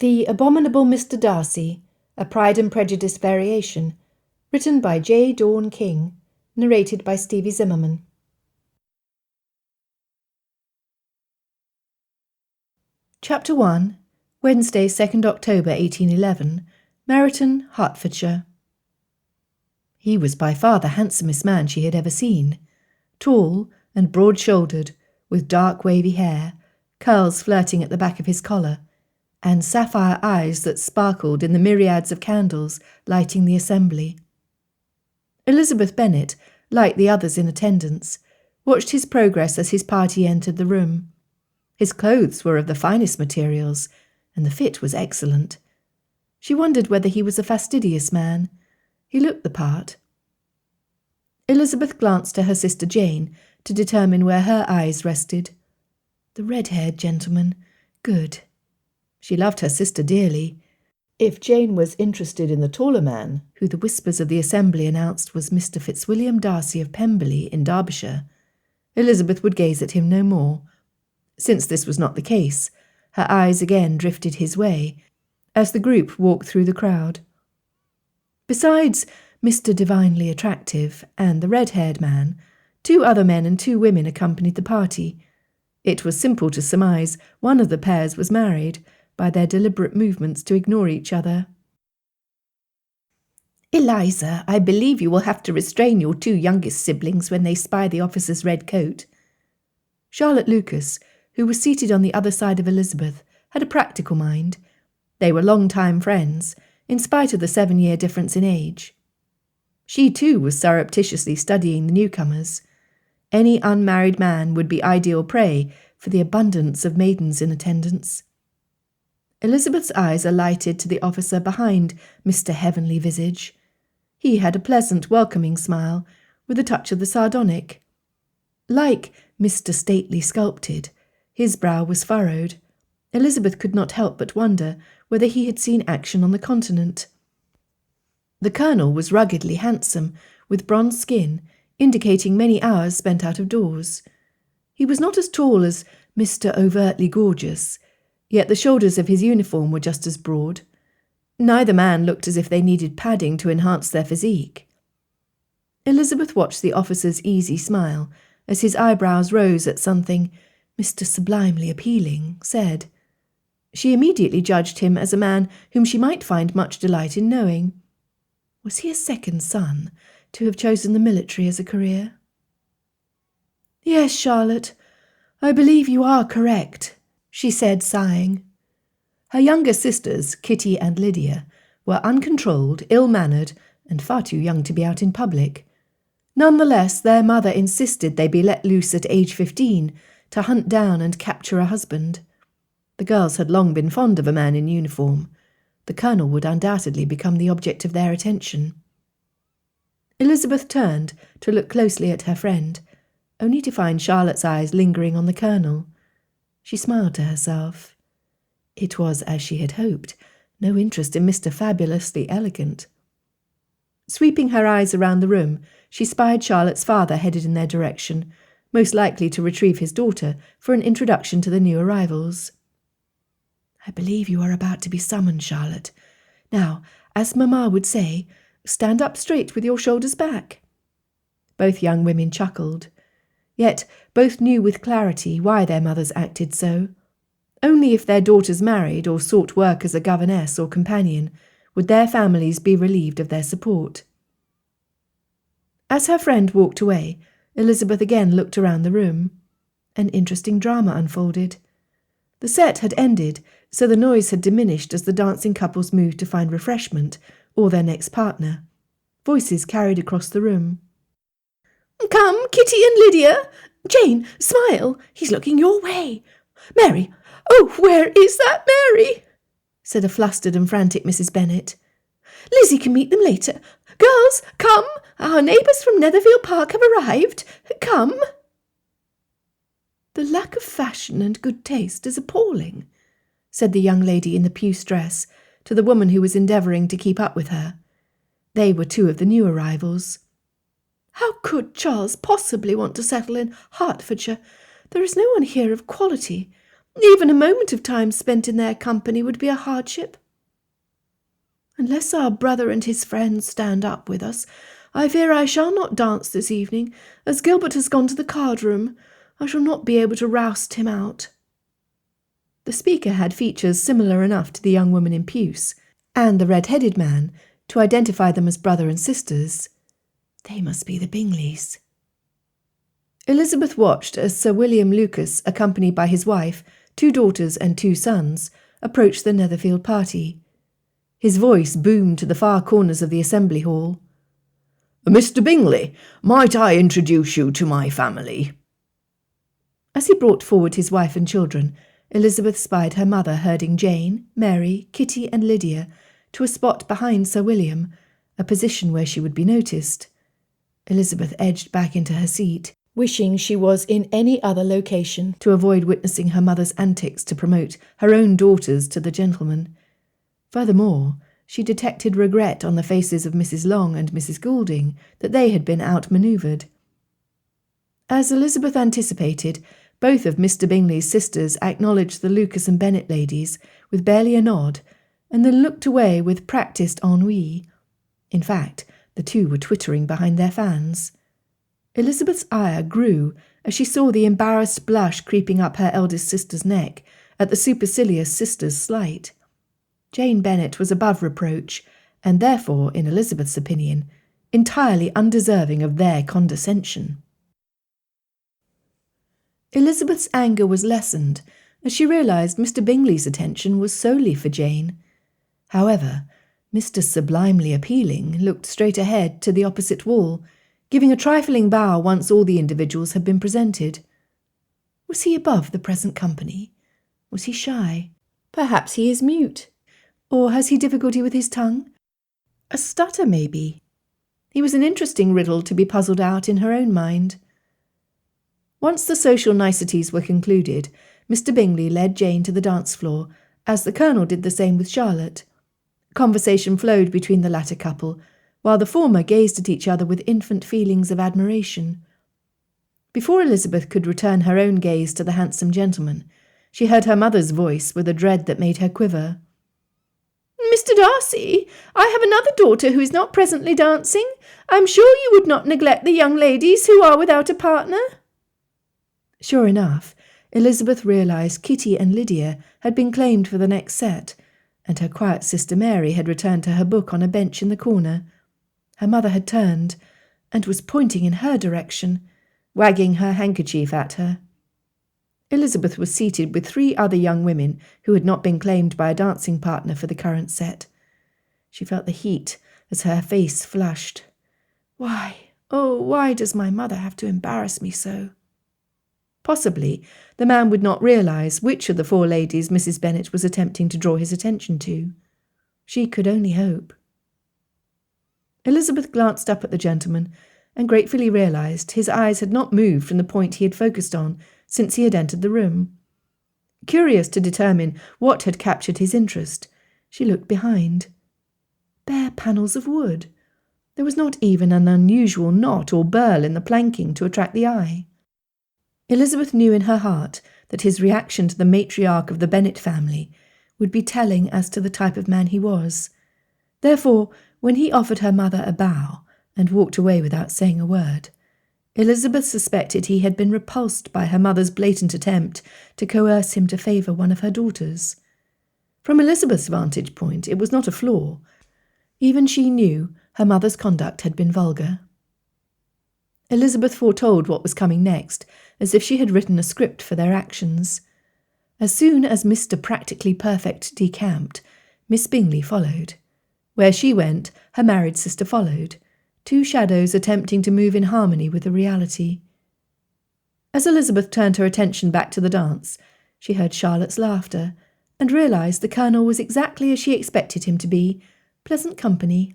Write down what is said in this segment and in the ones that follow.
The Abominable Mr. Darcy, a Pride and Prejudice variation, written by J. Dawn King, narrated by Stevie Zimmerman. Chapter 1, Wednesday, 2nd October 1811, Meryton, Hertfordshire. He was by far the handsomest man she had ever seen, tall and broad-shouldered, with dark wavy hair, curls flirting at the back of his collar, and sapphire eyes that sparkled in the myriads of candles lighting the assembly. Elizabeth Bennet, like the others in attendance, watched his progress as his party entered the room. His clothes were of the finest materials, and the fit was excellent. She wondered whether he was a fastidious man. He looked the part. Elizabeth glanced to her sister Jane to determine where her eyes rested. The red-haired gentleman. Good. She loved her sister dearly. If Jane was interested in the taller man, who the whispers of the assembly announced was Mr. Fitzwilliam Darcy of Pemberley in Derbyshire, Elizabeth would gaze at him no more. Since this was not the case, her eyes again drifted his way, as the group walked through the crowd. Besides Mr. Divinely Attractive and the red-haired man, 2 other men and 2 women accompanied the party. It was simple to surmise one of the pairs was married, by their deliberate movements to ignore each other. "Eliza, I believe you will have to restrain your 2 youngest siblings when they spy the officer's red coat." Charlotte Lucas, who was seated on the other side of Elizabeth, had a practical mind. They were long-time friends, in spite of the 7-year difference in age. She too was surreptitiously studying the newcomers. Any unmarried man would be ideal prey for the abundance of maidens in attendance. Elizabeth's eyes alighted to the officer behind Mr. Heavenly Visage. He had a pleasant, welcoming smile, with a touch of the sardonic. Like Mr. Stately Sculpted, his brow was furrowed. Elizabeth could not help but wonder whether he had seen action on the continent. The colonel was ruggedly handsome, with bronze skin, indicating many hours spent out of doors. He was not as tall as Mr. Overtly Gorgeous, yet the shoulders of his uniform were just as broad. Neither man looked as if they needed padding to enhance their physique. Elizabeth watched the officer's easy smile as his eyebrows rose at something Mr. Sublimely Appealing said. She immediately judged him as a man whom she might find much delight in knowing. Was he a second son, to have chosen the military as a career? "Yes, Charlotte, I believe you are correct," she said, sighing. Her younger sisters, Kitty and Lydia, were uncontrolled, ill-mannered, and far too young to be out in public. Nonetheless, their mother insisted they be let loose at age 15 to hunt down and capture a husband. The girls had long been fond of a man in uniform. The colonel would undoubtedly become the object of their attention. Elizabeth turned to look closely at her friend, only to find Charlotte's eyes lingering on the colonel. She smiled to herself. It was, as she had hoped, no interest in Mr. Fabulously Elegant. Sweeping her eyes around the room, she spied Charlotte's father headed in their direction, most likely to retrieve his daughter for an introduction to the new arrivals. "I believe you are about to be summoned, Charlotte. Now, as Mamma would say, stand up straight with your shoulders back." Both young women chuckled. Yet both knew with clarity why their mothers acted so. Only if their daughters married or sought work as a governess or companion would their families be relieved of their support. As her friend walked away, Elizabeth again looked around the room. An interesting drama unfolded. The set had ended, so the noise had diminished as the dancing couples moved to find refreshment or their next partner. Voices carried across the room. "Come, Kitty and Lydia! Jane, smile! He's looking your way! Mary! Oh, where is that Mary?" said a flustered and frantic Mrs. Bennet. "Lizzie can meet them later. Girls, come! Our neighbours from Netherfield Park have arrived. Come!" "The lack of fashion and good taste is appalling," said the young lady in the puce dress to the woman who was endeavouring to keep up with her. They were 2 of the new arrivals. "How could Charles possibly want to settle in Hertfordshire? There is no one here of quality. Even a moment of time spent in their company would be a hardship. Unless our brother and his friends stand up with us, I fear I shall not dance this evening, as Gilbert has gone to the card-room. I shall not be able to roust him out." The speaker had features similar enough to the young woman in puce, and the red-headed man, to identify them as brother and sisters. They must be the Bingleys. Elizabeth watched as Sir William Lucas, accompanied by his wife, 2 daughters and 2 sons, approached the Netherfield party. His voice boomed to the far corners of the assembly hall. "Mr. Bingley, might I introduce you to my family?" As he brought forward his wife and children, Elizabeth spied her mother herding Jane, Mary, Kitty and Lydia to a spot behind Sir William, a position where she would be noticed. Elizabeth edged back into her seat, wishing she was in any other location to avoid witnessing her mother's antics to promote her own daughters to the gentleman. Furthermore, she detected regret on the faces of Mrs. Long and Mrs. Goulding that they had been outmanoeuvred. As Elizabeth anticipated, both of Mr. Bingley's sisters acknowledged the Lucas and Bennet ladies with barely a nod, and then looked away with practised ennui. In fact, the 2 were twittering behind their fans. Elizabeth's ire grew as she saw the embarrassed blush creeping up her eldest sister's neck at the supercilious sister's slight. Jane Bennet was above reproach, and therefore, in Elizabeth's opinion, entirely undeserving of their condescension. Elizabeth's anger was lessened as she realised Mr. Bingley's attention was solely for Jane. However, Mr. Sublimely Appealing looked straight ahead to the opposite wall, giving a trifling bow once all the individuals had been presented. Was he above the present company? Was he shy? Perhaps he is mute. Or has he difficulty with his tongue? A stutter, maybe. He was an interesting riddle to be puzzled out in her own mind. Once the social niceties were concluded, Mr. Bingley led Jane to the dance floor, as the Colonel did the same with Charlotte. Conversation flowed between the latter couple, while the former gazed at each other with infant feelings of admiration. Before Elizabeth could return her own gaze to the handsome gentleman, she heard her mother's voice with a dread that made her quiver. "Mr. Darcy, I have another daughter who is not presently dancing. I am sure you would not neglect the young ladies who are without a partner." Sure enough, Elizabeth realised Kitty and Lydia had been claimed for the next set, and her quiet sister Mary had returned to her book on a bench in the corner. Her mother had turned, and was pointing in her direction, wagging her handkerchief at her. Elizabeth was seated with 3 other young women who had not been claimed by a dancing partner for the current set. She felt the heat as her face flushed. Why, oh, why does my mother have to embarrass me so? Possibly the man would not realise which of the 4 ladies Mrs. Bennet was attempting to draw his attention to. She could only hope. Elizabeth glanced up at the gentleman and gratefully realised his eyes had not moved from the point he had focused on since he had entered the room. Curious to determine what had captured his interest, she looked behind. Bare panels of wood. There was not even an unusual knot or burl in the planking to attract the eye. Elizabeth knew in her heart that his reaction to the matriarch of the Bennet family would be telling as to the type of man he was. Therefore, when he offered her mother a bow and walked away without saying a word, Elizabeth suspected he had been repulsed by her mother's blatant attempt to coerce him to favour one of her daughters. From Elizabeth's vantage point, it was not a flaw. Even she knew her mother's conduct had been vulgar. Elizabeth foretold what was coming next, as if she had written a script for their actions. As soon as Mr. Practically Perfect decamped, Miss Bingley followed. Where she went, her married sister followed, 2 shadows attempting to move in harmony with the reality. As Elizabeth turned her attention back to the dance, she heard Charlotte's laughter, and realised the Colonel was exactly as she expected him to be, pleasant company.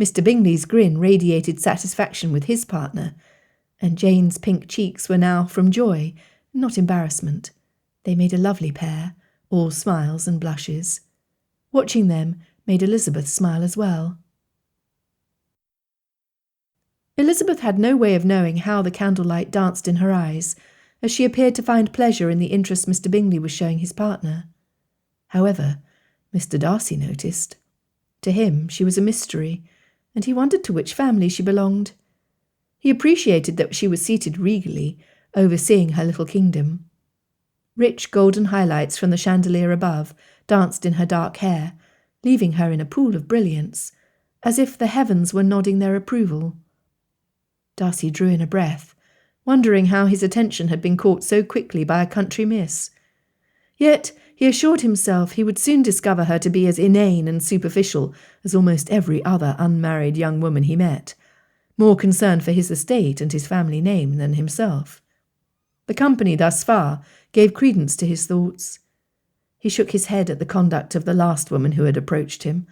Mr. Bingley's grin radiated satisfaction with his partner, and Jane's pink cheeks were now from joy, not embarrassment. They made a lovely pair, all smiles and blushes. Watching them made Elizabeth smile as well. Elizabeth had no way of knowing how the candlelight danced in her eyes, as she appeared to find pleasure in the interest Mr. Bingley was showing his partner. However, Mr. Darcy noticed. To him she was a mystery, and he wondered to which family she belonged. He appreciated that she was seated regally, overseeing her little kingdom. Rich golden highlights from the chandelier above danced in her dark hair, leaving her in a pool of brilliance, as if the heavens were nodding their approval. Darcy drew in a breath, wondering how his attention had been caught so quickly by a country miss. Yet he assured himself he would soon discover her to be as inane and superficial as almost every other unmarried young woman he met, more concerned for his estate and his family name than himself. The company thus far gave credence to his thoughts. He shook his head at the conduct of the last woman who had approached him.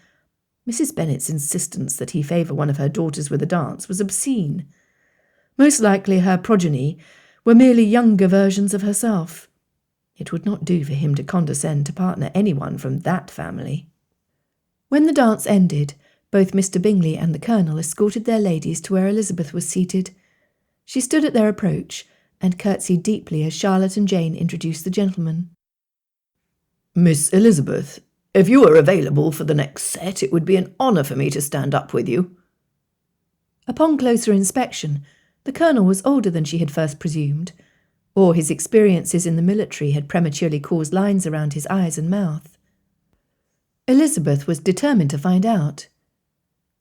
Mrs. Bennet's insistence that he favour one of her daughters with a dance was obscene. Most likely her progeny were merely younger versions of herself. It would not do for him to condescend to partner anyone from that family. When the dance ended, both Mr. Bingley and the Colonel escorted their ladies to where Elizabeth was seated. She stood at their approach and curtsied deeply as Charlotte and Jane introduced the gentlemen. Miss Elizabeth, if you are available for the next set, it would be an honour for me to stand up with you. Upon closer inspection, the Colonel was older than she had first presumed, or his experiences in the military had prematurely caused lines around his eyes and mouth. Elizabeth was determined to find out.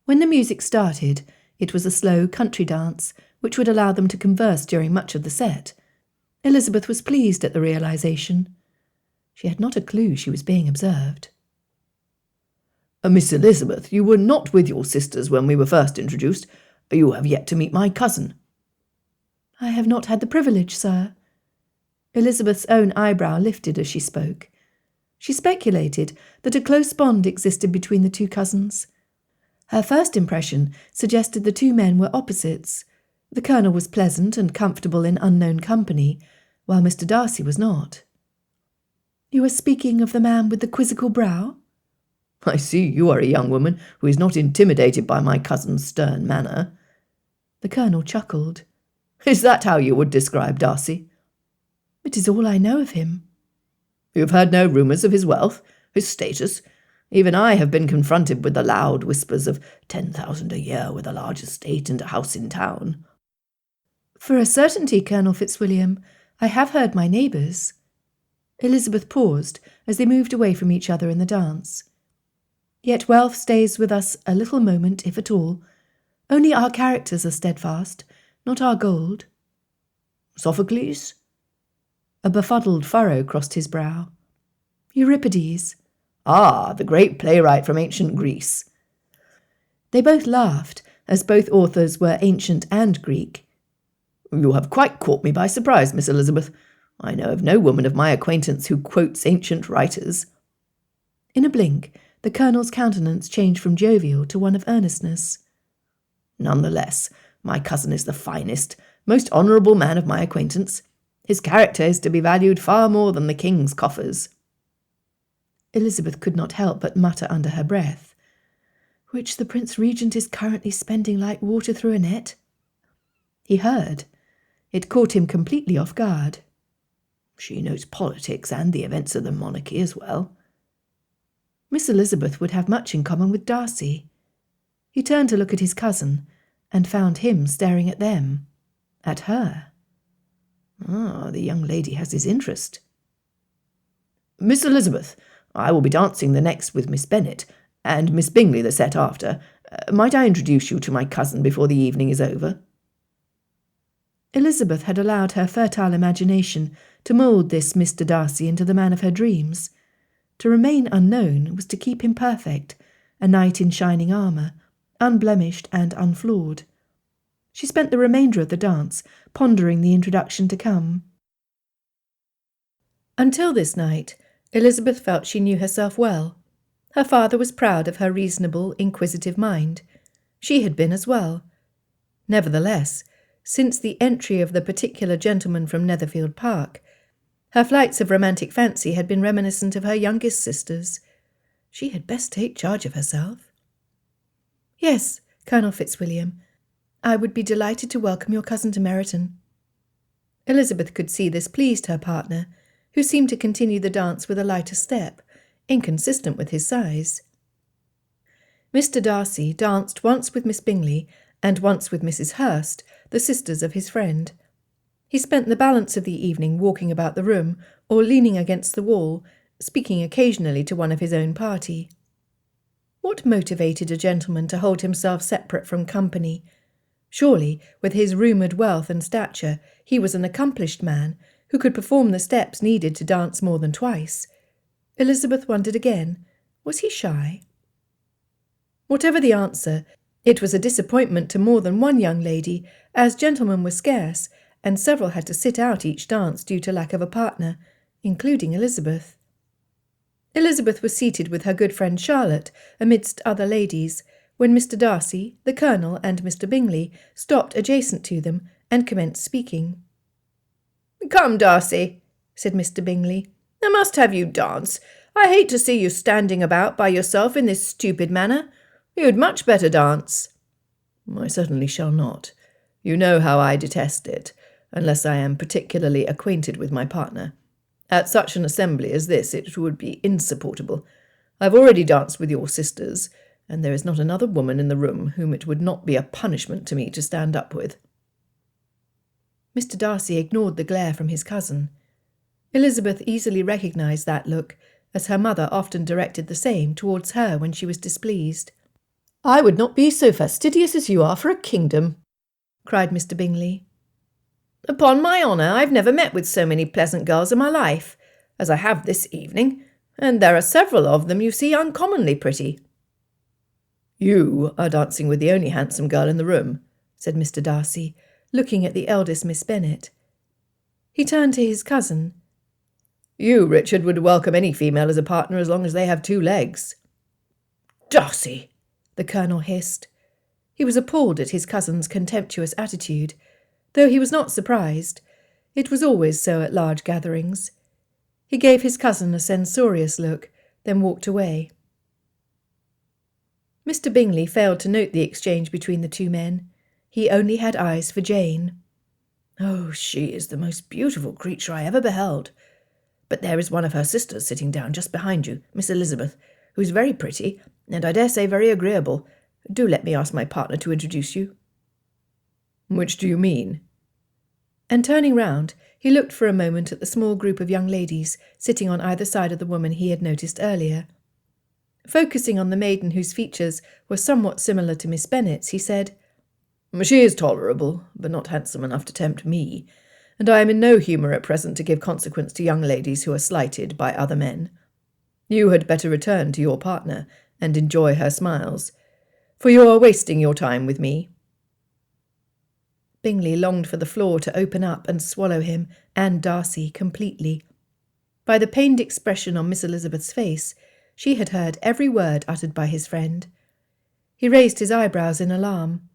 When the music started, it was a slow country dance, which would allow them to converse during much of the set. Elizabeth was pleased at the realization. She had not a clue she was being observed. Miss Elizabeth, you were not with your sisters when we were first introduced. You have yet to meet my cousin. I have not had the privilege, sir. Elizabeth's own eyebrow lifted as she spoke. She speculated that a close bond existed between the two cousins. Her first impression suggested the two men were opposites. The Colonel was pleasant and comfortable in unknown company, while Mr. Darcy was not. You are speaking of the man with the quizzical brow? I see you are a young woman who is not intimidated by my cousin's stern manner. The Colonel chuckled. Is that how you would describe Darcy? It is all I know of him. You have heard no rumours of his wealth, his status? Even I have been confronted with the loud whispers of 10,000 a year with a large estate and a house in town. For a certainty, Colonel Fitzwilliam, I have heard my neighbours. Elizabeth paused as they moved away from each other in the dance. Yet wealth stays with us a little moment, if at all. Only our characters are steadfast, not our gold. Sophocles? A befuddled furrow crossed his brow. Euripides. Ah, the great playwright from ancient Greece. They both laughed, as both authors were ancient and Greek. You have quite caught me by surprise, Miss Elizabeth. I know of no woman of my acquaintance who quotes ancient writers. In a blink, the Colonel's countenance changed from jovial to one of earnestness. None the less, my cousin is the finest, most honourable man of my acquaintance. His character is to be valued far more than the king's coffers. Elizabeth could not help but mutter under her breath, which the Prince Regent is currently spending like water through a net. He heard. It caught him completely off guard. She knows politics and the events of the monarchy as well. Miss Elizabeth would have much in common with Darcy. He turned to look at his cousin, and found him staring at them. At her. Ah, the young lady has his interest. Miss Elizabeth, I will be dancing the next with Miss Bennet, and Miss Bingley the set after. Might I introduce you to my cousin before the evening is over? Elizabeth had allowed her fertile imagination to mould this Mr. Darcy into the man of her dreams. To remain unknown was to keep him perfect, a knight in shining armour, unblemished and unflawed. She spent the remainder of the dance pondering the introduction to come. Until this night, Elizabeth felt she knew herself well. Her father was proud of her reasonable, inquisitive mind. She had been as well. Nevertheless, since the entry of the particular gentleman from Netherfield Park, her flights of romantic fancy had been reminiscent of her youngest sisters. She had best take charge of herself. Yes, Colonel Fitzwilliam, I would be delighted to welcome your cousin to Meryton. Elizabeth could see this pleased her partner, who seemed to continue the dance with a lighter step, inconsistent with his size. Mr. Darcy danced once with Miss Bingley and once with Mrs. Hurst, the sisters of his friend. He spent the balance of the evening walking about the room or leaning against the wall, speaking occasionally to one of his own party. What motivated a gentleman to hold himself separate from company? Surely, with his rumoured wealth and stature, he was an accomplished man who could perform the steps needed to dance more than twice. Elizabeth wondered again, was he shy? Whatever the answer, it was a disappointment to more than one young lady, as gentlemen were scarce, and several had to sit out each dance due to lack of a partner, including Elizabeth. Elizabeth was seated with her good friend Charlotte amidst other ladies, when Mr. Darcy, the Colonel, and Mr. Bingley stopped adjacent to them and commenced speaking. "Come, Darcy," said Mr. Bingley, "I must have you dance. I hate to see you standing about by yourself in this stupid manner. You'd much better dance." "I certainly shall not. You know how I detest it, unless I am particularly acquainted with my partner. At such an assembly as this it would be insupportable. I've already danced with your sisters, and there is not another woman in the room whom it would not be a punishment to me to stand up with." Mr. Darcy ignored the glare from his cousin. Elizabeth easily recognised that look, as her mother often directed the same towards her when she was displeased. "I would not be so fastidious as you are for a kingdom," cried Mr. Bingley. "Upon my honour, I've never met with so many pleasant girls in my life, as I have this evening, and there are several of them, you see, uncommonly pretty." "You are dancing with the only handsome girl in the room," said Mr. Darcy, looking at the eldest Miss Bennet. He turned to his cousin. "You, Richard, would welcome any female as a partner as long as they have 2 legs." "Darcy!" the Colonel hissed. He was appalled at his cousin's contemptuous attitude, though he was not surprised. It was always so at large gatherings. He gave his cousin a censorious look, then walked away. Mr. Bingley failed to note the exchange between the two men. He only had eyes for Jane. "Oh, she is the most beautiful creature I ever beheld. But there is one of her sisters sitting down just behind you, Miss Elizabeth, who is very pretty, and I dare say very agreeable. Do let me ask my partner to introduce you." "Which do you mean?" And turning round, he looked for a moment at the small group of young ladies sitting on either side of the woman he had noticed earlier. Focusing on the maiden whose features were somewhat similar to Miss Bennet's, he said, "She is tolerable, but not handsome enough to tempt me, and I am in no humour at present to give consequence to young ladies who are slighted by other men. You had better return to your partner and enjoy her smiles, for you are wasting your time with me." Bingley longed for the floor to open up and swallow him and Darcy completely. By the pained expression on Miss Elizabeth's face, she had heard every word uttered by his friend. He raised his eyebrows in alarm.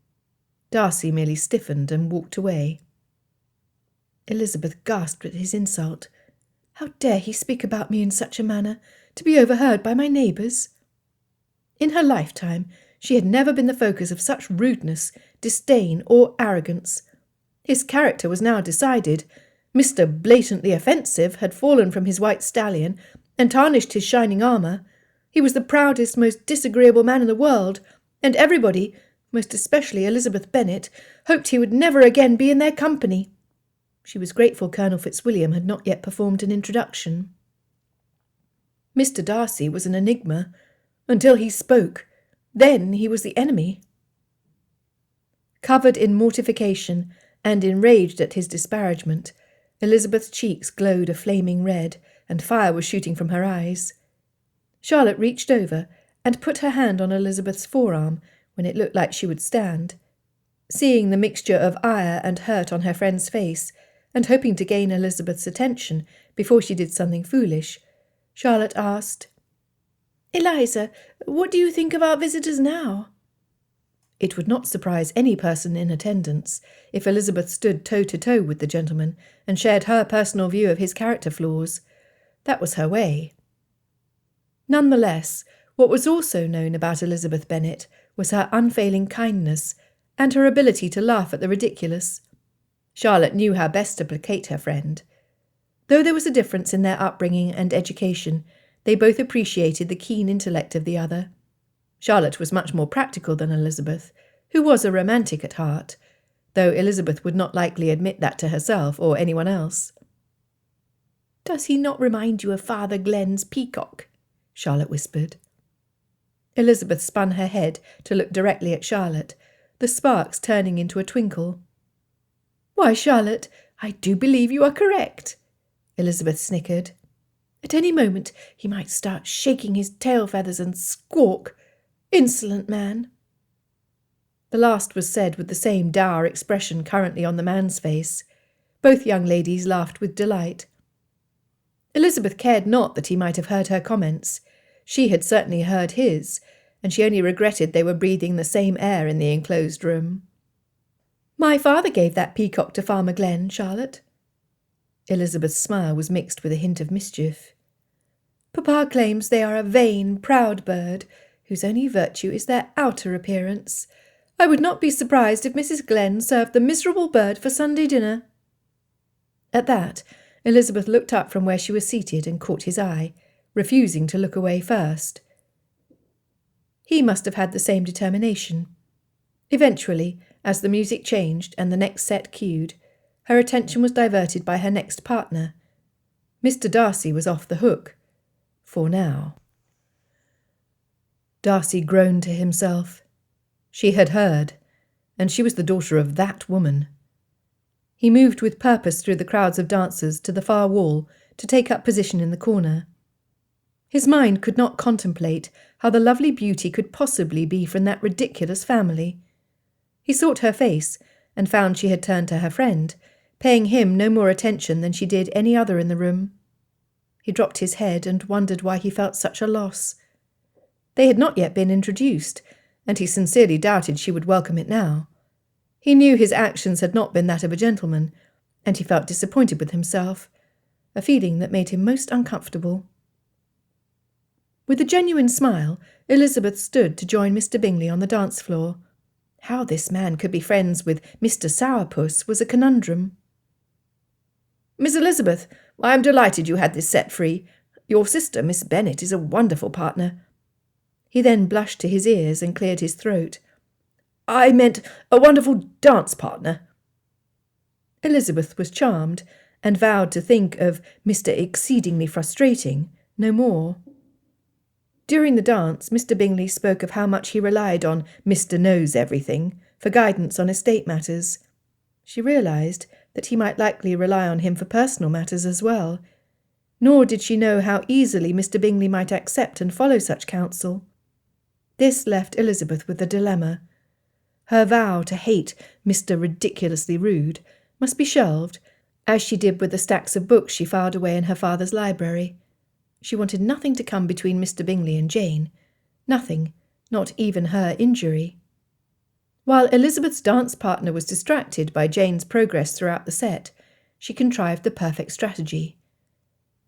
Darcy merely stiffened and walked away. Elizabeth gasped at his insult. How dare he speak about me in such a manner, to be overheard by my neighbours? In her lifetime, she had never been the focus of such rudeness, disdain, or arrogance. His character was now decided. Mr. Blatantly Offensive had fallen from his white stallion and tarnished his shining armour. He was the proudest, most disagreeable man in the world, and everybody, most especially Elizabeth Bennet, hoped he would never again be in their company. She was grateful Colonel Fitzwilliam had not yet performed an introduction. Mr. Darcy was an enigma, until he spoke. Then he was the enemy. Covered in mortification and enraged at his disparagement, Elizabeth's cheeks glowed a flaming red, and fire was shooting from her eyes. Charlotte reached over and put her hand on Elizabeth's forearm when it looked like she would stand. Seeing the mixture of ire and hurt on her friend's face, and hoping to gain Elizabeth's attention before she did something foolish, Charlotte asked, "Eliza, what do you think of our visitors now?" It would not surprise any person in attendance if Elizabeth stood toe-to-toe with the gentleman and shared her personal view of his character flaws. That was her way. Nonetheless, what was also known about Elizabeth Bennet was her unfailing kindness and her ability to laugh at the ridiculous. Charlotte knew how best to placate her friend. Though there was a difference in their upbringing and education, they both appreciated the keen intellect of the other. Charlotte was much more practical than Elizabeth, who was a romantic at heart, though Elizabeth would not likely admit that to herself or anyone else. "Does he not remind you of Father Glen's peacock?" Charlotte whispered. Elizabeth spun her head to look directly at Charlotte, the sparks turning into a twinkle. "Why, Charlotte, I do believe you are correct," Elizabeth snickered. "At any moment he might start shaking his tail feathers and squawk. Insolent man!" The last was said with the same dour expression currently on the man's face. Both young ladies laughed with delight. Elizabeth cared not that he might have heard her comments. She had certainly heard his, and she only regretted they were breathing the same air in the enclosed room. "My father gave that peacock to Farmer Glen, Charlotte." Elizabeth's smile was mixed with a hint of mischief. "Papa claims they are a vain, proud bird, whose only virtue is their outer appearance. I would not be surprised if Mrs. Glen served the miserable bird for Sunday dinner." At that, Elizabeth looked up from where she was seated and caught his eye, refusing to look away first. He must have had the same determination. Eventually, as the music changed and the next set cued, her attention was diverted by her next partner. Mr. Darcy was off the hook. For now. Darcy groaned to himself. She had heard, and she was the daughter of that woman. He moved with purpose through the crowds of dancers to the far wall to take up position in the corner. His mind could not contemplate how the lovely beauty could possibly be from that ridiculous family. He sought her face and found she had turned to her friend, paying him no more attention than she did any other in the room. He dropped his head and wondered why he felt such a loss. They had not yet been introduced, and he sincerely doubted she would welcome it now. He knew his actions had not been that of a gentleman, and he felt disappointed with himself, a feeling that made him most uncomfortable. With a genuine smile, Elizabeth stood to join Mr. Bingley on the dance floor. How this man could be friends with Mr. Sourpuss was a conundrum. "Miss Elizabeth, I am delighted you had this set free. Your sister, Miss Bennet, is a wonderful partner." He then blushed to his ears and cleared his throat. "I meant a wonderful dance partner." Elizabeth was charmed, and vowed to think of Mr. Exceedingly Frustrating no more. During the dance, Mr. Bingley spoke of how much he relied on Mr. Knows-Everything for guidance on estate matters. She realised that he might likely rely on him for personal matters as well, nor did she know how easily Mr. Bingley might accept and follow such counsel. This left Elizabeth with a dilemma. Her vow to hate Mr. Ridiculously Rude must be shelved, as she did with the stacks of books she filed away in her father's library. She wanted nothing to come between Mr. Bingley and Jane. Nothing, not even her injury. While Elizabeth's dance partner was distracted by Jane's progress throughout the set, she contrived the perfect strategy.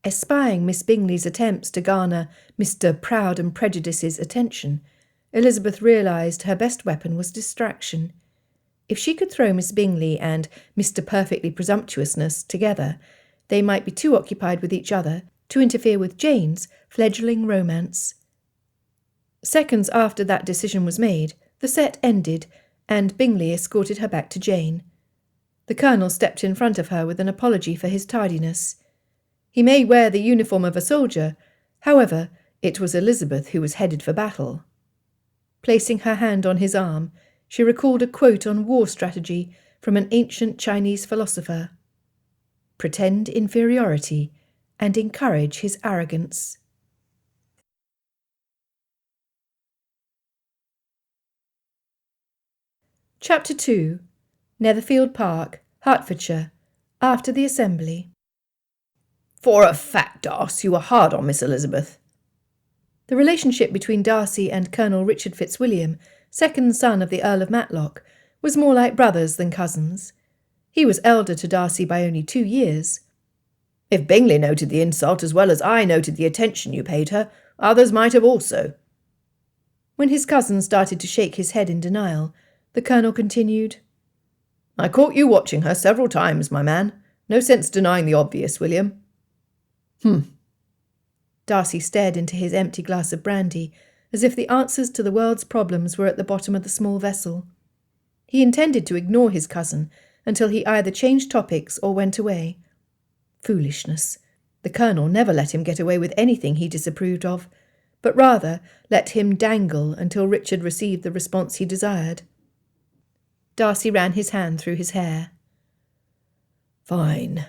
Espying Miss Bingley's attempts to garner Mr. Proud and Prejudice's attention, Elizabeth realised her best weapon was distraction. If she could throw Miss Bingley and Mr. Perfectly Presumptuousness together, they might be too occupied with each other to interfere with Jane's fledgling romance. Seconds after that decision was made, the set ended, and Bingley escorted her back to Jane. The Colonel stepped in front of her with an apology for his tardiness. He may wear the uniform of a soldier, however, it was Elizabeth who was headed for battle. Placing her hand on his arm, she recalled a quote on war strategy from an ancient Chinese philosopher. "Pretend inferiority and encourage his arrogance." Chapter 2. Netherfield Park, Hertfordshire, after the Assembly. "For a fact, Darcy, you are hard on Miss Elizabeth." The relationship between Darcy and Colonel Richard Fitzwilliam, second son of the Earl of Matlock, was more like brothers than cousins. He was elder to Darcy by only 2 years. "If Bingley noted the insult as well as I noted the attention you paid her, others might have also." When his cousin started to shake his head in denial, the Colonel continued, I caught you watching her several times, my man. No sense denying the obvious, William." Darcy stared into his empty glass of brandy, as if the answers to the world's problems were at the bottom of the small vessel. He intended to ignore his cousin until he either changed topics or went away. Foolishness. The Colonel never let him get away with anything he disapproved of, but rather let him dangle until Richard received the response he desired. Darcy ran his hand through his hair. "Fine."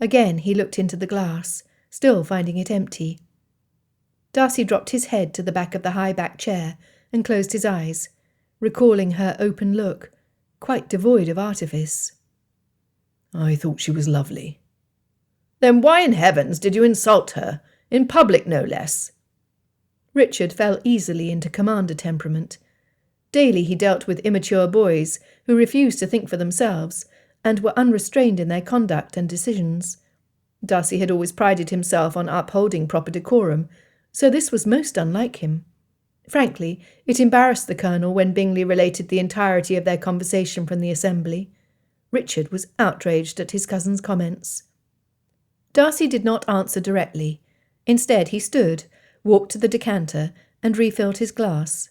Again he looked into the glass, still finding it empty. Darcy dropped his head to the back of the high-backed chair and closed his eyes, recalling her open look, quite devoid of artifice. "I thought she was lovely." "Then why in heavens did you insult her? In public, no less?" Richard fell easily into commander temperament. Daily he dealt with immature boys who refused to think for themselves and were unrestrained in their conduct and decisions. Darcy had always prided himself on upholding proper decorum, so this was most unlike him. Frankly, it embarrassed the Colonel when Bingley related the entirety of their conversation from the assembly. Richard was outraged at his cousin's comments. Darcy did not answer directly. Instead he stood, walked to the decanter, and refilled his glass.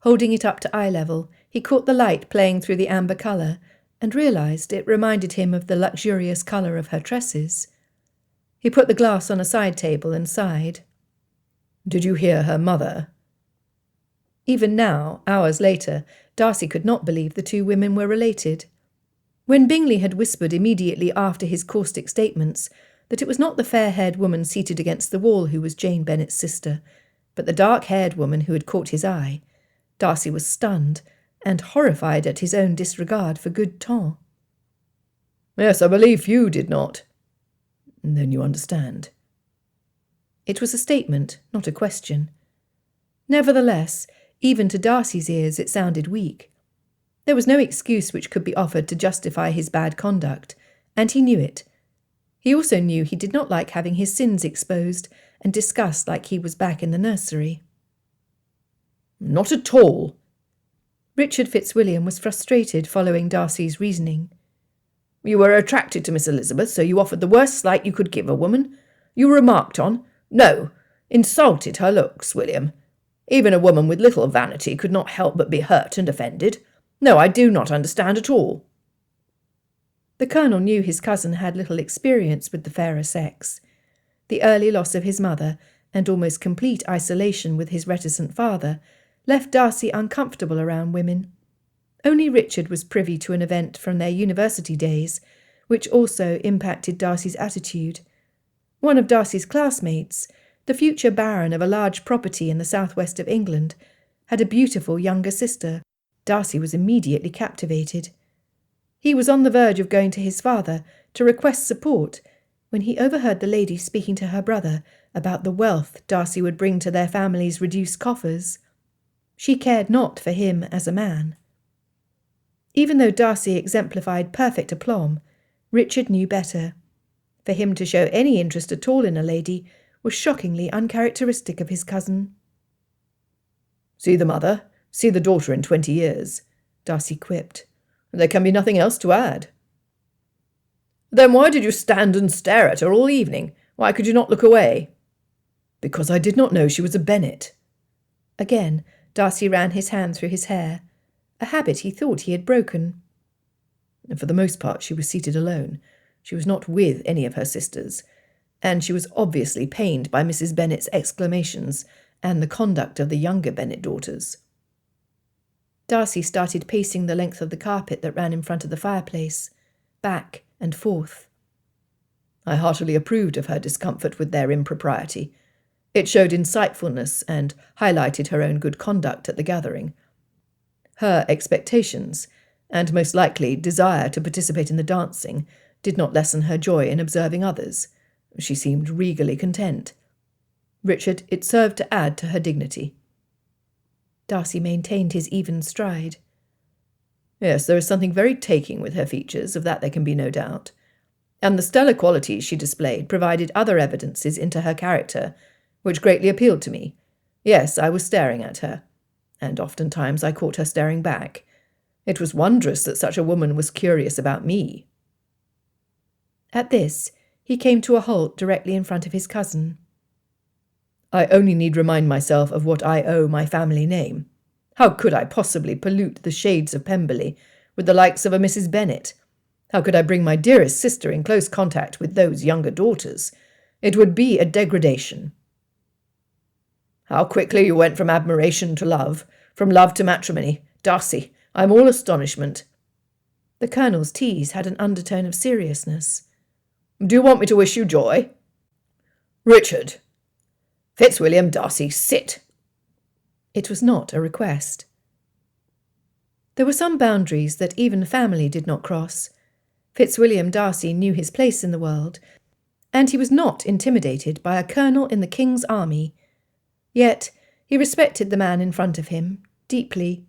Holding it up to eye level, he caught the light playing through the amber colour, and realised it reminded him of the luxurious colour of her tresses. He put the glass on a side table and sighed. "Did you hear her mother?" Even now, hours later, Darcy could not believe the two women were related. When Bingley had whispered immediately after his caustic statements that it was not the fair-haired woman seated against the wall who was Jane Bennet's sister, but the dark-haired woman who had caught his eye, Darcy was stunned and horrified at his own disregard for good ton. "Yes, I believe you did not." "Then you understand." It was a statement, not a question. Nevertheless, even to Darcy's ears it sounded weak. There was no excuse which could be offered to justify his bad conduct, and he knew it. He also knew he did not like having his sins exposed and discussed like he was back in the nursery. "Not at all." Richard Fitzwilliam was frustrated following Darcy's reasoning. "You were attracted to Miss Elizabeth, so you offered the worst slight you could give a woman. You remarked on, no, insulted her looks, William. Even a woman with little vanity could not help but be hurt and offended. No, I do not understand at all." The Colonel knew his cousin had little experience with the fairer sex. The early loss of his mother and almost complete isolation with his reticent father left Darcy uncomfortable around women. Only Richard was privy to an event from their university days, which also impacted Darcy's attitude. One of Darcy's classmates, the future baron of a large property in the southwest of England, had a beautiful younger sister. Darcy was immediately captivated. He was on the verge of going to his father to request support when he overheard the lady speaking to her brother about the wealth Darcy would bring to their family's reduced coffers. She cared not for him as a man. Even though Darcy exemplified perfect aplomb, Richard knew better. For him to show any interest at all in a lady was shockingly uncharacteristic of his cousin. "See the mother, see the daughter in 20 years, Darcy quipped. "There can be nothing else to add." "Then why did you stand and stare at her all evening? Why could you not look away?" "Because I did not know she was a Bennet." Again, Darcy ran his hand through his hair, a habit he thought he had broken. "For the most part she was seated alone. She was not with any of her sisters, and she was obviously pained by Mrs. Bennet's exclamations and the conduct of the younger Bennet daughters." Darcy started pacing the length of the carpet that ran in front of the fireplace, back and forth. "I heartily approved of her discomfort with their impropriety. It showed insightfulness and highlighted her own good conduct at the gathering. Her expectations, and most likely desire to participate in the dancing, did not lessen her joy in observing others. She seemed regally content. Richard, it served to add to her dignity." Darcy maintained his even stride. "Yes, there is something very taking with her features, of that there can be no doubt. And the stellar qualities she displayed provided other evidences into her character, which greatly appealed to me. Yes, I was staring at her, and oftentimes I caught her staring back. It was wondrous that such a woman was curious about me." At this, he came to a halt directly in front of his cousin. "I only need remind myself of what I owe my family name. How could I possibly pollute the shades of Pemberley with the likes of a Mrs. Bennet? How could I bring my dearest sister in close contact with those younger daughters? It would be a degradation." "How quickly you went from admiration to love, from love to matrimony. Darcy, I'm all astonishment." The Colonel's tease had an undertone of seriousness. "Do you want me to wish you joy?" "Richard." "Fitzwilliam, Darcy, sit." It was not a request. There were some boundaries that even family did not cross. Fitzwilliam Darcy knew his place in the world, and he was not intimidated by a colonel in the King's army. Yet he respected the man in front of him deeply.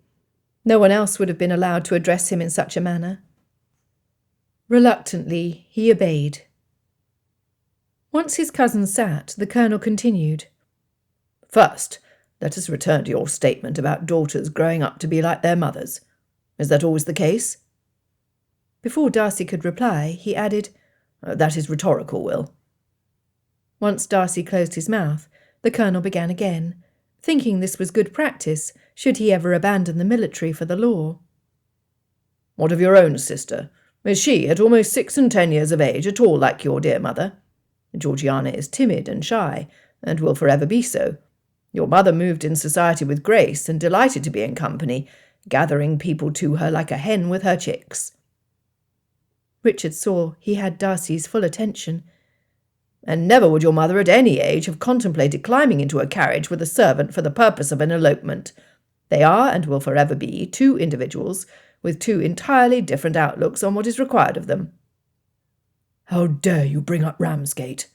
No one else would have been allowed to address him in such a manner. Reluctantly, he obeyed. Once his cousin sat, the colonel continued. "First, let us return to your statement about daughters growing up to be like their mothers. Is that always the case?" Before Darcy could reply, he added, "That is rhetorical, Will." Once Darcy closed his mouth, the colonel began again, thinking this was good practice should he ever abandon the military for the law. "What of your own sister? Is she, at almost 6 and 10 years of age, at all like your dear mother? Georgiana is timid and shy, and will forever be so. Your mother moved in society with grace and delighted to be in company, gathering people to her like a hen with her chicks." Richard saw he had Darcy's full attention. "And never would your mother at any age have contemplated climbing into a carriage with a servant for the purpose of an elopement. They are, and will forever be, 2 individuals with 2 entirely different outlooks on what is required of them." "How dare you bring up Ramsgate?"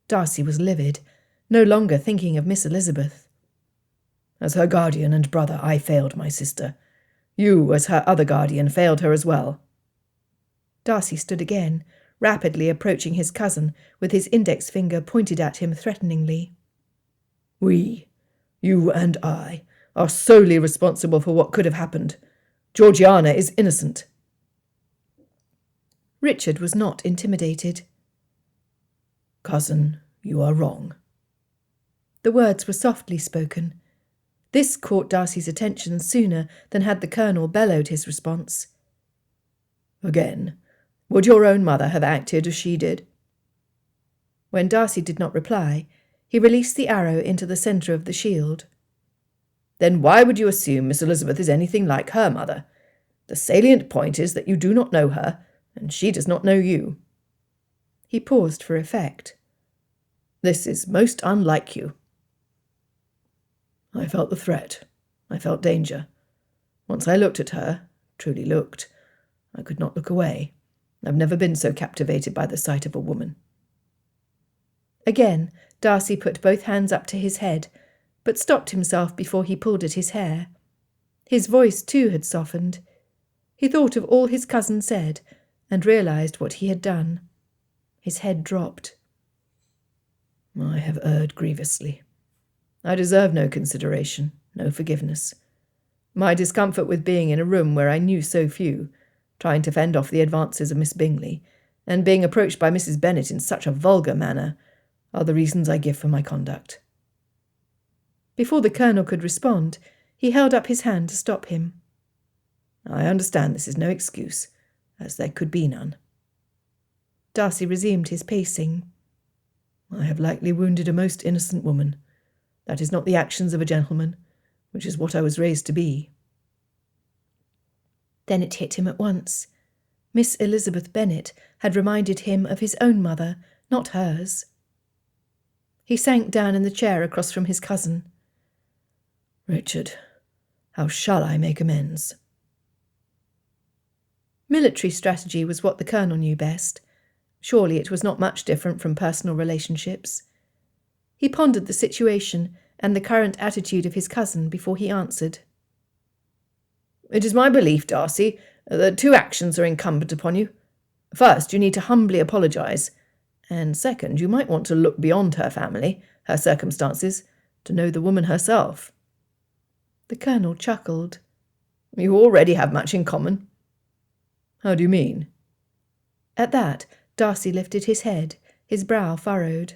Darcy was livid, no longer thinking of Miss Elizabeth. "As her guardian and brother, I failed my sister. You, as her other guardian, failed her as well." Darcy stood again, rapidly approaching his cousin, with his index finger pointed at him threateningly. "We, you and I, are solely responsible for what could have happened. Georgiana is innocent." Richard was not intimidated. "Cousin, you are wrong." The words were softly spoken. This caught Darcy's attention sooner than had the colonel bellowed his response. "Again, would your own mother have acted as she did?" When Darcy did not reply, he released the arrow into the centre of the shield. "Then why would you assume Miss Elizabeth is anything like her mother? The salient point is that you do not know her, and she does not know you." He paused for effect. "This is most unlike you." "I felt the threat. I felt danger. Once I looked at her, truly looked. I could not look away. I've never been so captivated by the sight of a woman." Again, Darcy put both hands up to his head, but stopped himself before he pulled at his hair. His voice, too, had softened. He thought of all his cousin said, and realised what he had done. His head dropped. "I have erred grievously. I deserve no consideration, no forgiveness. My discomfort with being in a room where I knew so few, trying to fend off the advances of Miss Bingley, and being approached by Mrs. Bennet in such a vulgar manner, are the reasons I give for my conduct." Before the colonel could respond, he held up his hand to stop him. "I understand this is no excuse, as there could be none." Darcy resumed his pacing. "I have likely wounded a most innocent woman. That is not the actions of a gentleman, which is what I was raised to be." Then it hit him at once. Miss Elizabeth Bennet had reminded him of his own mother, not hers. He sank down in the chair across from his cousin. "Richard, how shall I make amends?" Military strategy was what the colonel knew best. Surely it was not much different from personal relationships. He pondered the situation and the current attitude of his cousin before he answered. "It is my belief, Darcy, that 2 actions are incumbent upon you. First, you need to humbly apologise, and second, you might want to look beyond her family, her circumstances, to know the woman herself." The colonel chuckled. You already have much in common." "How do you mean?" At that, Darcy lifted his head, his brow furrowed.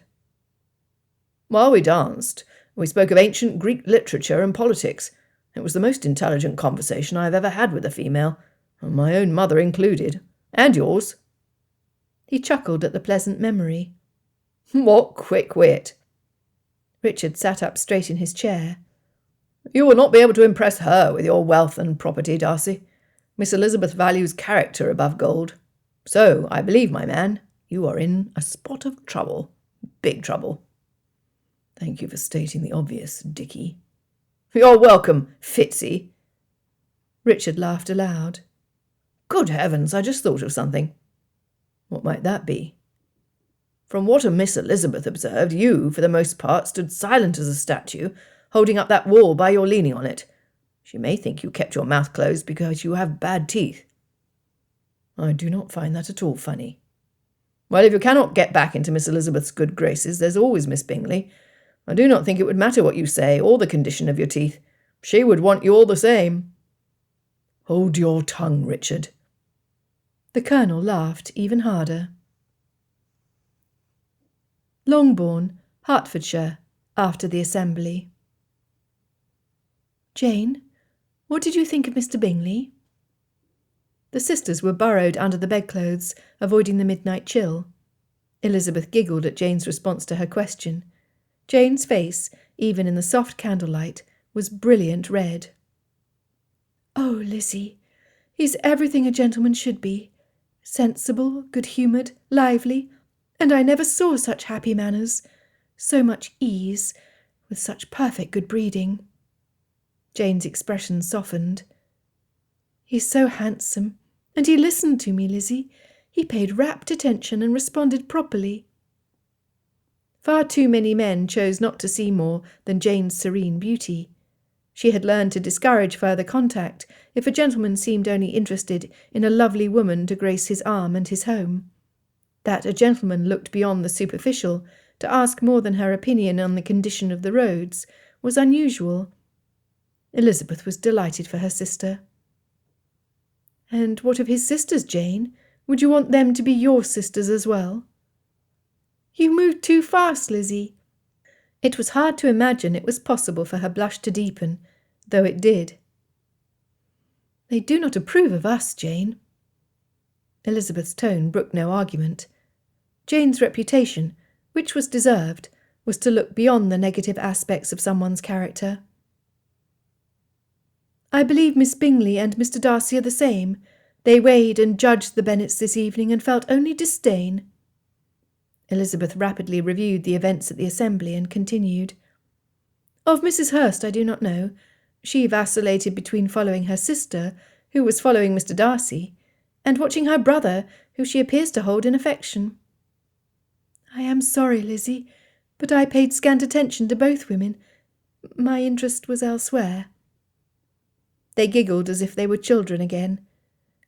"While we danced, we spoke of ancient Greek literature and politics. It was the most intelligent conversation I have ever had with a female, my own mother included. And yours." He chuckled at the pleasant memory. "What quick wit!" Richard sat up straight in his chair. "You will not be able to impress her with your wealth and property, Darcy. Miss Elizabeth values character above gold. So, I believe, my man, you are in a spot of trouble. Big trouble." "Thank you for stating the obvious, Dickie." "You're welcome, Fitzy." Richard laughed aloud. "Good heavens, I just thought of something." "What might that be?" "From what a Miss Elizabeth observed, you, for the most part, stood silent as a statue, holding up that wall by your leaning on it. She may think you kept your mouth closed because you have bad teeth." "I do not find that at all funny." "Well, if you cannot get back into Miss Elizabeth's good graces, there's always Miss Bingley. I do not think it would matter what you say, or the condition of your teeth. She would want you all the same." "Hold your tongue, Richard." The Colonel laughed even harder. Longbourn, Hertfordshire, after the Assembly. "Jane, what did you think of Mr. Bingley?" The sisters were burrowed under the bedclothes, avoiding the midnight chill. Elizabeth giggled at Jane's response to her question. Jane's face, even in the soft candlelight, was brilliant red. "Oh, Lizzie, he's everything a gentleman should be. Sensible, good-humoured, lively, and I never saw such happy manners, so much ease, with such perfect good breeding." Jane's expression softened. "He's so handsome, and he listened to me, Lizzie. He paid rapt attention and responded properly." Far too many men chose not to see more than Jane's serene beauty. She had learned to discourage further contact if a gentleman seemed only interested in a lovely woman to grace his arm and his home. That a gentleman looked beyond the superficial to ask more than her opinion on the condition of the roads was unusual. Elizabeth was delighted for her sister. "And what of his sisters, Jane? Would you want them to be your sisters as well?" "You moved too fast, Lizzie." It was hard to imagine it was possible for her blush to deepen, though it did. "They do not approve of us, Jane." Elizabeth's tone brooked no argument. Jane's reputation, which was deserved, was to look beyond the negative aspects of someone's character. "I believe Miss Bingley and Mr. Darcy are the same. They weighed and judged the Bennets this evening and felt only disdain." Elizabeth rapidly reviewed the events at the Assembly and continued. "Of Mrs. Hurst I do not know. She vacillated between following her sister, who was following Mr. Darcy, and watching her brother, who she appears to hold in affection." "I am sorry, Lizzie, but I paid scant attention to both women. My interest was elsewhere." They giggled as if they were children again.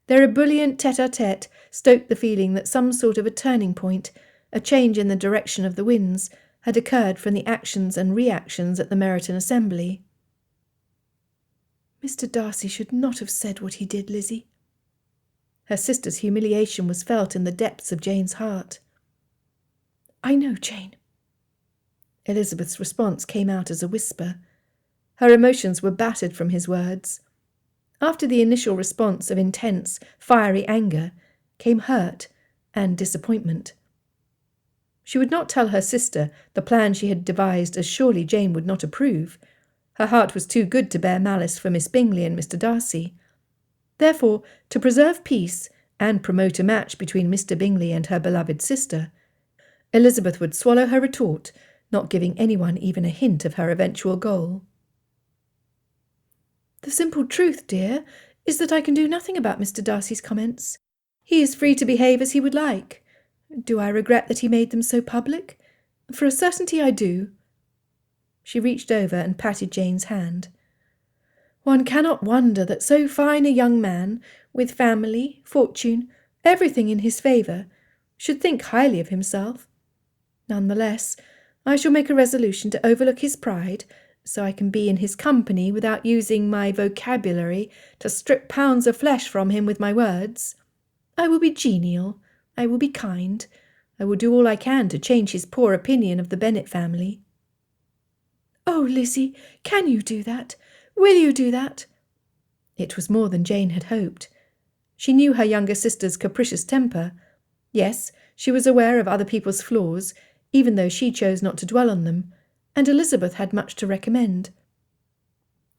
Their ebullient tete-a-tete stoked the feeling that some sort of a turning point, a change in the direction of the winds, had occurred from the actions and reactions at the Meryton Assembly. "Mr. Darcy should not have said what he did, Lizzie." Her sister's humiliation was felt in the depths of Jane's heart. "I know, Jane." Elizabeth's response came out as a whisper. Her emotions were battered from his words. After the initial response of intense, fiery anger came hurt and disappointment. She would not tell her sister the plan she had devised, as surely Jane would not approve. Her heart was too good to bear malice for Miss Bingley and Mr. Darcy. Therefore, to preserve peace and promote a match between Mr. Bingley and her beloved sister, Elizabeth would swallow her retort, not giving anyone even a hint of her eventual goal. "The simple truth, dear, is that I can do nothing about Mr. Darcy's comments. He is free to behave as he would like. Do I regret that he made them so public? For a certainty I do." She reached over and patted Jane's hand. "One cannot wonder that so fine a young man, with family, fortune, everything in his favour, should think highly of himself. None the less, I shall make a resolution to overlook his pride, so I can be in his company without using my vocabulary to strip pounds of flesh from him with my words. I will be genial. I will be kind. I will do all I can to change his poor opinion of the Bennet family." "Oh, Lizzie, can you do that? Will you do that?" It was more than Jane had hoped. She knew her younger sister's capricious temper. Yes, she was aware of other people's flaws, even though she chose not to dwell on them, and Elizabeth had much to recommend.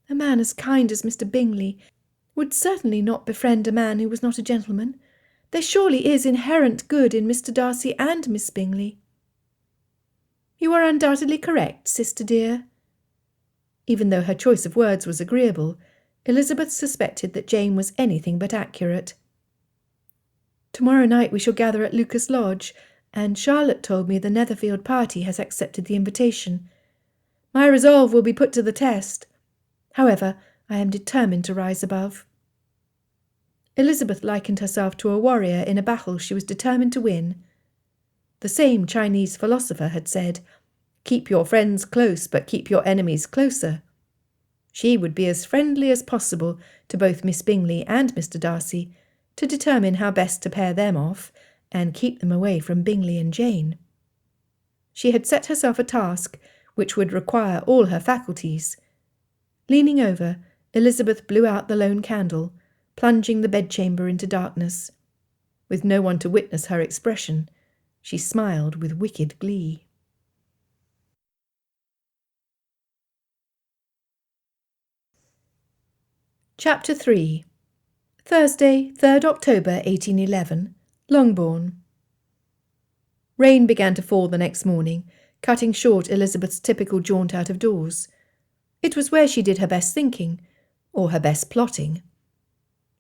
A man as kind as Mr. Bingley would certainly not befriend a man who was not a gentleman. There surely is inherent good in Mr. Darcy and Miss Bingley. "You are undoubtedly correct, sister dear." Even though her choice of words was agreeable, Elizabeth suspected that Jane was anything but accurate. "Tomorrow night we shall gather at Lucas Lodge, and Charlotte told me the Netherfield party has accepted the invitation. My resolve will be put to the test. However, I am determined to rise above." Elizabeth likened herself to a warrior in a battle she was determined to win. The same Chinese philosopher had said, "Keep your friends close, but keep your enemies closer." She would be as friendly as possible to both Miss Bingley and Mr. Darcy, to determine how best to pair them off and keep them away from Bingley and Jane. She had set herself a task which would require all her faculties. Leaning over, Elizabeth blew out the lone candle, plunging the bedchamber into darkness. With no one to witness her expression, she smiled with wicked glee. Chapter 3. Thursday, 3rd October 1811, Longbourn. Rain began to fall the next morning, cutting short Elizabeth's typical jaunt out of doors. It was where she did her best thinking, or her best plotting.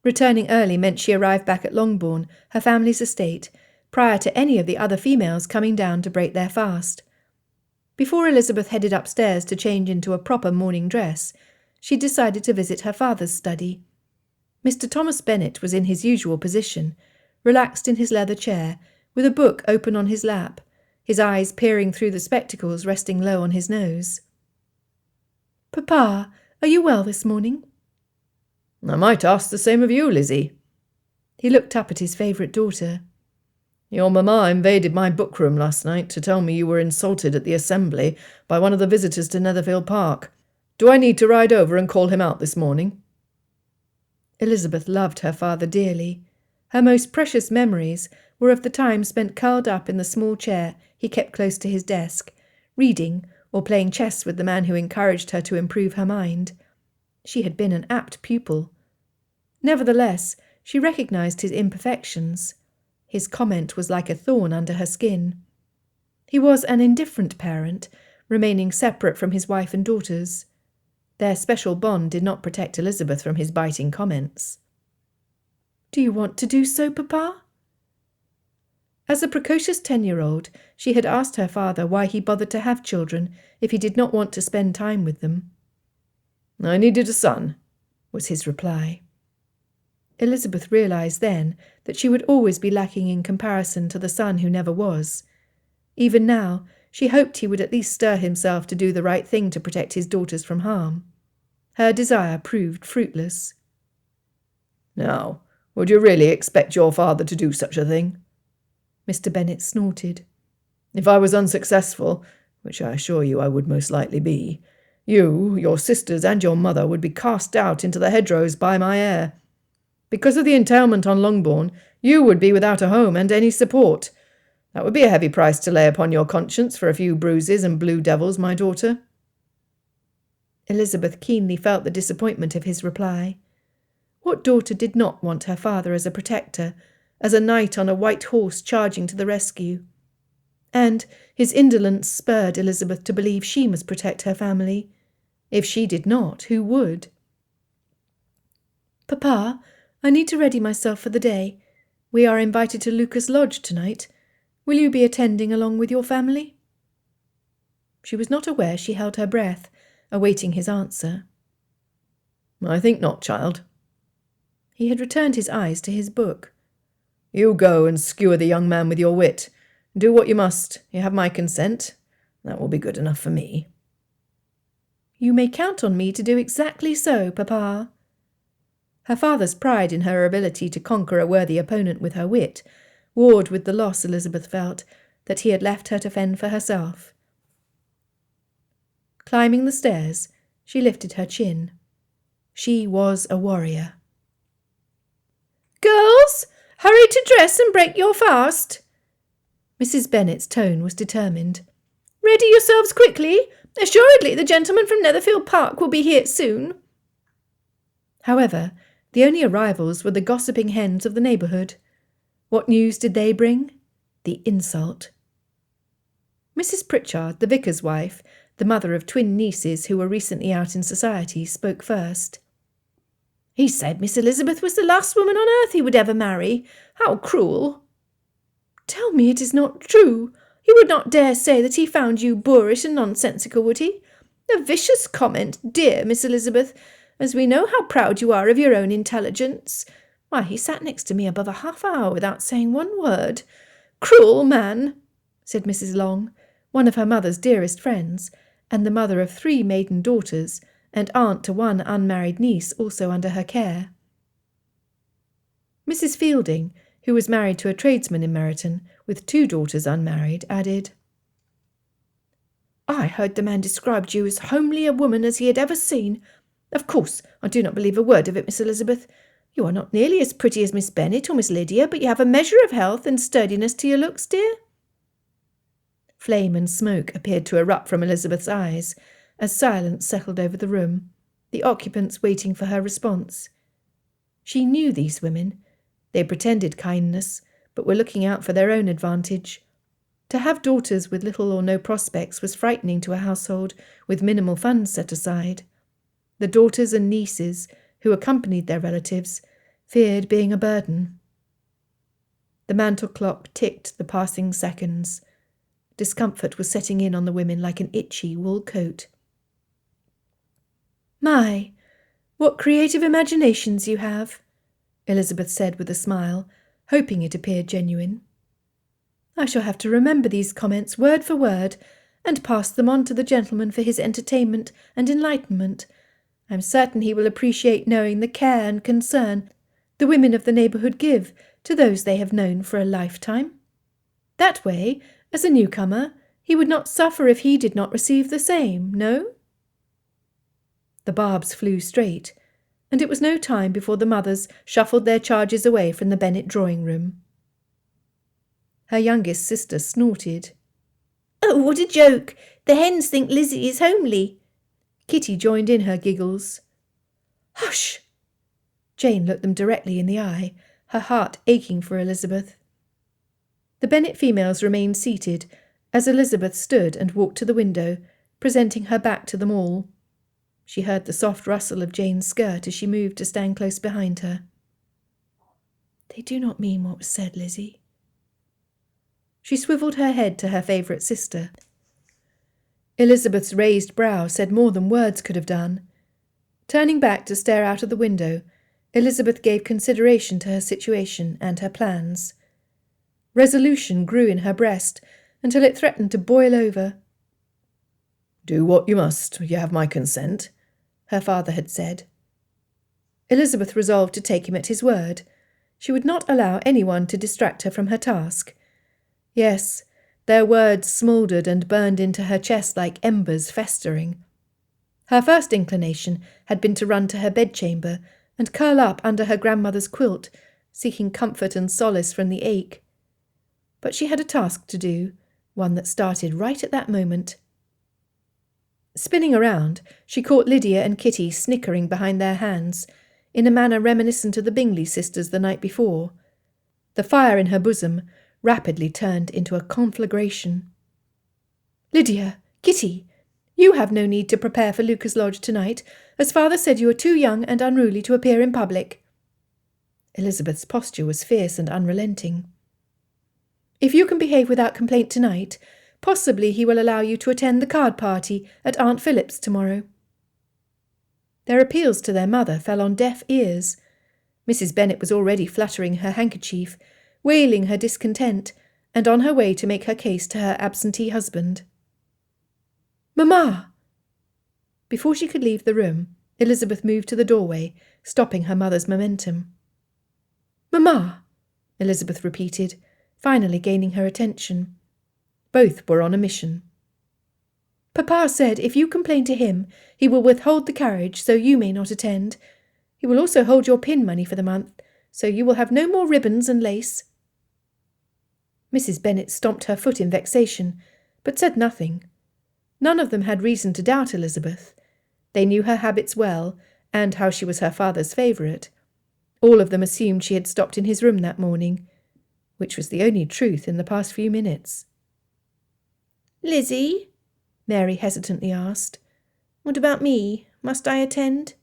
Returning early meant she arrived back at Longbourn, her family's estate, prior to any of the other females coming down to break their fast. Before Elizabeth headed upstairs to change into a proper morning dress, she decided to visit her father's study. Mr. Thomas Bennet was in his usual position, relaxed in his leather chair, with a book open on his lap, his eyes peering through the spectacles resting low on his nose. "Papa, are you well this morning?" "I might ask the same of you, Lizzie." He looked up at his favourite daughter. "Your mamma invaded my bookroom last night to tell me you were insulted at the Assembly by one of the visitors to Netherfield Park. Do I need to ride over and call him out this morning?" Elizabeth loved her father dearly. Her most precious memories were of the time spent curled up in the small chair he kept close to his desk, reading or playing chess with the man who encouraged her to improve her mind. She had been an apt pupil. Nevertheless, she recognized his imperfections. His comment was like a thorn under her skin. He was an indifferent parent, remaining separate from his wife and daughters. Their special bond did not protect Elizabeth from his biting comments. "Do you want to do so, Papa?" As a precocious 10-year-old, she had asked her father why he bothered to have children if he did not want to spend time with them. "I needed a son," was his reply. Elizabeth realized then that she would always be lacking in comparison to the son who never was. Even now, she hoped he would at least stir himself to do the right thing to protect his daughters from harm. Her desire proved fruitless. "Now, would you really expect your father to do such a thing?" Mr. Bennet snorted. "If I was unsuccessful, which I assure you I would most likely be, you, your sisters, and your mother would be cast out into the hedgerows by my heir. Because of the entailment on Longbourn, you would be without a home and any support. That would be a heavy price to lay upon your conscience for a few bruises and blue devils, my daughter." Elizabeth keenly felt the disappointment of his reply. What daughter did not want her father as a protector, as a knight on a white horse charging to the rescue? And his indolence spurred Elizabeth to believe she must protect her family. If she did not, who would? "Papa, I need to ready myself for the day. We are invited to Lucas Lodge tonight. Will you be attending along with your family?" She was not aware she held her breath, awaiting his answer. "I think not, child." He had returned his eyes to his book. "You go and skewer the young man with your wit. Do what you must. You have my consent. That will be good enough for me." You may count on me to do exactly so, Papa. Her father's pride in her ability to conquer a worthy opponent with her wit warred with the loss Elizabeth felt that he had left her to fend for herself. Climbing the stairs, she lifted her chin. She was a warrior. "Girls, hurry to dress and break your fast." Mrs. Bennet's tone was determined. "Ready yourselves quickly. Assuredly the gentleman from Netherfield Park will be here soon." However, the only arrivals were the gossiping hens of the neighbourhood. What news did they bring? The insult. Mrs. Pritchard, the vicar's wife, the mother of twin nieces who were recently out in society, spoke first. "He said Miss Elizabeth was the last woman on earth he would ever marry. How cruel!" "Tell me it is not true. He would not dare say that he found you boorish and nonsensical, would he? A vicious comment, dear Miss Elizabeth, as we know how proud you are of your own intelligence. Why, he sat next to me above a half-hour without saying one word. Cruel man," said Mrs. Long, one of her mother's dearest friends, and the mother of 3 maiden daughters, and aunt to 1 unmarried niece also under her care. Mrs. Fielding, who was married to a tradesman in Meryton, with 2 daughters unmarried, added, "I heard the man described you as homely a woman as he had ever seen. Of course, I do not believe a word of it, Miss Elizabeth. You are not nearly as pretty as Miss Bennet or Miss Lydia, but you have a measure of health and sturdiness to your looks, dear." Flame and smoke appeared to erupt from Elizabeth's eyes, as silence settled over the room, the occupants waiting for her response. She knew these women. They pretended kindness, but were looking out for their own advantage. To have daughters with little or no prospects was frightening to a household with minimal funds set aside. The daughters and nieces, who accompanied their relatives, feared being a burden. The mantel clock ticked the passing seconds. Discomfort was setting in on the women like an itchy wool coat. "My, what creative imaginations you have," Elizabeth said with a smile, hoping it appeared genuine. "I shall have to remember these comments word for word, and pass them on to the gentleman for his entertainment and enlightenment. I am certain he will appreciate knowing the care and concern the women of the neighbourhood give to those they have known for a lifetime. That way, as a newcomer, he would not suffer if he did not receive the same, no?" The barbs flew straight, and it was no time before the mothers shuffled their charges away from the Bennet drawing-room. Her youngest sister snorted. "Oh, what a joke! The hens think Lizzie is homely." Kitty joined in her giggles. "Hush!" Jane looked them directly in the eye, her heart aching for Elizabeth. The Bennet females remained seated, as Elizabeth stood and walked to the window, presenting her back to them all. She heard the soft rustle of Jane's skirt as she moved to stand close behind her. "They do not mean what was said, Lizzie." She swivelled her head to her favourite sister. Elizabeth's raised brow said more than words could have done. Turning back to stare out of the window, Elizabeth gave consideration to her situation and her plans. Resolution grew in her breast until it threatened to boil over. "Do what you must. You have my consent," her father had said. Elizabeth resolved to take him at his word. She would not allow anyone to distract her from her task. Yes, their words smouldered and burned into her chest like embers festering. Her first inclination had been to run to her bedchamber and curl up under her grandmother's quilt, seeking comfort and solace from the ache. But she had a task to do, one that started right at that moment. Spinning around, she caught Lydia and Kitty snickering behind their hands, in a manner reminiscent of the Bingley sisters the night before. The fire in her bosom rapidly turned into a conflagration. "Lydia, Kitty, you have no need to prepare for Lucas Lodge tonight, as father said you are too young and unruly to appear in public." Elizabeth's posture was fierce and unrelenting. "If you can behave without complaint tonight, possibly he will allow you to attend the card party at Aunt Philip's tomorrow." Their appeals to their mother fell on deaf ears. Mrs. Bennet was already fluttering her handkerchief, wailing her discontent, and on her way to make her case to her absentee husband. "Mamma!" Before she could leave the room, Elizabeth moved to the doorway, stopping her mother's momentum. "Mamma," Elizabeth repeated, finally gaining her attention. Both were on a mission. "Papa said if you complain to him, he will withhold the carriage, so you may not attend. He will also hold your pin money for the month, so you will have no more ribbons and lace." Mrs. Bennet stomped her foot in vexation, but said nothing. None of them had reason to doubt Elizabeth. They knew her habits well, and how she was her father's favourite. All of them assumed she had stopped in his room that morning, which was the only truth in the past few minutes. "Lizzie," Mary hesitantly asked, "what about me? Must I attend?"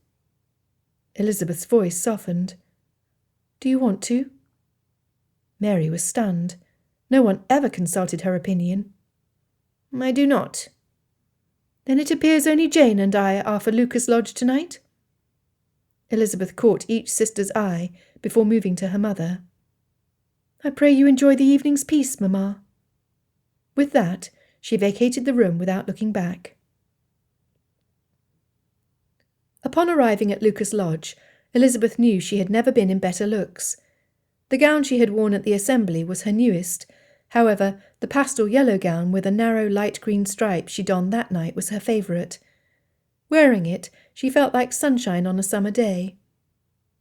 Elizabeth's voice softened. "Do you want to?" Mary was stunned. No one ever consulted her opinion. "I do not." "Then it appears only Jane and I are for Lucas Lodge tonight?" Elizabeth caught each sister's eye before moving to her mother. "I pray you enjoy the evening's peace, Mamma." With that, she vacated the room without looking back. Upon arriving at Lucas Lodge, Elizabeth knew she had never been in better looks. The gown she had worn at the assembly was her newest. However, the pastel yellow gown with a narrow light green stripe she donned that night was her favourite. Wearing it, she felt like sunshine on a summer day.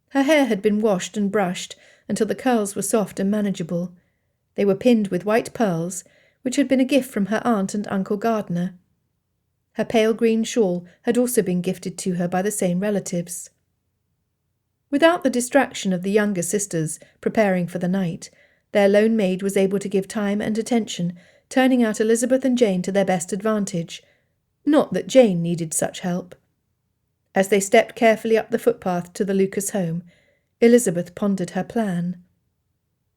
Her hair had been washed and brushed until the curls were soft and manageable. They were pinned with white pearls, which had been a gift from her aunt and Uncle Gardner. Her pale green shawl had also been gifted to her by the same relatives. Without the distraction of the younger sisters preparing for the night, their lone maid was able to give time and attention, turning out Elizabeth and Jane to their best advantage. Not that Jane needed such help. As they stepped carefully up the footpath to the Lucas home, Elizabeth pondered her plan.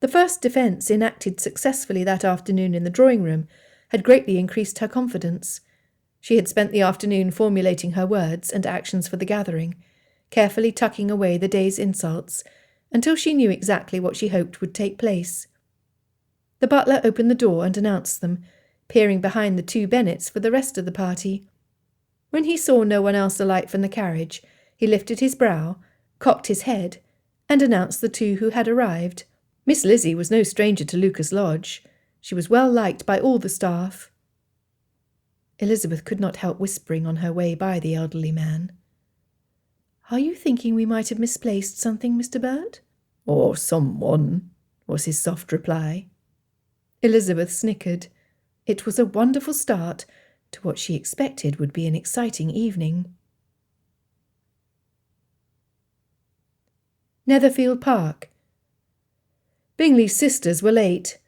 The first defence enacted successfully that afternoon in the drawing-room had greatly increased her confidence. She had spent the afternoon formulating her words and actions for the gathering, carefully tucking away the day's insults, until she knew exactly what she hoped would take place. The butler opened the door and announced them, peering behind the two Bennets for the rest of the party. When he saw no one else alight from the carriage, he lifted his brow, cocked his head, and announced the two who had arrived. Miss Lizzie was no stranger to Lucas Lodge. She was well liked by all the staff. Elizabeth could not help whispering on her way by the elderly man. "Are you thinking we might have misplaced something, Mr. Burt?" "Or someone," was his soft reply. Elizabeth snickered. It was a wonderful start to what she expected would be an exciting evening. Netherfield Park. Bingley's sisters were late.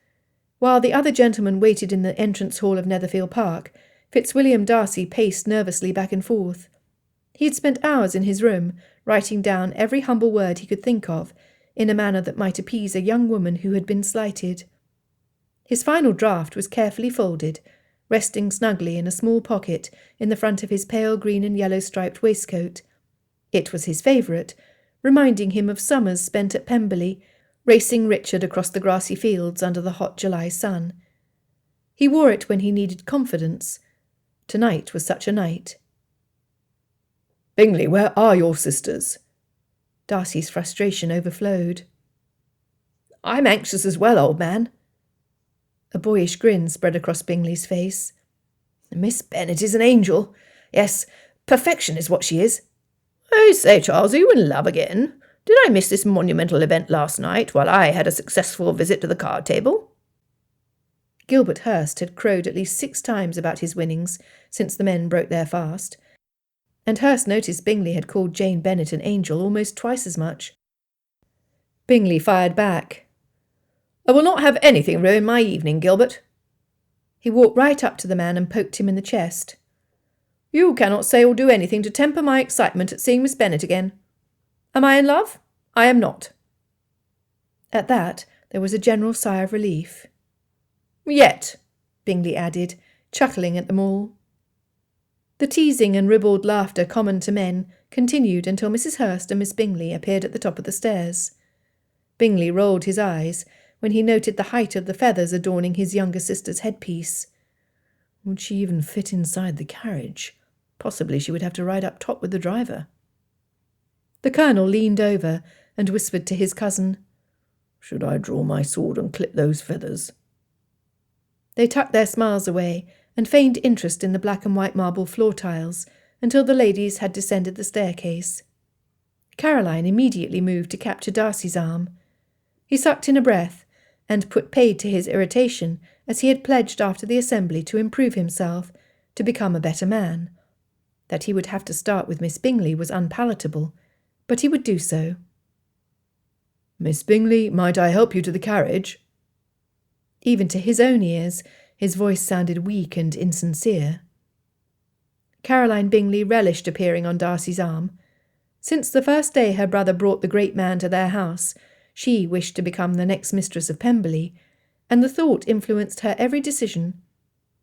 While the other gentlemen waited in the entrance hall of Netherfield Park, Fitzwilliam Darcy paced nervously back and forth. He had spent hours in his room, writing down every humble word he could think of, in a manner that might appease a young woman who had been slighted. His final draft was carefully folded, resting snugly in a small pocket in the front of his pale green and yellow striped waistcoat. It was his favourite, reminding him of summers spent at Pemberley, racing Richard across the grassy fields under the hot July sun. He wore it when he needed confidence. Tonight was such a night. "Bingley, where are your sisters?" Darcy's frustration overflowed. "I'm anxious as well, old man." A boyish grin spread across Bingley's face. "Miss Bennet is an angel. Yes, perfection is what she is. I say, Charles, are you in love again? Did I miss this monumental event last night while I had a successful visit to the card table?" Gilbert Hurst had crowed at least 6 times about his winnings since the men broke their fast, and Hurst noticed Bingley had called Jane Bennet an angel almost twice as much. Bingley fired back. "I will not have anything ruin my evening, Gilbert." He walked right up to the man and poked him in the chest. "You cannot say or do anything to temper my excitement at seeing Miss Bennet again. Am I in love? I am not." At that, there was a general sigh of relief. "Yet," Bingley added, chuckling at them all. The teasing and ribald laughter common to men continued until Mrs. Hurst and Miss Bingley appeared at the top of the stairs. Bingley rolled his eyes when he noted the height of the feathers adorning his younger sister's headpiece. Would she even fit inside the carriage? Possibly she would have to ride up top with the driver. The Colonel leaned over and whispered to his cousin, "Should I draw my sword and clip those feathers?" They tucked their smiles away and feigned interest in the black and white marble floor tiles until the ladies had descended the staircase. Caroline immediately moved to capture Darcy's arm. He sucked in a breath and put paid to his irritation as he had pledged after the assembly to improve himself, to become a better man. That he would have to start with Miss Bingley was unpalatable, but he would do so. "Miss Bingley, might I help you to the carriage?" Even to his own ears, his voice sounded weak and insincere. Caroline Bingley relished appearing on Darcy's arm. Since the first day her brother brought the great man to their house, she wished to become the next mistress of Pemberley, and the thought influenced her every decision.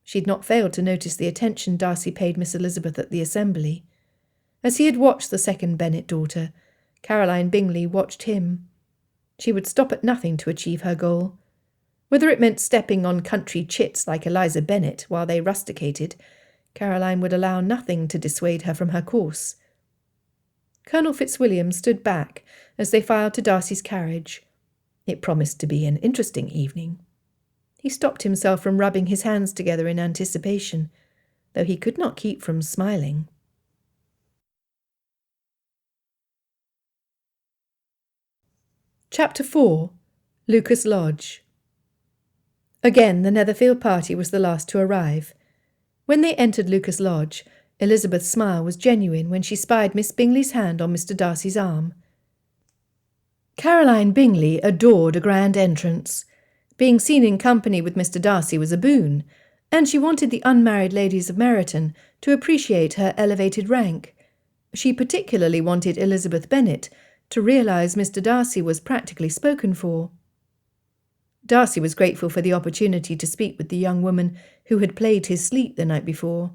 She had not failed to notice the attention Darcy paid Miss Elizabeth at the assembly. As he had watched the second Bennet daughter, Caroline Bingley watched him. She would stop at nothing to achieve her goal. Whether it meant stepping on country chits like Eliza Bennet while they rusticated, Caroline would allow nothing to dissuade her from her course. Colonel Fitzwilliam stood back as they filed to Darcy's carriage. It promised to be an interesting evening. He stopped himself from rubbing his hands together in anticipation, though he could not keep from smiling. Chapter 4. Lucas Lodge. Again, the Netherfield party was the last to arrive. When they entered Lucas Lodge, Elizabeth's smile was genuine when she spied Miss Bingley's hand on Mr. Darcy's arm. Caroline Bingley adored a grand entrance. Being seen in company with Mr. Darcy was a boon, and she wanted the unmarried ladies of Meryton to appreciate her elevated rank. She particularly wanted Elizabeth Bennet to realise Mr. Darcy was practically spoken for. Darcy was grateful for the opportunity to speak with the young woman who had played his sleep the night before.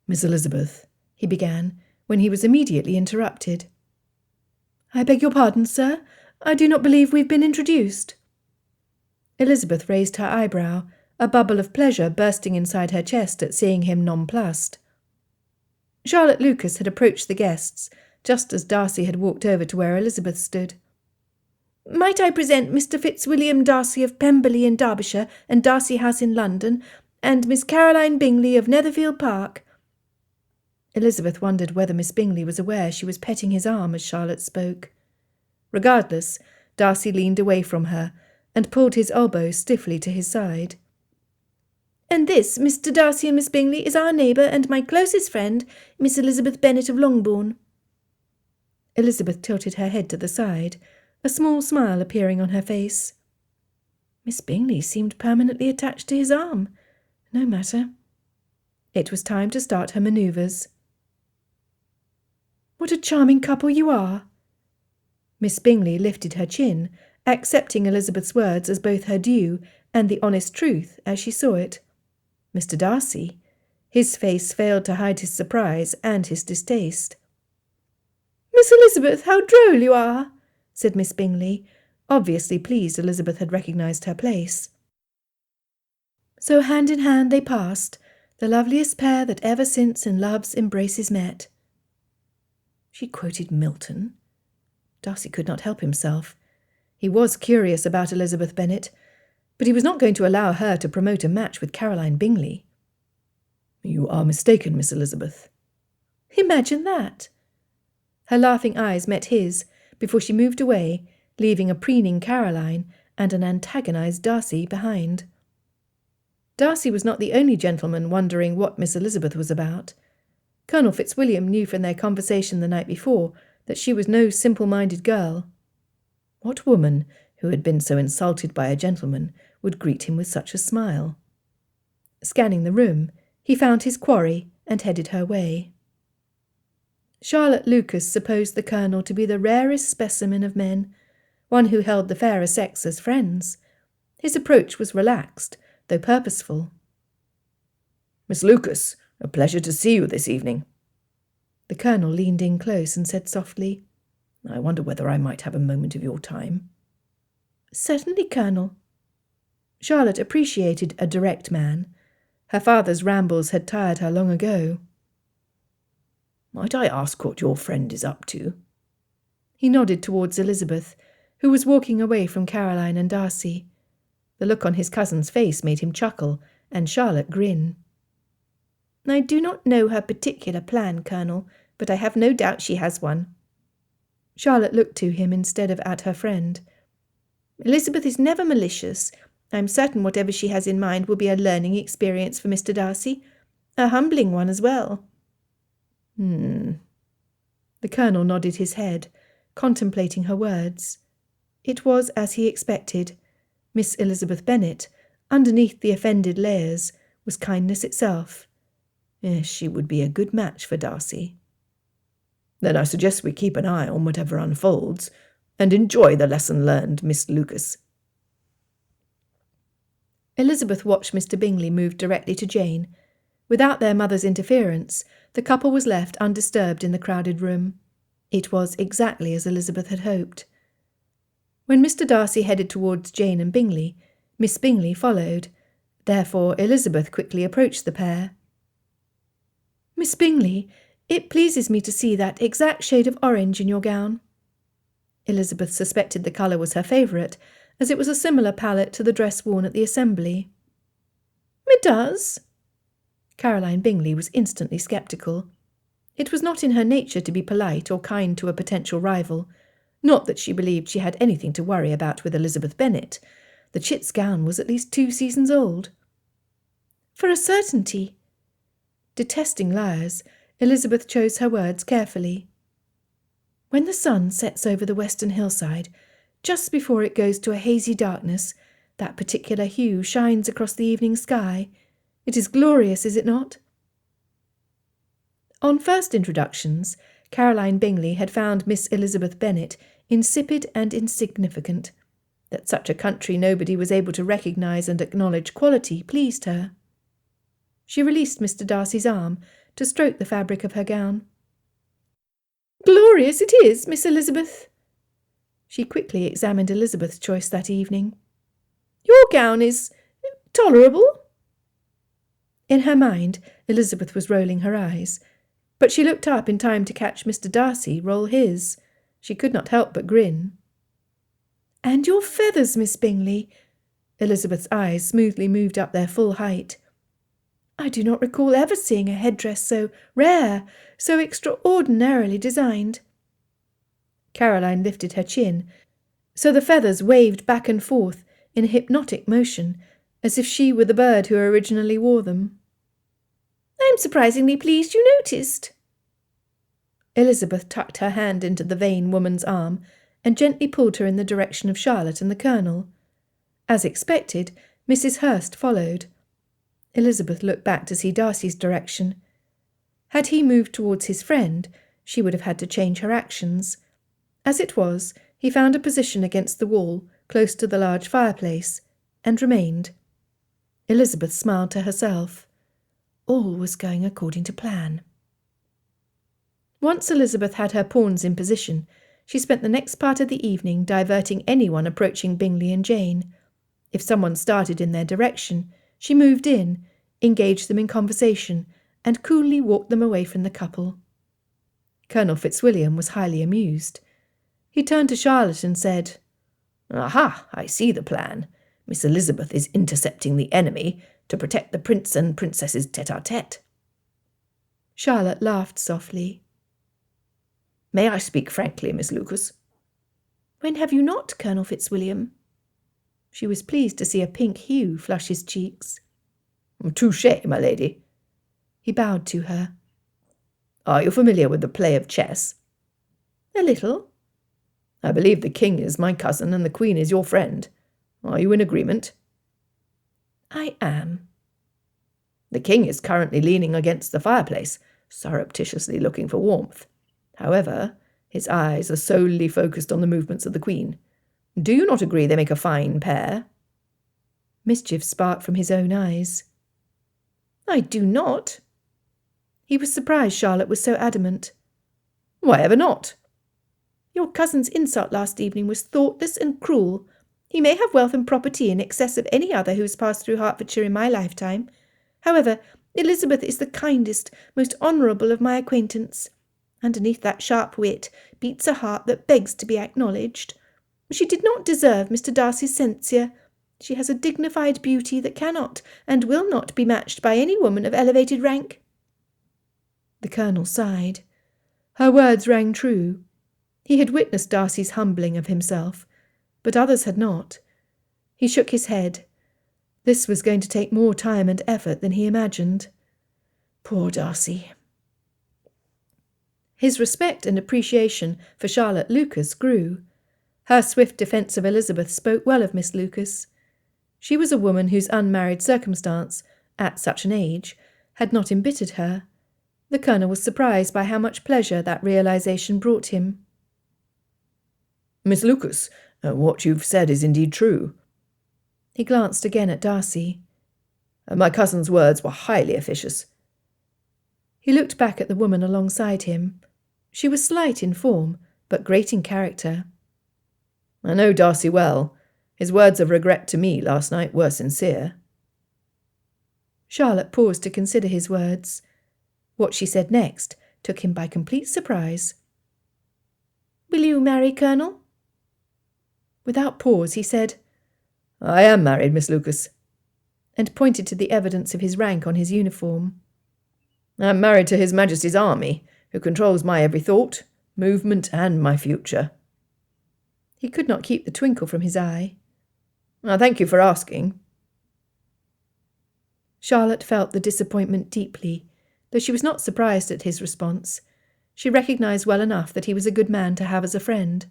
"Miss Elizabeth," he began, when he was immediately interrupted. "I beg your pardon, sir. I do not believe we've been introduced." Elizabeth raised her eyebrow, a bubble of pleasure bursting inside her chest at seeing him nonplussed. Charlotte Lucas had approached the guests, just as Darcy had walked over to where Elizabeth stood. "Might I present Mr. Fitzwilliam Darcy of Pemberley in Derbyshire and Darcy House in London, and Miss Caroline Bingley of Netherfield Park?" Elizabeth wondered whether Miss Bingley was aware she was petting his arm as Charlotte spoke. Regardless, Darcy leaned away from her and pulled his elbow stiffly to his side. "And this, Mr. Darcy and Miss Bingley, is our neighbour and my closest friend, Miss Elizabeth Bennet of Longbourn." Elizabeth tilted her head to the side, a small smile appearing on her face. Miss Bingley seemed permanently attached to his arm. No matter. It was time to start her manoeuvres. "What a charming couple you are!" Miss Bingley lifted her chin, accepting Elizabeth's words as both her due and the honest truth as she saw it. Mr. Darcy, his face failed to hide his surprise and his distaste. "Miss Elizabeth, how droll you are!" said Miss Bingley, obviously pleased Elizabeth had recognised her place. So hand in hand they passed, the loveliest pair that ever since in love's embraces met. She quoted Milton. Darcy could not help himself. He was curious about Elizabeth Bennet, but he was not going to allow her to promote a match with Caroline Bingley. "You are mistaken, Miss Elizabeth." "Imagine that!" Her laughing eyes met his before she moved away, leaving a preening Caroline and an antagonised Darcy behind. Darcy was not the only gentleman wondering what Miss Elizabeth was about. Colonel Fitzwilliam knew from their conversation the night before that she was no simple-minded girl. What woman, who had been so insulted by a gentleman, would greet him with such a smile? Scanning the room, he found his quarry and headed her way. Charlotte Lucas supposed the Colonel to be the rarest specimen of men, one who held the fairer sex as friends. His approach was relaxed, though purposeful. "Miss Lucas, a pleasure to see you this evening." The Colonel leaned in close and said softly, "I wonder whether I might have a moment of your time." "Certainly, Colonel." Charlotte appreciated a direct man. Her father's rambles had tired her long ago. Might I ask what your friend is up to?" He nodded towards Elizabeth, who was walking away from Caroline and Darcy. The look on his cousin's face made him chuckle, and Charlotte grin. "I do not know her particular plan, Colonel, but I have no doubt she has one." Charlotte looked to him instead of at her friend. "Elizabeth is never malicious. I am certain whatever she has in mind will be a learning experience for Mr. Darcy, a humbling one as well." The Colonel nodded his head, contemplating her words. It was as he expected. Miss Elizabeth Bennet, underneath the offended layers, was kindness itself. Yes, she would be a good match for Darcy. "Then I suggest we keep an eye on whatever unfolds, and enjoy the lesson learned, Miss Lucas." Elizabeth watched Mr. Bingley move directly to Jane. Without their mother's interference, the couple was left undisturbed in the crowded room. It was exactly as Elizabeth had hoped. When Mr. Darcy headed towards Jane and Bingley, Miss Bingley followed. Therefore Elizabeth quickly approached the pair. "Miss Bingley, it pleases me to see that exact shade of orange in your gown." Elizabeth suspected the colour was her favourite, as it was a similar palette to the dress worn at the assembly. "It does?" Caroline Bingley was instantly sceptical. It was not in her nature to be polite or kind to a potential rival. Not that she believed she had anything to worry about with Elizabeth Bennet. The chit's gown was at least 2 seasons old. "For a certainty." Detesting liars, Elizabeth chose her words carefully. "When the sun sets over the western hillside, just before it goes to a hazy darkness, that particular hue shines across the evening sky. It is glorious, is it not?" On first introductions, Caroline Bingley had found Miss Elizabeth Bennet insipid and insignificant. That such a country nobody was able to recognise and acknowledge quality pleased her. She released Mr. Darcy's arm to stroke the fabric of her gown. "Glorious it is, Miss Elizabeth." She quickly examined Elizabeth's choice that evening. "Your gown is tolerable." In her mind, Elizabeth was rolling her eyes, but she looked up in time to catch Mr. Darcy roll his. She could not help but grin. "And your feathers, Miss Bingley." Elizabeth's eyes smoothly moved up their full height. "I do not recall ever seeing a headdress so rare, so extraordinarily designed." Caroline lifted her chin, so the feathers waved back and forth in a hypnotic motion, as if she were the bird who originally wore them. "I'm surprisingly pleased you noticed." Elizabeth tucked her hand into the vain woman's arm and gently pulled her in the direction of Charlotte and the Colonel. As expected, Mrs. Hurst followed. Elizabeth looked back to see Darcy's direction. Had he moved towards his friend, she would have had to change her actions. As it was, he found a position against the wall, close to the large fireplace, and remained. Elizabeth smiled to herself. All was going according to plan. Once Elizabeth had her pawns in position, she spent the next part of the evening diverting anyone approaching Bingley and Jane. If someone started in their direction, she moved in, engaged them in conversation, and coolly walked them away from the couple. Colonel Fitzwilliam was highly amused. He turned to Charlotte and said, "Aha, I see the plan. Miss Elizabeth is intercepting the enemy to protect the prince and princess's tête-à-tête." Charlotte laughed softly. "May I speak frankly, Miss Lucas?" "When have you not, Colonel Fitzwilliam?" She was pleased to see a pink hue flush his cheeks. "Touché, my lady." He bowed to her. "Are you familiar with the play of chess?" "A little." "I believe the king is my cousin and the queen is your friend. Are you in agreement?" "I am." "The king is currently leaning against the fireplace, surreptitiously looking for warmth. However, his eyes are solely focused on the movements of the queen. Do you not agree they make a fine pair?" Mischief sparked from his own eyes. "I do not." He was surprised Charlotte was so adamant. "Why ever not?" "Your cousin's insult last evening was thoughtless and cruel. He may have wealth and property in excess of any other who has passed through Hertfordshire in my lifetime. However, Elizabeth is the kindest, most honourable of my acquaintance. Underneath that sharp wit beats a heart that begs to be acknowledged. She did not deserve Mr. Darcy's censure. She has a dignified beauty that cannot and will not be matched by any woman of elevated rank." The Colonel sighed. Her words rang true. He had witnessed Darcy's humbling of himself, but others had not. He shook his head. This was going to take more time and effort than he imagined. Poor Darcy. His respect and appreciation for Charlotte Lucas grew. Her swift defence of Elizabeth spoke well of Miss Lucas. She was a woman whose unmarried circumstance, at such an age, had not embittered her. The Colonel was surprised by how much pleasure that realization brought him. "Miss Lucas, what you've said is indeed true." He glanced again at Darcy. "My cousin's words were highly officious." He looked back at the woman alongside him. She was slight in form, but great in character. "I know Darcy well. His words of regret to me last night were sincere." Charlotte paused to consider his words. What she said next took him by complete surprise. "Will you marry, Colonel?" Without pause he said, "I am married, Miss Lucas," and pointed to the evidence of his rank on his uniform. "I am married to His Majesty's army, who controls my every thought, movement, and my future." He could not keep the twinkle from his eye. "I thank you for asking." Charlotte felt the disappointment deeply, though she was not surprised at his response. She recognised well enough that he was a good man to have as a friend.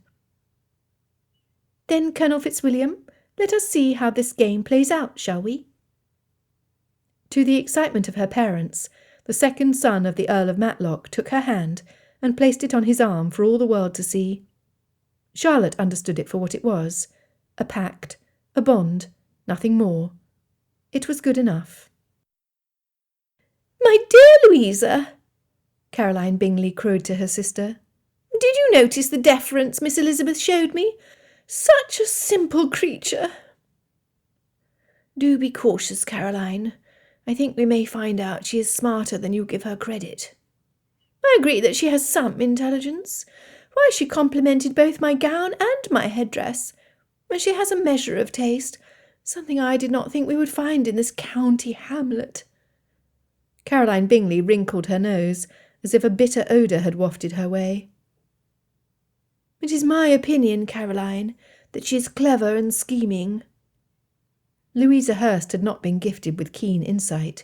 "Then, Colonel Fitzwilliam, let us see how this game plays out, shall we?" To the excitement of her parents, the second son of the Earl of Matlock took her hand and placed it on his arm for all the world to see. Charlotte understood it for what it was, a pact, a bond, nothing more. It was good enough. "My dear Louisa," Caroline Bingley crowed to her sister, "did you notice the deference Miss Elizabeth showed me? Such a simple creature." "Do be cautious, Caroline. I think we may find out she is smarter than you give her credit." "I agree that she has some intelligence. Why, she complimented both my gown and my headdress. She has a measure of taste, something I did not think we would find in this county hamlet." Caroline Bingley wrinkled her nose, as if a bitter odour had wafted her way. "It is my opinion, Caroline, that she is clever and scheming." Louisa Hurst had not been gifted with keen insight.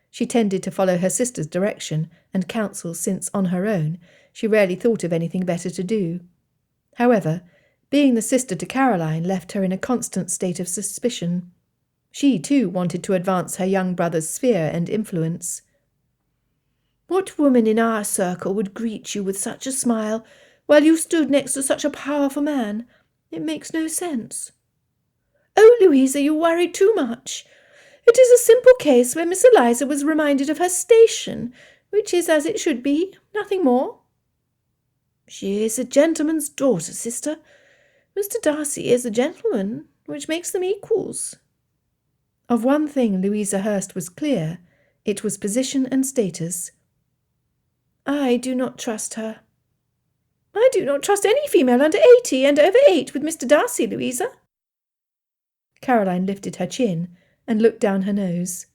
She tended to follow her sister's direction and counsel since, on her own, she rarely thought of anything better to do. However, being the sister to Caroline left her in a constant state of suspicion. She, too, wanted to advance her young brother's sphere and influence. "What woman in our circle would greet you with such a smile while you stood next to such a powerful man? It makes no sense." "Oh, Louisa, you worry too much. It is a simple case where Miss Eliza was reminded of her station, which is as it should be, nothing more." "She is a gentleman's daughter, sister. Mr. Darcy is a gentleman, which makes them equals." Of one thing Louisa Hurst was clear. It was position and status. "I do not trust her." "I do not trust any female under 80 and over 8 with Mr. Darcy, Louisa." Caroline lifted her chin and looked down her nose.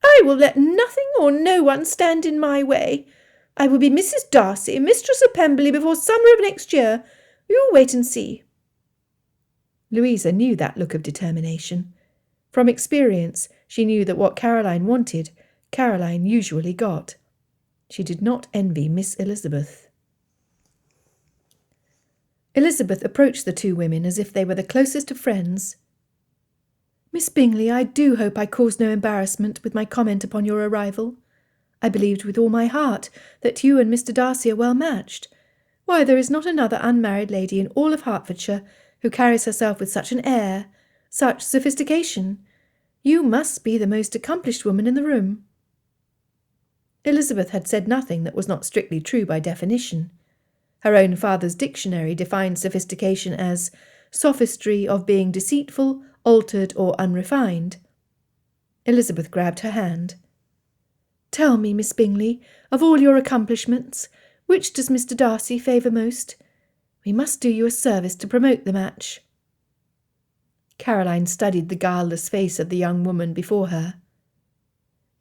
"I will let nothing or no one stand in my way. I will be Mrs. Darcy, Mistress of Pemberley, before summer of next year. You will wait and see." Louisa knew that look of determination. From experience, she knew that what Caroline wanted, Caroline usually got. She did not envy Miss Elizabeth. Elizabeth approached the two women as if they were the closest of friends. "Miss Bingley, I do hope I caused no embarrassment with my comment upon your arrival. I believed with all my heart that you and Mr. Darcy are well matched. Why, there is not another unmarried lady in all of Hertfordshire who carries herself with such an air, such sophistication. You must be the most accomplished woman in the room." Elizabeth had said nothing that was not strictly true by definition. Her own father's dictionary defined sophistication as sophistry of being deceitful, altered, or unrefined. Elizabeth grabbed her hand. "Tell me, Miss Bingley, of all your accomplishments, Which does Mr. Darcy favour most? We must do you a service to promote the match." Caroline studied the guileless face of the young woman before her.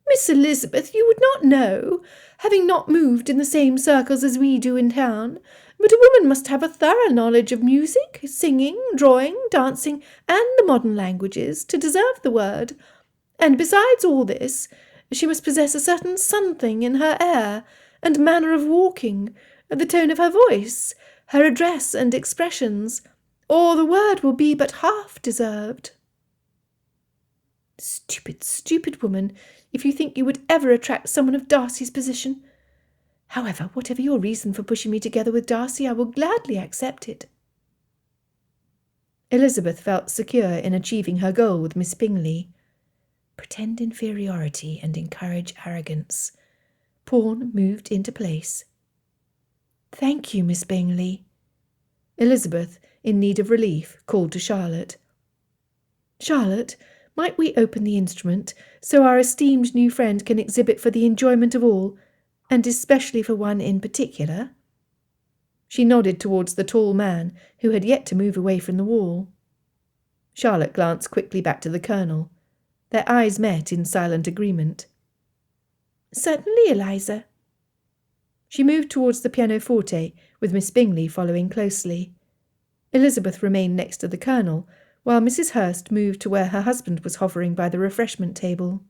"Miss Elizabeth, you would not know, having not moved in the same circles as we do in town, but a woman must have a thorough knowledge of music, singing, drawing, dancing, and the modern languages, to deserve the word. And besides all this, she must possess a certain something in her air and manner of walking, the tone of her voice, her address and expressions, or the word will be but half deserved." "Stupid, stupid woman, if you think you would ever attract someone of Darcy's position. However, whatever your reason for pushing me together with Darcy, I will gladly accept it." Elizabeth felt secure in achieving her goal with Miss Bingley. Pretend inferiority and encourage arrogance. Pawn moved into place. "Thank you, Miss Bingley." Elizabeth, in need of relief, called to Charlotte. "Charlotte, might we open the instrument, so our esteemed new friend can exhibit for the enjoyment of all, and especially for one in particular?" She nodded towards the tall man, who had yet to move away from the wall. Charlotte glanced quickly back to the Colonel. Their eyes met in silent agreement. "Certainly, Eliza." She moved towards the pianoforte, with Miss Bingley following closely. Elizabeth remained next to the Colonel, while Mrs. Hurst moved to where her husband was hovering by the refreshment table.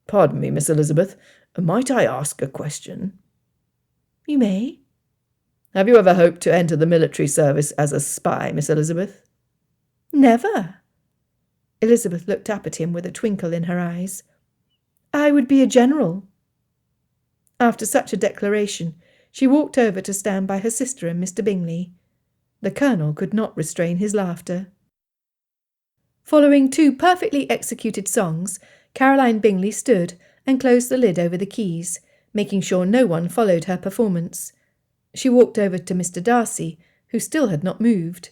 "Pardon me, Miss Elizabeth, might I ask a question?" "You may." "Have you ever hoped to enter the military service as a spy, Miss Elizabeth?" "Never." Elizabeth looked up at him with a twinkle in her eyes. "I would be a general." After such a declaration, she walked over to stand by her sister and Mr. Bingley. The Colonel could not restrain his laughter. Following 2 perfectly executed songs, Caroline Bingley stood and closed the lid over the keys, making sure no one followed her performance. She walked over to Mr. Darcy, who still had not moved.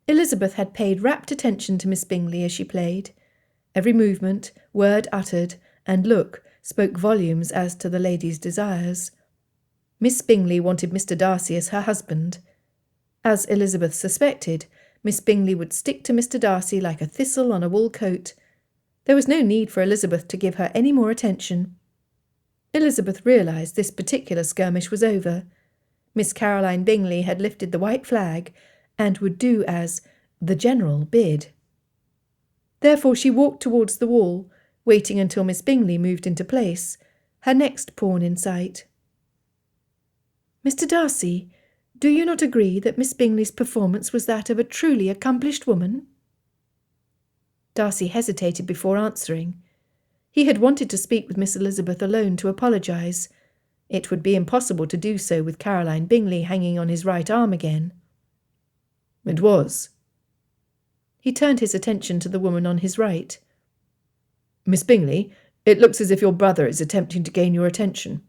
Elizabeth had paid rapt attention to Miss Bingley as she played. Every movement, word uttered, and look spoke volumes as to the lady's desires. Miss Bingley wanted Mr. Darcy as her husband. As Elizabeth suspected, Miss Bingley would stick to Mr. Darcy like a thistle on a wool coat. There was no need for Elizabeth to give her any more attention. Elizabeth realised this particular skirmish was over. Miss Caroline Bingley had lifted the white flag, and would do as the General bid. Therefore she walked towards the wall, waiting until Miss Bingley moved into place, her next pawn in sight. "Mr. Darcy, do you not agree that Miss Bingley's performance was that of a truly accomplished woman?" Darcy hesitated before answering. He had wanted to speak with Miss Elizabeth alone to apologise. It would be impossible to do so with Caroline Bingley hanging on his right arm again. "It was." He turned his attention to the woman on his right. "Miss Bingley, it looks as if your brother is attempting to gain your attention."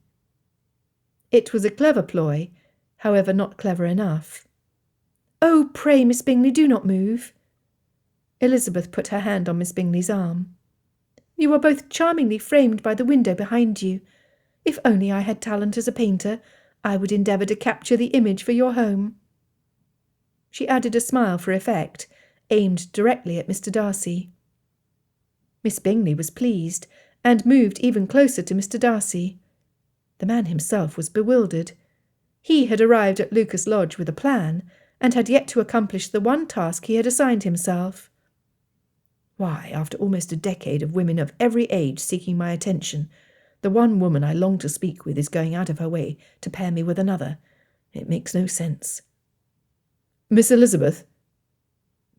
It was a clever ploy, however not clever enough. "Oh, pray, Miss Bingley, do not move." Elizabeth put her hand on Miss Bingley's arm. "You are both charmingly framed by the window behind you. If only I had talent as a painter, I would endeavour to capture the image for your home." She added a smile for effect, aimed directly at Mr. Darcy. Miss Bingley was pleased, and moved even closer to Mr. Darcy. The man himself was bewildered. He had arrived at Lucas Lodge with a plan, and had yet to accomplish the one task he had assigned himself. Why, after almost a decade of women of every age seeking my attention, the one woman I long to speak with is going out of her way to pair me with another. It makes no sense. Miss Elizabeth.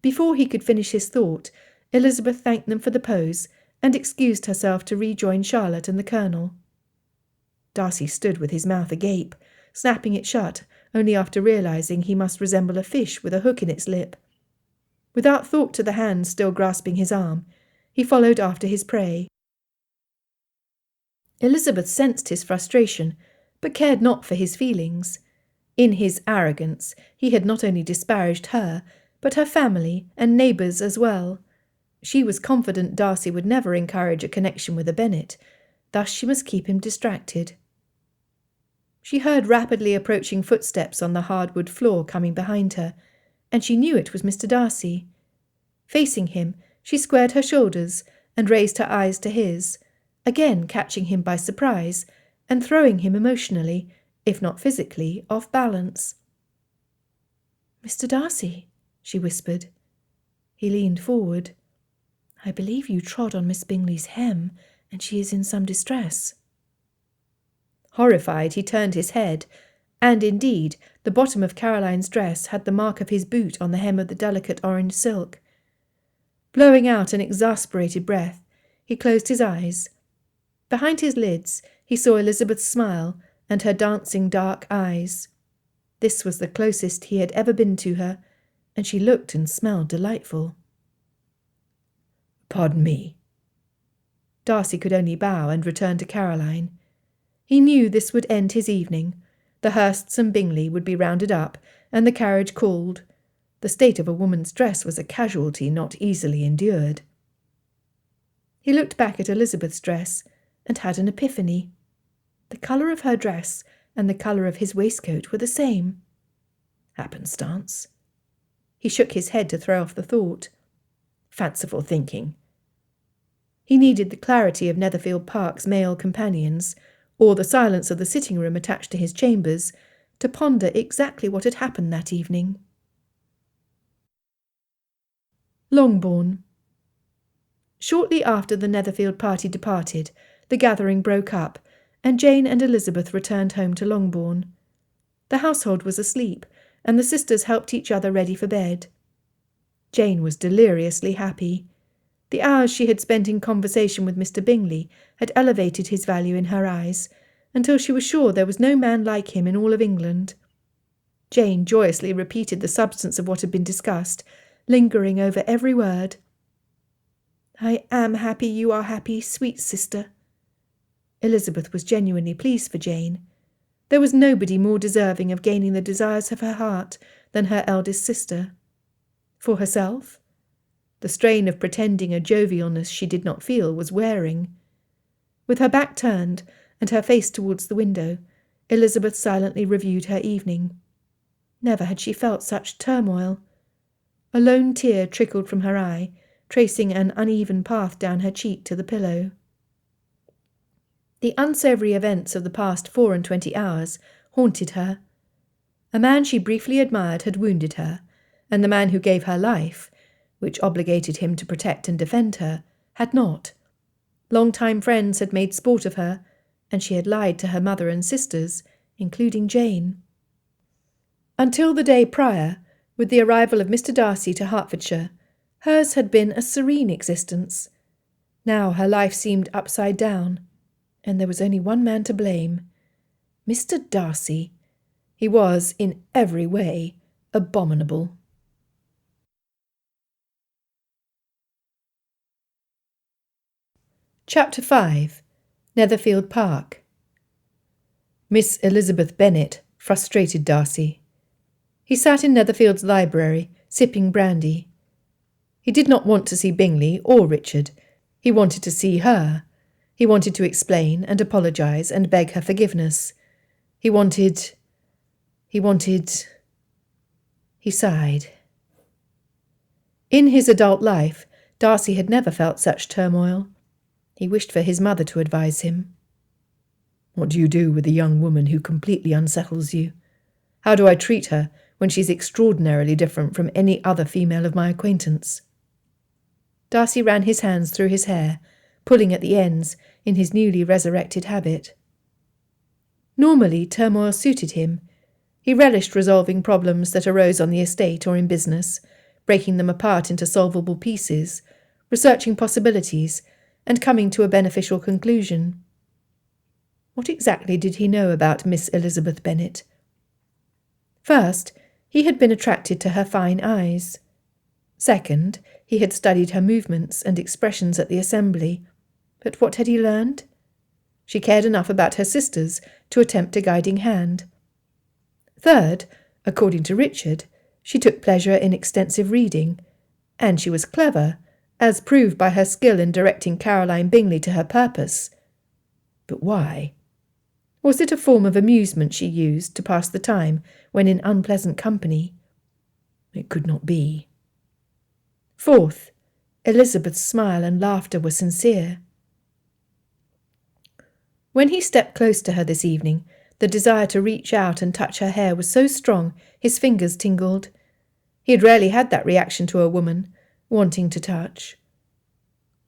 Before he could finish his thought, Elizabeth thanked them for the pose, and excused herself to rejoin Charlotte and the Colonel. Darcy stood with his mouth agape, snapping it shut only after realising he must resemble a fish with a hook in its lip. Without thought to the hand still grasping his arm, he followed after his prey. Elizabeth sensed his frustration, but cared not for his feelings. In his arrogance, he had not only disparaged her, but her family and neighbours as well. She was confident Darcy would never encourage a connection with a Bennet, thus she must keep him distracted. She heard rapidly approaching footsteps on the hardwood floor coming behind her, and she knew it was Mr. Darcy. Facing him, she squared her shoulders and raised her eyes to his, again catching him by surprise and throwing him emotionally, if not physically, off balance. "Mr. Darcy," she whispered. He leaned forward. "I believe you trod on Miss Bingley's hem, and she is in some distress." Horrified, he turned his head, and indeed the bottom of Caroline's dress had the mark of his boot on the hem of the delicate orange silk. Blowing out an exasperated breath, he closed his eyes. Behind his lids he saw Elizabeth's smile and her dancing dark eyes. This was the closest he had ever been to her, and she looked and smelled delightful. "Pardon me." Darcy could only bow and return to Caroline. He knew this would end his evening. The Hursts and Bingley would be rounded up, and the carriage called. The state of a woman's dress was a casualty not easily endured. He looked back at Elizabeth's dress, and had an epiphany. The colour of her dress and the colour of his waistcoat were the same. Happenstance. He shook his head to throw off the thought. Fanciful thinking. He needed the clarity of Netherfield Park's male companions, or the silence of the sitting-room attached to his chambers, to ponder exactly what had happened that evening. Longbourn. Shortly after the Netherfield party departed, the gathering broke up, and Jane and Elizabeth returned home to Longbourn. The household was asleep, and the sisters helped each other ready for bed. Jane was deliriously happy. The hours she had spent in conversation with Mr. Bingley had elevated his value in her eyes, until she was sure there was no man like him in all of England. Jane joyously repeated the substance of what had been discussed, lingering over every word. "I am happy you are happy, sweet sister." Elizabeth was genuinely pleased for Jane. There was nobody more deserving of gaining the desires of her heart than her eldest sister. For herself? The strain of pretending a jovialness she did not feel was wearing. With her back turned and her face towards the window, Elizabeth silently reviewed her evening. Never had she felt such turmoil. A lone tear trickled from her eye, tracing an uneven path down her cheek to the pillow. The unsavoury events of the past 24 hours haunted her. A man she briefly admired had wounded her, and the man who gave her life, which obligated him to protect and defend her, had not. Long-time friends had made sport of her, and she had lied to her mother and sisters, including Jane. Until the day prior, with the arrival of Mr. Darcy to Hertfordshire, hers had been a serene existence. Now her life seemed upside down, and there was only one man to blame. Mr. Darcy. He was, in every way, abominable. Chapter 5. Netherfield Park. Miss Elizabeth Bennet frustrated Darcy. He sat in Netherfield's library, sipping brandy. He did not want to see Bingley or Richard. He wanted to see her. He wanted to explain and apologise and beg her forgiveness. He sighed. In his adult life, Darcy had never felt such turmoil. He wished for his mother to advise him. "What do you do with a young woman who completely unsettles you? How do I treat her when she's extraordinarily different from any other female of my acquaintance?" Darcy ran his hands through his hair, pulling at the ends in his newly resurrected habit. Normally, turmoil suited him. He relished resolving problems that arose on the estate or in business, breaking them apart into solvable pieces, researching possibilities, and coming to a beneficial conclusion. What exactly did he know about Miss Elizabeth Bennet? First, he had been attracted to her fine eyes. Second, he had studied her movements and expressions at the Assembly. But what had he learned? She cared enough about her sisters to attempt a guiding hand. Third, according to Richard, she took pleasure in extensive reading, and she was clever, as proved by her skill in directing Caroline Bingley to her purpose. But why? Was it a form of amusement she used to pass the time when in unpleasant company? It could not be. Fourth, Elizabeth's smile and laughter were sincere. When he stepped close to her this evening, the desire to reach out and touch her hair was so strong his fingers tingled. He had rarely had that reaction to a woman, wanting to touch.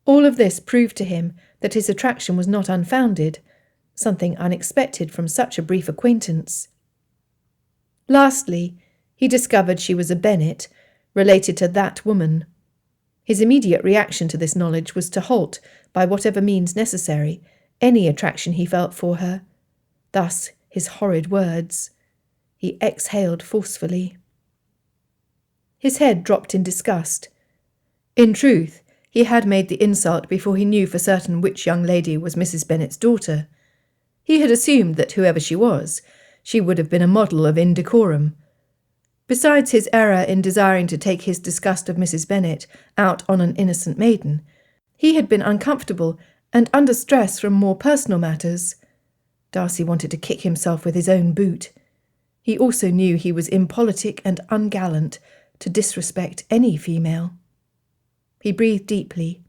All of this proved to him that his attraction was not unfounded, something unexpected from such a brief acquaintance. Lastly, he discovered she was a Bennet, related to that woman. His immediate reaction to this knowledge was to halt, by whatever means necessary, any attraction he felt for her. Thus his horrid words. He exhaled forcefully. His head dropped in disgust. In truth, he had made the insult before he knew for certain which young lady was Mrs. Bennet's daughter. He had assumed that whoever she was, she would have been a model of indecorum. Besides his error in desiring to take his disgust of Mrs. Bennet out on an innocent maiden, he had been uncomfortable and under stress from more personal matters. Darcy wanted to kick himself with his own boot. He also knew he was impolitic and ungallant to disrespect any female. He breathed deeply.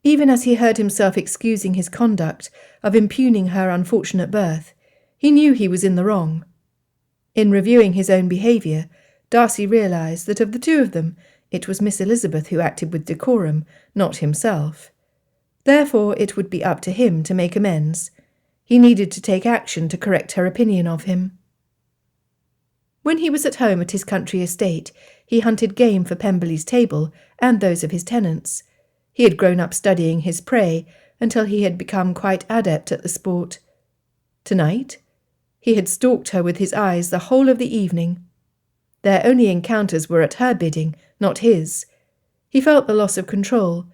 Even as he heard himself excusing his conduct of impugning her unfortunate birth, he knew he was in the wrong. In reviewing his own behaviour, Darcy realised that of the two of them, it was Miss Elizabeth who acted with decorum, not himself. Therefore it would be up to him to make amends. He needed to take action to correct her opinion of him. When he was at home at his country estate, he hunted game for Pemberley's table and those of his tenants. He had grown up studying his prey until he had become quite adept at the sport. Tonight, he had stalked her with his eyes the whole of the evening. Their only encounters were at her bidding, not his. He felt the loss of control,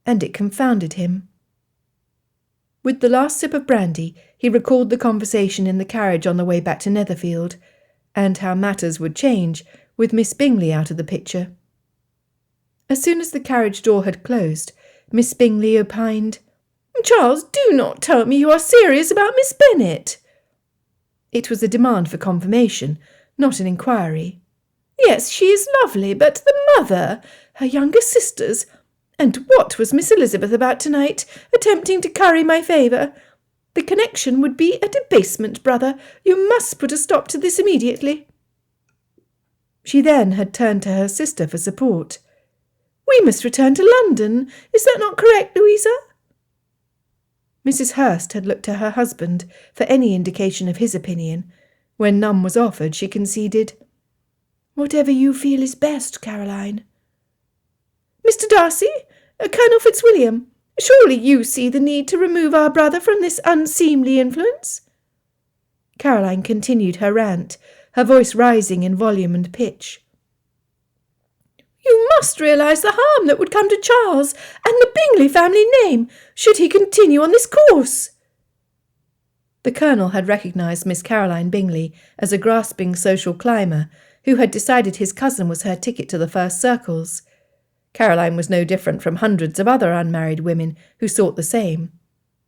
and it confounded him. With the last sip of brandy, he recalled the conversation in the carriage on the way back to Netherfield, and how matters would change with Miss Bingley out of the picture. As soon as the carriage door had closed, Miss Bingley opined, "Charles, do not tell me you are serious about Miss Bennet." It was a demand for confirmation, not an inquiry. "Yes, she is lovely, but the mother, her younger sisters, and what was Miss Elizabeth about tonight, attempting to curry my favour? The connection would be a debasement, brother. You must put a stop to this immediately." She then had turned to her sister for support. "We must return to London. Is that not correct, Louisa?" Mrs. Hurst had looked to her husband for any indication of his opinion. When none was offered, she conceded, "Whatever you feel is best, Caroline." "Mr. Darcy, Colonel Fitzwilliam, surely you see the need to remove our brother from this unseemly influence?" Caroline continued her rant, her voice rising in volume and pitch. "You must realise the harm that would come to Charles and the Bingley family name should he continue on this course." The Colonel had recognised Miss Caroline Bingley as a grasping social climber who had decided his cousin was her ticket to the first circles. Caroline was no different from hundreds of other unmarried women who sought the same.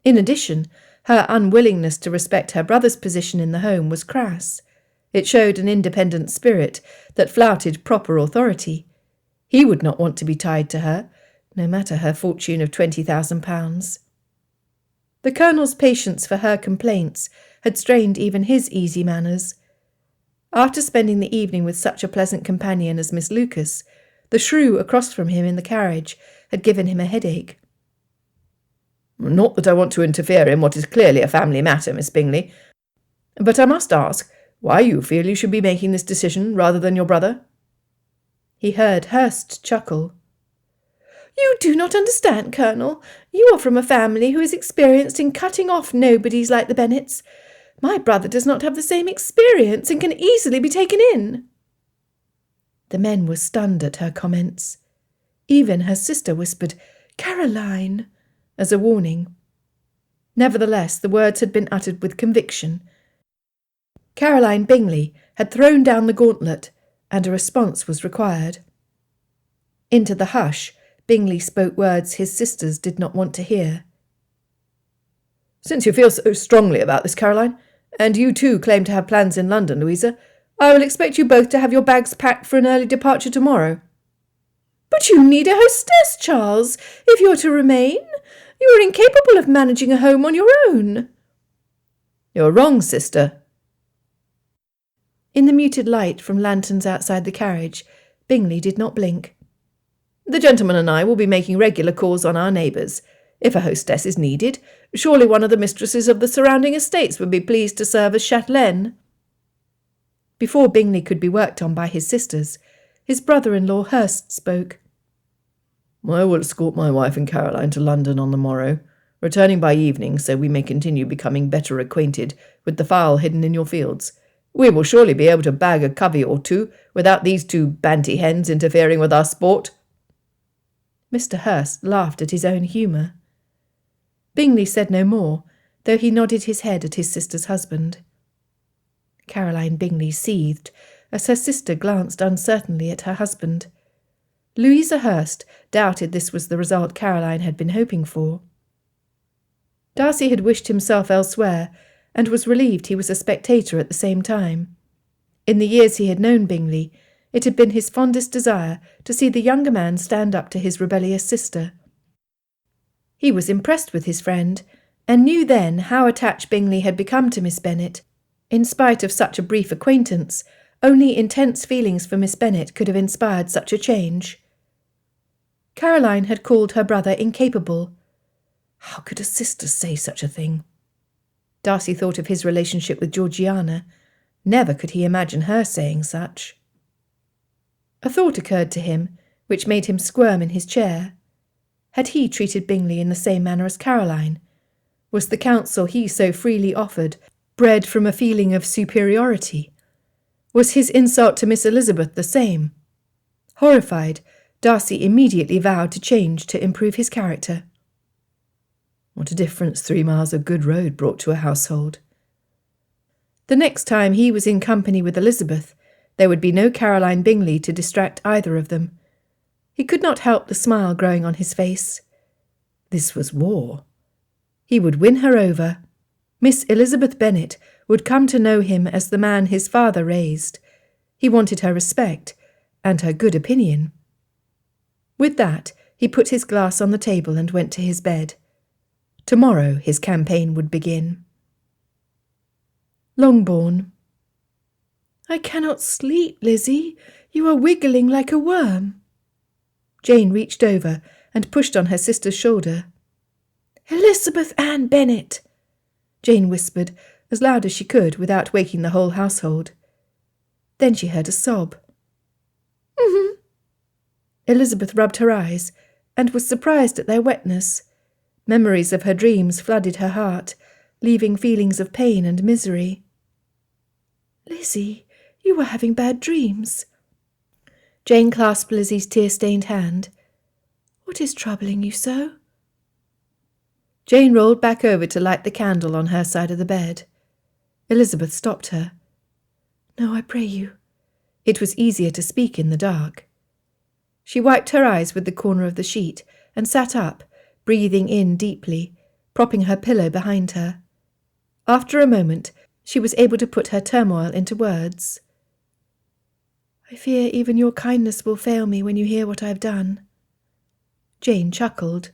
In addition, her unwillingness to respect her brother's position in the home was crass. It showed an independent spirit that flouted proper authority. He would not want to be tied to her, no matter her fortune of £20,000. The Colonel's patience for her complaints had strained even his easy manners. After spending the evening with such a pleasant companion as Miss Lucas, the shrew across from him in the carriage had given him a headache. "Not that I want to interfere in what is clearly a family matter, Miss Bingley, but I must ask why you feel you should be making this decision rather than your brother?" He heard Hurst chuckle. "You do not understand, Colonel. You are from a family who is experienced in cutting off nobodies like the Bennets. My brother does not have the same experience and can easily be taken in." The men were stunned at her comments. Even her sister whispered, "Caroline," as a warning. Nevertheless, the words had been uttered with conviction. Caroline Bingley had thrown down the gauntlet, and a response was required. Into the hush, Bingley spoke words his sisters did not want to hear. Since you feel so strongly about this, Caroline, and you too claim to have plans in London, Louisa, I will expect you both to have your bags packed for an early departure tomorrow. But you need a hostess, Charles, if you're to remain. You are incapable of managing a home on your own. You're wrong, sister. In the muted light from lanterns outside the carriage, Bingley did not blink. The gentleman and I will be making regular calls on our neighbours. If a hostess is needed, surely one of the mistresses of the surrounding estates would be pleased to serve as chatelaine. Before Bingley could be worked on by his sisters, his brother-in-law Hurst spoke. I will escort my wife and Caroline to London on the morrow, returning by evening so we may continue becoming better acquainted with the fowl hidden in your fields. We will surely be able to bag a covey or two without these two banty hens interfering with our sport. Mr. Hurst laughed at his own humour. Bingley said no more, though he nodded his head at his sister's husband. Caroline Bingley seethed as her sister glanced uncertainly at her husband. Louisa Hurst doubted this was the result Caroline had been hoping for. Darcy had wished himself elsewhere, and was relieved he was a spectator at the same time. In the years he had known Bingley, it had been his fondest desire to see the younger man stand up to his rebellious sister. He was impressed with his friend, and knew then how attached Bingley had become to Miss Bennet. In spite of such a brief acquaintance, only intense feelings for Miss Bennet could have inspired such a change. Caroline had called her brother incapable. How could a sister say such a thing? Darcy thought of his relationship with Georgiana. Never could he imagine her saying such. A thought occurred to him, which made him squirm in his chair. Had he treated Bingley in the same manner as Caroline? Was the counsel he so freely offered bred from a feeling of superiority? Was his insult to Miss Elizabeth the same? Horrified, Darcy immediately vowed to change to improve his character. What a difference 3 miles of good road brought to a household. The next time he was in company with Elizabeth, there would be no Caroline Bingley to distract either of them. He could not help the smile growing on his face. This was war. He would win her over. Miss Elizabeth Bennet would come to know him as the man his father raised. He wanted her respect, and her good opinion. With that, he put his glass on the table and went to his bed. Tomorrow his campaign would begin. Longbourn. I cannot sleep, Lizzie. You are wiggling like a worm. Jane reached over and pushed on her sister's shoulder. Elizabeth Ann Bennet, Jane whispered, as loud as she could without waking the whole household. Then she heard a sob. Mm-hmm. Elizabeth rubbed her eyes and was surprised at their wetness. Memories of her dreams flooded her heart, leaving feelings of pain and misery. Lizzie, you were having bad dreams. Jane clasped Lizzie's tear-stained hand. What is troubling you so? Jane rolled back over to light the candle on her side of the bed. Elizabeth stopped her. No, I pray you. It was easier to speak in the dark. She wiped her eyes with the corner of the sheet and sat up, breathing in deeply, propping her pillow behind her. After a moment, she was able to put her turmoil into words. I fear even your kindness will fail me when you hear what I have done. Jane chuckled.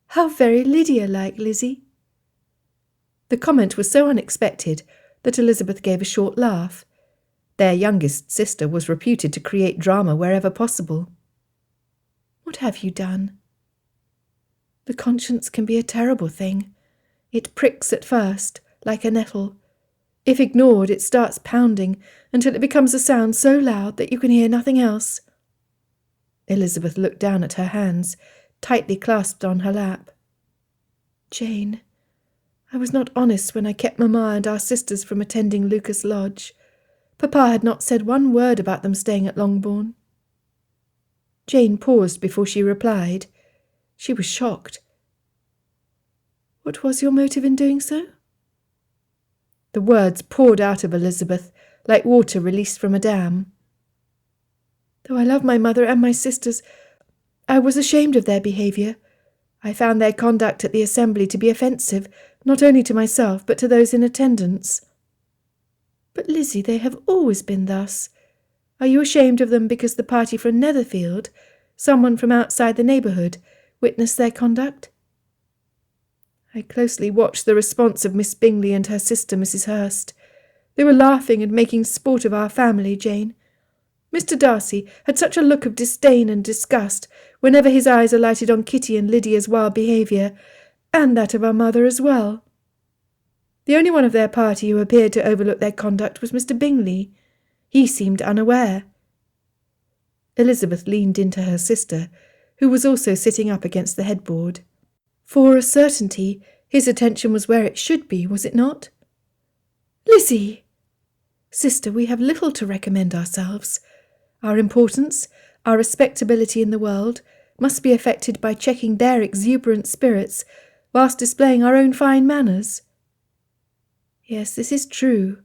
How very Lydia-like, Lizzie. The comment was so unexpected that Elizabeth gave a short laugh. Their youngest sister was reputed to create drama wherever possible. What have you done? The conscience can be a terrible thing. It pricks at first, like a nettle. If ignored, it starts pounding until it becomes a sound so loud that you can hear nothing else. Elizabeth looked down at her hands, tightly clasped on her lap. Jane, I was not honest when I kept Mamma and our sisters from attending Lucas Lodge. Papa had not said one word about them staying at Longbourn. Jane paused before she replied. She was shocked. What was your motive in doing so? The words poured out of Elizabeth like water released from a dam. Though I love my mother and my sisters, I was ashamed of their behaviour. I found their conduct at the assembly to be offensive, not only to myself, but to those in attendance. But, Lizzie, they have always been thus. Are you ashamed of them because the party from Netherfield, someone from outside the neighbourhood, witnessed their conduct? I closely watched the response of Miss Bingley and her sister, Mrs. Hurst. They were laughing and making sport of our family, Jane. Mr. Darcy had such a look of disdain and disgust whenever his eyes alighted on Kitty and Lydia's wild behaviour, and that of our mother as well. The only one of their party who appeared to overlook their conduct was Mr. Bingley. He seemed unaware. Elizabeth leaned into her sister, who was also sitting up against the headboard. For a certainty, his attention was where it should be, was it not? Lizzie! Sister, we have little to recommend ourselves. Our importance, our respectability in the world, must be affected by checking their exuberant spirits, whilst displaying our own fine manners. Yes, this is true.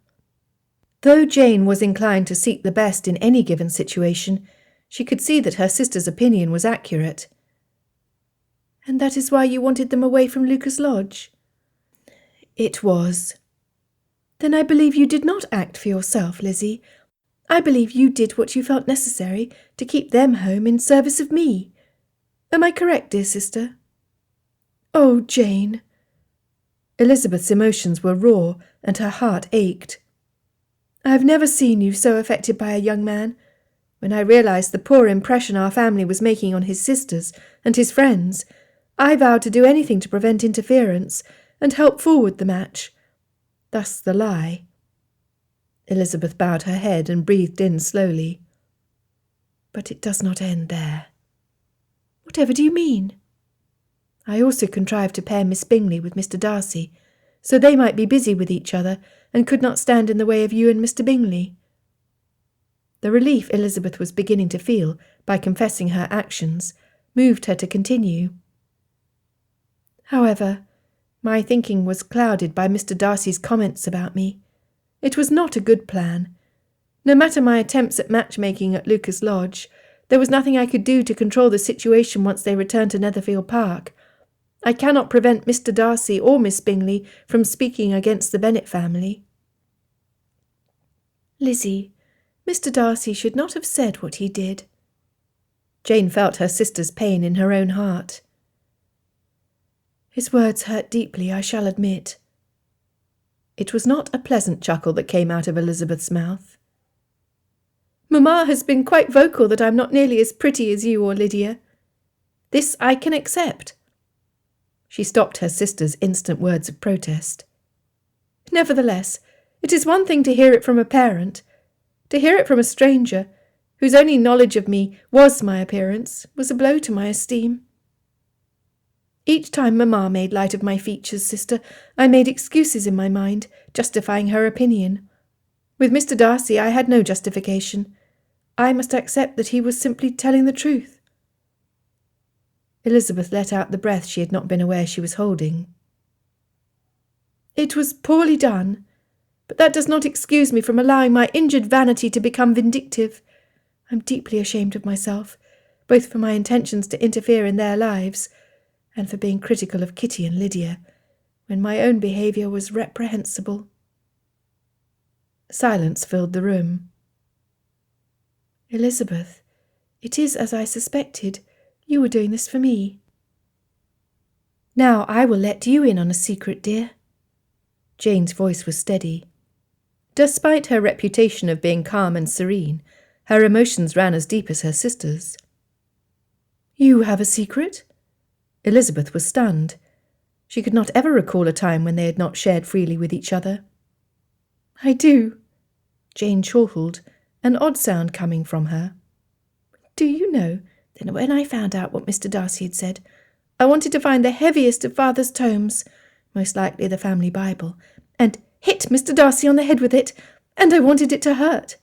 Though Jane was inclined to seek the best in any given situation, she could see that her sister's opinion was accurate. And that is why you wanted them away from Lucas Lodge? It was. Then I believe you did not act for yourself, Lizzie. I believe you did what you felt necessary to keep them home in service of me. Am I correct, dear sister? Oh, Jane! Elizabeth's emotions were raw, and her heart ached. I have never seen you so affected by a young man. When I realised the poor impression our family was making on his sisters and his friends, I vowed to do anything to prevent interference and help forward the match. Thus the lie. Elizabeth bowed her head and breathed in slowly. But it does not end there. Whatever do you mean? I also contrived to pair Miss Bingley with Mr. Darcy, so they might be busy with each other and could not stand in the way of you and Mr. Bingley. The relief Elizabeth was beginning to feel by confessing her actions moved her to continue. However, my thinking was clouded by Mr. Darcy's comments about me. It was not a good plan. No matter my attempts at matchmaking at Lucas Lodge, there was nothing I could do to control the situation once they returned to Netherfield Park. I cannot prevent Mr. Darcy or Miss Bingley from speaking against the Bennet family. Lizzie, Mr. Darcy should not have said what he did. Jane felt her sister's pain in her own heart. His words hurt deeply, I shall admit. It was not a pleasant chuckle that came out of Elizabeth's mouth. Mamma has been quite vocal that I'm not nearly as pretty as you or Lydia. This I can accept. She stopped her sister's instant words of protest. Nevertheless, it is one thing to hear it from a parent. To hear it from a stranger, whose only knowledge of me was my appearance, was a blow to my esteem. Each time Mamma made light of my features, sister, I made excuses in my mind, justifying her opinion. With Mr. Darcy I had no justification. I must accept that he was simply telling the truth. Elizabeth let out the breath she had not been aware she was holding. It was poorly done, but that does not excuse me from allowing my injured vanity to become vindictive. I'm deeply ashamed of myself, both for my intentions to interfere in their lives, and for being critical of Kitty and Lydia, when my own behaviour was reprehensible. Silence filled the room. Elizabeth, it is as I suspected. You were doing this for me. Now I will let you in on a secret, dear. Jane's voice was steady. Despite her reputation of being calm and serene, her emotions ran as deep as her sister's. You have a secret? Elizabeth was stunned. She could not ever recall a time when they had not shared freely with each other. I do. Jane chortled, an odd sound coming from her. Do you know, then when I found out what Mr. Darcy had said, I wanted to find the heaviest of Father's tomes, most likely the family Bible, and hit Mr. Darcy on the head with it, and I wanted it to hurt.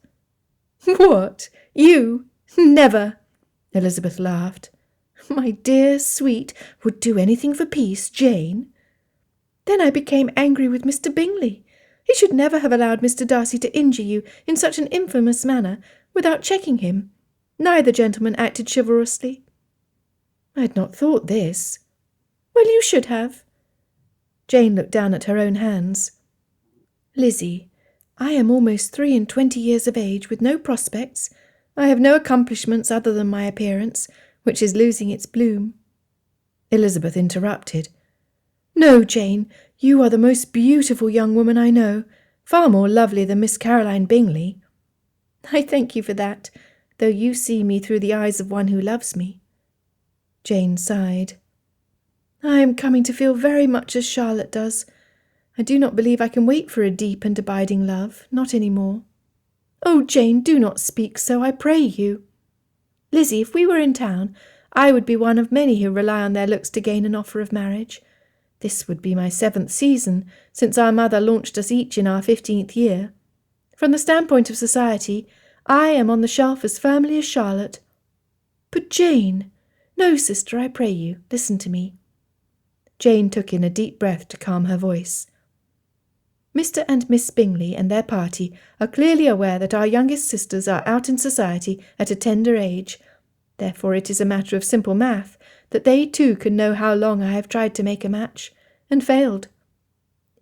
What? You? Never! Elizabeth laughed. My dear, sweet, would do anything for peace, Jane. Then I became angry with Mr. Bingley. He should never have allowed Mr. Darcy to injure you in such an infamous manner without checking him. Neither gentleman acted chivalrously. I had not thought this. Well, you should have. Jane looked down at her own hands. Lizzie, I am almost 23 years of age with no prospects. I have no accomplishments other than my appearance, which is losing its bloom. Elizabeth interrupted. No, Jane, you are the most beautiful young woman I know, far more lovely than Miss Caroline Bingley. I thank you for that, though you see me through the eyes of one who loves me. Jane sighed. I am coming to feel very much as Charlotte does. I do not believe I can wait for a deep and abiding love, not any more. Oh, Jane, do not speak so, I pray you. Lizzie, if we were in town, I would be one of many who rely on their looks to gain an offer of marriage. This would be my 7th season, since our mother launched us each in our 15th year. From the standpoint of society, I am on the shelf as firmly as Charlotte. But Jane— No, sister, I pray you, listen to me. Jane took in a deep breath to calm her voice. Mr. and Miss Bingley and their party are clearly aware that our youngest sisters are out in society at a tender age. Therefore it is a matter of simple math that they too can know how long I have tried to make a match, and failed.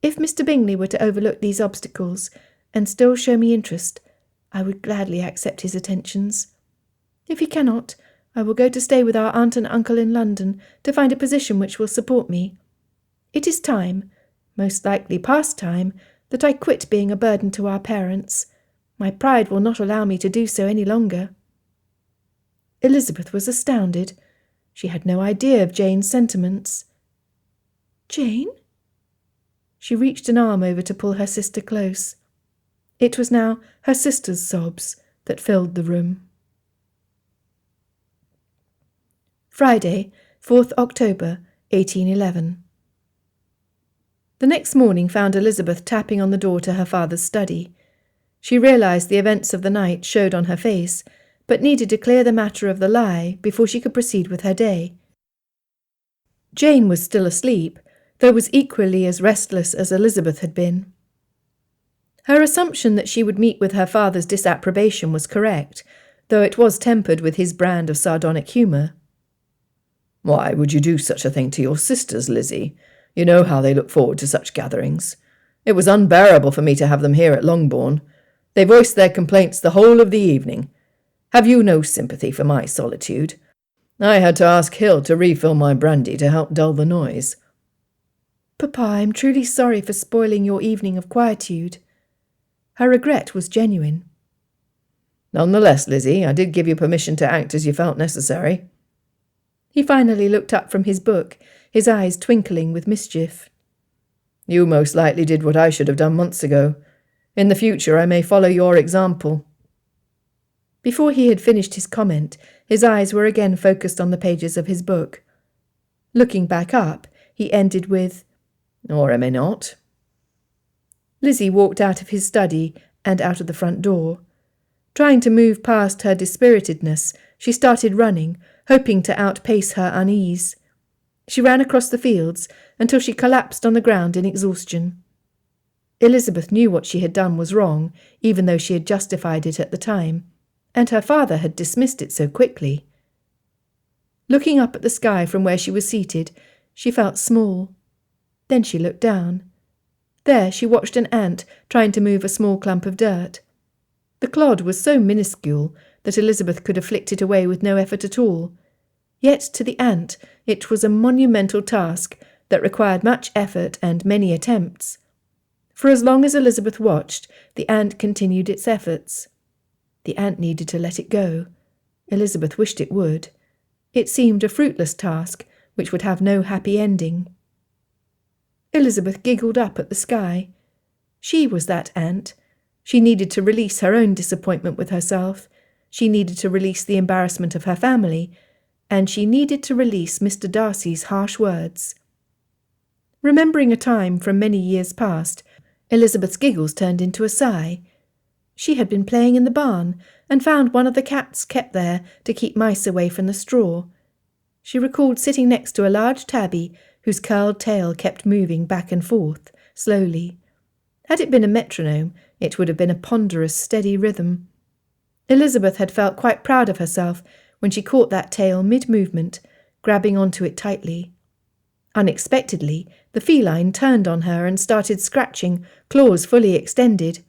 If Mr. Bingley were to overlook these obstacles, and still show me interest, I would gladly accept his attentions. If he cannot, I will go to stay with our aunt and uncle in London to find a position which will support me. It is time, most likely past time, that I quit being a burden to our parents. My pride will not allow me to do so any longer. Elizabeth was astounded. She had no idea of Jane's sentiments. Jane? She reached an arm over to pull her sister close. It was now her sister's sobs that filled the room. Friday, 4th October, 1811. The next morning found Elizabeth tapping on the door to her father's study. She realised the events of the night showed on her face, but needed to clear the matter of the lie before she could proceed with her day. Jane was still asleep, though was equally as restless as Elizabeth had been. Her assumption that she would meet with her father's disapprobation was correct, though it was tempered with his brand of sardonic humour. Why would you do such a thing to your sisters, Lizzie? You know how they look forward to such gatherings. It was unbearable for me to have them here at Longbourn. They voiced their complaints the whole of the evening. Have you no sympathy for my solitude? I had to ask Hill to refill my brandy to help dull the noise. Papa, I am truly sorry for spoiling your evening of quietude. Her regret was genuine. None the less, Lizzie, I did give you permission to act as you felt necessary. He finally looked up from his book, his eyes twinkling with mischief. You most likely did what I should have done months ago. In the future I may follow your example. Before he had finished his comment, his eyes were again focused on the pages of his book. Looking back up, he ended with, Or I may not. Lizzie walked out of his study and out of the front door. Trying to move past her dispiritedness, she started running, hoping to outpace her unease. She ran across the fields until she collapsed on the ground in exhaustion. Elizabeth knew what she had done was wrong, even though she had justified it at the time, and her father had dismissed it so quickly. Looking up at the sky from where she was seated, she felt small. Then she looked down. There she watched an ant trying to move a small clump of dirt. The clod was so minuscule that Elizabeth could have flicked it away with no effort at all. Yet to the ant it was a monumental task that required much effort and many attempts. For as long as Elizabeth watched, the ant continued its efforts. The ant needed to let it go. Elizabeth wished it would. It seemed a fruitless task which would have no happy ending. Elizabeth giggled up at the sky. She was that ant. She needed to release her own disappointment with herself. She needed to release the embarrassment of her family. And she needed to release Mr. Darcy's harsh words. Remembering a time from many years past, Elizabeth's giggles turned into a sigh. She had been playing in the barn and found one of the cats kept there to keep mice away from the straw. She recalled sitting next to a large tabby whose curled tail kept moving back and forth, slowly. Had it been a metronome, it would have been a ponderous, steady rhythm. Elizabeth had felt quite proud of herself when she caught that tail mid-movement, grabbing onto it tightly. Unexpectedly, The feline turned on her and started scratching, claws fully extended.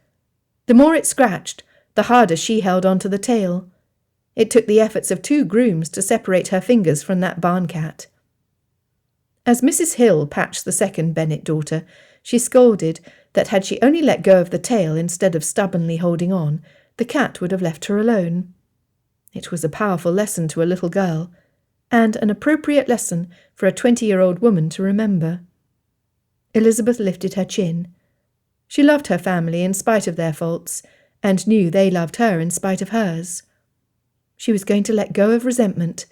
The more it scratched, the harder she held onto the tail. It took the efforts of 2 grooms to separate her fingers from that barn cat. As Mrs. Hill patched the second Bennet daughter, she scolded that had she only let go of the tail instead of stubbornly holding on, the cat would have left her alone. It was a powerful lesson to a little girl, and an appropriate lesson for a 20-year-old woman to remember. Elizabeth lifted her chin. She loved her family in spite of their faults, and knew they loved her in spite of hers. She was going to let go of resentment.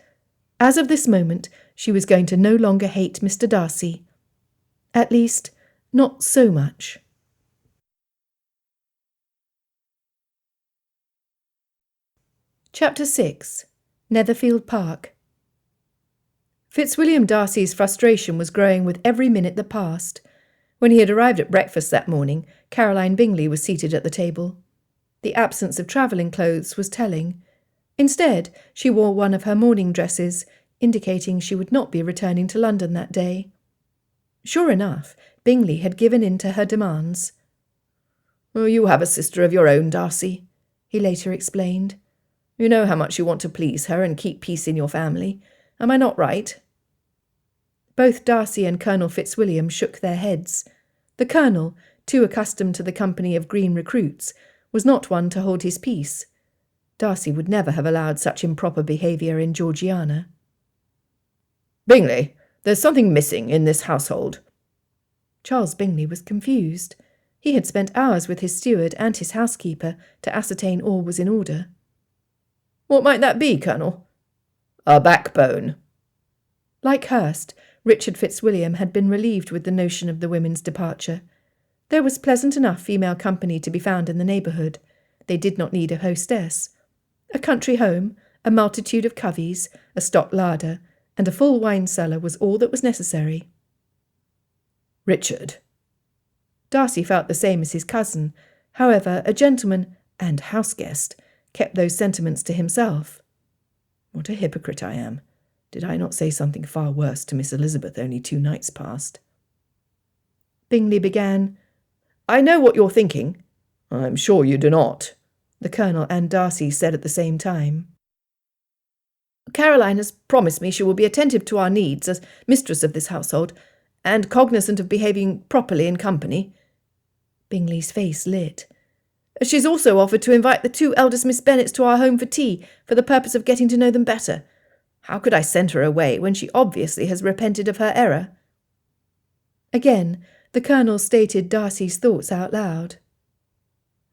As of this moment, she was going to no longer hate Mr. Darcy. At least, not so much. Chapter 6. Netherfield Park. Fitzwilliam Darcy's frustration was growing with every minute that passed. When he had arrived at breakfast that morning, Caroline Bingley was seated at the table. The absence of travelling clothes was telling. Instead, she wore one of her morning dresses, indicating she would not be returning to London that day. Sure enough, Bingley had given in to her demands. "Oh, you have a sister of your own, Darcy," he later explained. "You know how much you want to please her and keep peace in your family. Am I not right?" Both Darcy and Colonel Fitzwilliam shook their heads. The Colonel, too accustomed to the company of green recruits, was not one to hold his peace. Darcy would never have allowed such improper behaviour in Georgiana. "Bingley, there's something missing in this household." Charles Bingley was confused. He had spent hours with his steward and his housekeeper to ascertain all was in order. "What might that be, Colonel?" "A backbone." Like Hurst, Richard Fitzwilliam had been relieved with the notion of the women's departure. There was pleasant enough female company to be found in the neighbourhood. They did not need a hostess. A country home, a multitude of coveys, a stock larder, and a full wine cellar was all that was necessary. "Richard." Darcy felt the same as his cousin. However, a gentleman and house-guest kept those sentiments to himself. "What a hypocrite I am. Did I not say something far worse to Miss Elizabeth only 2 nights past?" Bingley began. "I know what you're thinking." "I'm sure you do not," the Colonel and Darcy said at the same time. "Caroline has promised me she will be attentive to our needs as mistress of this household, and cognizant of behaving properly in company." Bingley's face lit. "She's also offered to invite the 2 eldest Miss Bennets to our home for tea, for the purpose of getting to know them better. How could I send her away when she obviously has repented of her error?" Again, the Colonel stated Darcy's thoughts out loud.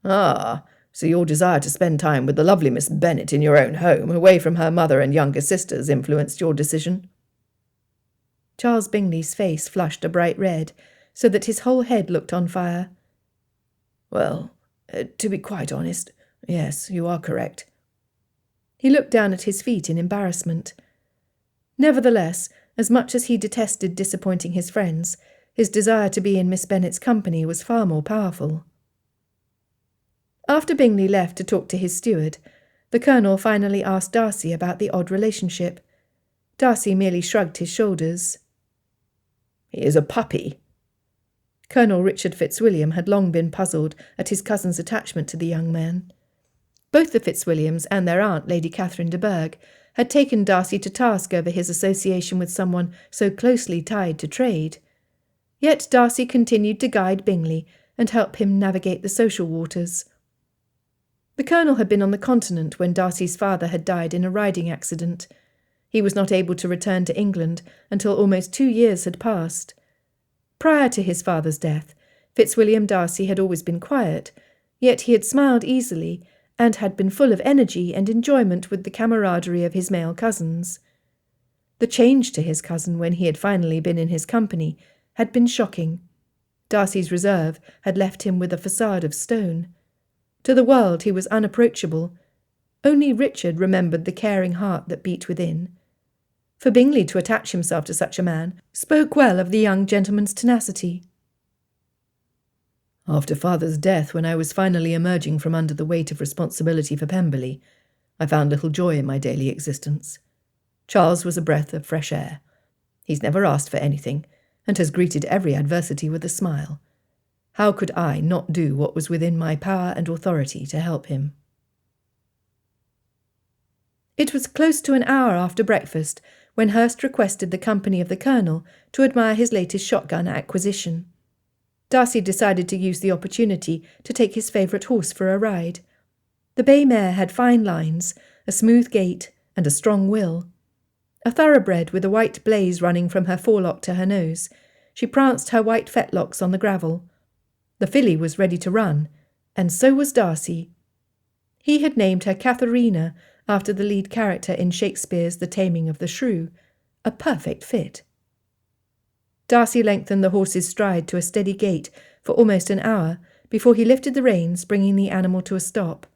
"Ah, so your desire to spend time with the lovely Miss Bennet in your own home, away from her mother and younger sisters, influenced your decision?" Charles Bingley's face flushed a bright red, so that his whole head looked on fire. "Well, to be quite honest, yes, you are correct." He looked down at his feet in embarrassment. Nevertheless, as much as he detested disappointing his friends, his desire to be in Miss Bennet's company was far more powerful. After Bingley left to talk to his steward, the Colonel finally asked Darcy about the odd relationship. Darcy merely shrugged his shoulders. "He is a puppy." Colonel Richard Fitzwilliam had long been puzzled at his cousin's attachment to the young man. Both the Fitzwilliams and their aunt, Lady Catherine de Bourgh, had taken Darcy to task over his association with someone so closely tied to trade. Yet Darcy continued to guide Bingley and help him navigate the social waters. The Colonel had been on the continent when Darcy's father had died in a riding accident. He was not able to return to England until almost 2 years had passed. Prior to his father's death, Fitzwilliam Darcy had always been quiet, yet he had smiled easily and had been full of energy and enjoyment with the camaraderie of his male cousins. The change to his cousin when he had finally been in his company had been shocking. Darcy's reserve had left him with a facade of stone. To the world he was unapproachable. Only Richard remembered the caring heart that beat within. For Bingley to attach himself to such a man spoke well of the young gentleman's tenacity. "After father's death, when I was finally emerging from under the weight of responsibility for Pemberley, I found little joy in my daily existence. Charles was a breath of fresh air. He's never asked for anything, and has greeted every adversity with a smile. How could I not do what was within my power and authority to help him? It was close to an hour after breakfast when Hurst requested the company of the Colonel to admire his latest shotgun acquisition. Darcy decided to use the opportunity to take his favourite horse for a ride. The bay mare had fine lines, a smooth gait, and a strong will. A thoroughbred with a white blaze running from her forelock to her nose, she pranced her white fetlocks on the gravel. The filly was ready to run, and so was Darcy. He had named her Katharina after the lead character in Shakespeare's The Taming of the Shrew, a perfect fit. Darcy lengthened the horse's stride to a steady gait for almost an hour before he lifted the reins, bringing the animal to a stop.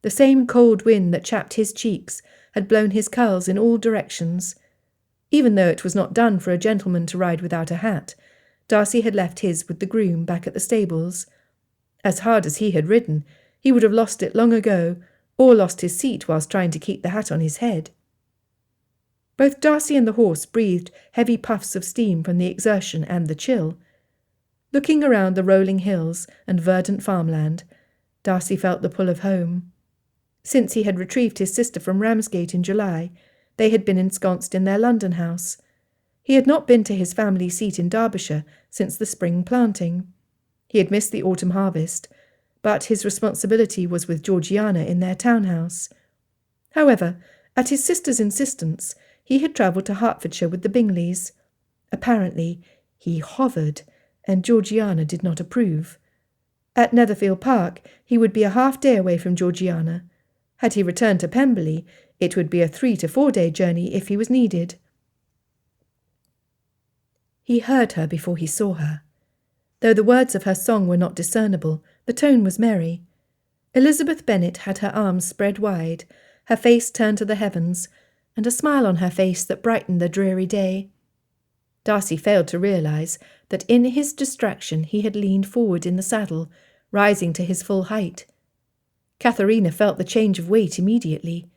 The same cold wind that chapped his cheeks had blown his curls in all directions. Even though it was not done for a gentleman to ride without a hat, Darcy had left his with the groom back at the stables. As hard as he had ridden, he would have lost it long ago, or lost his seat whilst trying to keep the hat on his head. Both Darcy and the horse breathed heavy puffs of steam from the exertion and the chill. Looking around the rolling hills and verdant farmland, Darcy felt the pull of home. Since he had retrieved his sister from Ramsgate in July, they had been ensconced in their London house. He had not been to his family seat in Derbyshire since the spring planting. He had missed the autumn harvest, but his responsibility was with Georgiana in their townhouse. However, at his sister's insistence, he had travelled to Hertfordshire with the Bingleys. Apparently, he hovered, and Georgiana did not approve. At Netherfield Park, he would be a half-day away from Georgiana. Had he returned to Pemberley, it would be a 3 to 4 day journey if he was needed. He heard her before he saw her. Though the words of her song were not discernible, the tone was merry. Elizabeth Bennet had her arms spread wide, her face turned to the heavens, and a smile on her face that brightened the dreary day. Darcy failed to realise that in his distraction he had leaned forward in the saddle, rising to his full height. Katharina felt the change of weight immediately.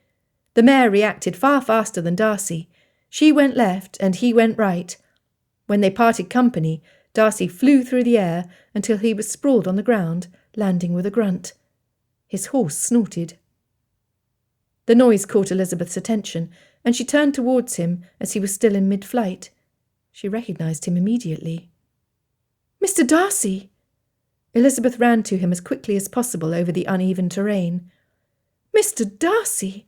The mare reacted far faster than Darcy. She went left and he went right. When they parted company, Darcy flew through the air until he was sprawled on the ground, landing with a grunt. His horse snorted. The noise caught Elizabeth's attention, and she turned towards him as he was still in mid-flight. She recognised him immediately. "Mr. Darcy!" Elizabeth ran to him as quickly as possible over the uneven terrain. "Mr. Darcy!"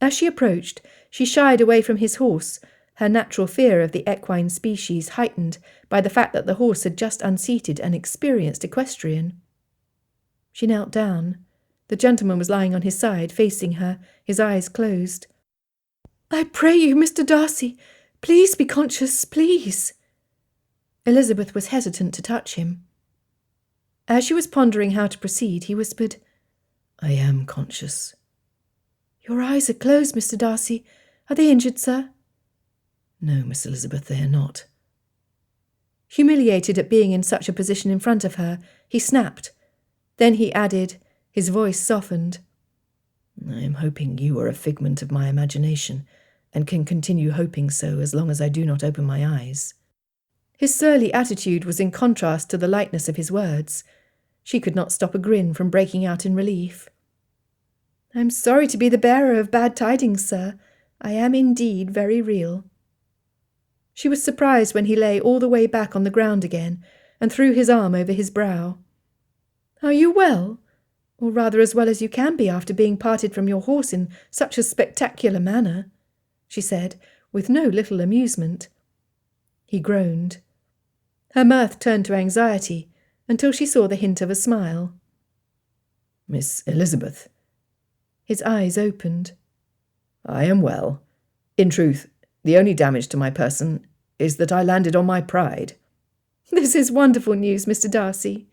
As she approached, she shied away from his horse, her natural fear of the equine species heightened by the fact that the horse had just unseated an experienced equestrian. She knelt down. The gentleman was lying on his side, facing her, his eyes closed. "I pray you, Mr. Darcy, please be conscious, please." Elizabeth was hesitant to touch him. As she was pondering how to proceed, he whispered, "I am conscious." "Your eyes are closed, Mr. Darcy. Are they injured, sir?" "No, Miss Elizabeth, they are not." Humiliated at being in such a position in front of her, he snapped. Then he added, his voice softened, "I am hoping you are a figment of my imagination, and can continue hoping so as long as I do not open my eyes." His surly attitude was in contrast to the lightness of his words. She could not stop a grin from breaking out in relief. "I'm sorry to be the bearer of bad tidings, sir. I am indeed very real." She was surprised when he lay all the way back on the ground again and threw his arm over his brow. "Are you well? Or rather as well as you can be after being parted from your horse in such a spectacular manner," she said, with no little amusement. He groaned. Her mirth turned to anxiety until she saw the hint of a smile. "Miss Elizabeth." His eyes opened. "I am well. In truth, the only damage to my person is that I landed on my pride." "This is wonderful news, Mr. Darcy."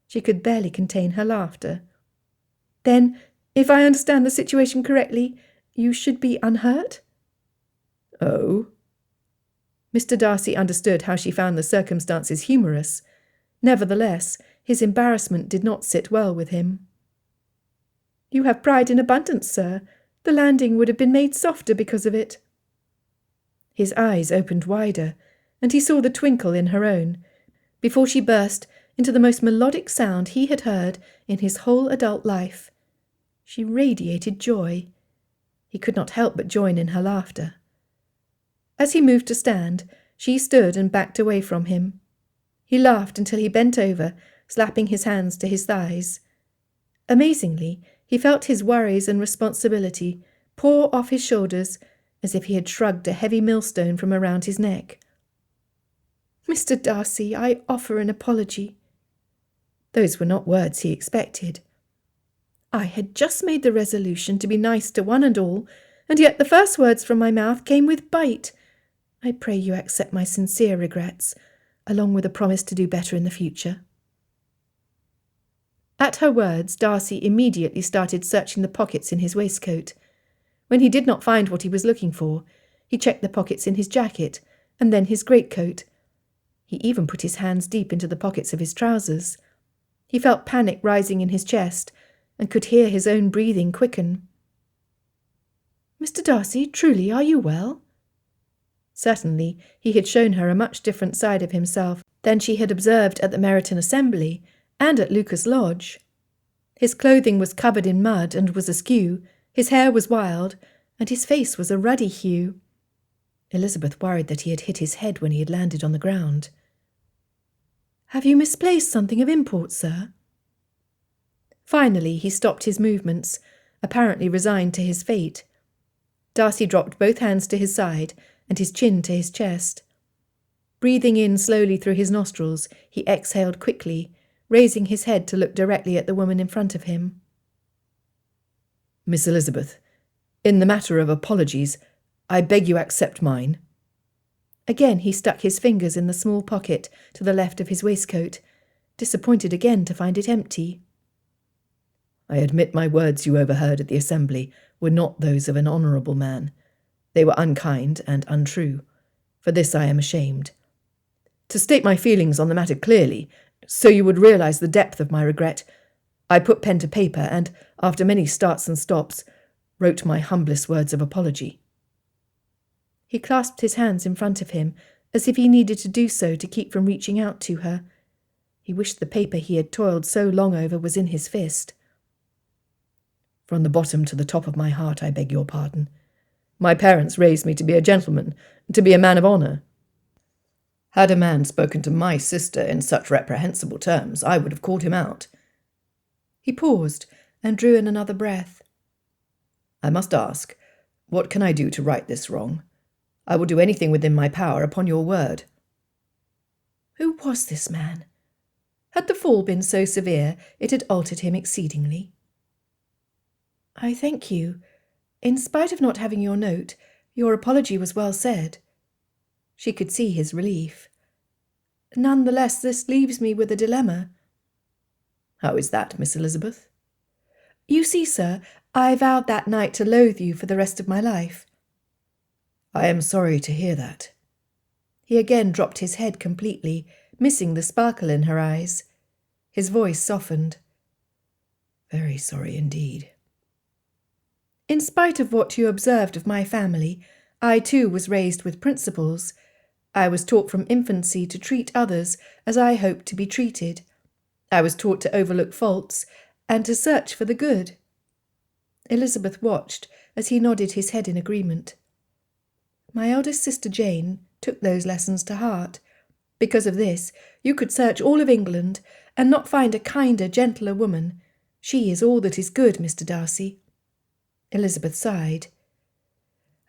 She could barely contain her laughter. "Then, if I understand the situation correctly, you should be unhurt?" "Oh?" Mr. Darcy understood how she found the circumstances humorous. Nevertheless, his embarrassment did not sit well with him. "You have pride in abundance, sir. The landing would have been made softer because of it." His eyes opened wider, and he saw the twinkle in her own, before she burst into the most melodic sound he had heard in his whole adult life. She radiated joy. He could not help but join in her laughter. As he moved to stand, she stood and backed away from him. He laughed until he bent over, slapping his hands to his thighs. Amazingly, he felt his worries and responsibility pour off his shoulders as if he had shrugged a heavy millstone from around his neck. "Mr. Darcy, I offer an apology." Those were not words he expected. "I had just made the resolution to be nice to one and all, and yet the first words from my mouth came with bite. I pray you accept my sincere regrets, along with a promise to do better in the future." At her words, Darcy immediately started searching the pockets in his waistcoat. When he did not find what he was looking for, he checked the pockets in his jacket, and then his greatcoat. He even put his hands deep into the pockets of his trousers. He felt panic rising in his chest, and could hear his own breathing quicken. "Mr. Darcy, truly, are you well?" Certainly, he had shown her a much different side of himself than she had observed at the Meryton Assembly and at Lucas Lodge. His clothing was covered in mud and was askew, his hair was wild, and his face was a ruddy hue. Elizabeth worried that he had hit his head when he had landed on the ground. "Have you misplaced something of import, sir?" Finally, he stopped his movements, apparently resigned to his fate. Darcy dropped both hands to his side and his chin to his chest. Breathing in slowly through his nostrils, he exhaled quickly, raising his head to look directly at the woman in front of him. "Miss Elizabeth, in the matter of apologies, I beg you accept mine." Again he stuck his fingers in the small pocket to the left of his waistcoat, disappointed again to find it empty. "I admit my words you overheard at the assembly were not those of an honourable man. They were unkind and untrue. For this I am ashamed. To state my feelings on the matter clearly, so you would realise the depth of my regret, I put pen to paper and, after many starts and stops, wrote my humblest words of apology." He clasped his hands in front of him, as if he needed to do so to keep from reaching out to her. He wished the paper he had toiled so long over was in his fist. "From the bottom to the top of my heart I beg your pardon. My parents raised me to be a gentleman, to be a man of honour. Had a man spoken to my sister in such reprehensible terms, I would have called him out." He paused and drew in another breath. "I must ask, what can I do to right this wrong? I will do anything within my power, upon your word." Who was this man? Had the fall been so severe it had altered him exceedingly? "I thank you. In spite of not having your note, your apology was well said." She could see his relief. "None the less, this leaves me with a dilemma." "How is that, Miss Elizabeth?" "You see, sir, I vowed that night to loathe you for the rest of my life." "I am sorry to hear that." He again dropped his head completely, missing the sparkle in her eyes. His voice softened. "Very sorry indeed." "In spite of what you observed of my family, I too was raised with principles. I was taught from infancy to treat others as I hoped to be treated. I was taught to overlook faults and to search for the good." Elizabeth watched as he nodded his head in agreement. "My eldest sister Jane took those lessons to heart. Because of this, you could search all of England and not find a kinder, gentler woman. She is all that is good, Mr. Darcy." Elizabeth sighed.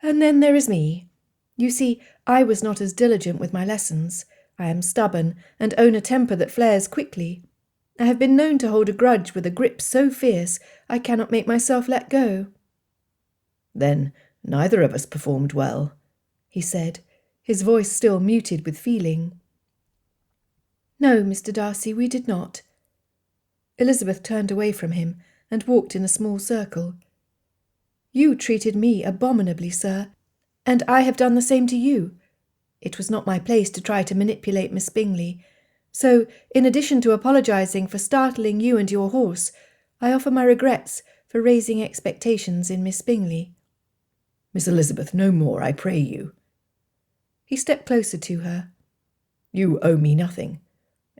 "And then there is me. You see, I was not as diligent with my lessons. I am stubborn and own a temper that flares quickly. I have been known to hold a grudge with a grip so fierce I cannot make myself let go." "Then neither of us performed well," he said, his voice still muted with feeling. "No, Mr. Darcy, we did not." Elizabeth turned away from him and walked in a small circle. "You treated me abominably, sir, and I have done the same to you. It was not my place to try to manipulate Miss Bingley. So, in addition to apologising for startling you and your horse, I offer my regrets for raising expectations in Miss Bingley." "Miss Elizabeth, no more, I pray you." He stepped closer to her. You owe me nothing.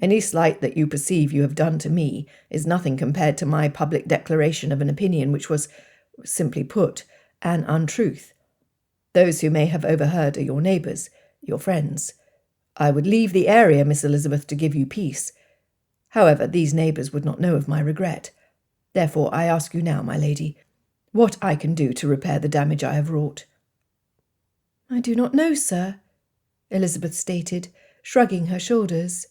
Any slight that you perceive you have done to me is nothing compared to my public declaration of an opinion which was, simply put, an untruth. Those who may have overheard are your neighbours, your friends. I would leave the area, Miss Elizabeth, to give you peace. However, these neighbours would not know of my regret. Therefore, I ask you now, my lady, what I can do to repair the damage I have wrought." "I do not know, sir," Elizabeth stated, shrugging her shoulders.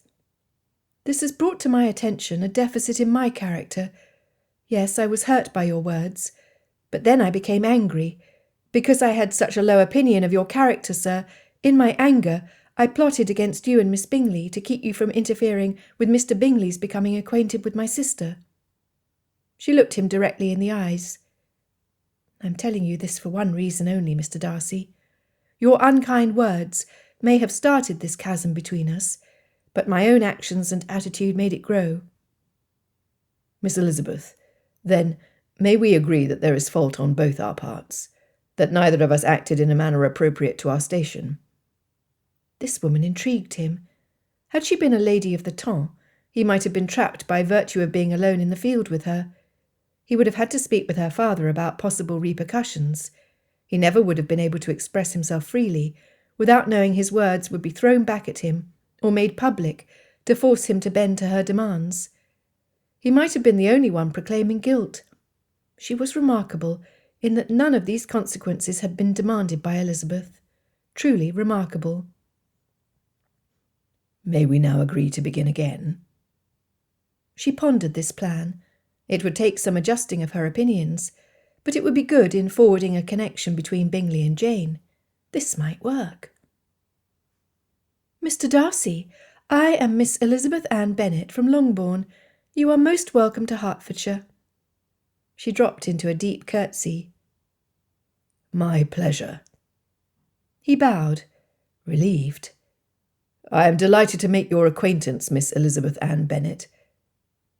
"This has brought to my attention a deficit in my character. Yes, I was hurt by your words, but then I became angry. Because I had such a low opinion of your character, sir, in my anger I plotted against you and Miss Bingley to keep you from interfering with Mr. Bingley's becoming acquainted with my sister." She looked him directly in the eyes. "I'm telling you this for one reason only, Mr. Darcy. Your unkind words may have started this chasm between us, but my own actions and attitude made it grow." "Miss Elizabeth, then may we agree that there is fault on both our parts, that neither of us acted in a manner appropriate to our station?" This woman intrigued him. Had she been a lady of the temps, he might have been trapped by virtue of being alone in the field with her. He would have had to speak with her father about possible repercussions. He never would have been able to express himself freely without knowing his words would be thrown back at him or made public to force him to bend to her demands. He might have been the only one proclaiming guilt. She was remarkable in that none of these consequences had been demanded by Elizabeth. Truly remarkable. "May we now agree to begin again?" She pondered this plan. It would take some adjusting of her opinions, but it would be good in forwarding a connection between Bingley and Jane. This might work. "Mr. Darcy, I am Miss Elizabeth Ann Bennet from Longbourn. You are most welcome to Hertfordshire." She dropped into a deep curtsy. "My pleasure." He bowed, relieved. "I am delighted to make your acquaintance, Miss Elizabeth Ann Bennet."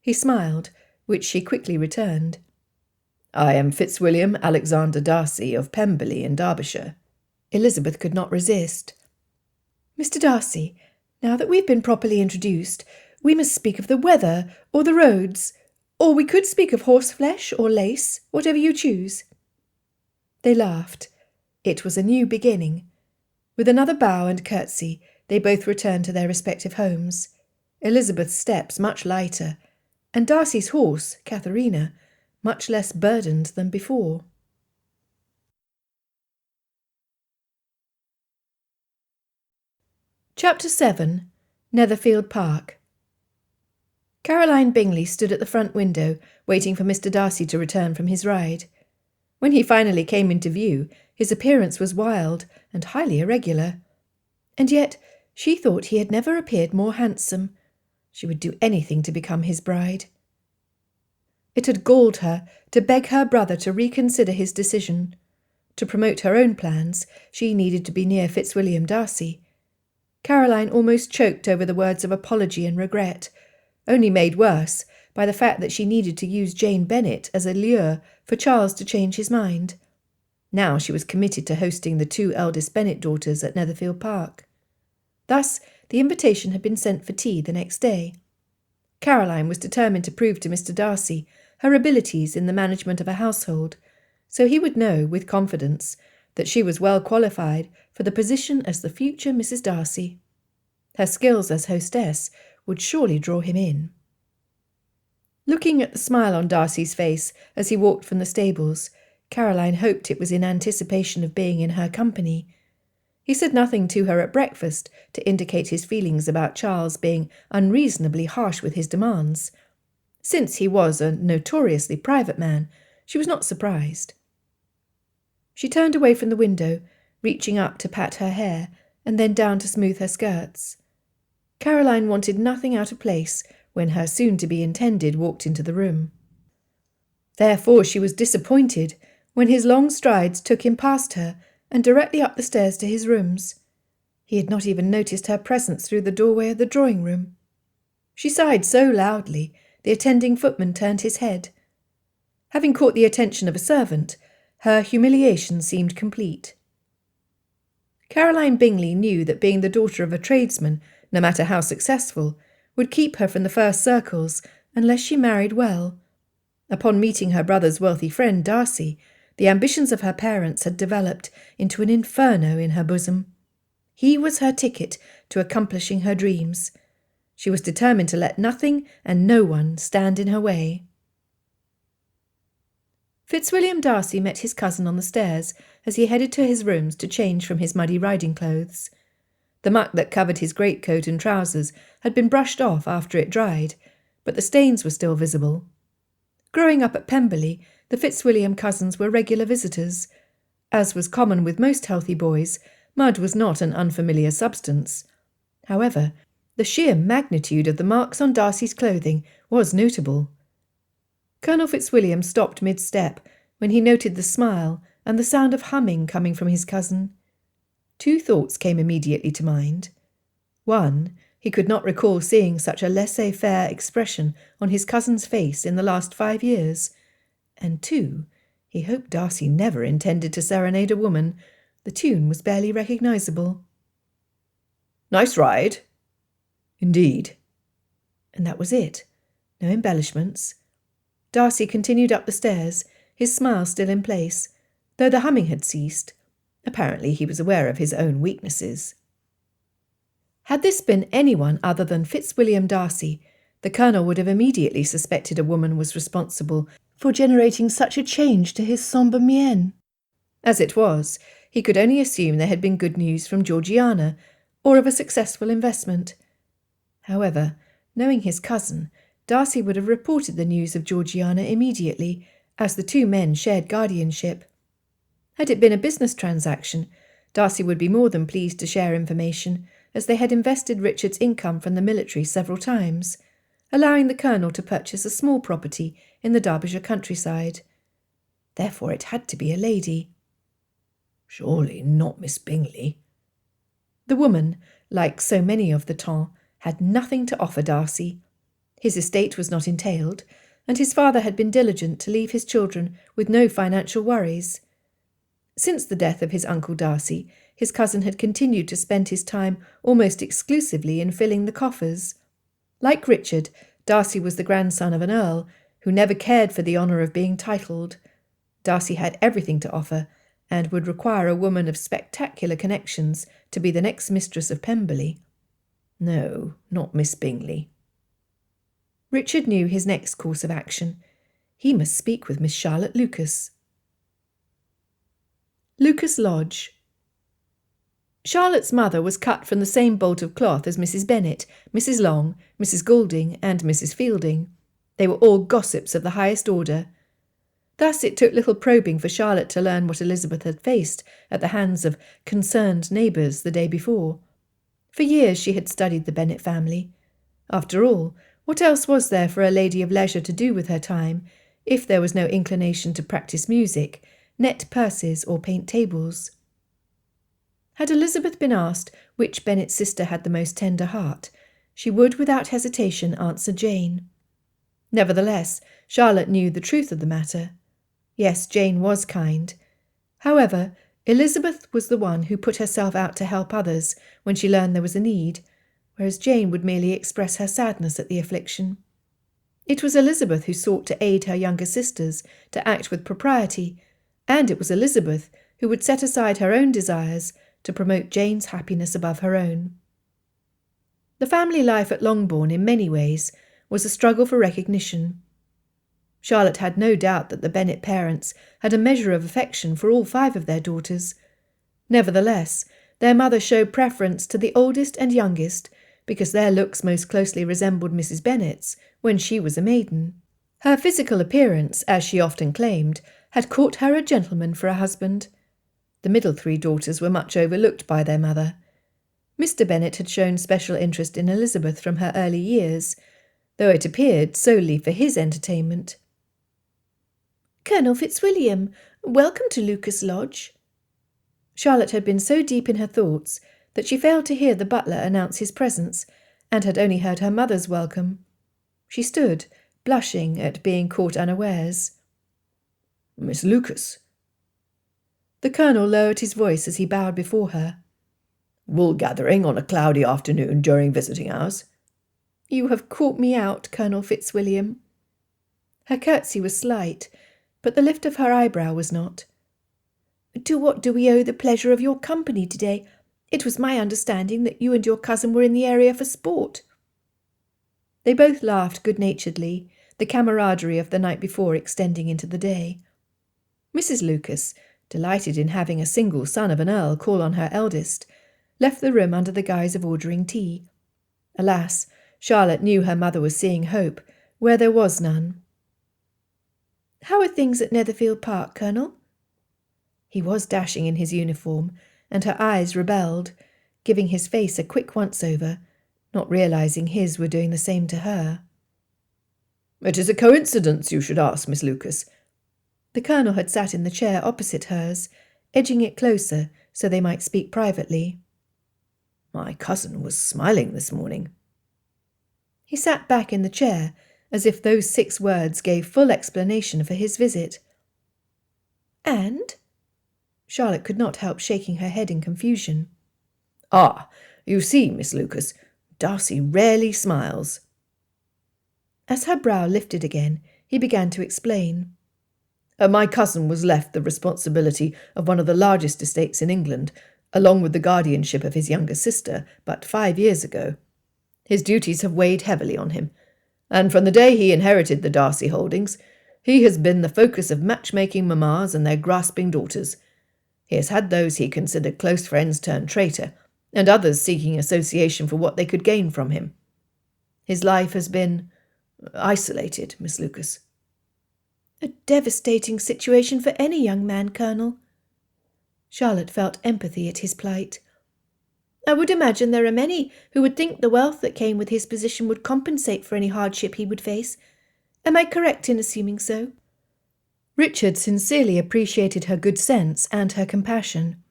He smiled, which she quickly returned. "I am Fitzwilliam Alexander Darcy of Pemberley in Derbyshire." Elizabeth could not resist. "Mr. Darcy, now that we've been properly introduced, we must speak of the weather or the roads, or we could speak of horseflesh or lace, whatever you choose." They laughed. It was a new beginning. With another bow and curtsy, they both returned to their respective homes, Elizabeth's steps much lighter, and Darcy's horse, Katharina, much less burdened than before. Chapter 7. Netherfield Park. Caroline Bingley stood at the front window, waiting for Mr. Darcy to return from his ride. When he finally came into view, his appearance was wild and highly irregular. And yet she thought he had never appeared more handsome. She would do anything to become his bride. It had galled her to beg her brother to reconsider his decision. To promote her own plans, she needed to be near Fitzwilliam Darcy. Caroline almost choked over the words of apology and regret, only made worse by the fact that she needed to use Jane Bennet as a lure for Charles to change his mind. Now she was committed to hosting the 2 eldest Bennet daughters at Netherfield Park. Thus, the invitation had been sent for tea the next day. Caroline was determined to prove to Mr. Darcy her abilities in the management of a household, so he would know with confidence that she was well qualified for the position as the future Mrs. Darcy. Her skills as hostess would surely draw him in. Looking at the smile on Darcy's face as he walked from the stables, Caroline hoped it was in anticipation of being in her company. He said nothing to her at breakfast to indicate his feelings about Charles being unreasonably harsh with his demands. Since he was a notoriously private man, she was not surprised. She turned away from the window, reaching up to pat her hair and then down to smooth her skirts. Caroline wanted nothing out of place when her soon-to-be-intended walked into the room. Therefore she was disappointed when his long strides took him past her and directly up the stairs to his rooms. He had not even noticed her presence through the doorway of the drawing-room. She sighed so loudly, the attending footman turned his head. Having caught the attention of a servant, her humiliation seemed complete. Caroline Bingley knew that being the daughter of a tradesman no matter how successful, would keep her from the first circles unless she married well. Upon meeting her brother's wealthy friend Darcy, the ambitions of her parents had developed into an inferno in her bosom. He was her ticket to accomplishing her dreams. She was determined to let nothing and no one stand in her way. Fitzwilliam Darcy met his cousin on the stairs as he headed to his rooms to change from his muddy riding clothes. The muck that covered his greatcoat and trousers had been brushed off after it dried, but the stains were still visible. Growing up at Pemberley, the Fitzwilliam cousins were regular visitors. As was common with most healthy boys, mud was not an unfamiliar substance. However, the sheer magnitude of the marks on Darcy's clothing was notable. Colonel Fitzwilliam stopped mid-step when he noted the smile and the sound of humming coming from his cousin. Two thoughts came immediately to mind. One, he could not recall seeing such a laissez-faire expression on his cousin's face in the last 5 years. And two, he hoped Darcy never intended to serenade a woman. The tune was barely recognisable. "Nice ride." "Indeed." And that was it. No embellishments. Darcy continued up the stairs, his smile still in place, though the humming had ceased. Apparently he was aware of his own weaknesses. Had this been anyone other than Fitzwilliam Darcy, the Colonel would have immediately suspected a woman was responsible for generating such a change to his sombre mien. As it was, he could only assume there had been good news from Georgiana, or of a successful investment. However, knowing his cousin, Darcy would have reported the news of Georgiana immediately, as the two men shared guardianship. Had it been a business transaction, Darcy would be more than pleased to share information, as they had invested Richard's income from the military several times, allowing the Colonel to purchase a small property in the Derbyshire countryside. Therefore it had to be a lady. Surely not Miss Bingley. The woman, like so many of the temps, had nothing to offer Darcy. His estate was not entailed, and his father had been diligent to leave his children with no financial worries. Since the death of his uncle Darcy, his cousin had continued to spend his time almost exclusively in filling the coffers. Like Richard, Darcy was the grandson of an earl, who never cared for the honour of being titled. Darcy had everything to offer, and would require a woman of spectacular connections to be the next mistress of Pemberley. No, not Miss Bingley. Richard knew his next course of action. He must speak with Miss Charlotte Lucas. Lucas Lodge. Charlotte's mother was cut from the same bolt of cloth as Mrs. Bennet, Mrs. Long, Mrs. Goulding, and Mrs. Fielding. They were all gossips of the highest order. Thus it took little probing for Charlotte to learn what Elizabeth had faced at the hands of concerned neighbours the day before. For years she had studied the Bennet family. After all, what else was there for a lady of leisure to do with her time, if there was no inclination to practise music, net purses, or paint tables? Had Elizabeth been asked which Bennet sister had the most tender heart, she would without hesitation answer Jane. Nevertheless, Charlotte knew the truth of the matter. Yes, Jane was kind. However, Elizabeth was the one who put herself out to help others when she learned there was a need, whereas Jane would merely express her sadness at the affliction. It was Elizabeth who sought to aid her younger sisters to act with propriety, and it was Elizabeth who would set aside her own desires to promote Jane's happiness above her own. The family life at Longbourn, in many ways, was a struggle for recognition. Charlotte had no doubt that the Bennet parents had a measure of affection for all 5 of their daughters. Nevertheless, their mother showed preference to the oldest and youngest, because their looks most closely resembled Mrs. Bennet's when she was a maiden. Her physical appearance, as she often claimed, had caught her a gentleman for a husband. The middle 3 daughters were much overlooked by their mother. Mr. Bennet had shown special interest in Elizabeth from her early years, though it appeared solely for his entertainment. "Colonel Fitzwilliam, welcome to Lucas Lodge." Charlotte had been so deep in her thoughts that she failed to hear the butler announce his presence, and had only heard her mother's welcome. She stood, blushing at being caught unawares. "Miss Lucas." The Colonel lowered his voice as he bowed before her. Wool gathering on a cloudy afternoon during visiting hours. You have caught me out, Colonel Fitzwilliam. Her curtsy was slight, but the lift of her eyebrow was not. To what do we owe the pleasure of your company today? It was my understanding that you and your cousin were in the area for sport. They both laughed good-naturedly, the camaraderie of the night before extending into the day. Mrs. Lucas, delighted in having a single son of an earl call on her eldest, left the room under the guise of ordering tea. Alas, Charlotte knew her mother was seeing hope where there was none. "How are things at Netherfield Park, Colonel?" He was dashing in his uniform, and her eyes rebelled, giving his face a quick once-over, not realizing his were doing the same to her. "It is a coincidence you should ask, Miss Lucas." The Colonel had sat in the chair opposite hers, edging it closer so they might speak privately. "My cousin was smiling this morning." He sat back in the chair, as if those 6 words gave full explanation for his visit. "And?" Charlotte could not help shaking her head in confusion. "Ah, you see, Miss Lucas, Darcy rarely smiles." As her brow lifted again, he began to explain. My cousin was left the responsibility of one of the largest estates in England, along with the guardianship of his younger sister, but 5 years ago. His duties have weighed heavily on him, and from the day he inherited the Darcy holdings, he has been the focus of matchmaking mammas and their grasping daughters. He has had those he considered close friends turn traitor, and others seeking association for what they could gain from him. His life has been isolated, Miss Lucas. A devastating situation for any young man, Colonel. Charlotte felt empathy at his plight. I would imagine there are many who would think the wealth that came with his position would compensate for any hardship he would face. Am I correct in assuming so? Richard sincerely appreciated her good sense and her compassion.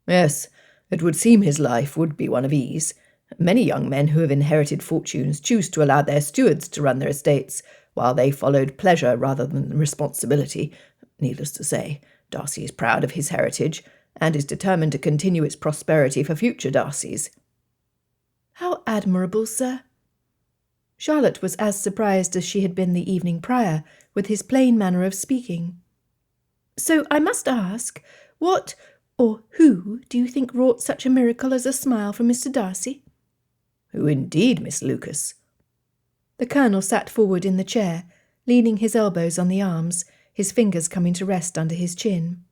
Yes, it would seem his life would be one of ease. Many young men who have inherited fortunes choose to allow their stewards to run their estates, while they followed pleasure rather than responsibility. Needless to say, Darcy is proud of his heritage, and is determined to continue its prosperity for future Darcys. How admirable, sir. Charlotte was as surprised as she had been the evening prior with his plain manner of speaking. So I must ask, what or who do you think wrought such a miracle as a smile from Mr. Darcy? Who indeed, Miss Lucas? The Colonel sat forward in the chair, leaning his elbows on the arms, his fingers coming to rest under his chin.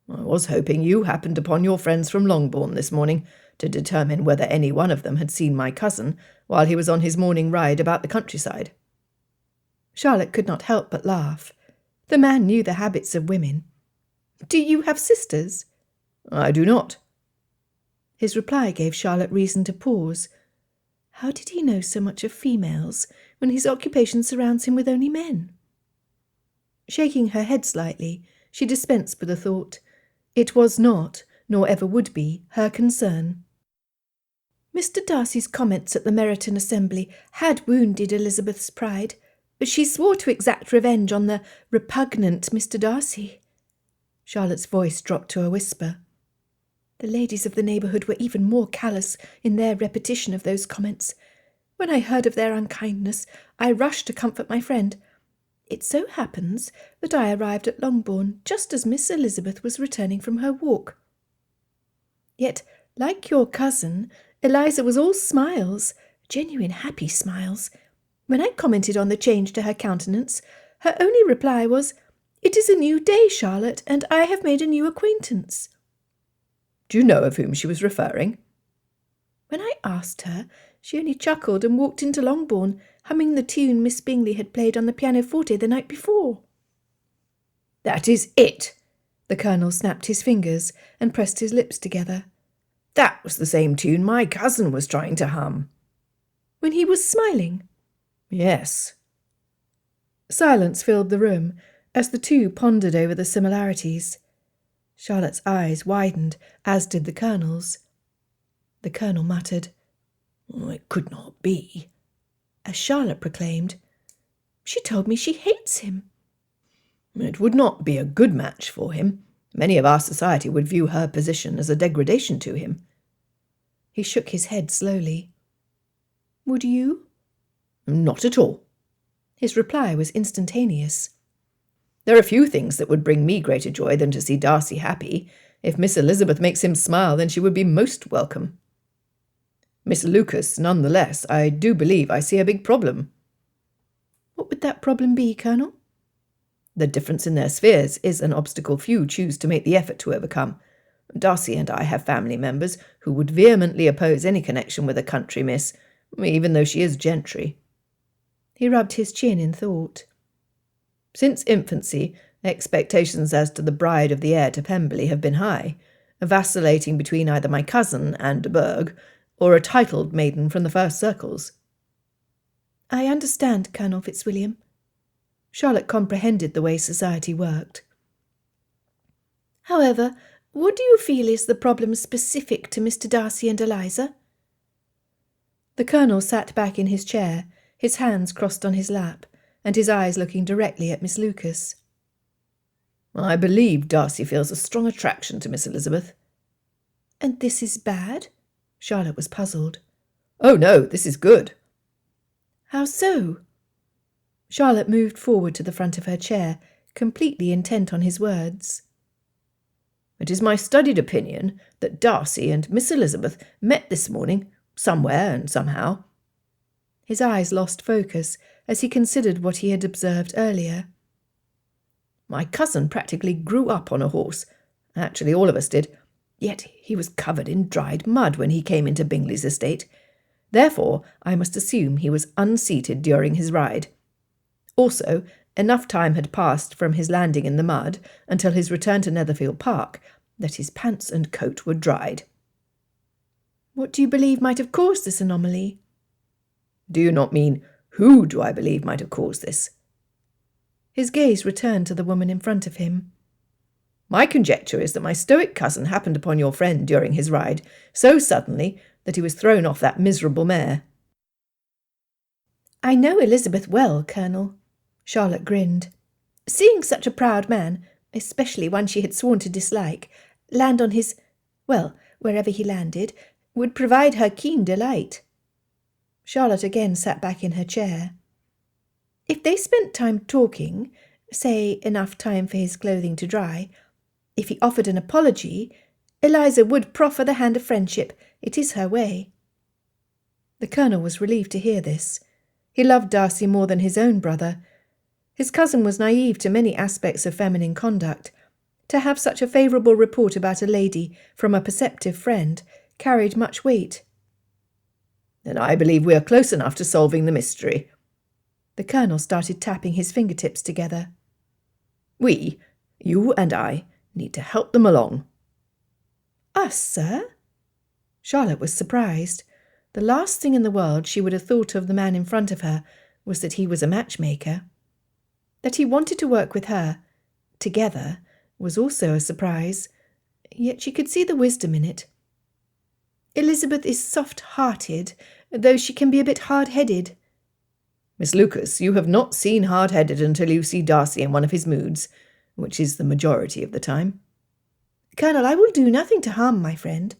I was hoping you happened upon your friends from Longbourn this morning to determine whether any one of them had seen my cousin while he was on his morning ride about the countryside. Charlotte could not help but laugh. The man knew the habits of women. Do you have sisters? I do not. His reply gave Charlotte reason to pause. How did he know so much of females when his occupation surrounds him with only men? Shaking her head slightly, she dispensed with the thought. It was not, nor ever would be, her concern. Mr. Darcy's comments at the Meryton Assembly had wounded Elizabeth's pride. She swore to exact revenge on the repugnant Mr. Darcy. Charlotte's voice dropped to a whisper. The ladies of the neighbourhood were even more callous in their repetition of those comments. When I heard of their unkindness, I rushed to comfort my friend. It so happens that I arrived at Longbourn just as Miss Elizabeth was returning from her walk. Yet, like your cousin, Eliza was all smiles, genuine happy smiles. When I commented on the change to her countenance, her only reply was, "It is a new day, Charlotte, and I have made a new acquaintance." Do you know of whom she was referring? When I asked her, she only chuckled and walked into Longbourn, humming the tune Miss Bingley had played on the pianoforte the night before. That is it! The Colonel snapped his fingers and pressed his lips together. That was the same tune my cousin was trying to hum. When he was smiling? Yes. Silence filled the room as the two pondered over the similarities. Charlotte's eyes widened, as did the Colonel's. The Colonel muttered, It could not be. As Charlotte proclaimed, She told me she hates him. It would not be a good match for him. Many of our society would view her position as a degradation to him. He shook his head slowly. Would you? Not at all. His reply was instantaneous. There are few things that would bring me greater joy than to see Darcy happy. If Miss Elizabeth makes him smile, then she would be most welcome. Miss Lucas, none the less, I do believe I see a big problem. What would that problem be, Colonel? The difference in their spheres is an obstacle few choose to make the effort to overcome. Darcy and I have family members who would vehemently oppose any connection with a country miss, even though she is gentry. He rubbed his chin in thought. Since infancy, expectations as to the bride of the heir to Pemberley have been high, vacillating between either my cousin and de Burgh, or a titled maiden from the first circles. I understand, Colonel Fitzwilliam. Charlotte comprehended the way society worked. However, what do you feel is the problem specific to Mr. Darcy and Eliza? The Colonel sat back in his chair, his hands crossed on his lap, and his eyes looking directly at Miss Lucas. I believe Darcy feels a strong attraction to Miss Elizabeth. And this is bad? Charlotte was puzzled. Oh, no, this is good. How so? Charlotte moved forward to the front of her chair, completely intent on his words. It is my studied opinion that Darcy and Miss Elizabeth met this morning, somewhere and somehow. His eyes lost focus as he considered what he had observed earlier. My cousin practically grew up on a horse. Actually, all of us did. Yet he was covered in dried mud when he came into Bingley's estate. Therefore, I must assume he was unseated during his ride. Also, enough time had passed from his landing in the mud until his return to Netherfield Park that his pants and coat were dried. What do you believe might have caused this anomaly? Do you not mean, who do I believe might have caused this? His gaze returned to the woman in front of him. My conjecture is that my stoic cousin happened upon your friend during his ride so suddenly that he was thrown off that miserable mare. I know Elizabeth well, Colonel. Charlotte grinned. Seeing such a proud man, especially one she had sworn to dislike, land on his, well, wherever he landed, would provide her keen delight. Charlotte again sat back in her chair. If they spent time talking, say enough time for his clothing to dry, if he offered an apology, Eliza would proffer the hand of friendship. It is her way. The Colonel was relieved to hear this. He loved Darcy more than his own brother. His cousin was naive to many aspects of feminine conduct. To have such a favourable report about a lady from a perceptive friend carried much weight. Then I believe we are close enough to solving the mystery. The Colonel started tapping his fingertips together. We, you and I, need to help them along. Us, sir? Charlotte was surprised. The last thing in the world she would have thought of the man in front of her was that he was a matchmaker. That he wanted to work with her, together, was also a surprise, yet she could see the wisdom in it. Elizabeth is soft-hearted, though she can be a bit hard-headed. Miss Lucas, you have not seen hard-headed until you see Darcy in one of his moods, which is the majority of the time. Colonel, I will do nothing to harm my friend.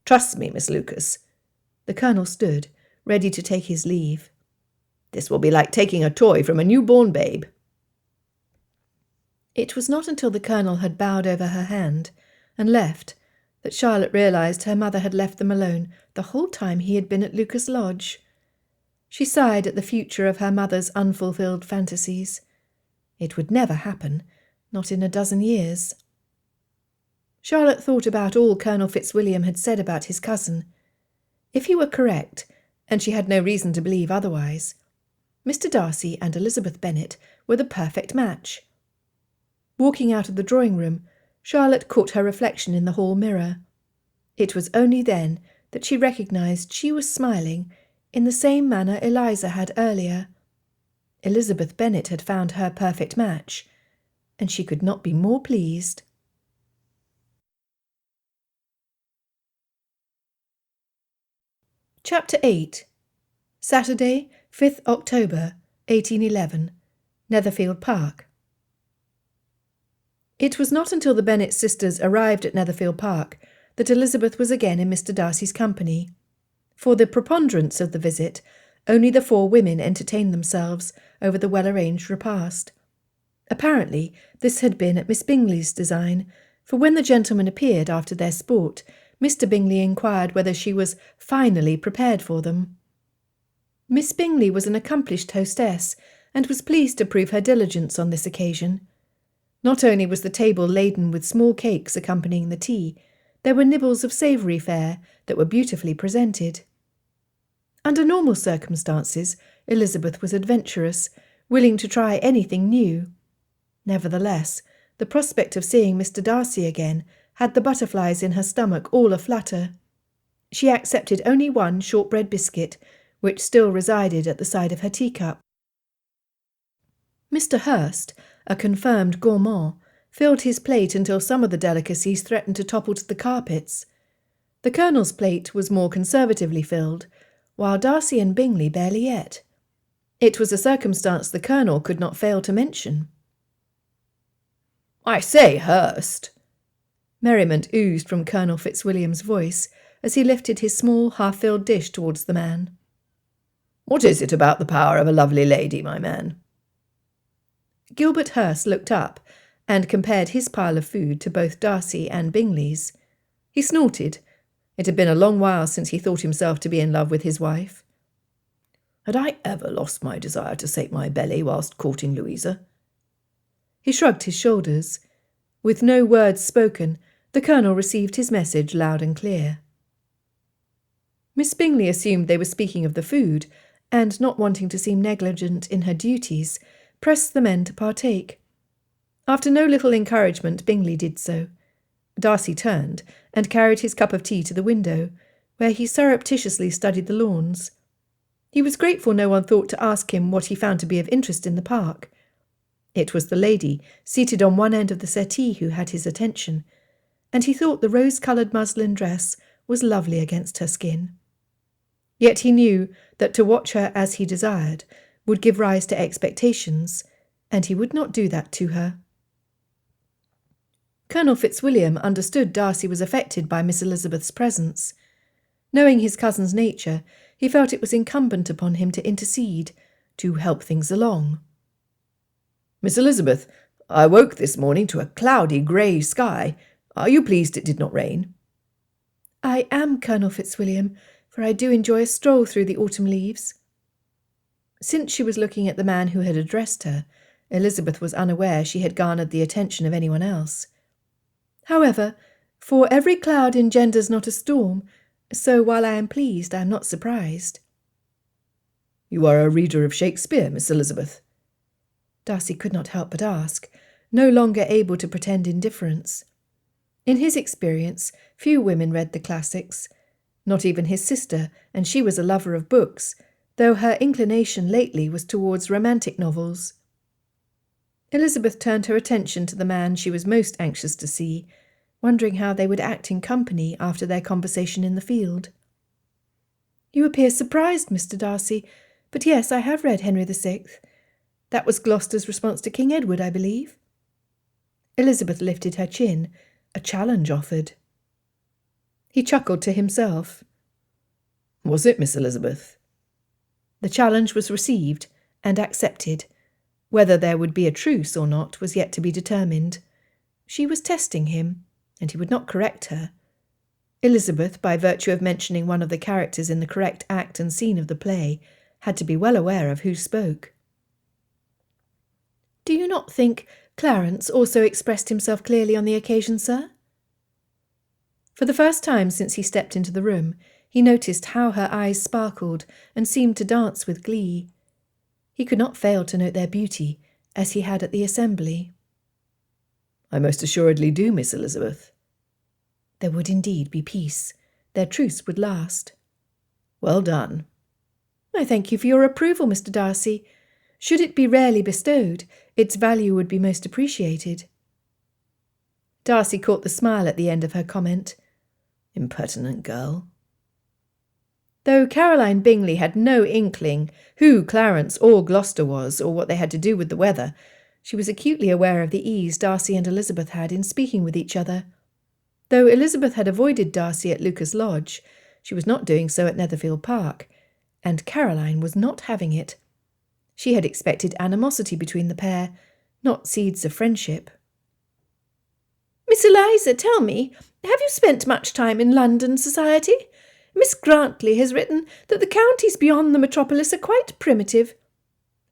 Trust me, Miss Lucas. The Colonel stood, ready to take his leave. This will be like taking a toy from a newborn babe. It was not until the Colonel had bowed over her hand and left that Charlotte realised her mother had left them alone the whole time he had been at Lucas Lodge. She sighed at the future of her mother's unfulfilled fantasies. It would never happen, not in a dozen years. Charlotte thought about all Colonel Fitzwilliam had said about his cousin. If he were correct, and she had no reason to believe otherwise, Mr. Darcy and Elizabeth Bennet were the perfect match. Walking out of the drawing-room, Charlotte caught her reflection in the hall mirror. It was only then that she recognised she was smiling in the same manner Eliza had earlier. Elizabeth Bennet had found her perfect match, and she could not be more pleased. Chapter 8. Saturday, 5th October, 1811. Netherfield Park. It was not until the Bennet sisters arrived at Netherfield Park that Elizabeth was again in Mr. Darcy's company. For the preponderance of the visit, only the 4 women entertained themselves over the well-arranged repast. Apparently, this had been at Miss Bingley's design, for when the gentlemen appeared after their sport, Mr. Bingley inquired whether she was finally prepared for them. Miss Bingley was an accomplished hostess, and was pleased to prove her diligence on this occasion. Not only was the table laden with small cakes accompanying the tea, there were nibbles of savoury fare that were beautifully presented. Under normal circumstances, Elizabeth was adventurous, willing to try anything new. Nevertheless, the prospect of seeing Mr. Darcy again had the butterflies in her stomach all aflutter. She accepted only one shortbread biscuit, which still resided at the side of her teacup. Mr. Hurst, a confirmed gourmand, filled his plate until some of the delicacies threatened to topple to the carpets. The Colonel's plate was more conservatively filled, while Darcy and Bingley barely ate. It was a circumstance the Colonel could not fail to mention. "I say, Hurst!" Merriment oozed from Colonel Fitzwilliam's voice as he lifted his small, half-filled dish towards the man. "What is it about the power of a lovely lady, my man?" Gilbert Hurst looked up and compared his pile of food to both Darcy and Bingley's. He snorted. It had been a long while since he thought himself to be in love with his wife. Had I ever lost my desire to sate my belly whilst courting Louisa? He shrugged his shoulders. With no words spoken, the Colonel received his message loud and clear. Miss Bingley assumed they were speaking of the food, and, not wanting to seem negligent in her duties, pressed the men to partake. After no little encouragement, Bingley did so. Darcy turned and carried his cup of tea to the window, where he surreptitiously studied the lawns. He was grateful no one thought to ask him what he found to be of interest in the park. It was the lady, seated on one end of the settee, who had his attention, and he thought the rose-coloured muslin dress was lovely against her skin. Yet he knew that to watch her as he desired would give rise to expectations, and he would not do that to her. Colonel Fitzwilliam understood Darcy was affected by Miss Elizabeth's presence. Knowing his cousin's nature, he felt it was incumbent upon him to intercede, to help things along. "Miss Elizabeth, I woke this morning to a cloudy grey sky. Are you pleased it did not rain?" "I am, Colonel Fitzwilliam, for I do enjoy a stroll through the autumn leaves." Since she was looking at the man who had addressed her, Elizabeth was unaware she had garnered the attention of anyone else. "However, for every cloud engenders not a storm, so while I am pleased, I am not surprised." "You are a reader of Shakespeare, Miss Elizabeth?" Darcy could not help but ask, no longer able to pretend indifference. In his experience, few women read the classics. Not even his sister, and she was a lover of books, though her inclination lately was towards romantic novels. Elizabeth turned her attention to the man she was most anxious to see, wondering how they would act in company after their conversation in the field. "You appear surprised, Mr. Darcy, but yes, I have read Henry VI. That was Gloucester's response to King Edward, I believe." Elizabeth lifted her chin. A challenge offered. He chuckled to himself. "Was it, Miss Elizabeth?" The challenge was received and accepted. Whether there would be a truce or not was yet to be determined. She was testing him, and he would not correct her. Elizabeth, by virtue of mentioning one of the characters in the correct act and scene of the play, had to be well aware of who spoke. "Do you not think Clarence also expressed himself clearly on the occasion, sir?" For the first time since he stepped into the room, he noticed how her eyes sparkled and seemed to dance with glee. He could not fail to note their beauty, as he had at the assembly. "I most assuredly do, Miss Elizabeth." There would indeed be peace. Their truce would last. "Well done." "I thank you for your approval, Mr. Darcy. Should it be rarely bestowed, its value would be most appreciated." Darcy caught the smile at the end of her comment. Impertinent girl. Though Caroline Bingley had no inkling who Clarence or Gloucester was, or what they had to do with the weather, she was acutely aware of the ease Darcy and Elizabeth had in speaking with each other. Though Elizabeth had avoided Darcy at Lucas Lodge, she was not doing so at Netherfield Park, and Caroline was not having it. She had expected animosity between the pair, not seeds of friendship. "Miss Eliza, tell me, have you spent much time in London society? Miss Grantley has written that the counties beyond the metropolis are quite primitive."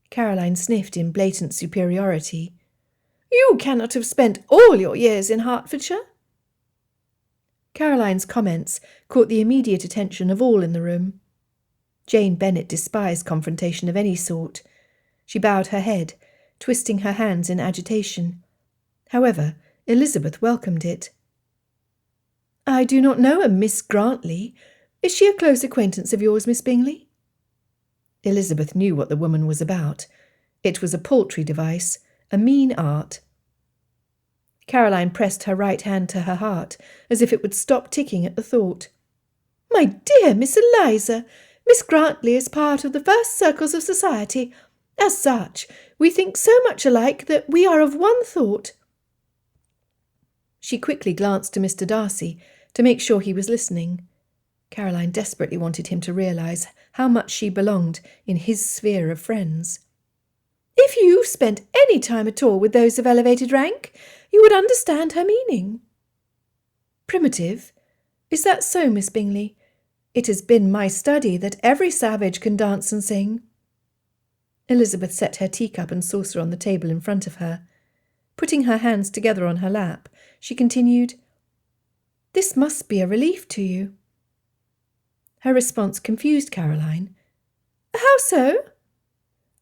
Caroline sniffed in blatant superiority. "You cannot have spent all your years in Hertfordshire." Caroline's comments caught the immediate attention of all in the room. Jane Bennet despised confrontation of any sort. She bowed her head, twisting her hands in agitation. However, Elizabeth welcomed it. "I do not know a Miss Grantley. Is she a close acquaintance of yours, Miss Bingley?" Elizabeth knew what the woman was about. It was a paltry device, a mean art. Caroline pressed her right hand to her heart, as if it would stop ticking at the thought. "My dear Miss Eliza, Miss Grantley is part of the first circles of society. As such, we think so much alike that we are of one thought." She quickly glanced to Mr. Darcy to make sure he was listening. Caroline desperately wanted him to realise how much she belonged in his sphere of friends. "If you spent any time at all with those of elevated rank, you would understand her meaning." "Primitive? Is that so, Miss Bingley? It has been my study that every savage can dance and sing." Elizabeth set her teacup and saucer on the table in front of her. Putting her hands together on her lap, she continued, "This must be a relief to you." Her response confused Caroline. "How so?"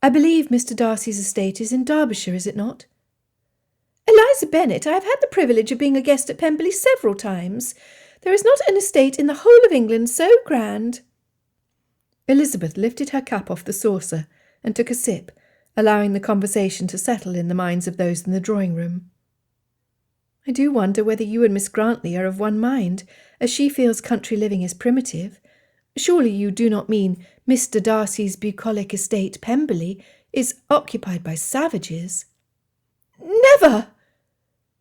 "I believe Mr. Darcy's estate is in Derbyshire, is it not?" "Eliza Bennet, I have had the privilege of being a guest at Pemberley several times. There is not an estate in the whole of England so grand." Elizabeth lifted her cup off the saucer and took a sip, allowing the conversation to settle in the minds of those in the drawing-room. "I do wonder whether you and Miss Grantley are of one mind, as she feels country living is primitive. Surely you do not mean Mr. Darcy's bucolic estate, Pemberley, is occupied by savages?" "Never!"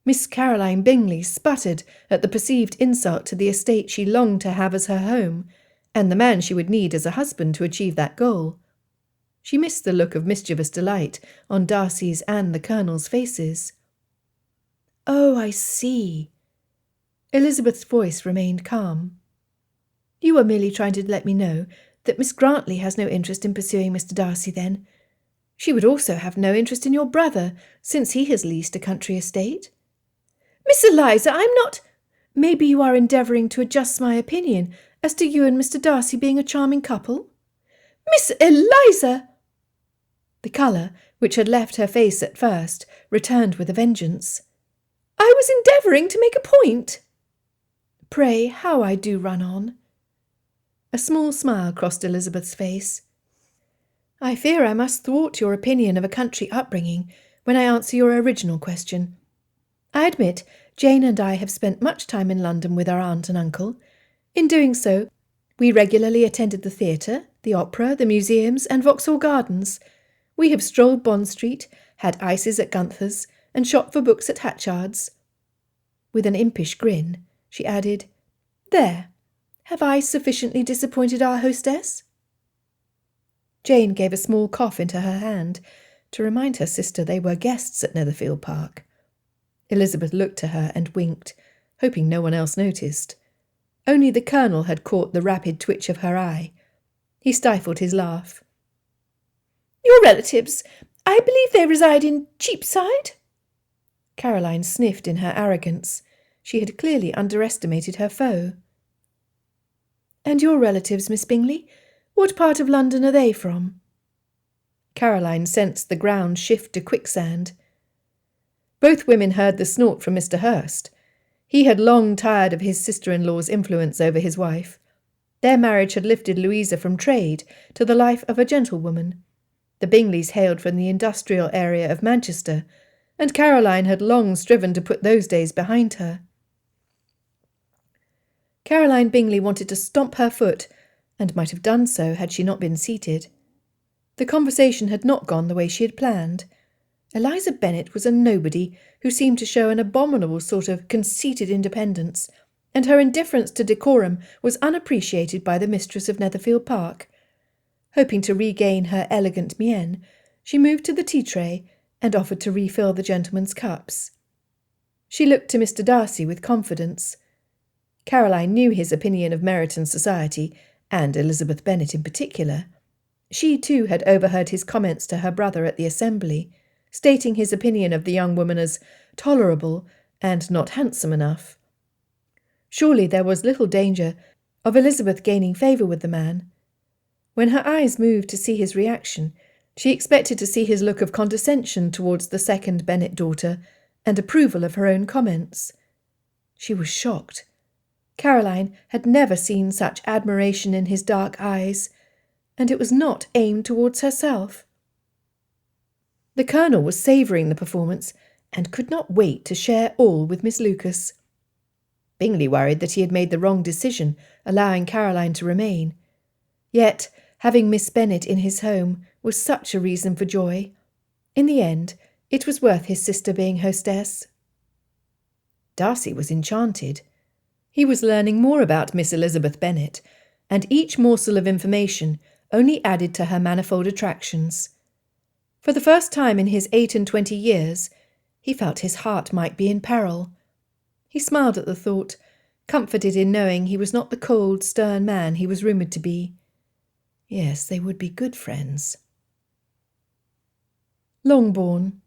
Miss Caroline Bingley sputtered at the perceived insult to the estate she longed to have as her home, and the man she would need as a husband to achieve that goal. She missed the look of mischievous delight on Darcy's and the Colonel's faces. "Oh, I see." Elizabeth's voice remained calm. "You are merely trying to let me know that Miss Grantley has no interest in pursuing Mr. Darcy, then. She would also have no interest in your brother, since he has leased a country estate." "Miss Eliza, I'm not—" "Maybe you are endeavouring to adjust my opinion as to you and Mr. Darcy being a charming couple?" "Miss Eliza!" The colour, which had left her face at first, returned with a vengeance. "I was endeavouring to make a point." "Pray, how I do run on." A small smile crossed Elizabeth's face. "I fear I must thwart your opinion of a country upbringing when I answer your original question. I admit Jane and I have spent much time in London with our aunt and uncle. In doing so, we regularly attended the theatre, the opera, the museums, and Vauxhall Gardens. We have strolled Bond Street, had ices at Gunther's, and shopped for books at Hatchard's." With an impish grin, she added, "There, have I sufficiently disappointed our hostess?" Jane gave a small cough into her hand to remind her sister they were guests at Netherfield Park. Elizabeth looked to her and winked, hoping no one else noticed. Only the Colonel had caught the rapid twitch of her eye. He stifled his laugh. "Your relatives, I believe they reside in Cheapside?" Caroline sniffed in her arrogance. She had clearly underestimated her foe. "And your relatives, Miss Bingley? What part of London are they from?" Caroline sensed the ground shift to quicksand. Both women heard the snort from Mr. Hurst. He had long tired of his sister-in-law's influence over his wife. Their marriage had lifted Louisa from trade to the life of a gentlewoman. The Bingleys hailed from the industrial area of Manchester, and Caroline had long striven to put those days behind her. Caroline Bingley wanted to stomp her foot, and might have done so had she not been seated. The conversation had not gone the way she had planned. Eliza Bennet was a nobody who seemed to show an abominable sort of conceited independence, and her indifference to decorum was unappreciated by the mistress of Netherfield Park. Hoping to regain her elegant mien, she moved to the tea-tray and offered to refill the gentlemen's cups. She looked to Mr. Darcy with confidence. Caroline knew his opinion of Meryton society, and Elizabeth Bennet in particular. She too had overheard his comments to her brother at the Assembly, stating his opinion of the young woman as tolerable and not handsome enough. Surely there was little danger of Elizabeth gaining favour with the man. When her eyes moved to see his reaction, she expected to see his look of condescension towards the second Bennet daughter and approval of her own comments. She was shocked. Caroline had never seen such admiration in his dark eyes, and it was not aimed towards herself. The Colonel was savouring the performance and could not wait to share all with Miss Lucas. Bingley worried that he had made the wrong decision, allowing Caroline to remain. Yet, having Miss Bennet in his home was such a reason for joy. In the end, it was worth his sister being hostess. Darcy was enchanted. He was learning more about Miss Elizabeth Bennet, and each morsel of information only added to her manifold attractions. For the first time in his 28 years, he felt his heart might be in peril. He smiled at the thought, comforted in knowing he was not the cold, stern man he was rumoured to be. Yes, they would be good friends. Longbourn.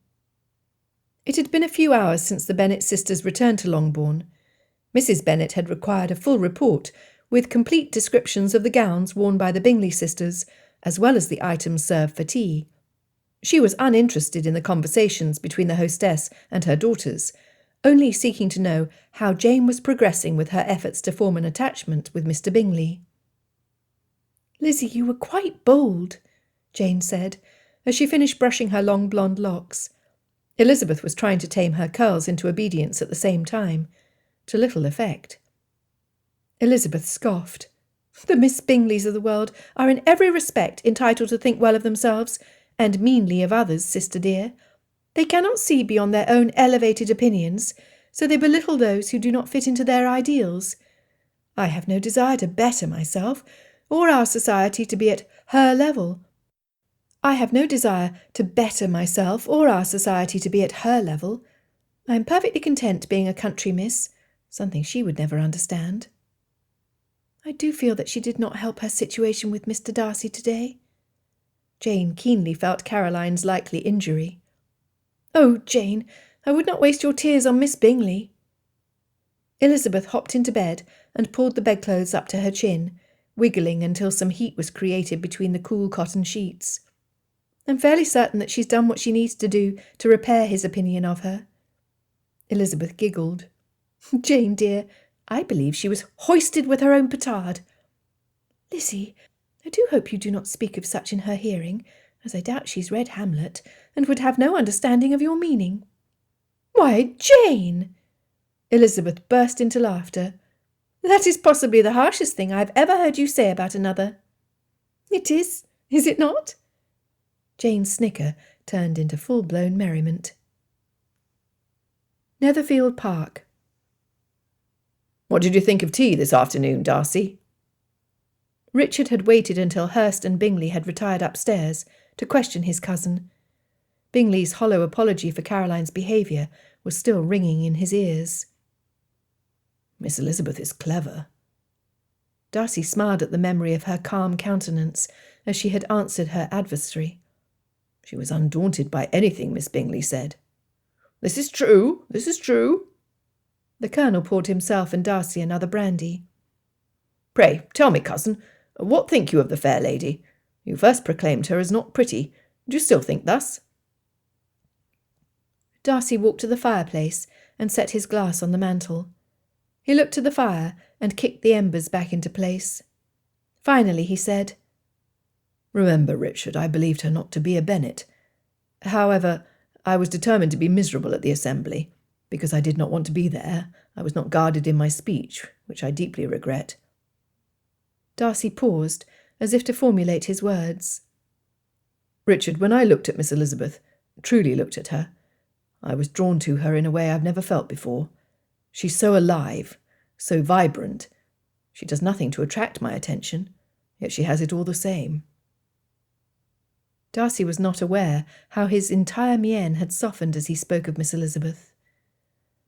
It had been a few hours since the Bennet sisters returned to Longbourn. Mrs. Bennet had required a full report, with complete descriptions of the gowns worn by the Bingley sisters, as well as the items served for tea. She was uninterested in the conversations between the hostess and her daughters, only seeking to know how Jane was progressing with her efforts to form an attachment with Mr. Bingley. "Lizzie, you were quite bold," Jane said, as she finished brushing her long blonde locks. Elizabeth was trying to tame her curls into obedience at the same time, to little effect. Elizabeth scoffed. "The Miss Bingleys of the world are in every respect entitled to think well of themselves, and meanly of others, sister dear. They cannot see beyond their own elevated opinions, so they belittle those who do not fit into their ideals. I have no desire to better myself, or our society to be at her level. I am perfectly content being a country miss, something she would never understand." "I do feel that she did not help her situation with Mr. Darcy today." Jane keenly felt Caroline's likely injury. "Oh, Jane, I would not waste your tears on Miss Bingley." Elizabeth hopped into bed and pulled the bedclothes up to her chin, wiggling until some heat was created between the cool cotton sheets. "I'm fairly certain that she's done what she needs to do to repair his opinion of her." Elizabeth giggled. "Jane, dear, I believe she was hoisted with her own petard." "Lizzie, I do hope you do not speak of such in her hearing, as I doubt she's read Hamlet, and would have no understanding of your meaning." "Why, Jane!" Elizabeth burst into laughter. "That is possibly the harshest thing I have ever heard you say about another." "It is it not?" Jane's snicker turned into full-blown merriment. Netherfield Park. "What did you think of tea this afternoon, Darcy?" Richard had waited until Hurst and Bingley had retired upstairs to question his cousin. Bingley's hollow apology for Caroline's behaviour was still ringing in his ears. "Miss Elizabeth is clever." Darcy smiled at the memory of her calm countenance as she had answered her adversary. "She was undaunted by anything Miss Bingley said." This is true. The Colonel poured himself and Darcy another brandy. "Pray, tell me, cousin, what think you of the fair lady? You first proclaimed her as not pretty. Do you still think thus?" Darcy walked to the fireplace and set his glass on the mantel. He looked to the fire and kicked the embers back into place. Finally he said, "Remember, Richard, I believed her not to be a Bennet. However, I was determined to be miserable at the Assembly, because I did not want to be there. I was not guarded in my speech, which I deeply regret." Darcy paused, as if to formulate his words. "Richard, when I looked at Miss Elizabeth, truly looked at her, I was drawn to her in a way I've never felt before. She's so alive, so vibrant. She does nothing to attract my attention, yet she has it all the same." Darcy was not aware how his entire mien had softened as he spoke of Miss Elizabeth.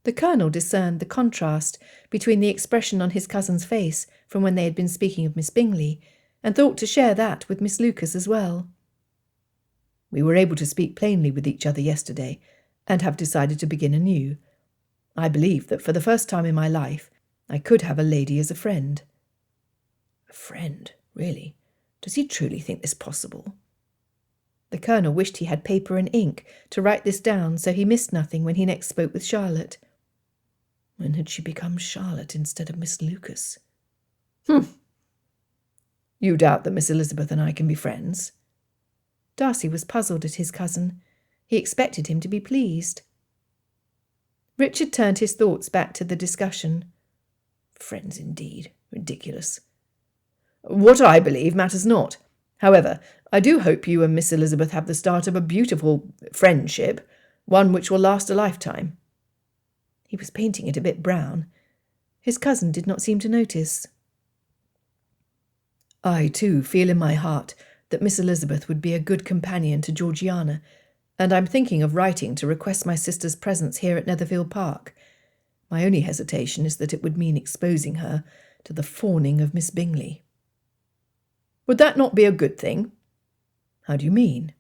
The Colonel discerned the contrast between the expression on his cousin's face from when they had been speaking of Miss Bingley, and thought to share that with Miss Lucas as well. "We were able to speak plainly with each other yesterday, and have decided to begin anew. I believe that for the first time in my life I could have a lady as a friend." "A friend? Really? Does he truly think this possible?" The Colonel wished he had paper and ink to write this down so he missed nothing when he next spoke with Charlotte. When had she become Charlotte instead of Miss Lucas? You doubt that Miss Elizabeth and I can be friends?" Darcy was puzzled at his cousin. He expected him to be pleased. Richard turned his thoughts back to the discussion. "Friends indeed. Ridiculous. What I believe matters not. However, I do hope you and Miss Elizabeth have the start of a beautiful friendship, one which will last a lifetime." He was painting it a bit brown. His cousin did not seem to notice. "I, too, feel in my heart that Miss Elizabeth would be a good companion to Georgiana, and I'm thinking of writing to request my sister's presence here at Netherfield Park. My only hesitation is that it would mean exposing her to the fawning of Miss Bingley." "Would that not be a good thing?" "How do you mean?"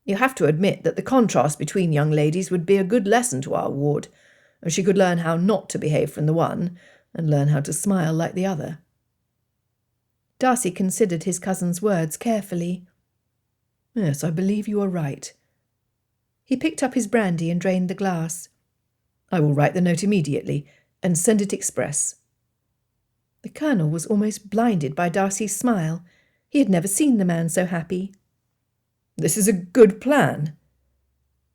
"You have to admit that the contrast between young ladies would be a good lesson to our ward. She could learn how not to behave from the one, and learn how to smile like the other." Darcy considered his cousin's words carefully. "Yes, I believe you are right." He picked up his brandy and drained the glass. "I will write the note immediately, and send it express." The Colonel was almost blinded by Darcy's smile. He had never seen the man so happy. "This is a good plan."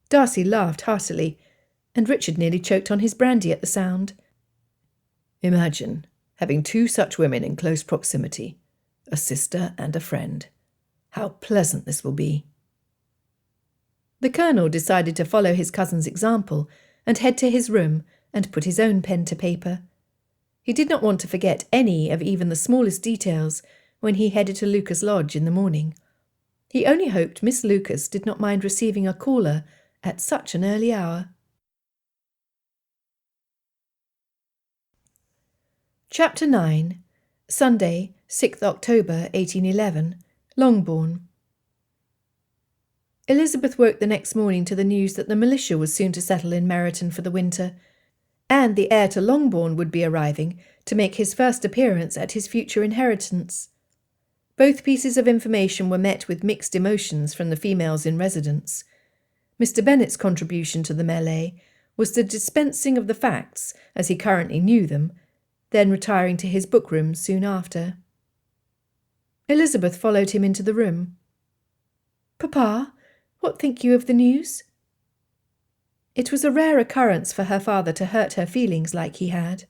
Darcy laughed heartily, and Richard nearly choked on his brandy at the sound. "Imagine having two such women in close proximity, a sister and a friend. How pleasant this will be." The Colonel decided to follow his cousin's example and head to his room and put his own pen to paper. He did not want to forget any of even the smallest details when he headed to Lucas Lodge in the morning. He only hoped Miss Lucas did not mind receiving a caller at such an early hour. Chapter 9. Sunday, 6th October 1811. Longbourn. Elizabeth woke the next morning to the news that the militia was soon to settle in Meryton for the winter, and the heir to Longbourn would be arriving to make his first appearance at his future inheritance. Both pieces of information were met with mixed emotions from the females in residence. Mr. Bennet's contribution to the mêlée was the dispensing of the facts as he currently knew them, then retiring to his bookroom soon after. Elizabeth followed him into the room. "Papa, what think you of the news?" It was a rare occurrence for her father to hurt her feelings like he had.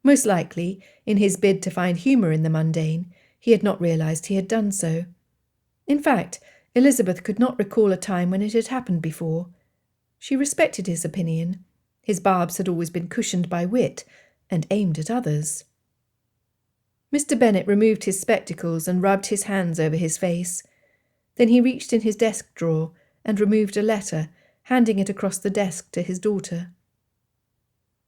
Most likely, in his bid to find humour in the mundane, he had not realised he had done so. In fact, Elizabeth could not recall a time when it had happened before. She respected his opinion. His barbs had always been cushioned by wit and aimed at others. Mr. Bennet removed his spectacles and rubbed his hands over his face. Then he reached in his desk drawer and removed a letter, handing it across the desk to his daughter.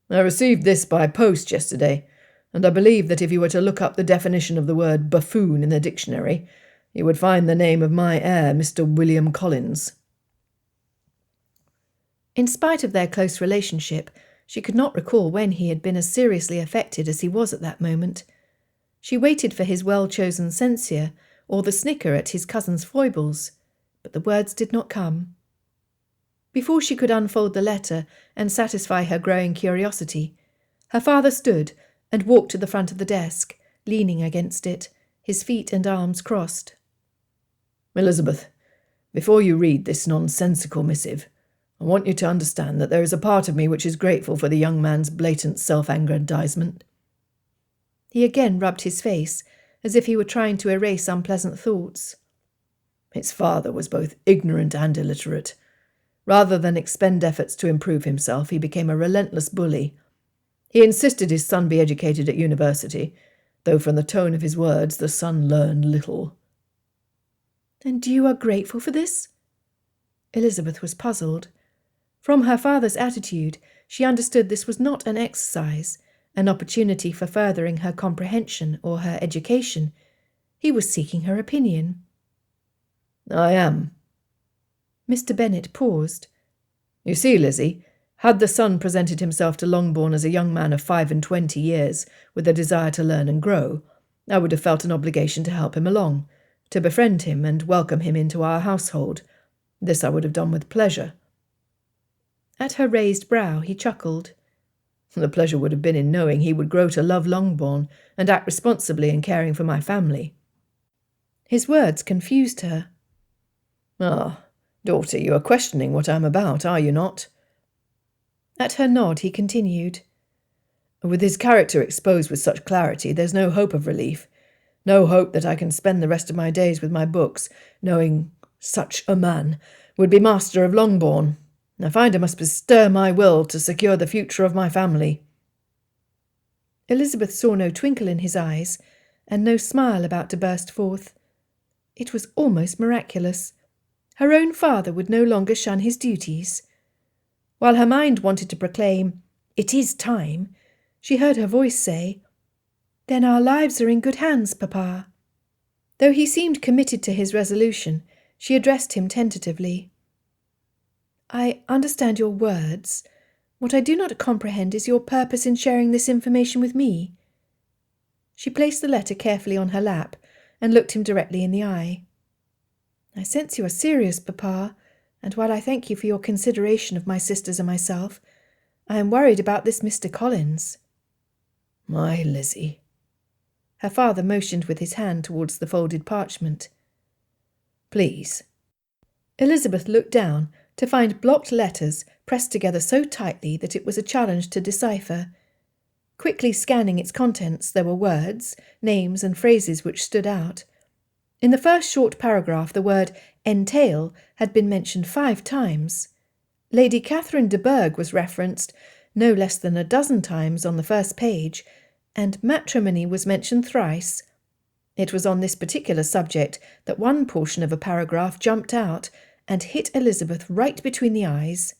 "I received this by post yesterday, and I believe that if you were to look up the definition of the word buffoon in the dictionary, you would find the name of my heir, Mr. William Collins." In spite of their close relationship, she could not recall when he had been as seriously affected as he was at that moment. She waited for his well-chosen censure or the snicker at his cousin's foibles, but the words did not come. Before she could unfold the letter and satisfy her growing curiosity, her father stood and walked to the front of the desk, leaning against it, his feet and arms crossed. "Elizabeth, before you read this nonsensical missive, I want you to understand that there is a part of me which is grateful for the young man's blatant self-aggrandizement." He again rubbed his face, as if he were trying to erase unpleasant thoughts. "His father was both ignorant and illiterate. Rather than expend efforts to improve himself, he became a relentless bully. He insisted his son be educated at university, though from the tone of his words the son learned little. And you are grateful for this? Elizabeth was puzzled. From her father's attitude, she understood this was not an exercise, an opportunity for furthering her comprehension or her education. He was seeking her opinion. I am. Mr. Bennet paused. You see, Lizzie, had the son presented himself to Longbourn as a young man of 25 years, with a desire to learn and grow, I would have felt an obligation to help him along, to befriend him and welcome him into our household. This I would have done with pleasure. At her raised brow he chuckled. The pleasure would have been in knowing he would grow to love Longbourn and act responsibly in caring for my family. His words confused her. Ah, daughter, you are questioning what I am about, are you not? At her nod he continued. With his character exposed with such clarity, there's no hope of relief. No hope that I can spend the rest of my days with my books, knowing such a man would be master of Longbourn. I find I must bestir my will to secure the future of my family. Elizabeth saw no twinkle in his eyes, and no smile about to burst forth. It was almost miraculous. Her own father would no longer shun his duties. While her mind wanted to proclaim, "It is time," she heard her voice say, "Then our lives are in good hands, Papa." Though he seemed committed to his resolution, she addressed him tentatively. "I understand your words. What I do not comprehend is your purpose in sharing this information with me." She placed the letter carefully on her lap and looked him directly in the eye. "I sense you are serious, Papa, and while I thank you for your consideration of my sisters and myself, I am worried about this Mr. Collins." "My Lizzie." Her father motioned with his hand towards the folded parchment. "Please." Elizabeth looked down to find blocked letters pressed together so tightly that it was a challenge to decipher. Quickly scanning its contents, there were words, names, and phrases which stood out. In the first short paragraph, the word entail had been mentioned 5 times. Lady Catherine de Bourgh was referenced no less than a dozen times on the first page, and matrimony was mentioned thrice. It was on this particular subject that one portion of a paragraph jumped out and hit Elizabeth right between the eyes.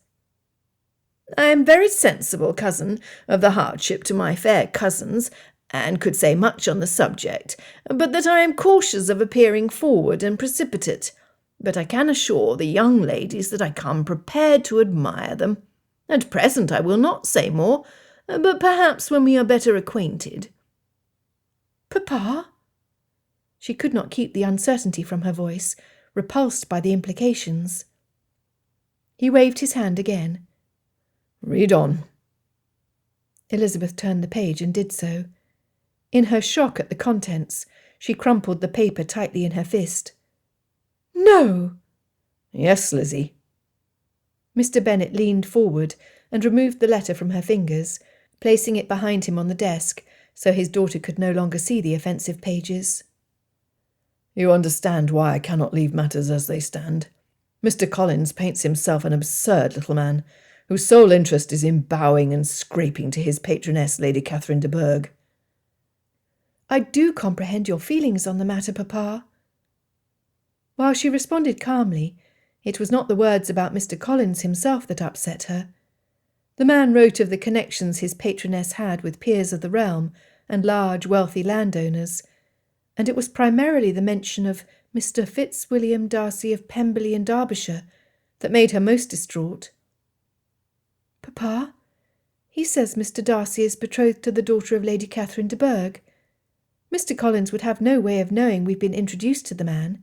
"I am very sensible, cousin, of the hardship to my fair cousins, and could say much on the subject, but that I am cautious of appearing forward and precipitate. But I can assure the young ladies that I come prepared to admire them. At present I will not say more, but perhaps when we are better acquainted." "Papa?" She could not keep the uncertainty from her voice, repulsed by the implications. He waved his hand again. "Read on." Elizabeth turned the page and did so. In her shock at the contents, she crumpled the paper tightly in her fist. "No!" "Yes, Lizzie." Mr. Bennet leaned forward and removed the letter from her fingers, placing it behind him on the desk so his daughter could no longer see the offensive pages. "You understand why I cannot leave matters as they stand. Mr. Collins paints himself an absurd little man, whose sole interest is in bowing and scraping to his patroness, Lady Catherine de Bourgh." "I do comprehend your feelings on the matter, Papa." While she responded calmly, it was not the words about Mr. Collins himself that upset her. The man wrote of the connections his patroness had with peers of the realm and large, wealthy landowners, and it was primarily the mention of Mr. Fitzwilliam Darcy of Pemberley in Derbyshire that made her most distraught. "Papa, he says Mr. Darcy is betrothed to the daughter of Lady Catherine de Bourgh. Mr. Collins would have no way of knowing we've been introduced to the man.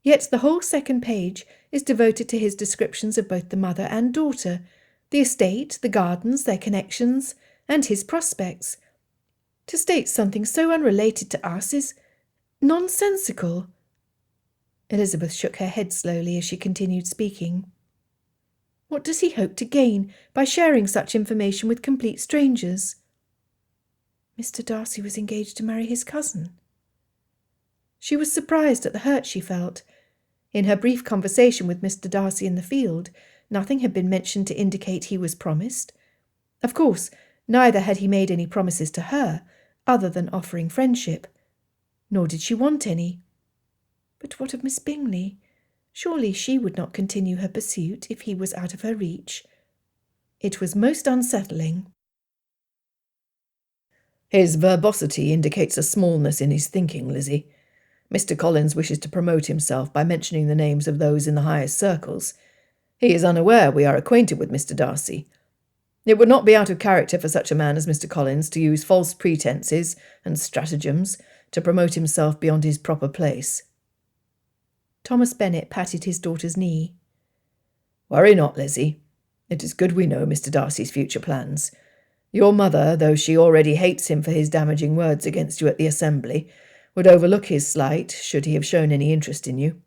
Yet the whole second page is devoted to his descriptions of both the mother and daughter, the estate, the gardens, their connections, and his prospects. To state something so unrelated to us is nonsensical." Elizabeth shook her head slowly as she continued speaking. "What does he hope to gain by sharing such information with complete strangers?" Mr. Darcy was engaged to marry his cousin. She was surprised at the hurt she felt. In her brief conversation with Mr. Darcy in the field, nothing had been mentioned to indicate he was promised. Of course, Neither had he made any promises to her, other than offering friendship. Nor did she want any. But what of Miss Bingley? Surely she would not continue her pursuit if he was out of her reach. It was most unsettling. His verbosity indicates a smallness in his thinking, Lizzie. Mr. Collins wishes to promote himself by mentioning the names of those in the highest circles. He is unaware we are acquainted with Mr. Darcy. It would not be out of character for such a man as Mr. Collins to use false pretences and stratagems to promote himself beyond his proper place. Thomas Bennet patted his daughter's knee. Worry not, Lizzie. It is good we know Mr. Darcy's future plans. Your mother, though she already hates him for his damaging words against you at the Assembly, would overlook his slight should he have shown any interest in you.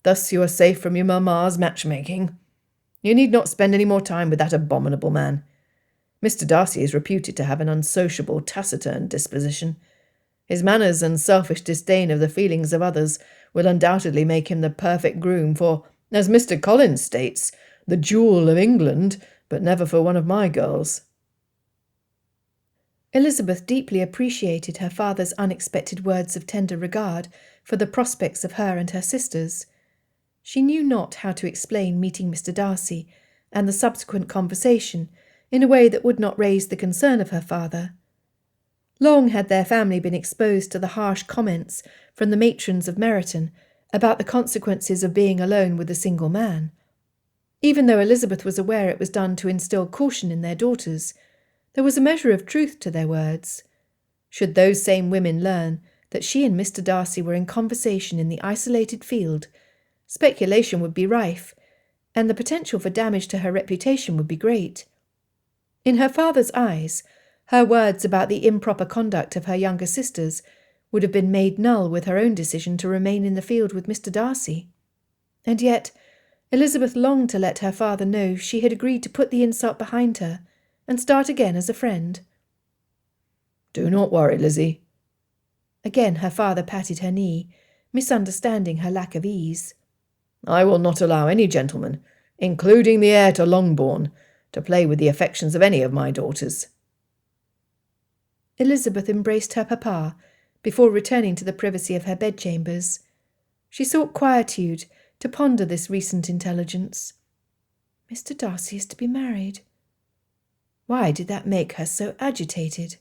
Thus you are safe from your mamma's matchmaking. You need not spend any more time with that abominable man. Mr. Darcy is reputed to have an unsociable, taciturn disposition. His manners and selfish disdain of the feelings of others will undoubtedly make him the perfect groom for, as Mr. Collins states, the jewel of England, but never for one of my girls. Elizabeth deeply appreciated her father's unexpected words of tender regard for the prospects of her and her sisters. She knew not how to explain meeting Mr. Darcy and the subsequent conversation in a way that would not raise the concern of her father. Long had their family been exposed to the harsh comments from the matrons of Meryton about the consequences of being alone with a single man. Even though Elizabeth was aware it was done to instill caution in their daughters, there was a measure of truth to their words. Should those same women learn that she and Mr. Darcy were in conversation in the isolated field, speculation would be rife, and the potential for damage to her reputation would be great. In her father's eyes, her words about the improper conduct of her younger sisters would have been made null with her own decision to remain in the field with Mr. Darcy. And yet Elizabeth longed to let her father know she had agreed to put the insult behind her and start again as a friend. Do not worry, Lizzie. Again her father patted her knee, misunderstanding her lack of ease. I will not allow any gentleman, including the heir to Longbourn, to play with the affections of any of my daughters. Elizabeth embraced her papa before returning to the privacy of her bedchambers. She sought quietude to ponder this recent intelligence. Mr. Darcy is to be married. Why did that make her so agitated?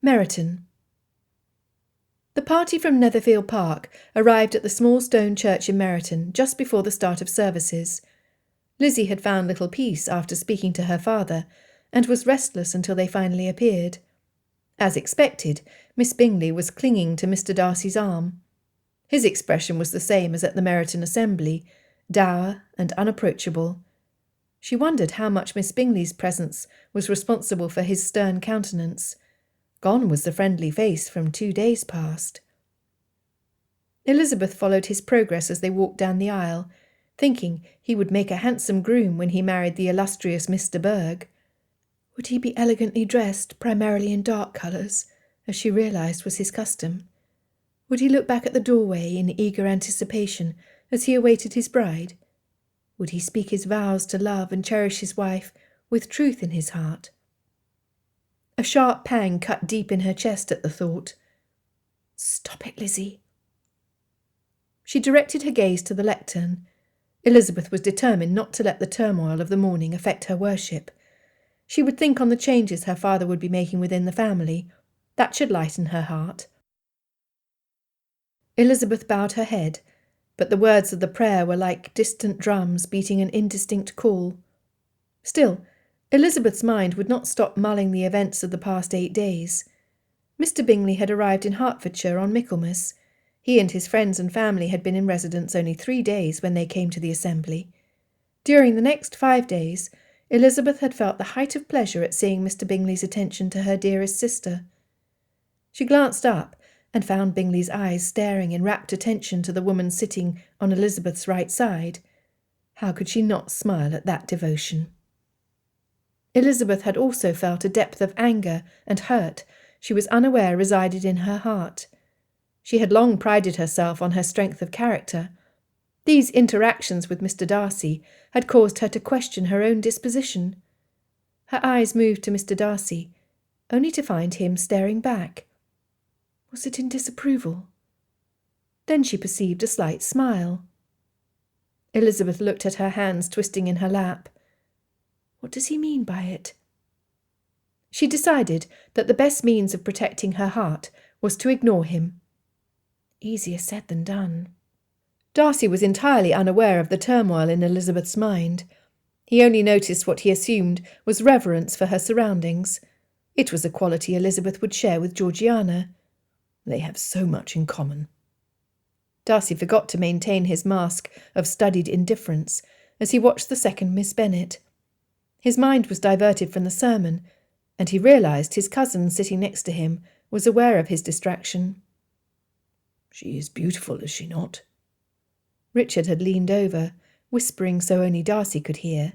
Meryton. The party from Netherfield Park arrived at the small stone church in Meryton just before the start of services. Lizzie had found little peace after speaking to her father, and was restless until they finally appeared. As expected, Miss Bingley was clinging to Mr. Darcy's arm. His expression was the same as at the Meryton Assembly, dour and unapproachable. She wondered how much Miss Bingley's presence was responsible for his stern countenance. Gone was the friendly face from 2 days past. Elizabeth followed his progress as they walked down the aisle, thinking he would make a handsome groom when he married the illustrious Mr. Berg. Would he be elegantly dressed, primarily in dark colours, as she realised was his custom? Would he look back at the doorway in eager anticipation as he awaited his bride? Would he speak his vows to love and cherish his wife with truth in his heart? A sharp pang cut deep in her chest at the thought. "Stop it, Lizzie." She directed her gaze to the lectern. Elizabeth was determined not to let the turmoil of the morning affect her worship. She would think on the changes her father would be making within the family. That should lighten her heart. Elizabeth bowed her head, but the words of the prayer were like distant drums beating an indistinct call. Still, Elizabeth's mind would not stop mulling the events of the past 8 days. Mr. Bingley had arrived in Hertfordshire on Michaelmas. He and his friends and family had been in residence only 3 days when they came to the Assembly. During the next 5 days, Elizabeth had felt the height of pleasure at seeing Mr. Bingley's attention to her dearest sister. She glanced up and found Bingley's eyes staring in rapt attention to the woman sitting on Elizabeth's right side. How could she not smile at that devotion? Elizabeth had also felt a depth of anger and hurt she was unaware resided in her heart. She had long prided herself on her strength of character. These interactions with Mr. Darcy had caused her to question her own disposition. Her eyes moved to Mr. Darcy, only to find him staring back. Was it in disapproval? Then she perceived a slight smile. Elizabeth looked at her hands twisting in her lap. What does he mean by it? She decided that the best means of protecting her heart was to ignore him. Easier said than done. Darcy was entirely unaware of the turmoil in Elizabeth's mind. He only noticed what he assumed was reverence for her surroundings. It was a quality Elizabeth would share with Georgiana. They have so much in common. Darcy forgot to maintain his mask of studied indifference as he watched the second Miss Bennet. His mind was diverted from the sermon, and he realised his cousin sitting next to him was aware of his distraction. She is beautiful, is she not? Richard had leaned over, whispering so only Darcy could hear.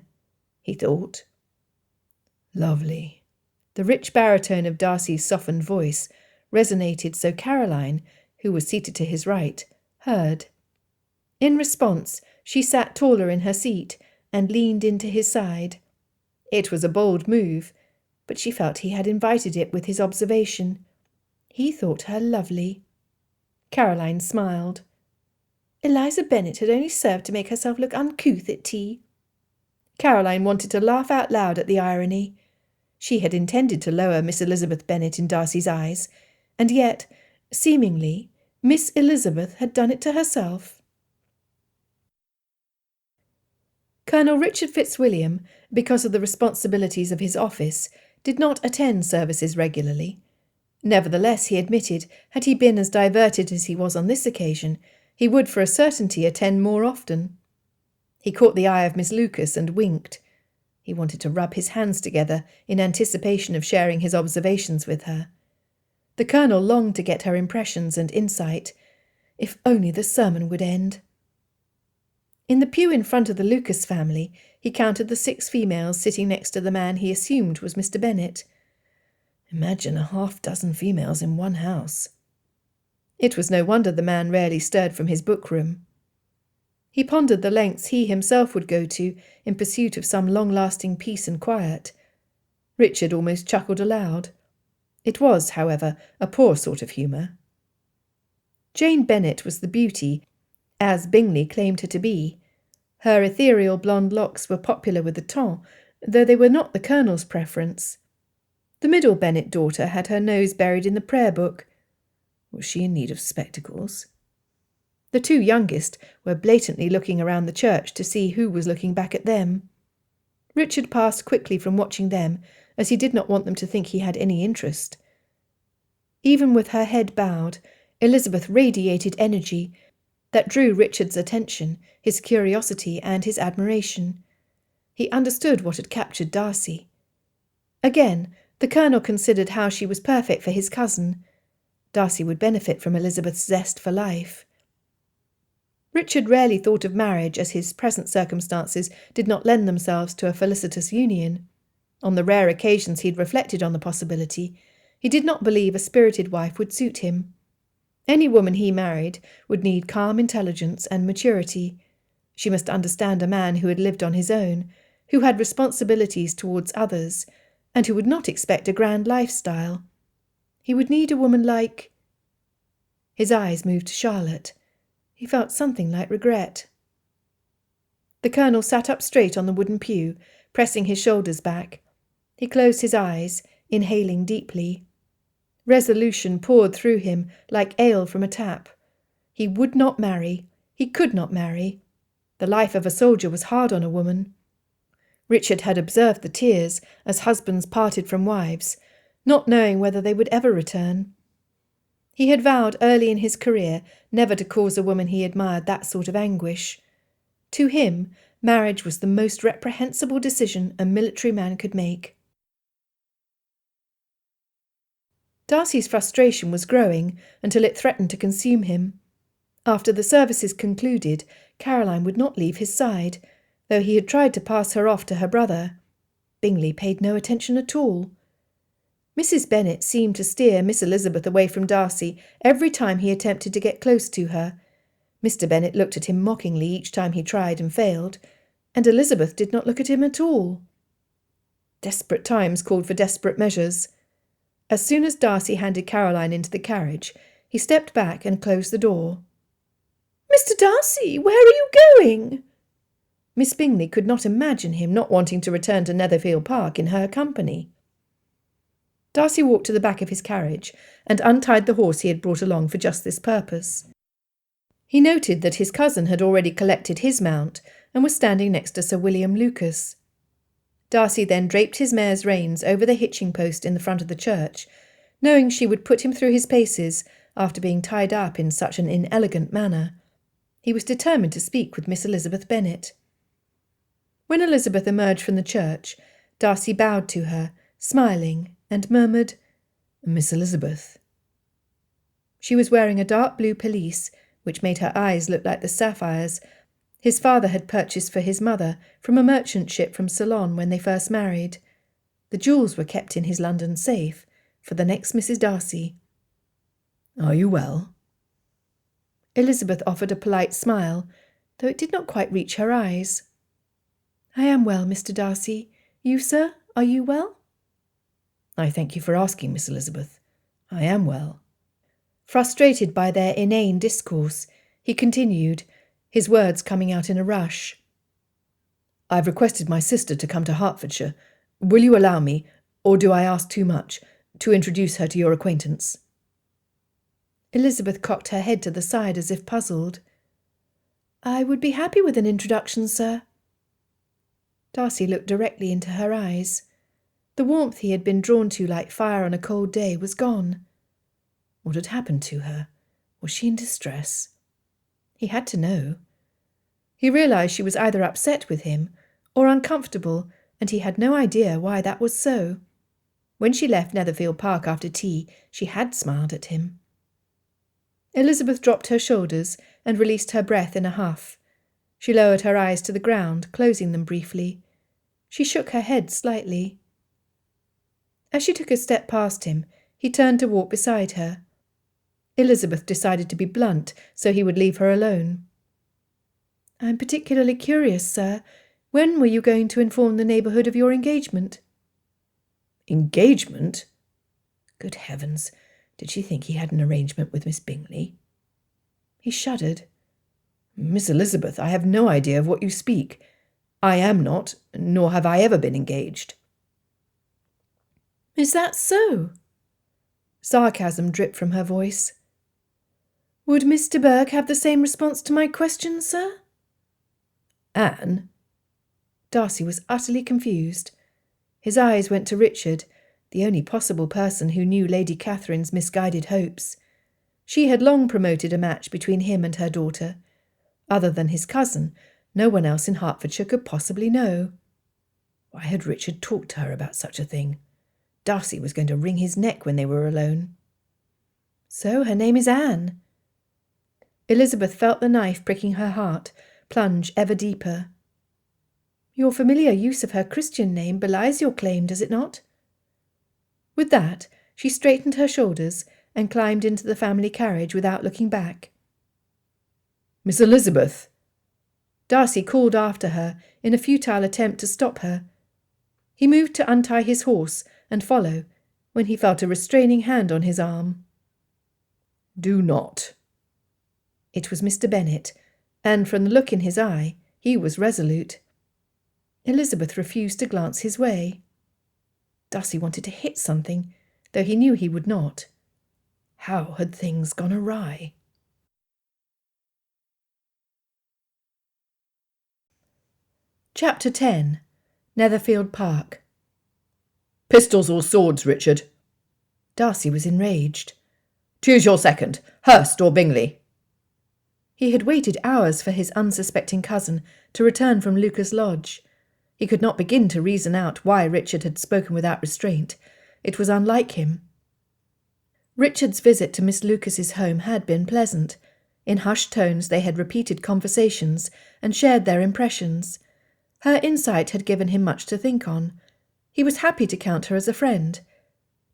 He thought. Lovely. The rich baritone of Darcy's softened voice resonated so Caroline, who was seated to his right, heard. In response, she sat taller in her seat and leaned into his side. It was a bold move, but she felt he had invited it with his observation. He thought her lovely. Caroline smiled. Eliza Bennet had only served to make herself look uncouth at tea. Caroline wanted to laugh out loud at the irony. She had intended to lower Miss Elizabeth Bennet in Darcy's eyes, and yet, seemingly, Miss Elizabeth had done it to herself. Colonel Richard Fitzwilliam, because of the responsibilities of his office, did not attend services regularly. Nevertheless, he admitted, had he been as diverted as he was on this occasion, he would for a certainty attend more often. He caught the eye of Miss Lucas and winked. He wanted to rub his hands together in anticipation of sharing his observations with her. The Colonel longed to get her impressions and insight. If only the sermon would end. In the pew in front of the Lucas family, he counted the 6 females sitting next to the man he assumed was Mr. Bennet. Imagine 6 females in one house. It was no wonder the man rarely stirred from his book-room. He pondered the lengths he himself would go to in pursuit of some long-lasting peace and quiet. Richard almost chuckled aloud. It was, however, a poor sort of humour. Jane Bennet was the beauty, as Bingley claimed her to be. Her ethereal blonde locks were popular with the ton, though they were not the Colonel's preference. The middle Bennet daughter had her nose buried in the prayer book. Was she in need of spectacles? The 2 youngest were blatantly looking around the church to see who was looking back at them. Richard passed quickly from watching them, as he did not want them to think he had any interest. Even with her head bowed, Elizabeth radiated energy that drew Richard's attention, his curiosity and his admiration. He understood what had captured Darcy. Again, the Colonel considered how she was perfect for his cousin. Darcy would benefit from Elizabeth's zest for life. Richard rarely thought of marriage, as his present circumstances did not lend themselves to a felicitous union. On the rare occasions he had reflected on the possibility, he did not believe a spirited wife would suit him. Any woman he married would need calm intelligence and maturity. She must understand a man who had lived on his own, who had responsibilities towards others, and who would not expect a grand lifestyle. He would need a woman like... His eyes moved to Charlotte. He felt something like regret. The Colonel sat up straight on the wooden pew, pressing his shoulders back. He closed his eyes, inhaling deeply. Resolution poured through him like ale from a tap. He would not marry. He could not marry. The life of a soldier was hard on a woman. Richard had observed the tears as husbands parted from wives, not knowing whether they would ever return. He had vowed early in his career never to cause a woman he admired that sort of anguish. To him, marriage was the most reprehensible decision a military man could make. Darcy's frustration was growing until it threatened to consume him. After the services concluded, Caroline would not leave his side, though he had tried to pass her off to her brother. Bingley paid no attention at all. Mrs. Bennet seemed to steer Miss Elizabeth away from Darcy every time he attempted to get close to her. Mr. Bennet looked at him mockingly each time he tried and failed, and Elizabeth did not look at him at all. Desperate times called for desperate measures. As soon as Darcy handed Caroline into the carriage, he stepped back and closed the door. "Mr. Darcy, where are you going?" Miss Bingley could not imagine him not wanting to return to Netherfield Park in her company. Darcy walked to the back of his carriage and untied the horse he had brought along for just this purpose. He noted that his cousin had already collected his mount and was standing next to Sir William Lucas. Darcy then draped his mare's reins over the hitching post in the front of the church, knowing she would put him through his paces after being tied up in such an inelegant manner. He was determined to speak with Miss Elizabeth Bennet. When Elizabeth emerged from the church, Darcy bowed to her, smiling, and murmured, "Miss Elizabeth." She was wearing a dark blue pelisse, which made her eyes look like the sapphires his father had purchased for his mother from a merchant ship from Ceylon when they first married. The jewels were kept in his London safe for the next Mrs. Darcy. "Are you well?" Elizabeth offered a polite smile, though it did not quite reach her eyes. "I am well, Mr. Darcy. You, sir, are you well?" "I thank you for asking, Miss Elizabeth. I am well." Frustrated by their inane discourse, he continued, his words coming out in a rush. "I've requested my sister to come to Hertfordshire. Will you allow me, or do I ask too much, to introduce her to your acquaintance?" Elizabeth cocked her head to the side as if puzzled. "I would be happy with an introduction, sir." Darcy looked directly into her eyes. The warmth he had been drawn to like fire on a cold day was gone. What had happened to her? Was she in distress? He had to know. He realized she was either upset with him or uncomfortable, and he had no idea why that was so. When she left Netherfield Park after tea, she had smiled at him. Elizabeth dropped her shoulders and released her breath in a huff. She lowered her eyes to the ground, closing them briefly. She shook her head slightly. As she took a step past him, he turned to walk beside her. Elizabeth decided to be blunt, so he would leave her alone. "I'm particularly curious, sir. When were you going to inform the neighbourhood of your engagement?" "Engagement?" Good heavens, did she think he had an arrangement with Miss Bingley? He shuddered. "Miss Elizabeth, I have no idea of what you speak. I am not, nor have I ever been engaged." "Is that so?" Sarcasm dripped from her voice. "Would Miss de Bourgh have the same response to my question, sir?" "Anne?" Darcy was utterly confused. His eyes went to Richard, the only possible person who knew Lady Catherine's misguided hopes. She had long promoted a match between him and her daughter. Other than his cousin, no one else in Hertfordshire could possibly know. Why had Richard talked to her about such a thing? Darcy was going to wring his neck when they were alone. So her name is Anne. Elizabeth felt the knife pricking her heart plunge ever deeper. Your familiar use of her Christian name belies your claim, does it not? With that, she straightened her shoulders and climbed into the family carriage without looking back. "Miss Elizabeth!" Darcy called after her in a futile attempt to stop her. He moved to untie his horse and follow, when he felt a restraining hand on his arm. "Do not." It was Mr. Bennet, and from the look in his eye, he was resolute. Elizabeth refused to glance his way. Darcy wanted to hit something, though he knew he would not. How had things gone awry? Chapter 10. Netherfield Park. "Pistols or swords, Richard?" Darcy was enraged. "Choose your second, Hurst or Bingley." He had waited hours for his unsuspecting cousin to return from Lucas Lodge. He could not begin to reason out why Richard had spoken without restraint. It was unlike him. Richard's visit to Miss Lucas's home had been pleasant. In hushed tones they had repeated conversations and shared their impressions. Her insight had given him much to think on. He was happy to count her as a friend.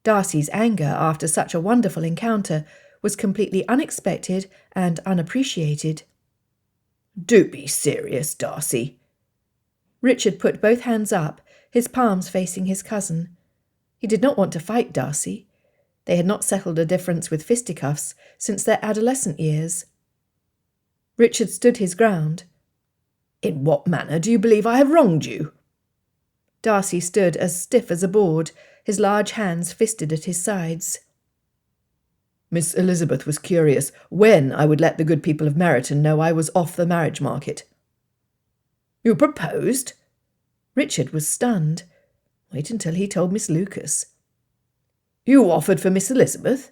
Darcy's anger after such a wonderful encounter was completely unexpected and unappreciated. Do be serious, Darcy. Richard put both hands up, his palms facing his cousin. He did not want to fight Darcy. They had not settled a difference with fisticuffs since their adolescent years. Richard stood his ground. In what manner do you believe I have wronged you? Darcy stood as stiff as a board, his large hands fisted at his sides. Miss Elizabeth was curious when I would let the good people of Meryton know I was off the marriage market. You proposed? Richard was stunned. Wait until he told Miss Lucas. You offered for Miss Elizabeth?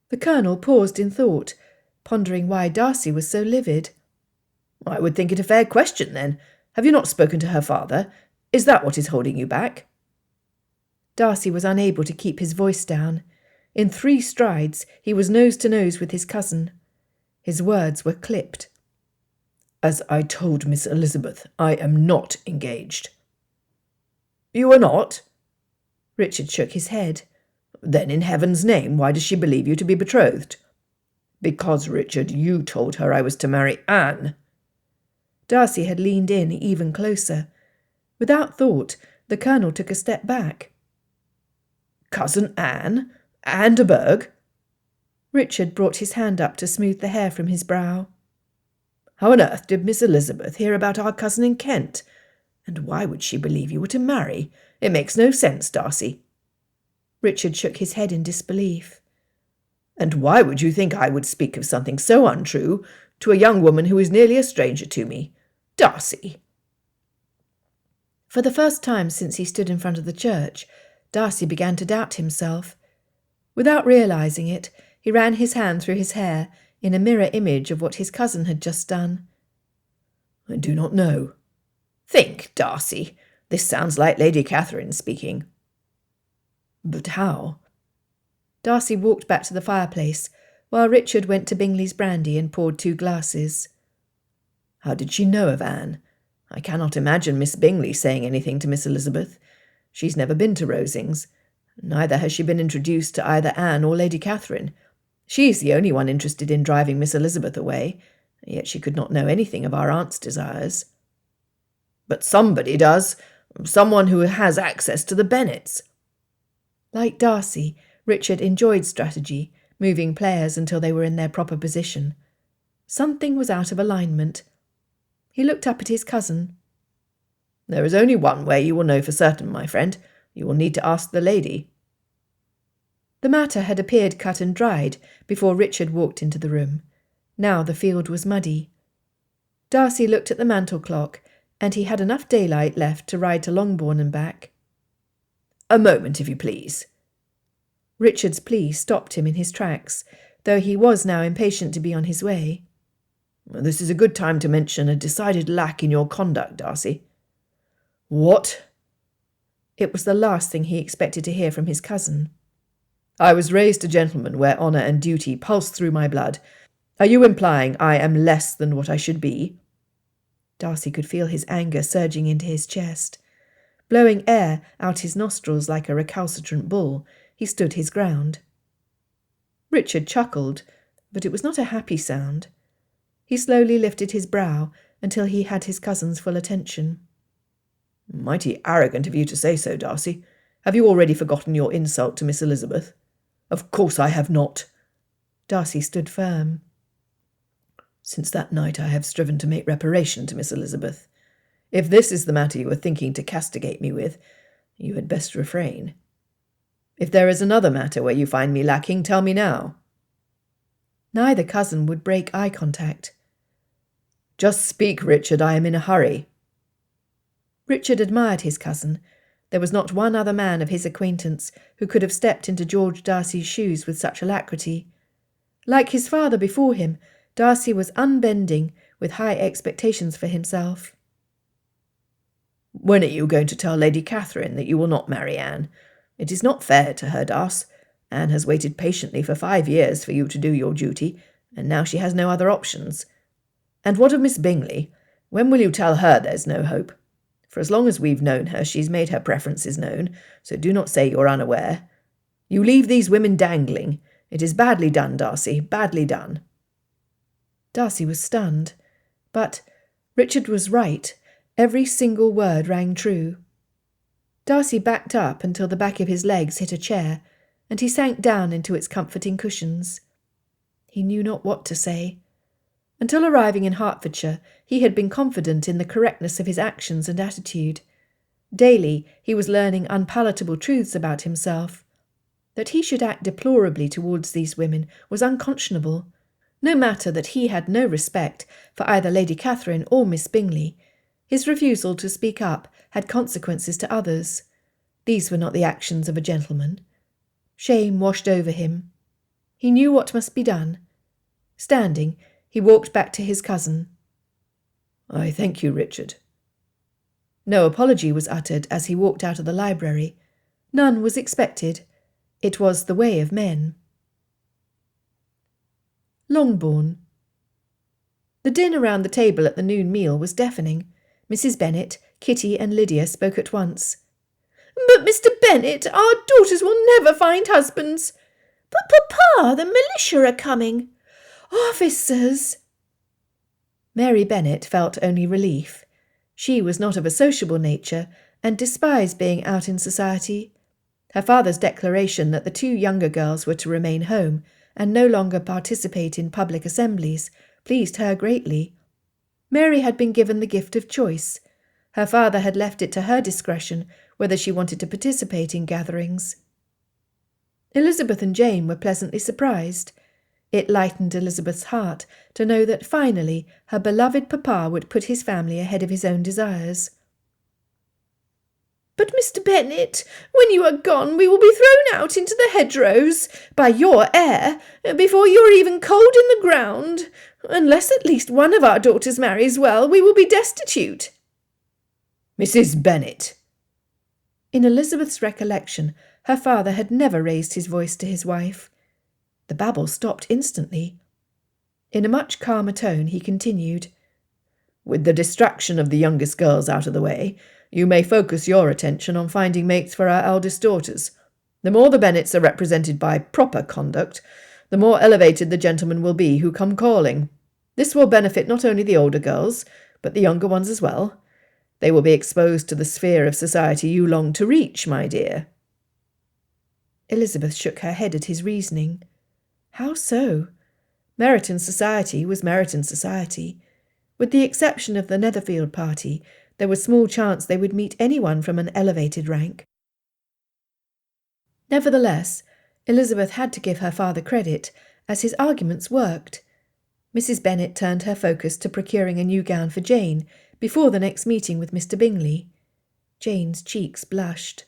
The Colonel paused in thought, pondering why Darcy was so livid. I would think it a fair question, then. Have you not spoken to her father? Is that what is holding you back? Darcy was unable to keep his voice down. In 3 strides, he was nose to nose with his cousin. His words were clipped. As I told Miss Elizabeth, I am not engaged. You are not? Richard shook his head. Then in heaven's name, why does she believe you to be betrothed? Because, Richard, you told her I was to marry Anne. Darcy had leaned in even closer. Without thought, the Colonel took a step back. Cousin Anne? Anne de Bourgh? Richard brought his hand up to smooth the hair from his brow. How on earth did Miss Elizabeth hear about our cousin in Kent? And why would she believe you were to marry? It makes no sense, Darcy. Richard shook his head in disbelief. And why would you think I would speak of something so untrue to a young woman who is nearly a stranger to me? Darcy! For the first time since he stood in front of the church, Darcy began to doubt himself. Without realizing it, he ran his hand through his hair in a mirror image of what his cousin had just done. I do not know. Think, Darcy. This sounds like Lady Catherine speaking. But how? Darcy walked back to the fireplace, while Richard went to Bingley's brandy and poured 2 glasses. How did she know of Anne? I cannot imagine Miss Bingley saying anything to Miss Elizabeth. She's never been to Rosings. Neither has she been introduced to either Anne or Lady Catherine. She's the only one interested in driving Miss Elizabeth away, yet she could not know anything of our aunt's desires. But somebody does. Someone who has access to the Bennets. Like Darcy, Richard enjoyed strategy, moving players until they were in their proper position. Something was out of alignment. He looked up at his cousin. There is only one way you will know for certain, my friend. You will need to ask the lady. The matter had appeared cut and dried before Richard walked into the room. Now the field was muddy. Darcy looked at the mantel clock, and he had enough daylight left to ride to Longbourn and back. A moment, if you please. Richard's plea stopped him in his tracks, though he was now impatient to be on his way. This is a good time to mention a decided lack in your conduct, Darcy. What? It was the last thing he expected to hear from his cousin. I was raised a gentleman where honour and duty pulse through my blood. Are you implying I am less than what I should be? Darcy could feel his anger surging into his chest. Blowing air out his nostrils like a recalcitrant bull, he stood his ground. Richard chuckled, but it was not a happy sound. He slowly lifted his brow until he had his cousin's full attention. Mighty arrogant of you to say so, Darcy. Have you already forgotten your insult to Miss Elizabeth? Of course I have not. Darcy stood firm. Since that night I have striven to make reparation to Miss Elizabeth. If this is the matter you are thinking to castigate me with, you had best refrain. If there is another matter where you find me lacking, tell me now. Neither cousin would break eye contact. Just speak, Richard, I am in a hurry. Richard admired his cousin. There was not one other man of his acquaintance who could have stepped into George Darcy's shoes with such alacrity. Like his father before him, Darcy was unbending, with high expectations for himself. When are you going to tell Lady Catherine that you will not marry Anne? It is not fair to her, Darcy. Anne has waited patiently for 5 years for you to do your duty, and now she has no other options. And what of Miss Bingley? When will you tell her there's no hope? For as long as we've known her, she's made her preferences known, so do not say you're unaware. You leave these women dangling. It is badly done, Darcy, badly done. Darcy was stunned. But Richard was right. Every single word rang true. Darcy backed up until the back of his legs hit a chair, and he sank down into its comforting cushions. He knew not what to say. Until arriving in Hertfordshire, he had been confident in the correctness of his actions and attitude. Daily, he was learning unpalatable truths about himself. That he should act deplorably towards these women was unconscionable. No matter that he had no respect for either Lady Catherine or Miss Bingley, his refusal to speak up had consequences to others. These were not the actions of a gentleman. Shame washed over him. He knew what must be done. Standing, he walked back to his cousin. "I thank you, Richard." No apology was uttered as he walked out of the library. None was expected. It was the way of men. Longbourn. The din around the table at the noon meal was deafening. Mrs. Bennet, Kitty and Lydia spoke at once. "But, Mr. Bennet, our daughters will never find husbands." "But, Papa, the militia are coming." "Officers." Mary Bennet felt only relief. She was not of a sociable nature and despised being out in society. Her father's declaration that the two younger girls were to remain home and no longer participate in public assemblies pleased her greatly. Mary had been given the gift of choice. Her father had left it to her discretion whether she wanted to participate in gatherings. Elizabeth and Jane were pleasantly surprised. It lightened Elizabeth's heart to know that finally her beloved papa would put his family ahead of his own desires. "But, Mr. Bennet, when you are gone we will be thrown out into the hedgerows by your heir before you are even cold in the ground. Unless at least one of our daughters marries well, we will be destitute." "Mrs. Bennet!" In Elizabeth's recollection, her father had never raised his voice to his wife. The babble stopped instantly. In a much calmer tone he continued, "With the distraction of the youngest girls out of the way, you may focus your attention on finding mates for our eldest daughters. The more the Bennets are represented by proper conduct, the more elevated the gentlemen will be who come calling. This will benefit not only the older girls, but the younger ones as well. They will be exposed to the sphere of society you long to reach, my dear." Elizabeth shook her head at his reasoning. How so? Meryton society was Meryton society. With the exception of the Netherfield party, there was small chance they would meet anyone from an elevated rank. Nevertheless, Elizabeth had to give her father credit, as his arguments worked. Mrs. Bennet turned her focus to procuring a new gown for Jane before the next meeting with Mr. Bingley. Jane's cheeks blushed.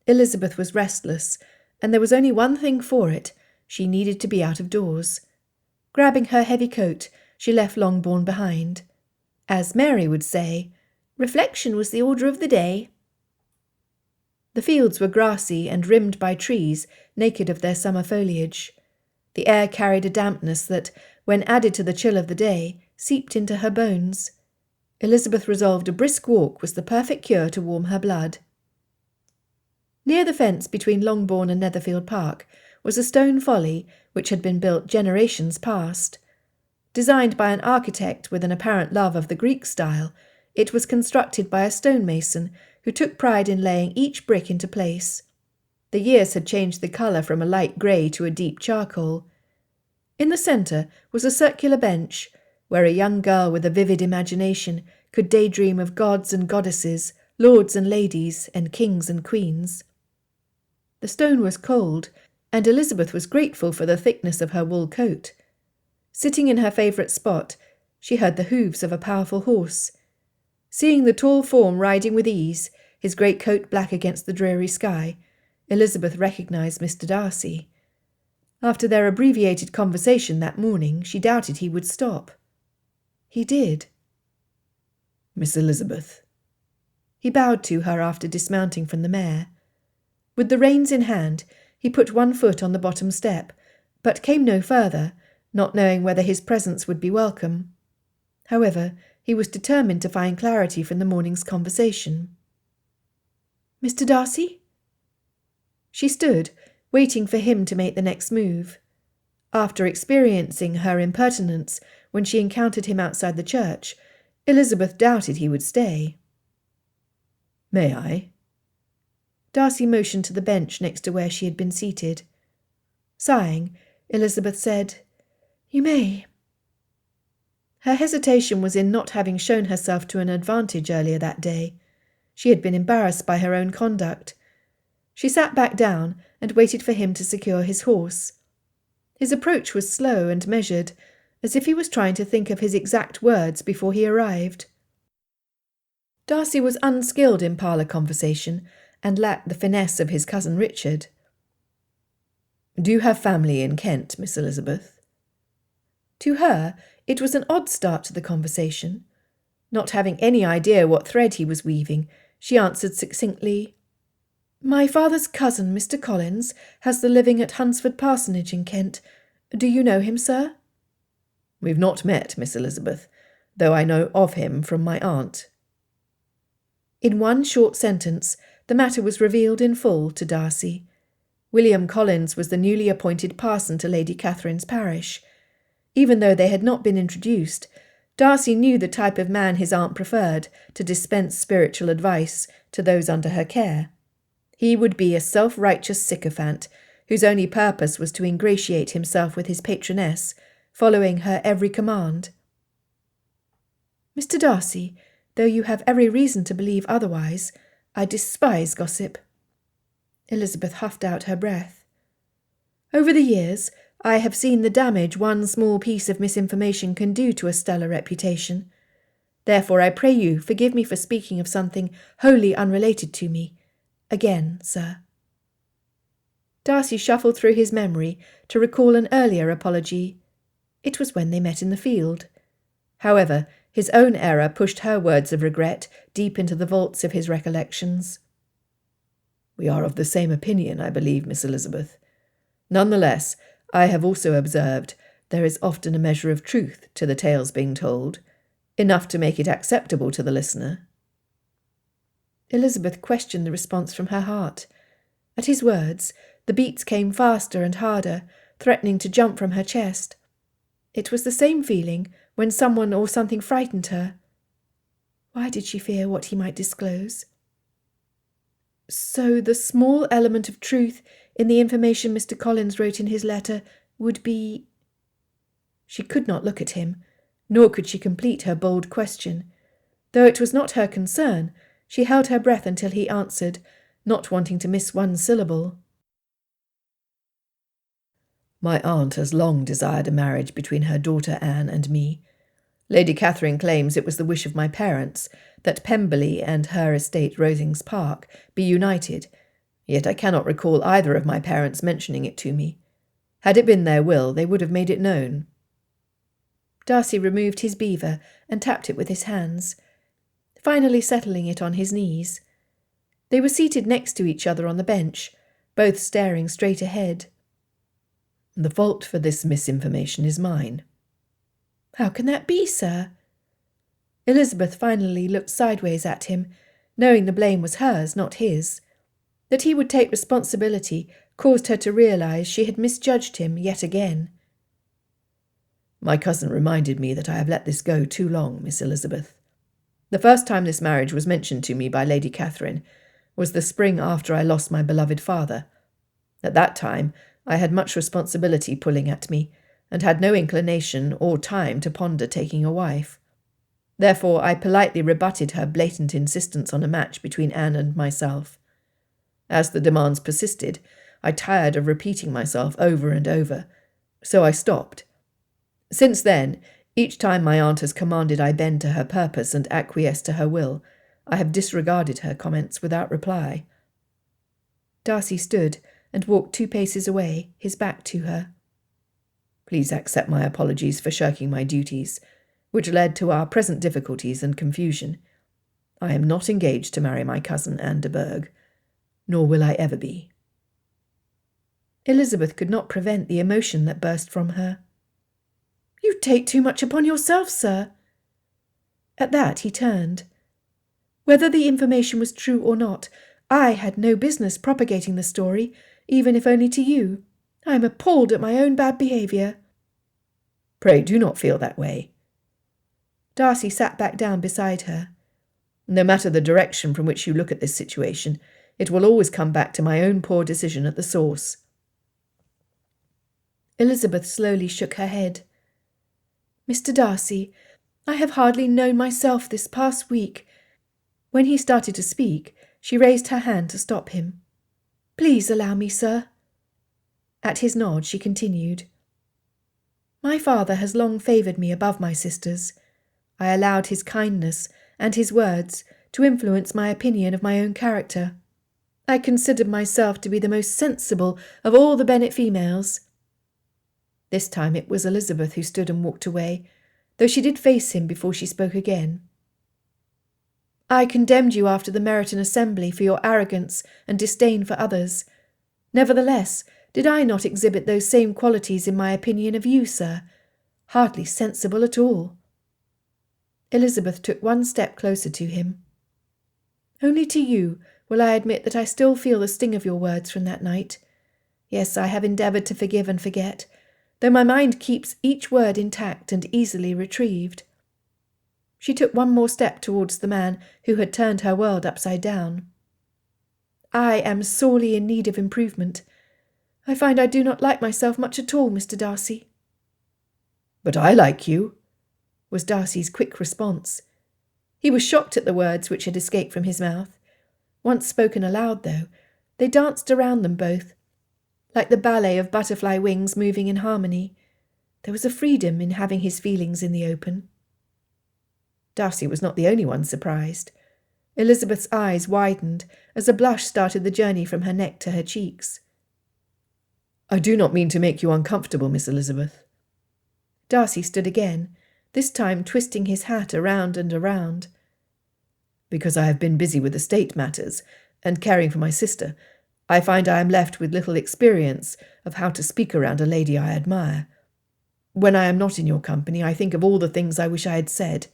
Elizabeth was restless, and there was only one thing for it. She needed to be out of doors. Grabbing her heavy coat, she left Longbourn behind. As Mary would say, reflection was the order of the day. The fields were grassy and rimmed by trees naked of their summer foliage. The air carried a dampness that, when added to the chill of the day, seeped into her bones. Elizabeth resolved a brisk walk was the perfect cure to warm her blood. Near the fence between Longbourn and Netherfield Park was a stone folly which had been built generations past. Designed by an architect with an apparent love of the Greek style, it was constructed by a stonemason who took pride in laying each brick into place. The years had changed the colour from a light grey to a deep charcoal. In the centre was a circular bench, where a young girl with a vivid imagination could daydream of gods and goddesses, lords and ladies, and kings and queens. The stone was cold, and Elizabeth was grateful for the thickness of her wool coat. Sitting in her favourite spot, she heard the hoofs of a powerful horse. Seeing the tall form riding with ease, his great coat black against the dreary sky, Elizabeth recognised Mr. Darcy. After their abbreviated conversation that morning, she doubted he would stop. He did. "Miss Elizabeth." He bowed to her after dismounting from the mare. With the reins in hand, he put one foot on the bottom step, but came no further, not knowing whether his presence would be welcome. However, he was determined to find clarity from the morning's conversation. "Mr. Darcy?" She stood, waiting for him to make the next move. After experiencing her impertinence when she encountered him outside the church, Elizabeth doubted he would stay. "May I?" Darcy motioned to the bench next to where she had been seated. Sighing, Elizabeth said, "You may." Her hesitation was in not having shown herself to an advantage earlier that day. She had been embarrassed by her own conduct. She sat back down and waited for him to secure his horse. His approach was slow and measured, as if he was trying to think of his exact words before he arrived. Darcy was unskilled in parlour conversation and lacked the finesse of his cousin Richard. "Do you have family in Kent, Miss Elizabeth?" To her, it was an odd start to the conversation. Not having any idea what thread he was weaving, she answered succinctly, "My father's cousin, Mr. Collins, has the living at Hunsford Parsonage in Kent. Do you know him, sir?" "We've not met, Miss Elizabeth, though I know of him from my aunt." In one short sentence, the matter was revealed in full to Darcy. William Collins was the newly appointed parson to Lady Catherine's parish. Even though they had not been introduced, Darcy knew the type of man his aunt preferred to dispense spiritual advice to those under her care. He would be a self-righteous sycophant, whose only purpose was to ingratiate himself with his patroness, following her every command. "Mr. Darcy, though you have every reason to believe otherwise, I despise gossip." Elizabeth huffed out her breath. "Over the years, I have seen the damage one small piece of misinformation can do to a stellar reputation. Therefore I pray you forgive me for speaking of something wholly unrelated to me. Again, sir." Darcy shuffled through his memory to recall an earlier apology. It was when they met in the field. However, his own error pushed her words of regret deep into the vaults of his recollections. "We are of the same opinion, I believe, Miss Elizabeth. Nonetheless, I have also observed there is often a measure of truth to the tales being told, enough to make it acceptable to the listener." Elizabeth questioned the response from her heart. At his words, the beats came faster and harder, threatening to jump from her chest. It was the same feeling when someone or something frightened her. Why did she fear what he might disclose? So the small element of truth in the information Mr. Collins wrote in his letter would be— She could not look at him, nor could she complete her bold question. Though it was not her concern, she held her breath until he answered, not wanting to miss one syllable. "My aunt has long desired a marriage between her daughter Anne and me. Lady Catherine claims it was the wish of my parents that Pemberley and her estate Rosings Park be united, yet I cannot recall either of my parents mentioning it to me. Had it been their will, they would have made it known." Darcy removed his beaver and tapped it with his hands, finally settling it on his knees. They were seated next to each other on the bench, both staring straight ahead. "The fault for this misinformation is mine." "How can that be, sir?" Elizabeth finally looked sideways at him, knowing the blame was hers, not his. That he would take responsibility caused her to realise she had misjudged him yet again. "My cousin reminded me that I have let this go too long, Miss Elizabeth. The first time this marriage was mentioned to me by Lady Catherine was the spring after I lost my beloved father. At that time I had much responsibility pulling at me, and had no inclination or time to ponder taking a wife. Therefore I politely rebutted her blatant insistence on a match between Anne and myself. As the demands persisted, I tired of repeating myself over and over, so I stopped. Since then, each time my aunt has commanded I bend to her purpose and acquiesce to her will, I have disregarded her comments without reply." Darcy stood and walked 2 paces away, his back to her. "Please accept my apologies for shirking my duties, which led to our present difficulties and confusion. I am not engaged to marry my cousin Anne de Bourgh, nor will I ever be." Elizabeth could not prevent the emotion that burst from her. "You take too much upon yourself, sir." At that he turned. "Whether the information was true or not, I had no business propagating the story, even if only to you. I am appalled at my own bad behaviour." Pray do not feel that way." Darcy sat back down beside her. "No matter the direction from which you look at this situation, it will always come back to my own poor decision at the source." Elizabeth slowly shook her head. "Mr. Darcy, I have hardly known myself this past week." When he started to speak, she raised her hand to stop him. "Please allow me, sir." At his nod, she continued. "My father has long favoured me above my sisters. I allowed his kindness and his words to influence my opinion of my own character. I considered myself to be the most sensible of all the Bennet females." This time it was Elizabeth who stood and walked away, though she did face him before she spoke again. "I condemned you after the Meryton Assembly for your arrogance and disdain for others. Nevertheless, did I not exhibit those same qualities in my opinion of you, sir? Hardly sensible at all." Elizabeth took one step closer to him. "Only to you will I admit that I still feel the sting of your words from that night. Yes, I have endeavoured to forgive and forget, though my mind keeps each word intact and easily retrieved." She took one more step towards the man who had turned her world upside down. "I am sorely in need of improvement. I find I do not like myself much at all, Mr. Darcy." "But I like you," was Darcy's quick response. He was shocked at the words which had escaped from his mouth. Once spoken aloud, though, they danced around them both, like the ballet of butterfly wings moving in harmony. There was a freedom in having his feelings in the open. Darcy was not the only one surprised. Elizabeth's eyes widened as a blush started the journey from her neck to her cheeks. "I do not mean to make you uncomfortable, Miss Elizabeth." Darcy stood again, this time twisting his hat around and around. "Because I have been busy with estate matters and caring for my sister, I find I am left with little experience of how to speak around a lady I admire. When I am not in your company, I think of all the things I wish I had said.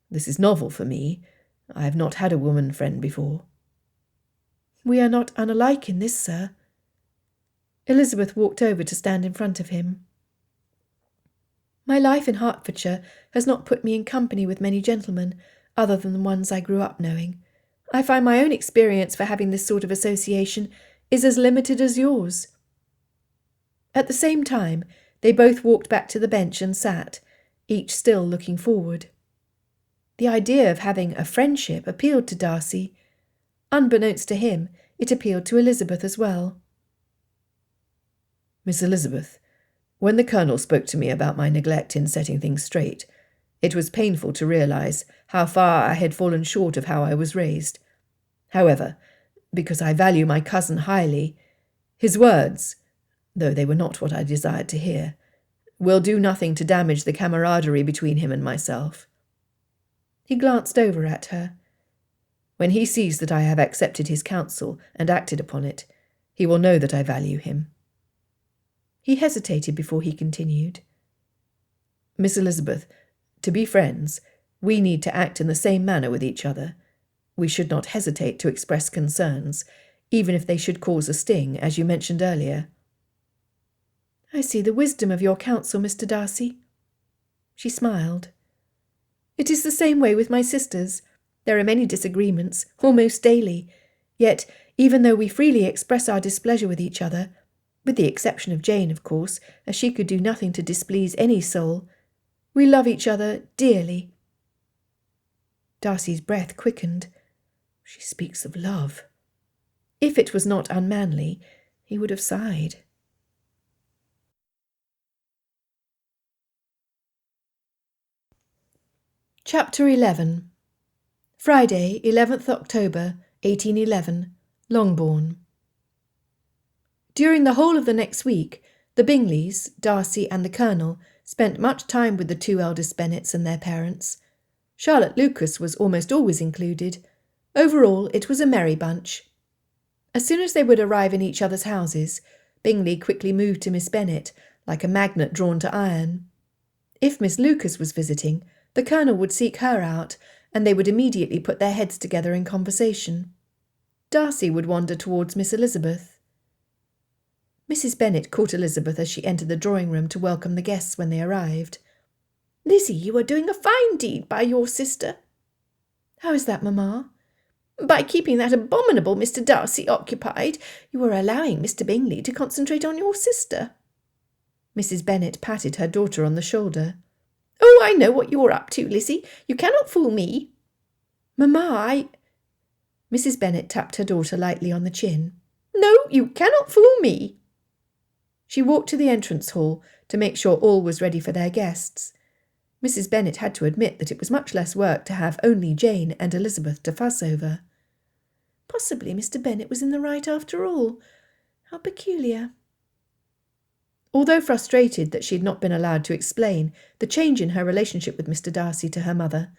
This is novel for me. I have not had a woman friend before." "We are not unlike in this, sir." Elizabeth walked over to stand in front of him. "My life in Hertfordshire has not put me in company with many gentlemen, other than the ones I grew up knowing. I find my own experience for having this sort of association is as limited as yours." At the same time, they both walked back to the bench and sat, each still looking forward. The idea of having a friendship appealed to Darcy. Unbeknownst to him, it appealed to Elizabeth as well. "Miss Elizabeth, when the Colonel spoke to me about my neglect in setting things straight, it was painful to realise how far I had fallen short of how I was raised. However, because I value my cousin highly, his words, though they were not what I desired to hear, will do nothing to damage the camaraderie between him and myself." He glanced over at her. "When he sees that I have accepted his counsel and acted upon it, he will know that I value him." He hesitated before he continued. "Miss Elizabeth, to be friends, we need to act in the same manner with each other. We should not hesitate to express concerns, even if they should cause a sting, as you mentioned earlier." "I see the wisdom of your counsel, Mr. Darcy." She smiled. "It is the same way with my sisters. There are many disagreements, almost daily. Yet, even though we freely express our displeasure with each other, with the exception of Jane, of course, as she could do nothing to displease any soul, we love each other dearly." Darcy's breath quickened. She speaks of love. If it was not unmanly, he would have sighed. Chapter 11. Friday, 11th October, 1811, Longbourn. During the whole of the next week, the Bingleys, Darcy and the Colonel spent much time with the two eldest Bennets and their parents. Charlotte Lucas was almost always included. Overall, it was a merry bunch. As soon as they would arrive in each other's houses, Bingley quickly moved to Miss Bennet, like a magnet drawn to iron. If Miss Lucas was visiting, the Colonel would seek her out, and they would immediately put their heads together in conversation. Darcy would wander towards Miss Elizabeth. Mrs. Bennet caught Elizabeth as she entered the drawing-room to welcome the guests when they arrived. "Lizzie, you are doing a fine deed by your sister." "How is that, mamma?" "By keeping that abominable Mr. Darcy occupied, you are allowing Mr. Bingley to concentrate on your sister." Mrs. Bennet patted her daughter on the shoulder. "Oh, I know what you're up to, Lizzie. You cannot fool me." "Mamma, Mrs. Bennet tapped her daughter lightly on the chin. "No, you cannot fool me." She walked to the entrance hall to make sure all was ready for their guests. Mrs. Bennet had to admit that it was much less work to have only Jane and Elizabeth to fuss over. Possibly Mr. Bennet was in the right after all. How peculiar. Although frustrated that she had not been allowed to explain the change in her relationship with Mr. Darcy to her mother,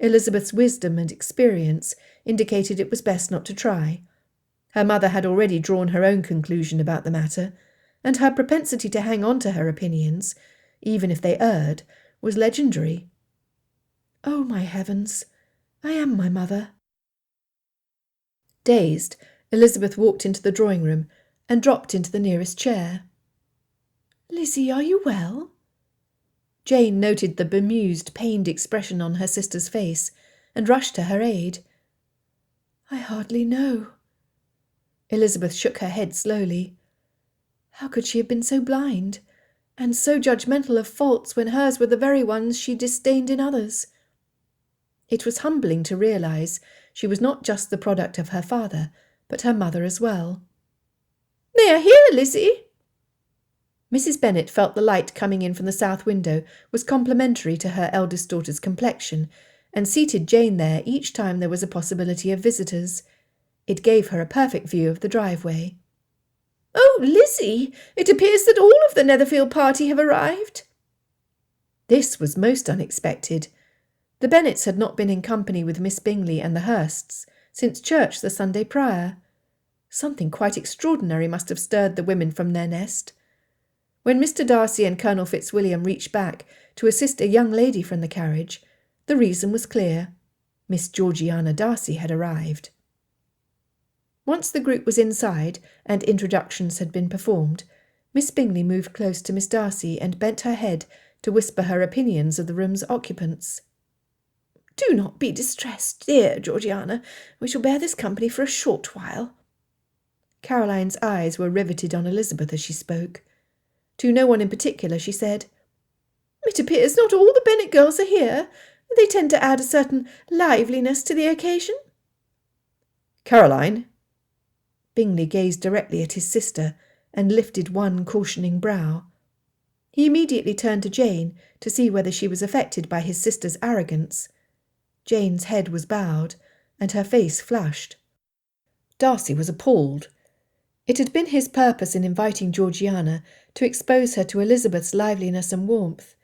Elizabeth's wisdom and experience indicated it was best not to try. Her mother had already drawn her own conclusion about the matter, and her propensity to hang on to her opinions, even if they erred, was legendary. Oh, my heavens, I am my mother. Dazed, Elizabeth walked into the drawing-room and dropped into the nearest chair. "Lizzie, are you well?" Jane noted the bemused, pained expression on her sister's face and rushed to her aid. "I hardly know." Elizabeth shook her head slowly. How could she have been so blind, and so judgmental of faults when hers were the very ones she disdained in others? It was humbling to realise she was not just the product of her father, but her mother as well. "They are here, Lizzie." Mrs. Bennet felt the light coming in from the south window was complimentary to her eldest daughter's complexion, and seated Jane there each time there was a possibility of visitors. It gave her a perfect view of the driveway. "Oh, Lizzie, it appears that all of the Netherfield party have arrived." This was most unexpected. The Bennets had not been in company with Miss Bingley and the Hursts since church the Sunday prior. Something quite extraordinary must have stirred the women from their nest. When Mr. Darcy and Colonel Fitzwilliam reached back to assist a young lady from the carriage, the reason was clear. Miss Georgiana Darcy had arrived. Once the group was inside and introductions had been performed, Miss Bingley moved close to Miss Darcy and bent her head to whisper her opinions of the room's occupants. "Do not be distressed, dear Georgiana. We shall bear this company for a short while." Caroline's eyes were riveted on Elizabeth as she spoke. To no one in particular she said, "It appears not all the Bennet girls are here. They tend to add a certain liveliness to the occasion." "Caroline." Bingley gazed directly at his sister and lifted one cautioning brow. He immediately turned to Jane to see whether she was affected by his sister's arrogance. Jane's head was bowed, and her face flushed. Darcy was appalled. It had been his purpose in inviting Georgiana to expose her to Elizabeth's liveliness and warmth.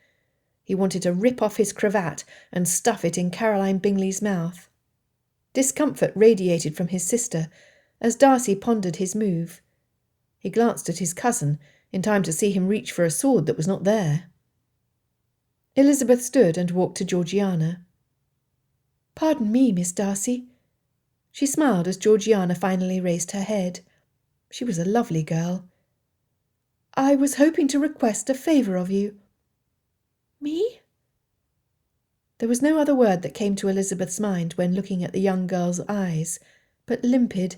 He wanted to rip off his cravat and stuff it in Caroline Bingley's mouth. Discomfort radiated from his sister as Darcy pondered his move. He glanced at his cousin in time to see him reach for a sword that was not there. Elizabeth stood and walked to Georgiana. "Pardon me, Miss Darcy." She smiled as Georgiana finally raised her head. She was a lovely girl. "I was hoping to request a favour of you." "Me?" There was no other word that came to Elizabeth's mind when looking at the young girl's eyes, but limpid.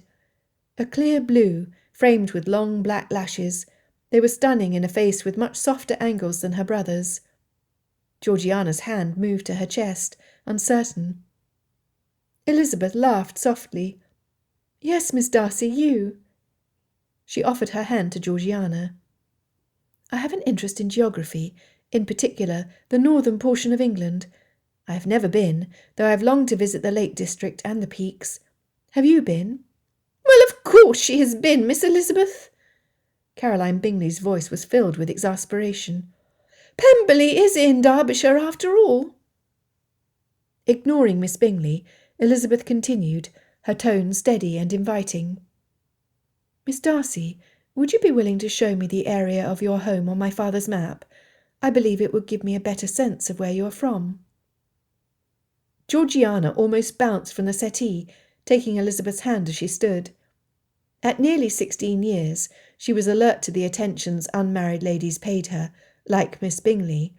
A clear blue, framed with long black lashes, they were stunning in a face with much softer angles than her brother's. Georgiana's hand moved to her chest, uncertain. Elizabeth laughed softly. "Yes, Miss Darcy, you." She offered her hand to Georgiana. "I have an interest in geography, in particular the northern portion of England. I have never been, though I have longed to visit the Lake District and the peaks. Have you been?" "Well, of course she has been, Miss Elizabeth." Caroline Bingley's voice was filled with exasperation. "Pemberley is in Derbyshire after all." Ignoring Miss Bingley, Elizabeth continued, her tone steady and inviting. "Miss Darcy, would you be willing to show me the area of your home on my father's map? I believe it would give me a better sense of where you are from." Georgiana almost bounced from the settee, taking Elizabeth's hand as she stood. At nearly 16 years, she was alert to the attentions unmarried ladies paid her, like Miss Bingley.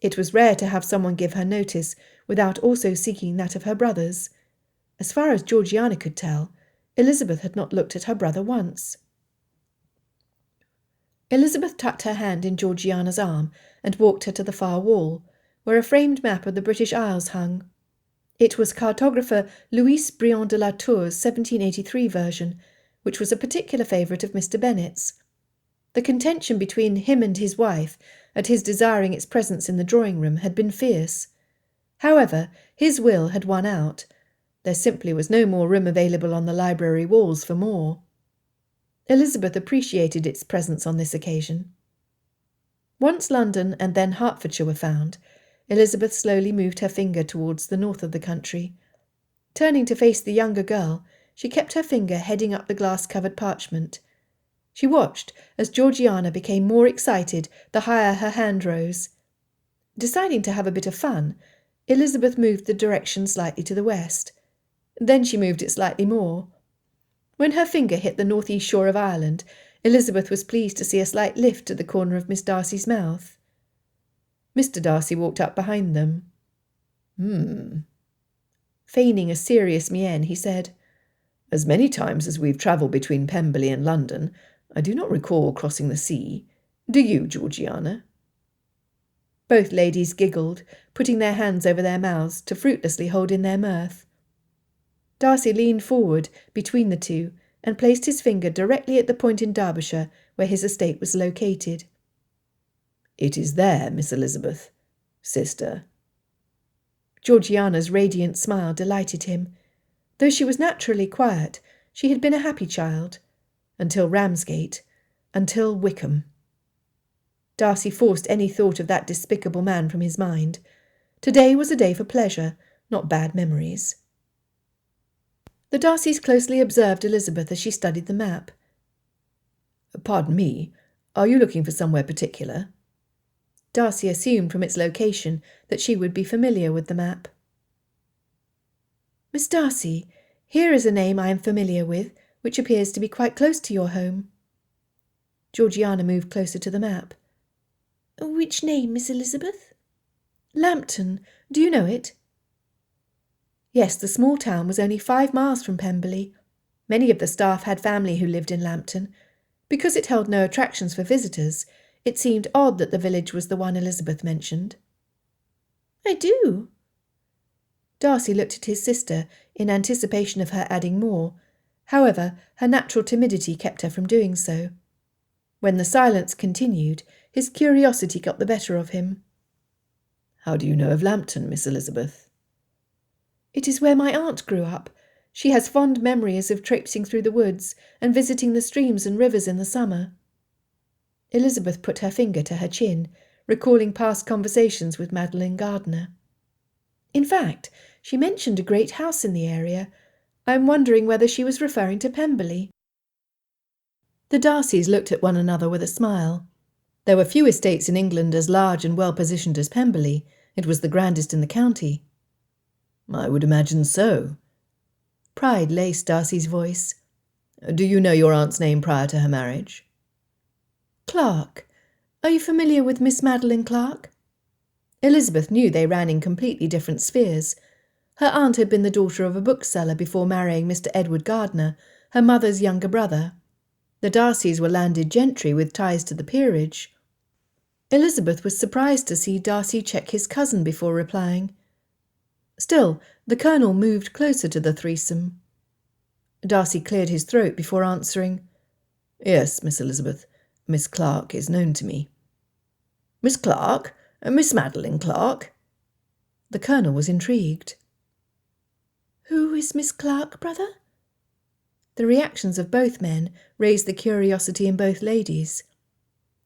It was rare to have someone give her notice without also seeking that of her brothers. As far as Georgiana could tell, Elizabeth had not looked at her brother once. Elizabeth tucked her hand in Georgiana's arm and walked her to the far wall, where a framed map of the British Isles hung. It was cartographer Louis Briand de la Tour's 1783 version, which was a particular favourite of Mr. Bennet's. The contention between him and his wife at his desiring its presence in the drawing-room had been fierce. However, his will had won out. There simply was no more room available on the library walls for more. Elizabeth appreciated its presence on this occasion. Once London and then Hertfordshire were found, Elizabeth slowly moved her finger towards the north of the country. Turning to face the younger girl, she kept her finger heading up the glass-covered parchment. She watched as Georgiana became more excited the higher her hand rose. Deciding to have a bit of fun, Elizabeth moved the direction slightly to the west. Then she moved it slightly more. When her finger hit the northeast shore of Ireland, Elizabeth was pleased to see a slight lift to the corner of Miss Darcy's mouth. Mr. Darcy walked up behind them. Feigning a serious mien, he said, "As many times as we've travelled between Pemberley and London, I do not recall crossing the sea. Do you, Georgiana?" Both ladies giggled, putting their hands over their mouths to fruitlessly hold in their mirth. Darcy leaned forward between the two and placed his finger directly at the point in Derbyshire where his estate was located. "It is there, Miss Elizabeth, sister." Georgiana's radiant smile delighted him. Though she was naturally quiet, she had been a happy child. Until Ramsgate. Until Wickham. Darcy forced any thought of that despicable man from his mind. Today was a day for pleasure, not bad memories. The Darcys closely observed Elizabeth as she studied the map. "Pardon me, are you looking for somewhere particular?" Darcy assumed from its location that she would be familiar with the map. "Miss Darcy, here is a name I am familiar with, which appears to be quite close to your home." Georgiana moved closer to the map. "Which name, Miss Elizabeth?" "Lambton. Do you know it?" Yes, the small town was only 5 miles from Pemberley. Many of the staff had family who lived in Lambton. Because it held no attractions for visitors, it seemed odd that the village was the one Elizabeth mentioned. "I do." Darcy looked at his sister in anticipation of her adding more. However, her natural timidity kept her from doing so. When the silence continued, his curiosity got the better of him. "How do you know of Lambton, Miss Elizabeth?" "It is where my aunt grew up. She has fond memories of traipsing through the woods and visiting the streams and rivers in the summer." Elizabeth put her finger to her chin, recalling past conversations with Madeline Gardiner. "In fact, she mentioned a great house in the area. I am wondering whether she was referring to Pemberley." The Darcys looked at one another with a smile. There were few estates in England as large and well-positioned as Pemberley. It was the grandest in the county. "I would imagine so." Pride laced Darcy's voice. "Do you know your aunt's name prior to her marriage?" "Clark. Are you familiar with Miss Madeline Clark?" Elizabeth knew they ran in completely different spheres. Her aunt had been the daughter of a bookseller before marrying Mr. Edward Gardiner, her mother's younger brother. The Darcys were landed gentry with ties to the peerage. Elizabeth was surprised to see Darcy check his cousin before replying. Still, the Colonel moved closer to the threesome. Darcy cleared his throat before answering. "Yes, Miss Elizabeth, Miss Clark is known to me." "Miss Clark? Miss Madeline Clark?" The Colonel was intrigued. "Who is Miss Clark, brother?" The reactions of both men raised the curiosity in both ladies.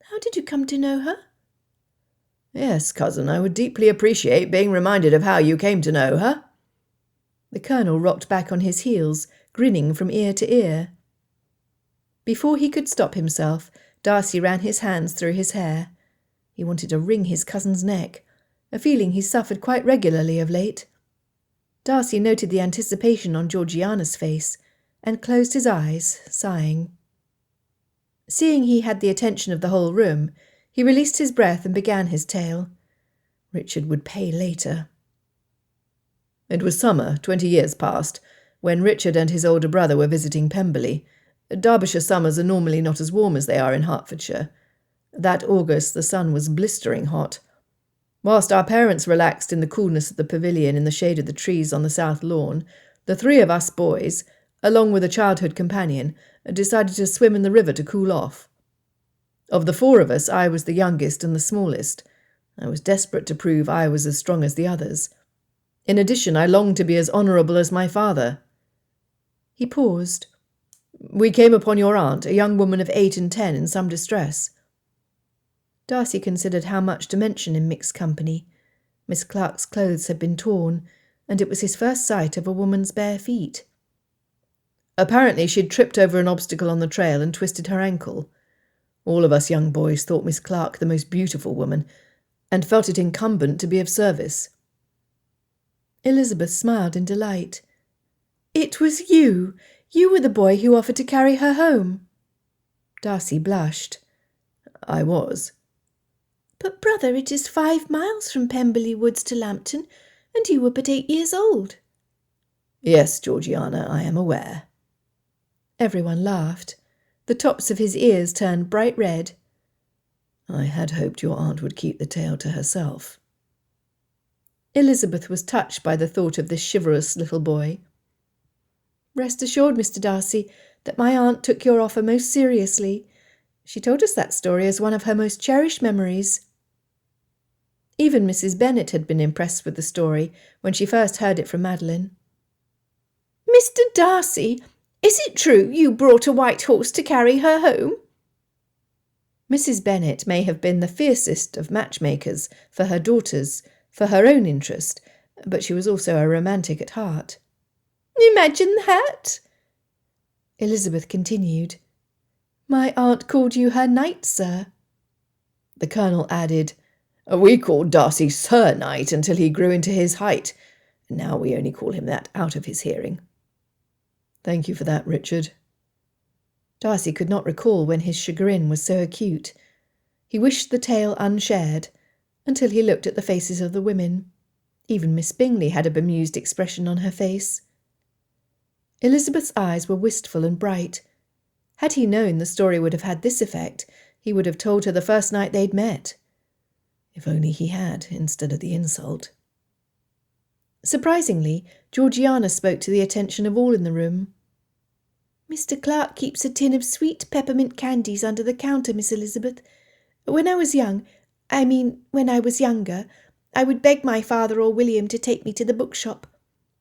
"How did you come to know her?" "Yes, cousin, I would deeply appreciate being reminded of how you came to know her." The Colonel rocked back on his heels, grinning from ear to ear. Before he could stop himself, Darcy ran his hands through his hair. He wanted to wring his cousin's neck, a feeling he suffered quite regularly of late. Darcy noted the anticipation on Georgiana's face, and closed his eyes, sighing. Seeing he had the attention of the whole room, he released his breath and began his tale. Richard would pay later. It was summer, 20 years past, when Richard and his older brother were visiting Pemberley. Derbyshire summers are normally not as warm as they are in Hertfordshire. That August the sun was blistering hot. Whilst our parents relaxed in the coolness of the pavilion in the shade of the trees on the south lawn, the three of us boys, along with a childhood companion, decided to swim in the river to cool off. Of the four of us, I was the youngest and the smallest. I was desperate to prove I was as strong as the others. In addition, I longed to be as honourable as my father. He paused. We came upon your aunt, a young woman of 8 and 10, in some distress. Darcy considered how much to mention in mixed company. Miss Clark's clothes had been torn, and it was his first sight of a woman's bare feet. Apparently she'd tripped over an obstacle on the trail and twisted her ankle. All of us young boys thought Miss Clark the most beautiful woman, and felt it incumbent to be of service. Elizabeth smiled in delight. It was you! You were the boy who offered to carry her home. Darcy blushed. I was. But, brother, it is 5 miles from Pemberley Woods to Lambton, and you were but 8 years old. Yes, Georgiana, I am aware. Everyone laughed. The tops of his ears turned bright red. I had hoped your aunt would keep the tale to herself. Elizabeth was touched by the thought of this chivalrous little boy. Rest assured, Mr. Darcy, that my aunt took your offer most seriously. She told us that story as one of her most cherished memories. Even Mrs. Bennet had been impressed with the story when she first heard it from Madeline. Mr. Darcy, is it true you brought a white horse to carry her home? Mrs. Bennet may have been the fiercest of matchmakers for her daughters, for her own interest, but she was also a romantic at heart. Imagine that! Elizabeth continued. My aunt called you her knight, sir. The Colonel added, We called Darcy Sir Knight until he grew into his height. Now we only call him that out of his hearing. Thank you for that, Richard. Darcy could not recall when his chagrin was so acute. He wished the tale unshared, until he looked at the faces of the women. Even Miss Bingley had a bemused expression on her face. Elizabeth's eyes were wistful and bright. Had he known the story would have had this effect, he would have told her the first night they'd met. If only he had, instead of the insult. Surprisingly, Georgiana spoke to the attention of all in the room. Mr. Clark keeps a tin of sweet peppermint candies under the counter, Miss Elizabeth. When I was younger, I would beg my father or William to take me to the bookshop.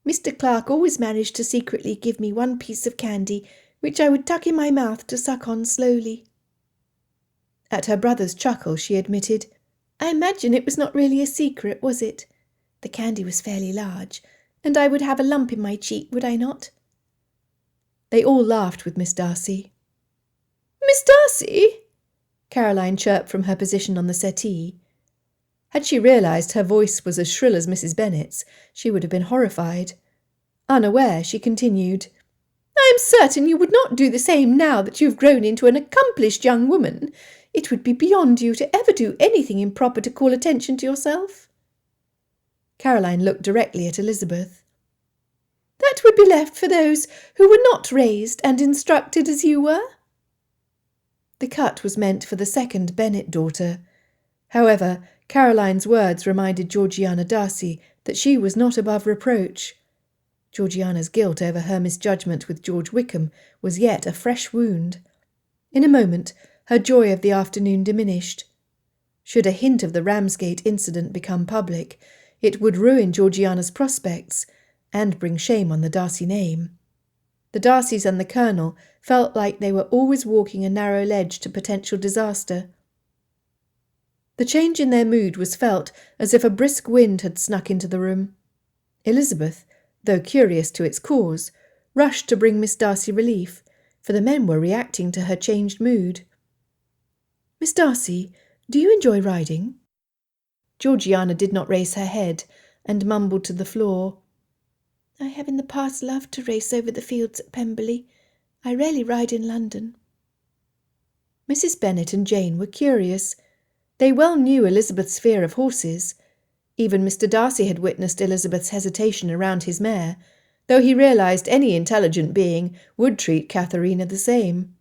Mr. Clark always managed to secretly give me one piece of candy, which I would tuck in my mouth to suck on slowly. At her brother's chuckle, she admitted, I imagine it was not really a secret, was it? The candy was fairly large, and I would have a lump in my cheek, would I not? They all laughed with Miss Darcy. Miss Darcy? Caroline chirped from her position on the settee. Had she realised her voice was as shrill as Mrs. Bennet's, she would have been horrified. Unaware, she continued, I am certain you would not do the same now that you have grown into an accomplished young woman. It would be beyond you to ever do anything improper to call attention to yourself. Caroline looked directly at Elizabeth. That would be left for those who were not raised and instructed as you were. The cut was meant for the second Bennet daughter. However, Caroline's words reminded Georgiana Darcy that she was not above reproach. Georgiana's guilt over her misjudgment with George Wickham was yet a fresh wound. In a moment, her joy of the afternoon diminished. Should a hint of the Ramsgate incident become public, it would ruin Georgiana's prospects and bring shame on the Darcy name. The Darcys and the Colonel felt like they were always walking a narrow ledge to potential disaster. The change in their mood was felt as if a brisk wind had snuck into the room. Elizabeth, though curious to its cause, rushed to bring Miss Darcy relief, for the men were reacting to her changed mood. Miss Darcy, do you enjoy riding? Georgiana did not raise her head, and mumbled to the floor. I have in the past loved to race over the fields at Pemberley. I rarely ride in London." Mrs. Bennet and Jane were curious. They well knew Elizabeth's fear of horses. Even Mr. Darcy had witnessed Elizabeth's hesitation around his mare, though he realised any intelligent being would treat Katharina the same.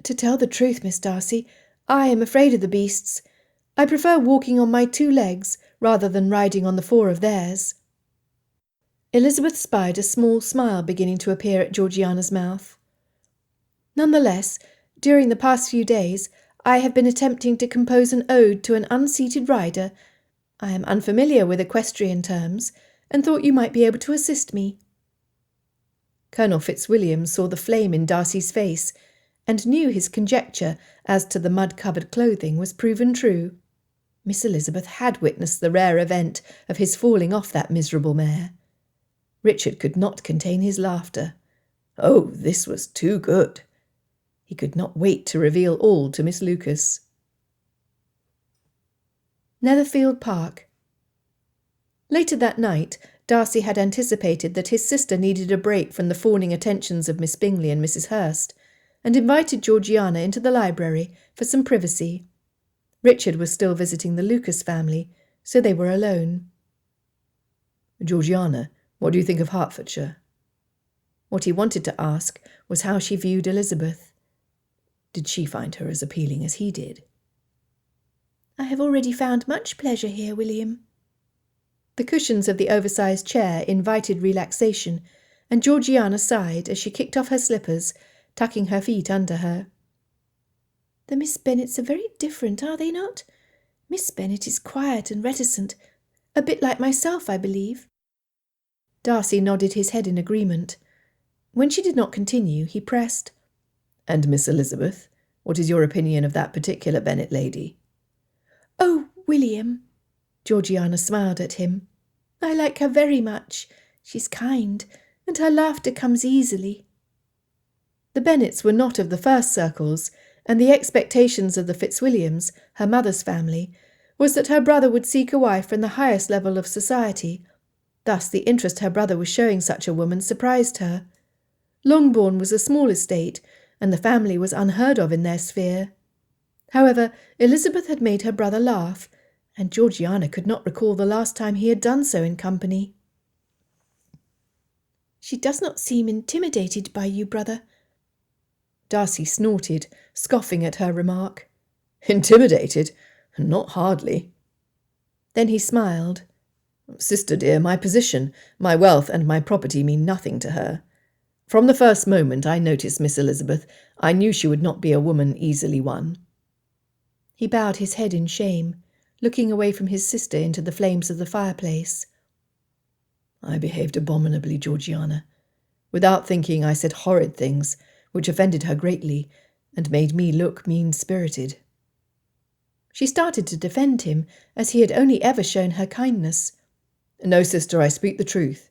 "To tell the truth, Miss Darcy, I am afraid of the beasts. I prefer walking on my 2 legs rather than riding on the 4 of theirs." Elizabeth spied a small smile beginning to appear at Georgiana's mouth. "Nonetheless, during the past few days, I have been attempting to compose an ode to an unseated rider. I am unfamiliar with equestrian terms, and thought you might be able to assist me." Colonel Fitzwilliam saw the flame in Darcy's face, and knew his conjecture as to the mud-covered clothing was proven true. Miss Elizabeth had witnessed the rare event of his falling off that miserable mare. Richard could not contain his laughter. Oh, this was too good. He could not wait to reveal all to Miss Lucas. Netherfield Park. Later that night, Darcy had anticipated that his sister needed a break from the fawning attentions of Miss Bingley and Mrs. Hurst, and invited Georgiana into the library for some privacy. Richard was still visiting the Lucas family, so they were alone. "Georgiana, what do you think of Hertfordshire?" What he wanted to ask was how she viewed Elizabeth. Did she find her as appealing as he did? "I have already found much pleasure here, William." The cushions of the oversized chair invited relaxation, and Georgiana sighed as she kicked off her slippers, tucking her feet under her. "The Miss Bennets are very different, are they not? Miss Bennet is quiet and reticent, a bit like myself, I believe." Darcy nodded his head in agreement. When she did not continue, he pressed, "And Miss Elizabeth, what is your opinion of that particular Bennet lady?" "Oh, William," Georgiana smiled at him, "I like her very much. She's kind, and her laughter comes easily." The Bennets were not of the first circles, and the expectations of the Fitzwilliams, her mother's family, was that her brother would seek a wife from the highest level of society. Thus the interest her brother was showing such a woman surprised her. Longbourn was a small estate, and the family was unheard of in their sphere. However, Elizabeth had made her brother laugh, and Georgiana could not recall the last time he had done so in company. "She does not seem intimidated by you, brother." Darcy snorted, scoffing at her remark. "Intimidated? Not hardly." Then he smiled. "Sister dear, my position, my wealth and my property mean nothing to her. From the first moment I noticed Miss Elizabeth, I knew she would not be a woman easily won." He bowed his head in shame, looking away from his sister into the flames of the fireplace. "I behaved abominably, Georgiana. Without thinking, I said horrid things, which offended her greatly, and made me look mean-spirited." She started to defend him, as he had only ever shown her kindness. "No, sister, I speak the truth."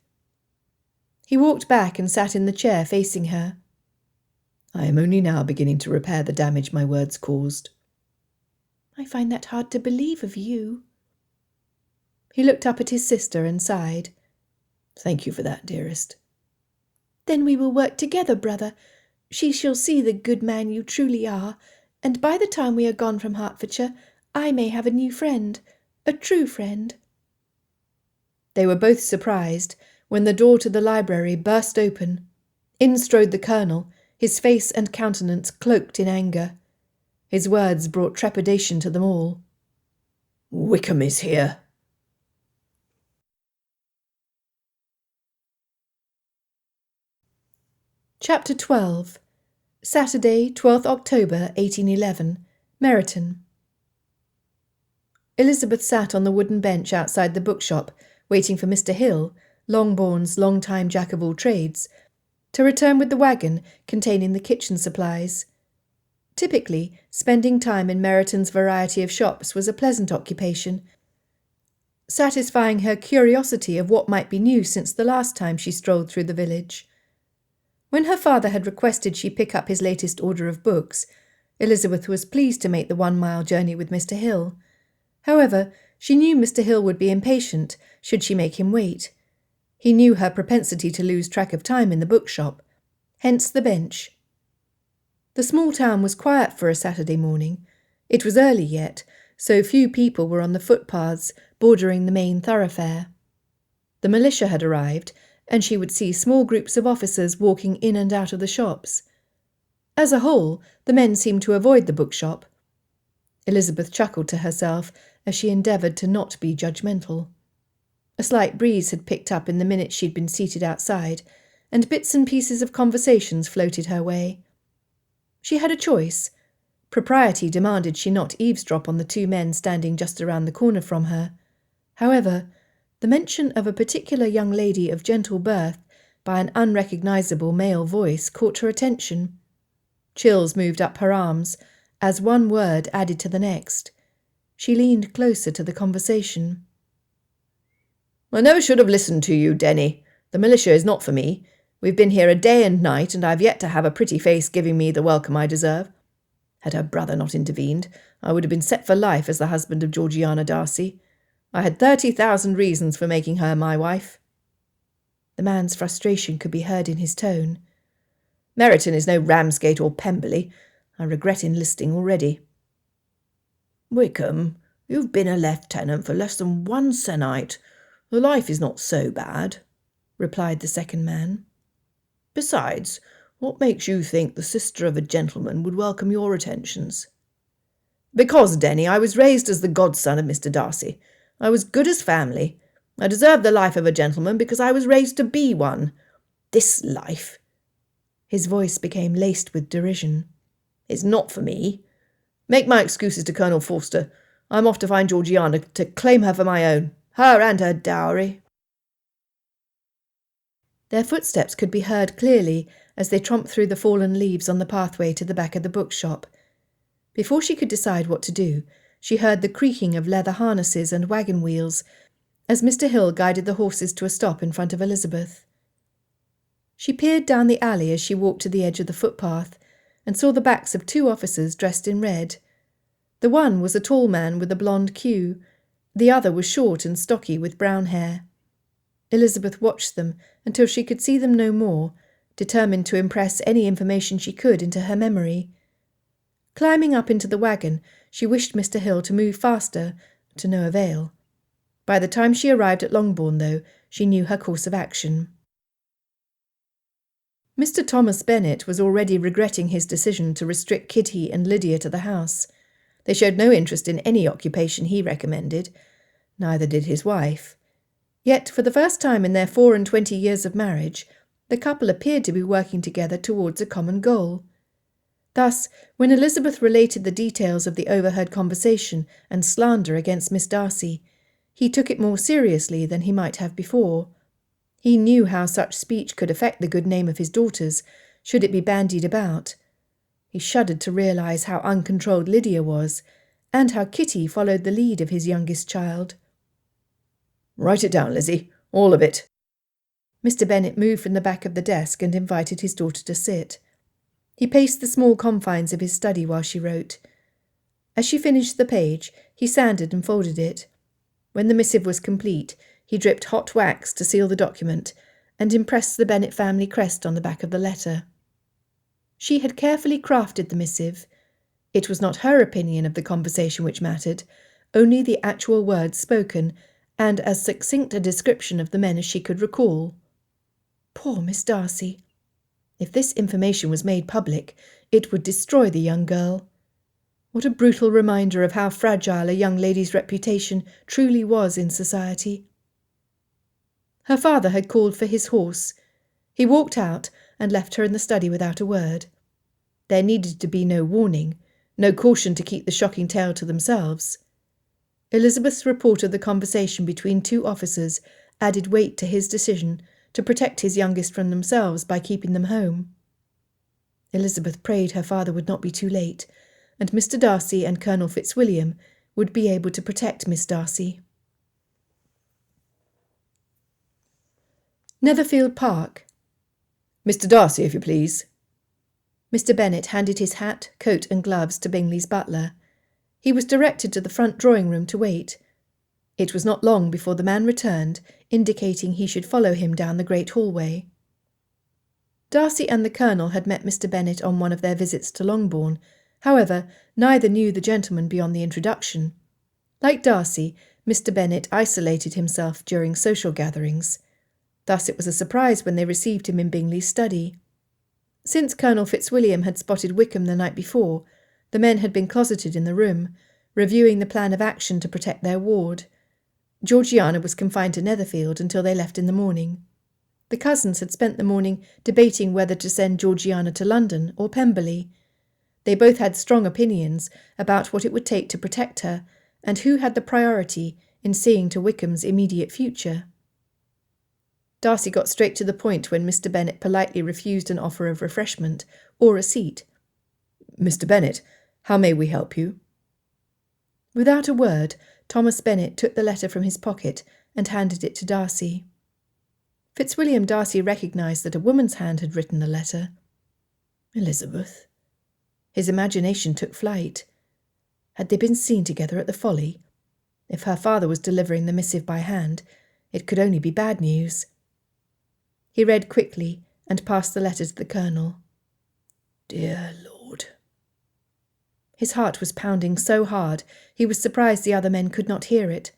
He walked back and sat in the chair facing her. "I am only now beginning to repair the damage my words caused." "I find that hard to believe of you." He looked up at his sister and sighed. "Thank you for that, dearest." "Then we will work together, brother. She shall see the good man you truly are, and by the time we are gone from Hertfordshire, I may have a new friend, a true friend." They were both surprised when the door to the library burst open. In strode the Colonel, his face and countenance cloaked in anger. His words brought trepidation to them all. "Wickham is here." Chapter 12. Saturday, 12th October, 1811. Meryton. Elizabeth sat on the wooden bench outside the bookshop, waiting for Mr. Hill, Longbourn's long-time jack-of-all-trades, to return with the waggon containing the kitchen supplies. Typically, spending time in Meryton's variety of shops was a pleasant occupation, satisfying her curiosity of what might be new since the last time she strolled through the village. When her father had requested she pick up his latest order of books, Elizabeth was pleased to make the 1-mile journey with Mr. Hill. However, she knew Mr. Hill would be impatient should she make him wait. He knew her propensity to lose track of time in the bookshop. hence the bench. The small town was quiet for a Saturday morning. It was early yet, so few people were on the footpaths bordering the main thoroughfare. The militia had arrived, and she would see small groups of officers walking in and out of the shops. As a whole, the men seemed to avoid the bookshop. Elizabeth chuckled to herself as she endeavoured to not be judgmental. A slight breeze had picked up in the minute she'd been seated outside, and bits and pieces of conversations floated her way. She had a choice. Propriety demanded she not eavesdrop on the two men standing just around the corner from her. However, the mention of a particular young lady of gentle birth by an unrecognisable male voice caught her attention. Chills moved up her arms as one word added to the next. She leaned closer to the conversation. "I never should have listened to you, Denny. The militia is not for me. We've been here a day and night, and I've yet to have a pretty face giving me the welcome I deserve. Had her brother not intervened, I would have been set for life as the husband of Georgiana Darcy. I had 30,000 reasons for making her my wife." The man's frustration could be heard in his tone. "Meryton is no Ramsgate or Pemberley. I regret enlisting already." "Wickham, you've been a lieutenant for less than one sennight. The life is not so bad," replied the second man. "Besides, what makes you think the sister of a gentleman would welcome your attentions?" "Because, Denny, I was raised as the godson of Mr. Darcy. I was good as family. I deserve the life of a gentleman because I was raised to be one. This life," his voice became laced with derision, "is not for me. Make my excuses to Colonel Forster. I'm off to find Georgiana to claim her for my own, her and her dowry." Their footsteps could be heard clearly as they tromped through the fallen leaves on the pathway to the back of the bookshop. Before she could decide what to do, she heard the creaking of leather harnesses and wagon wheels as Mr. Hill guided the horses to a stop in front of Elizabeth. She peered down the alley as she walked to the edge of the footpath and saw the backs of two officers dressed in red. The one was a tall man with a blonde queue. The other was short and stocky with brown hair. Elizabeth watched them until she could see them no more, determined to impress any information she could into her memory. Climbing up into the wagon, she wished Mr. Hill to move faster, to no avail. By the time she arrived at Longbourn, though, she knew her course of action. Mr. Thomas Bennet was already regretting his decision to restrict Kitty and Lydia to the house. They showed no interest in any occupation he recommended. Neither did his wife. Yet, for the first time in their 24 years of marriage, the couple appeared to be working together towards a common goal. Thus, when Elizabeth related the details of the overheard conversation and slander against Miss Darcy, he took it more seriously than he might have before. He knew how such speech could affect the good name of his daughters, should it be bandied about. He shuddered to realise how uncontrolled Lydia was, and how Kitty followed the lead of his youngest child. "Write it down, Lizzie, all of it." Mr. Bennet moved from the back of the desk and invited his daughter to sit. He paced the small confines of his study while she wrote. As she finished the page, he sanded and folded it. When the missive was complete, he dripped hot wax to seal the document and impressed the Bennet family crest on the back of the letter. She had carefully crafted the missive. It was not her opinion of the conversation which mattered, only the actual words spoken, and as succinct a description of the men as she could recall. Poor Miss Darcy! If this information was made public, it would destroy the young girl. What a brutal reminder of how fragile a young lady's reputation truly was in society. Her father had called for his horse. He walked out and left her in the study without a word. There needed to be no warning, no caution to keep the shocking tale to themselves. Elizabeth's report of the conversation between two officers added weight to his decision to protect his youngest from themselves by keeping them home. Elizabeth prayed her father would not be too late, and Mr. Darcy and Colonel Fitzwilliam would be able to protect Miss Darcy. Netherfield Park. "Mr. Darcy, if you please." Mr. Bennet handed his hat, coat and gloves to Bingley's butler. He was directed to the front drawing-room to wait. It was not long before the man returned, indicating he should follow him down the great hallway. Darcy and the Colonel had met Mr. Bennet on one of their visits to Longbourn. However, neither knew the gentleman beyond the introduction. Like Darcy, Mr. Bennet isolated himself during social gatherings. Thus it was a surprise when they received him in Bingley's study. Since Colonel Fitzwilliam had spotted Wickham the night before, the men had been closeted in the room, reviewing the plan of action to protect their ward. Georgiana was confined to Netherfield until they left in the morning. The cousins had spent the morning debating whether to send Georgiana to London or Pemberley. They both had strong opinions about what it would take to protect her and who had the priority in seeing to Wickham's immediate future. Darcy got straight to the point when Mr. Bennet politely refused an offer of refreshment or a seat. "Mr. Bennet, how may we help you?" Without a word, Thomas Bennet took the letter from his pocket and handed it to Darcy. Fitzwilliam Darcy recognised that a woman's hand had written the letter. Elizabeth. His imagination took flight. Had they been seen together at the Folly? If her father was delivering the missive by hand, it could only be bad news. He read quickly and passed the letter to the Colonel. Dear Lord. His heart was pounding so hard he was surprised the other men could not hear it.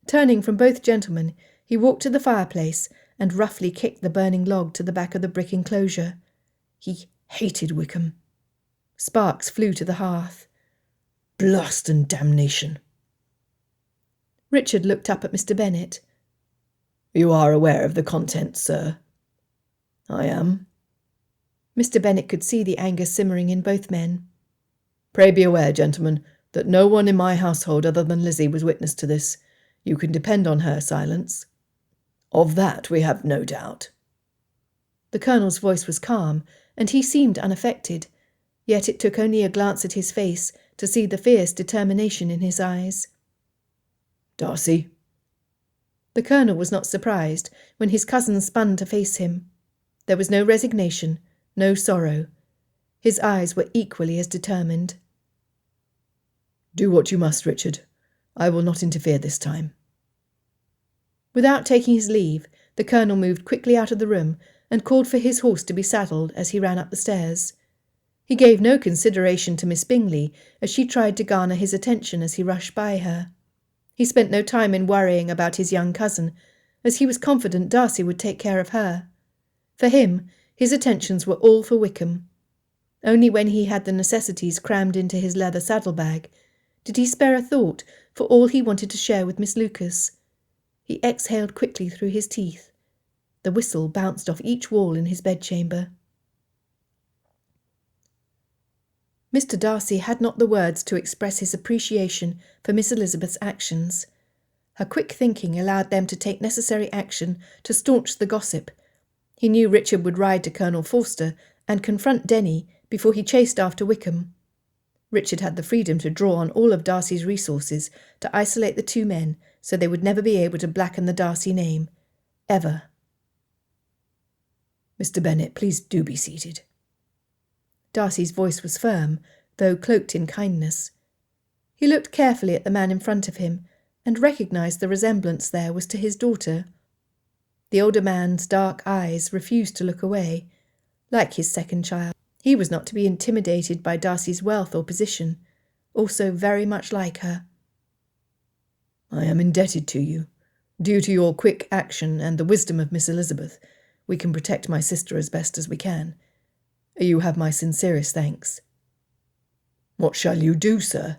Turning from both gentlemen, he walked to the fireplace and roughly kicked the burning log to the back of the brick enclosure. He hated Wickham. Sparks flew to the hearth. Blast and damnation. Richard looked up at Mr. Bennet. "You are aware of the contents, sir?" "I am." Mr. Bennet could see the anger simmering in both men. "Pray be aware, gentlemen, that no one in my household other than Lizzie was witness to this. You can depend on her silence." "Of that we have no doubt." The Colonel's voice was calm, and he seemed unaffected, yet it took only a glance at his face to see the fierce determination in his eyes. "Darcy." The Colonel was not surprised when his cousin spun to face him. There was no resignation, no sorrow. His eyes were equally as determined. "Do what you must, Richard. I will not interfere this time." Without taking his leave, the Colonel moved quickly out of the room and called for his horse to be saddled as he ran up the stairs. He gave no consideration to Miss Bingley as she tried to garner his attention as he rushed by her. He spent no time in worrying about his young cousin, as he was confident Darcy would take care of her. For him, his attentions were all for Wickham. Only when he had the necessities crammed into his leather saddlebag did he spare a thought for all he wanted to share with Miss Lucas. He exhaled quickly through his teeth. The whistle bounced off each wall in his bedchamber. Mr. Darcy had not the words to express his appreciation for Miss Elizabeth's actions. Her quick thinking allowed them to take necessary action to staunch the gossip. He knew Richard would ride to Colonel Forster and confront Denny before he chased after Wickham. Richard had the freedom to draw on all of Darcy's resources to isolate the two men so they would never be able to blacken the Darcy name. Ever. "Mr. Bennet, please do be seated." Darcy's voice was firm, though cloaked in kindness. He looked carefully at the man in front of him and recognised the resemblance there was to his daughter. The older man's dark eyes refused to look away. Like his second child, he was not to be intimidated by Darcy's wealth or position, also very much like her. "I am indebted to you. Due to your quick action and the wisdom of Miss Elizabeth, we can protect my sister as best as we can. You have my sincerest thanks." "What shall you do, sir?"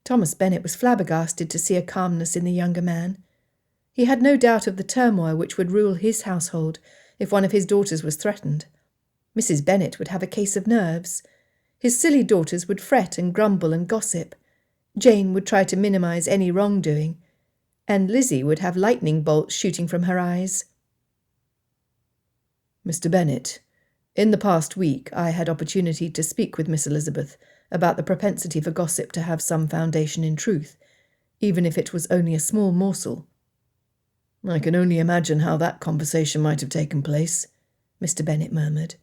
Thomas Bennet was flabbergasted to see a calmness in the younger man. He had no doubt of the turmoil which would rule his household if one of his daughters was threatened. Mrs. Bennet would have a case of nerves. His silly daughters would fret and grumble and gossip. Jane would try to minimise any wrongdoing. And Lizzie would have lightning bolts shooting from her eyes. "Mr. Bennet, in the past week I had opportunity to speak with Miss Elizabeth about the propensity for gossip to have some foundation in truth, even if it was only a small morsel. I can only imagine how that conversation might have taken place," Mr. Bennet murmured.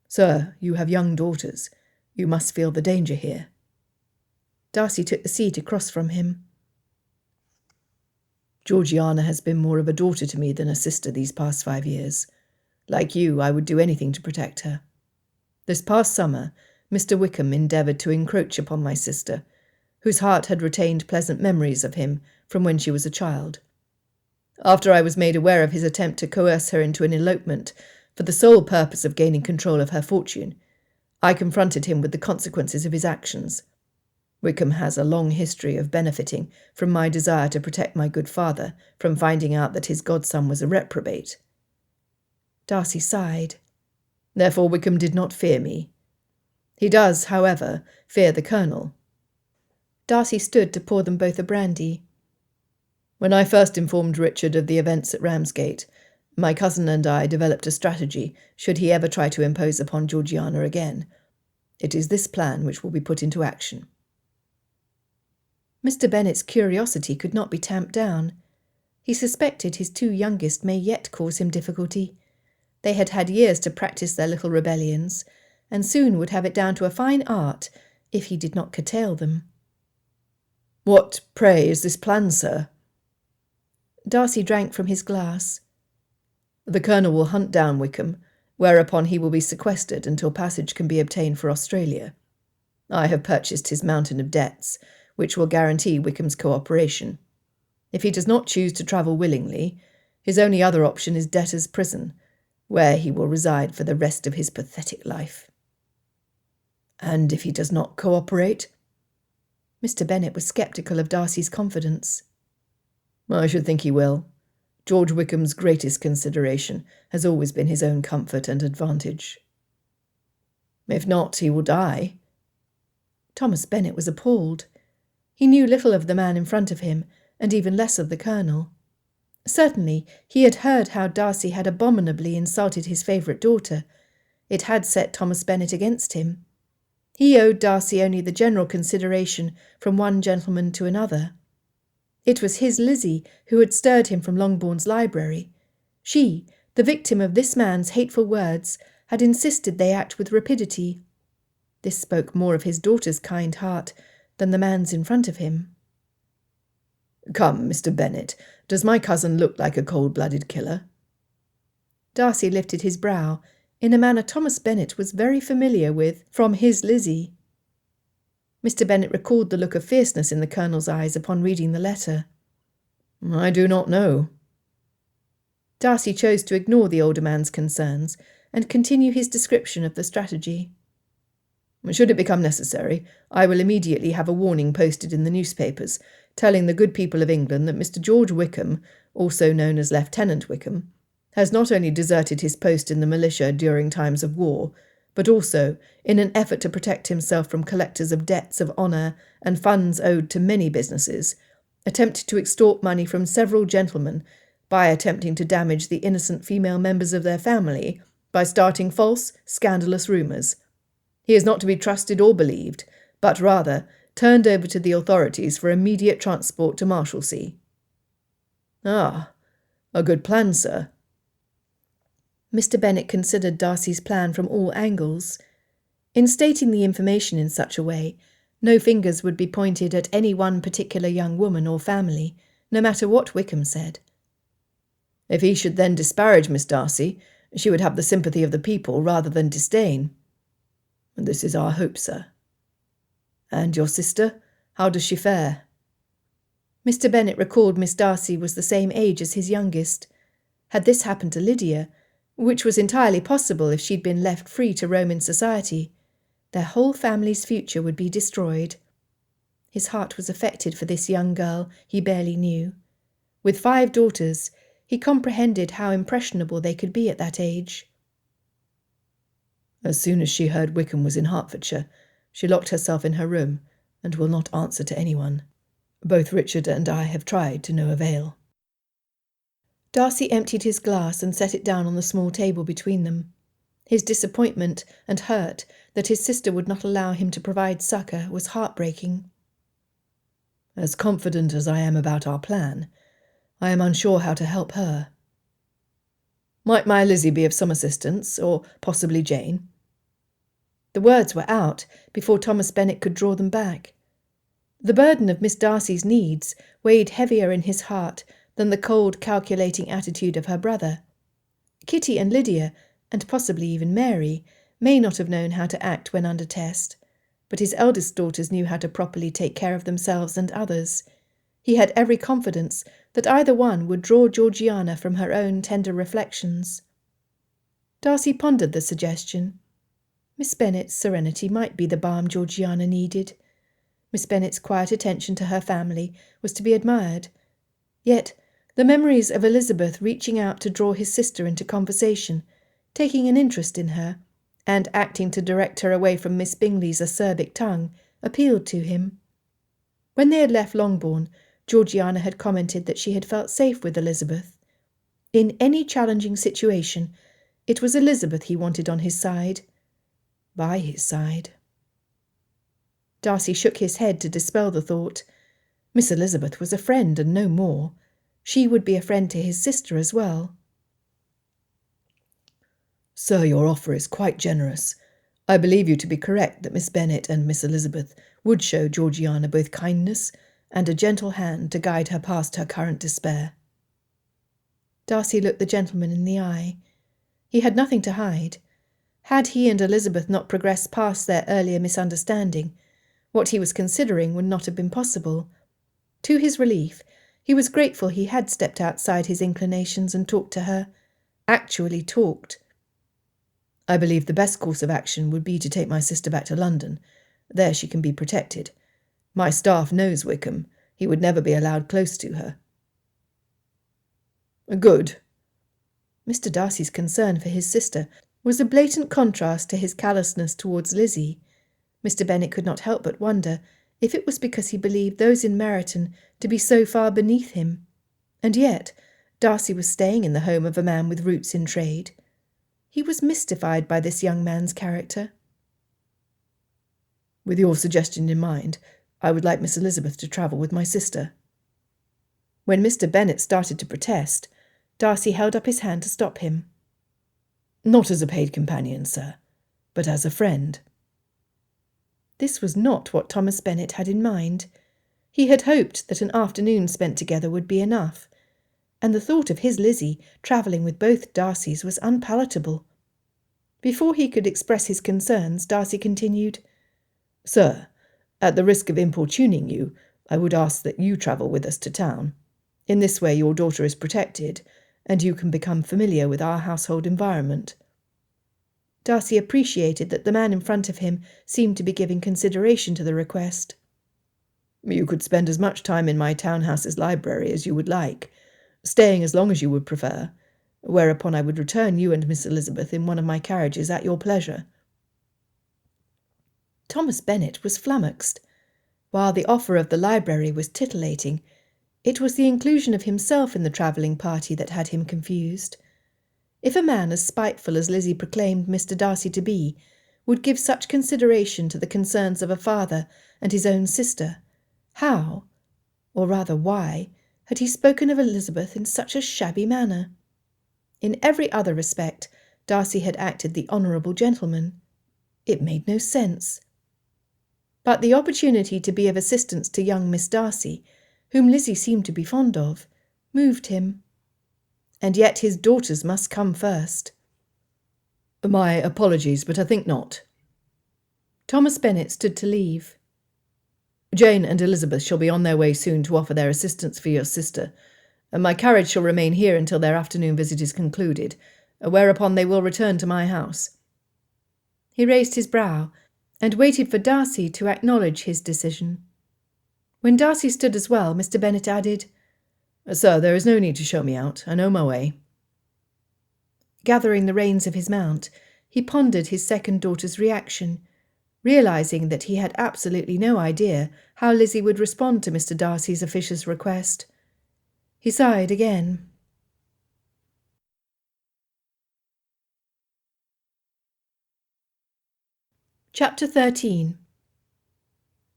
"Sir, you have young daughters. You must feel the danger here." Darcy took the seat across from him. "Georgiana has been more of a daughter to me than a sister these past 5 years. Like you, I would do anything to protect her. This past summer, Mr. Wickham endeavoured to encroach upon my sister, whose heart had retained pleasant memories of him from when she was a child. After I was made aware of his attempt to coerce her into an elopement for the sole purpose of gaining control of her fortune, I confronted him with the consequences of his actions. Wickham has a long history of benefiting from my desire to protect my good father from finding out that his godson was a reprobate. Darcy sighed. Therefore Wickham did not fear me. He does, however, fear the Colonel. Darcy stood to pour them both a brandy. When I first informed Richard of the events at Ramsgate, my cousin and I developed a strategy should he ever try to impose upon Georgiana again. It is this plan which will be put into action. Mr. Bennet's curiosity could not be tamped down. He suspected his two youngest may yet cause him difficulty. They had had years to practice their little rebellions, and soon would have it down to a fine art if he did not curtail them. What, pray, is this plan, sir? Darcy drank from his glass. The Colonel will hunt down Wickham, whereupon he will be sequestered until passage can be obtained for Australia. I have purchased his mountain of debts, which will guarantee Wickham's cooperation. If he does not choose to travel willingly, his only other option is debtor's prison, where he will reside for the rest of his pathetic life. And if he does not cooperate? Mr. Bennet was sceptical of Darcy's confidence. I should think he will. George Wickham's greatest consideration has always been his own comfort and advantage. If not, he will die. Thomas Bennet was appalled. He knew little of the man in front of him, and even less of the Colonel. Certainly, he had heard how Darcy had abominably insulted his favourite daughter. It had set Thomas Bennet against him. He owed Darcy only the general consideration from one gentleman to another. It was his Lizzie who had stirred him from Longbourn's library. She, the victim of this man's hateful words, had insisted they act with rapidity. This spoke more of his daughter's kind heart than the man's in front of him. Come, Mr. Bennet, does my cousin look like a cold-blooded killer? Darcy lifted his brow, in a manner Thomas Bennet was very familiar with from his Lizzie. Mr. Bennet recalled the look of fierceness in the Colonel's eyes upon reading the letter. I do not know. Darcy chose to ignore the older man's concerns and continue his description of the strategy. Should it become necessary, I will immediately have a warning posted in the newspapers, telling the good people of England that Mr. George Wickham, also known as Lieutenant Wickham, has not only deserted his post in the militia during times of war, but also, in an effort to protect himself from collectors of debts of honour and funds owed to many businesses, attempted to extort money from several gentlemen by attempting to damage the innocent female members of their family by starting false, scandalous rumours. He is not to be trusted or believed, but rather turned over to the authorities for immediate transport to Marshalsea. Ah, a good plan, sir. Mr. Bennet considered Darcy's plan from all angles. In stating the information in such a way, no fingers would be pointed at any one particular young woman or family, no matter what Wickham said. If he should then disparage Miss Darcy, she would have the sympathy of the people rather than disdain. And this is our hope, sir. And your sister, how does she fare? Mr. Bennet recalled Miss Darcy was the same age as his youngest. Had this happened to Lydia, which was entirely possible if she'd been left free to roam in society, their whole family's future would be destroyed. His heart was affected for this young girl he barely knew. With 5 daughters, he comprehended how impressionable they could be at that age. As soon as she heard Wickham was in Hertfordshire, she locked herself in her room and will not answer to anyone. Both Richard and I have tried to no avail. Darcy emptied his glass and set it down on the small table between them. His disappointment and hurt that his sister would not allow him to provide succour was heartbreaking. As confident as I am about our plan, I am unsure how to help her. Might my Lizzie be of some assistance, or possibly Jane? The words were out before Thomas Bennet could draw them back. The burden of Miss Darcy's needs weighed heavier in his heart than the cold, calculating attitude of her brother. Kitty and Lydia, and possibly even Mary, may not have known how to act when under test, but his eldest daughters knew how to properly take care of themselves and others. He had every confidence that either one would draw Georgiana from her own tender reflections. Darcy pondered the suggestion. Miss Bennet's serenity might be the balm Georgiana needed. Miss Bennet's quiet attention to her family was to be admired. Yet the memories of Elizabeth reaching out to draw his sister into conversation, taking an interest in her, and acting to direct her away from Miss Bingley's acerbic tongue, appealed to him. When they had left Longbourn, Georgiana had commented that she had felt safe with Elizabeth. In any challenging situation, it was Elizabeth he wanted on his side. By his side. Darcy shook his head to dispel the thought. Miss Elizabeth was a friend and no more. She would be a friend to his sister as well. Sir, your offer is quite generous. I believe you to be correct that Miss Bennet and Miss Elizabeth would show Georgiana both kindness and a gentle hand to guide her past her current despair. Darcy looked the gentleman in the eye. He had nothing to hide. Had he and Elizabeth not progressed past their earlier misunderstanding, what he was considering would not have been possible. To his relief, he was grateful he had stepped outside his inclinations and talked to her. Actually talked. I believe the best course of action would be to take my sister back to London. There she can be protected. My staff knows Wickham. He would never be allowed close to her. Good. Mr. Darcy's concern for his sister was a blatant contrast to his callousness towards Lizzie. Mr. Bennet could not help but wonder if it was because he believed those in Meryton to be so far beneath him. And yet Darcy was staying in the home of a man with roots in trade. He was mystified by this young man's character. With your suggestion in mind, I would like Miss Elizabeth to travel with my sister. When Mr. Bennet started to protest, Darcy held up his hand to stop him. Not as a paid companion, sir, but as a friend. This was not what Thomas Bennet had in mind. He had hoped that an afternoon spent together would be enough, and the thought of his Lizzie travelling with both Darcys was unpalatable. Before he could express his concerns, Darcy continued, Sir, at the risk of importuning you, I would ask that you travel with us to town. In this way your daughter is protected, and you can become familiar with our household environment. Darcy appreciated that the man in front of him seemed to be giving consideration to the request. You could spend as much time in my townhouse's library as you would like, staying as long as you would prefer, whereupon I would return you and Miss Elizabeth in one of my carriages at your pleasure. Thomas Bennet was flummoxed. While the offer of the library was titillating, it was the inclusion of himself in the travelling party that had him confused. If a man as spiteful as Lizzie proclaimed Mr. Darcy to be would give such consideration to the concerns of a father and his own sister, how, or rather why, had he spoken of Elizabeth in such a shabby manner? In every other respect, Darcy had acted the honourable gentleman. It made no sense. But the opportunity to be of assistance to young Miss Darcy, whom Lizzie seemed to be fond of, moved him. And yet his daughters must come first. My apologies, but I think not. Thomas Bennet stood to leave. Jane and Elizabeth shall be on their way soon to offer their assistance for your sister, and my carriage shall remain here until their afternoon visit is concluded, whereupon they will return to my house. He raised his brow and waited for Darcy to acknowledge his decision. When Darcy stood as well, Mr. Bennet added, Sir, there is no need to show me out. I know my way. Gathering the reins of his mount, he pondered his second daughter's reaction, realising that he had absolutely no idea how Lizzie would respond to Mr. Darcy's officious request. He sighed again. Chapter 13.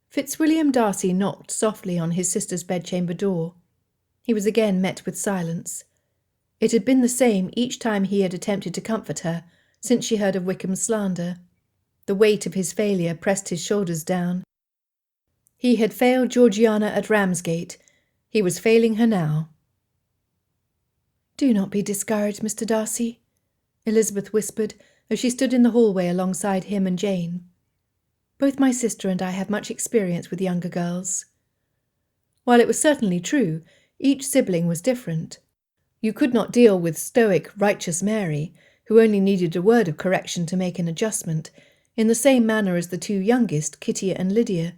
Fitzwilliam Darcy knocked softly on his sister's bedchamber door. He was again met with silence. It had been the same each time he had attempted to comfort her since she heard of Wickham's slander. The weight of his failure pressed his shoulders down. He had failed Georgiana at Ramsgate. He was failing her now. "Do not be discouraged, Mr. Darcy," Elizabeth whispered as she stood in the hallway alongside him and Jane. "Both my sister and I have much experience with younger girls." While it was certainly true, each sibling was different. You could not deal with stoic, righteous Mary, who only needed a word of correction to make an adjustment, in the same manner as the two youngest, Kitty and Lydia.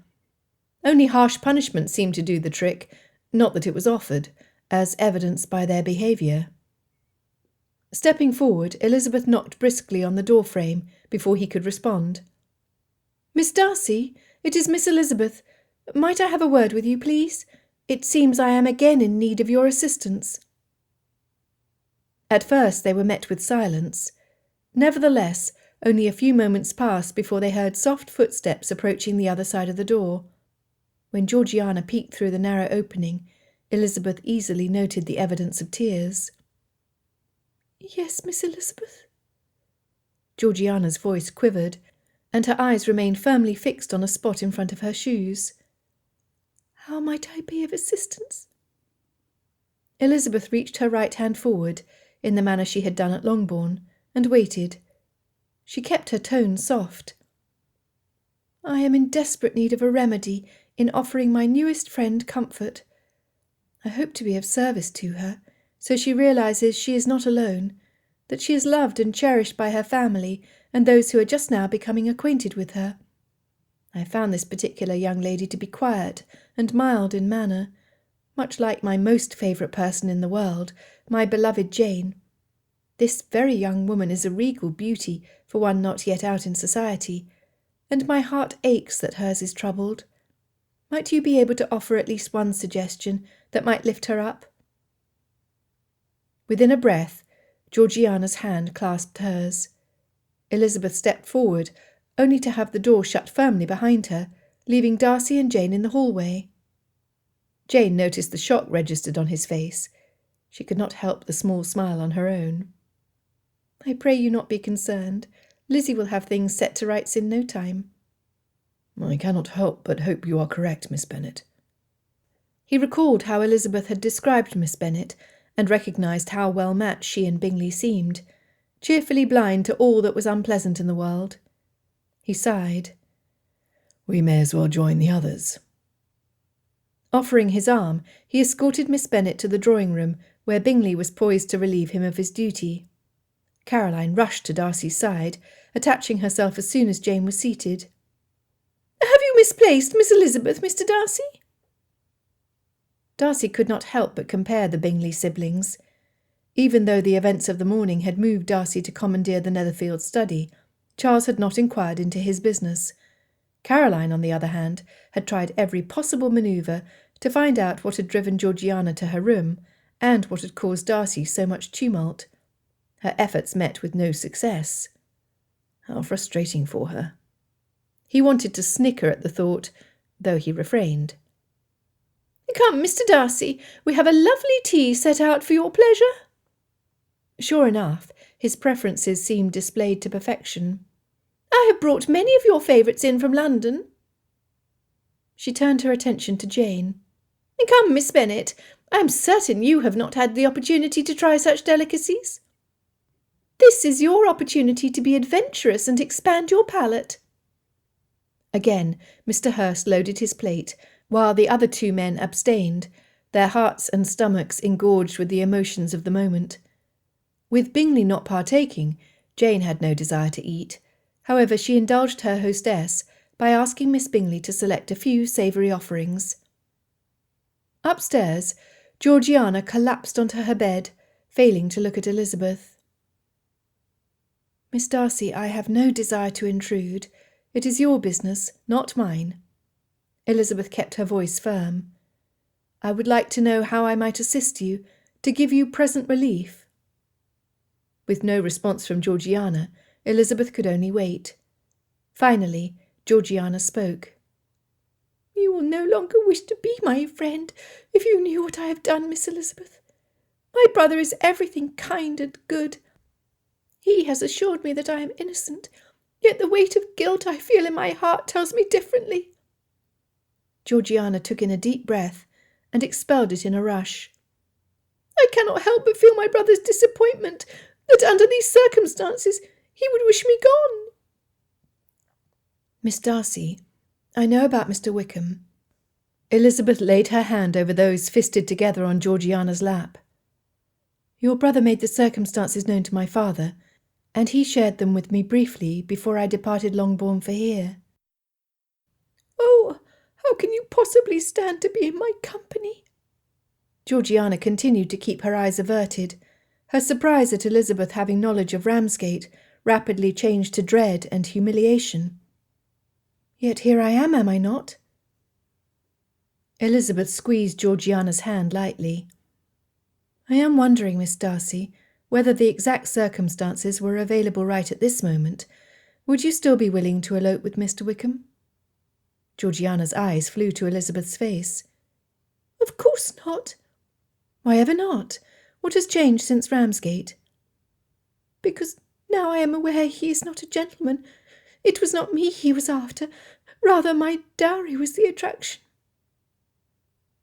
Only harsh punishment seemed to do the trick, not that it was offered, as evidenced by their behaviour. Stepping forward, Elizabeth knocked briskly on the door frame before he could respond. "Miss Darcy, it is Miss Elizabeth. Might I have a word with you, please? It seems I am again in need of your assistance." At first they were met with silence. Nevertheless, only a few moments passed before they heard soft footsteps approaching the other side of the door. When Georgiana peeked through the narrow opening, Elizabeth easily noted the evidence of tears. "Yes, Miss Elizabeth?" Georgiana's voice quivered, and her eyes remained firmly fixed on a spot in front of her shoes. "How might I be of assistance?" Elizabeth reached her right hand forward, in the manner she had done at Longbourn, and waited. She kept her tone soft. "I am in desperate need of a remedy in offering my newest friend comfort. I hope to be of service to her, so she realizes she is not alone, that she is loved and cherished by her family and those who are just now becoming acquainted with her. I found this particular young lady to be quiet and mild in manner, much like my most favourite person in the world, my beloved Jane. This very young woman is a regal beauty for one not yet out in society, and my heart aches that hers is troubled. Might you be able to offer at least one suggestion that might lift her up?" Within a breath, Georgiana's hand clasped hers. Elizabeth stepped forward, only to have the door shut firmly behind her, leaving Darcy and Jane in the hallway. Jane noticed the shock registered on his face. She could not help the small smile on her own. "I pray you not be concerned. Lizzie will have things set to rights in no time." "I cannot help but hope you are correct, Miss Bennet." He recalled how Elizabeth had described Miss Bennet, and recognised how well matched she and Bingley seemed, cheerfully blind to all that was unpleasant in the world. He sighed. "We may as well join the others." Offering his arm, he escorted Miss Bennet to the drawing-room, where Bingley was poised to relieve him of his duty. Caroline rushed to Darcy's side, attaching herself as soon as Jane was seated. "Have you misplaced Miss Elizabeth, Mr. Darcy?" Darcy could not help but compare the Bingley siblings. Even though the events of the morning had moved Darcy to commandeer the Netherfield study, Charles had not inquired into his business. Caroline, on the other hand, had tried every possible manoeuvre to find out what had driven Georgiana to her room, and what had caused Darcy so much tumult. Her efforts met with no success. How frustrating for her. He wanted to snicker at the thought, though he refrained. "Come, Mr. Darcy, we have a lovely tea set out for your pleasure." Sure enough, his preferences seemed displayed to perfection. "I have brought many of your favourites in from London." She turned her attention to Jane. "Come, Miss Bennet, I am certain you have not had the opportunity to try such delicacies. This is your opportunity to be adventurous and expand your palate." Again, Mr. Hurst loaded his plate, while the other two men abstained, their hearts and stomachs engorged with the emotions of the moment. With Bingley not partaking, Jane had no desire to eat. However, she indulged her hostess by asking Miss Bingley to select a few savoury offerings. Upstairs, Georgiana collapsed onto her bed, failing to look at Elizabeth. "Miss Darcy, I have no desire to intrude. It is your business, not mine." Elizabeth kept her voice firm. "I would like to know how I might assist you, to give you present relief." With no response from Georgiana, Elizabeth could only wait. Finally, Georgiana spoke. "You will no longer wish to be my friend if you knew what I have done, Miss Elizabeth. My brother is everything kind and good. He has assured me that I am innocent, yet the weight of guilt I feel in my heart tells me differently." Georgiana took in a deep breath and expelled it in a rush. "I cannot help but feel my brother's disappointment, that under these circumstances he would wish me gone. Miss Darcy, I know about Mr. Wickham. Elizabeth laid her hand over those fisted together on Georgiana's lap. Your brother made the circumstances known to my father, and he shared them with me briefly before I departed Longbourn for here. Oh, how can you possibly stand to be in my company? Georgiana continued to keep her eyes averted. Her surprise at Elizabeth having knowledge of Ramsgate rapidly changed to dread and humiliation. Yet here I am I not? Elizabeth squeezed Georgiana's hand lightly. I am wondering, Miss Darcy, whether the exact circumstances were available right at this moment. Would you still be willing to elope with Mr. Wickham? Georgiana's eyes flew to Elizabeth's face. Of course not. Why ever not? What has changed since Ramsgate? Because now I am aware he is not a gentleman. It was not me he was after. Rather, my dowry was the attraction.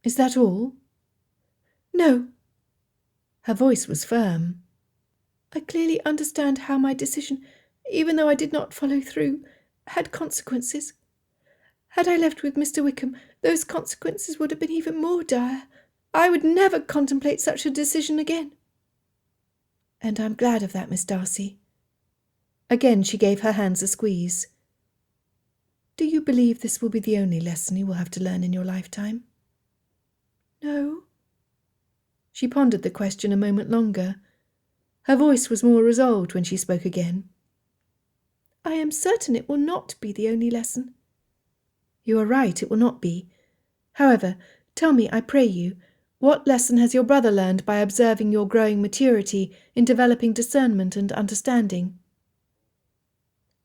Is that all? No. Her voice was firm. I clearly understand how my decision, even though I did not follow through, had consequences. Had I left with Mr. Wickham, those consequences would have been even more dire. I would never contemplate such a decision again. And I'm glad of that, Miss Darcy. Again she gave her hands a squeeze. Do you believe this will be the only lesson you will have to learn in your lifetime? No. She pondered the question a moment longer. Her voice was more resolved when she spoke again. I am certain it will not be the only lesson. You are right, it will not be. However, tell me, I pray you, what lesson has your brother learned by observing your growing maturity in developing discernment and understanding?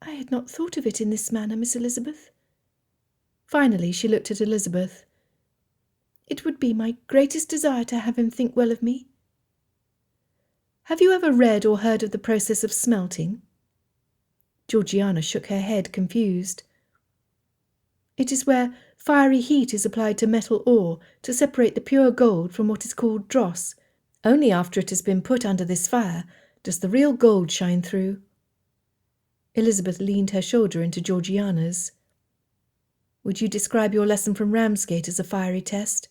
I had not thought of it in this manner, Miss Elizabeth. Finally she looked at Elizabeth. It would be my greatest desire to have him think well of me. Have you ever read or heard of the process of smelting? Georgiana shook her head, confused. It is where fiery heat is applied to metal ore to separate the pure gold from what is called dross. Only after it has been put under this fire does the real gold shine through. Elizabeth leaned her shoulder into Georgiana's. Would you describe your lesson from Ramsgate as a fiery test?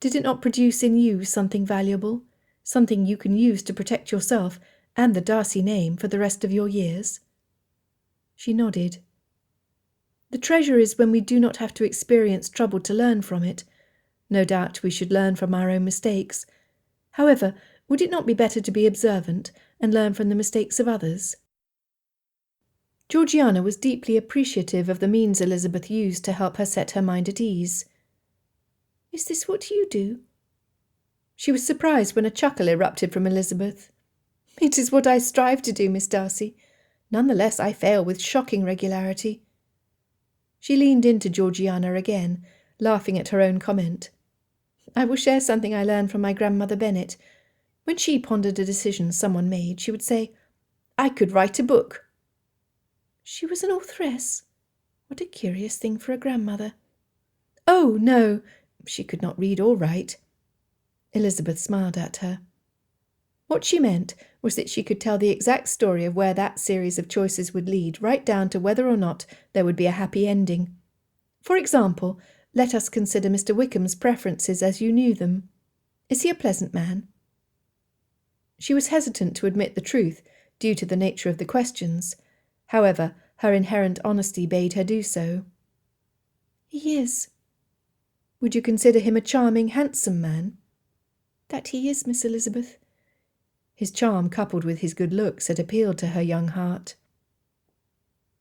Did it not produce in you something valuable, something you can use to protect yourself and the Darcy name for the rest of your years? She nodded. The treasure is when we do not have to experience trouble to learn from it. No doubt we should learn from our own mistakes. However, would it not be better to be observant and learn from the mistakes of others? Georgiana was deeply appreciative of the means Elizabeth used to help her set her mind at ease. Is this what you do? She was surprised when a chuckle erupted from Elizabeth. It is what I strive to do, Miss Darcy. None the less I fail with shocking regularity. She leaned into Georgiana again, laughing at her own comment. I will share something I learned from my grandmother Bennet. When she pondered a decision someone made, she would say, I could write a book. She was an authoress. What a curious thing for a grandmother. Oh, no, she could not read or write. Elizabeth smiled at her. What she meant was that she could tell the exact story of where that series of choices would lead, right down to whether or not there would be a happy ending. For example, let us consider Mr. Wickham's preferences as you knew them. Is he a pleasant man? She was hesitant to admit the truth, due to the nature of the questions. However, her inherent honesty bade her do so. He is. Would you consider him a charming, handsome man? That he is, Miss Elizabeth. His charm, coupled with his good looks, had appealed to her young heart.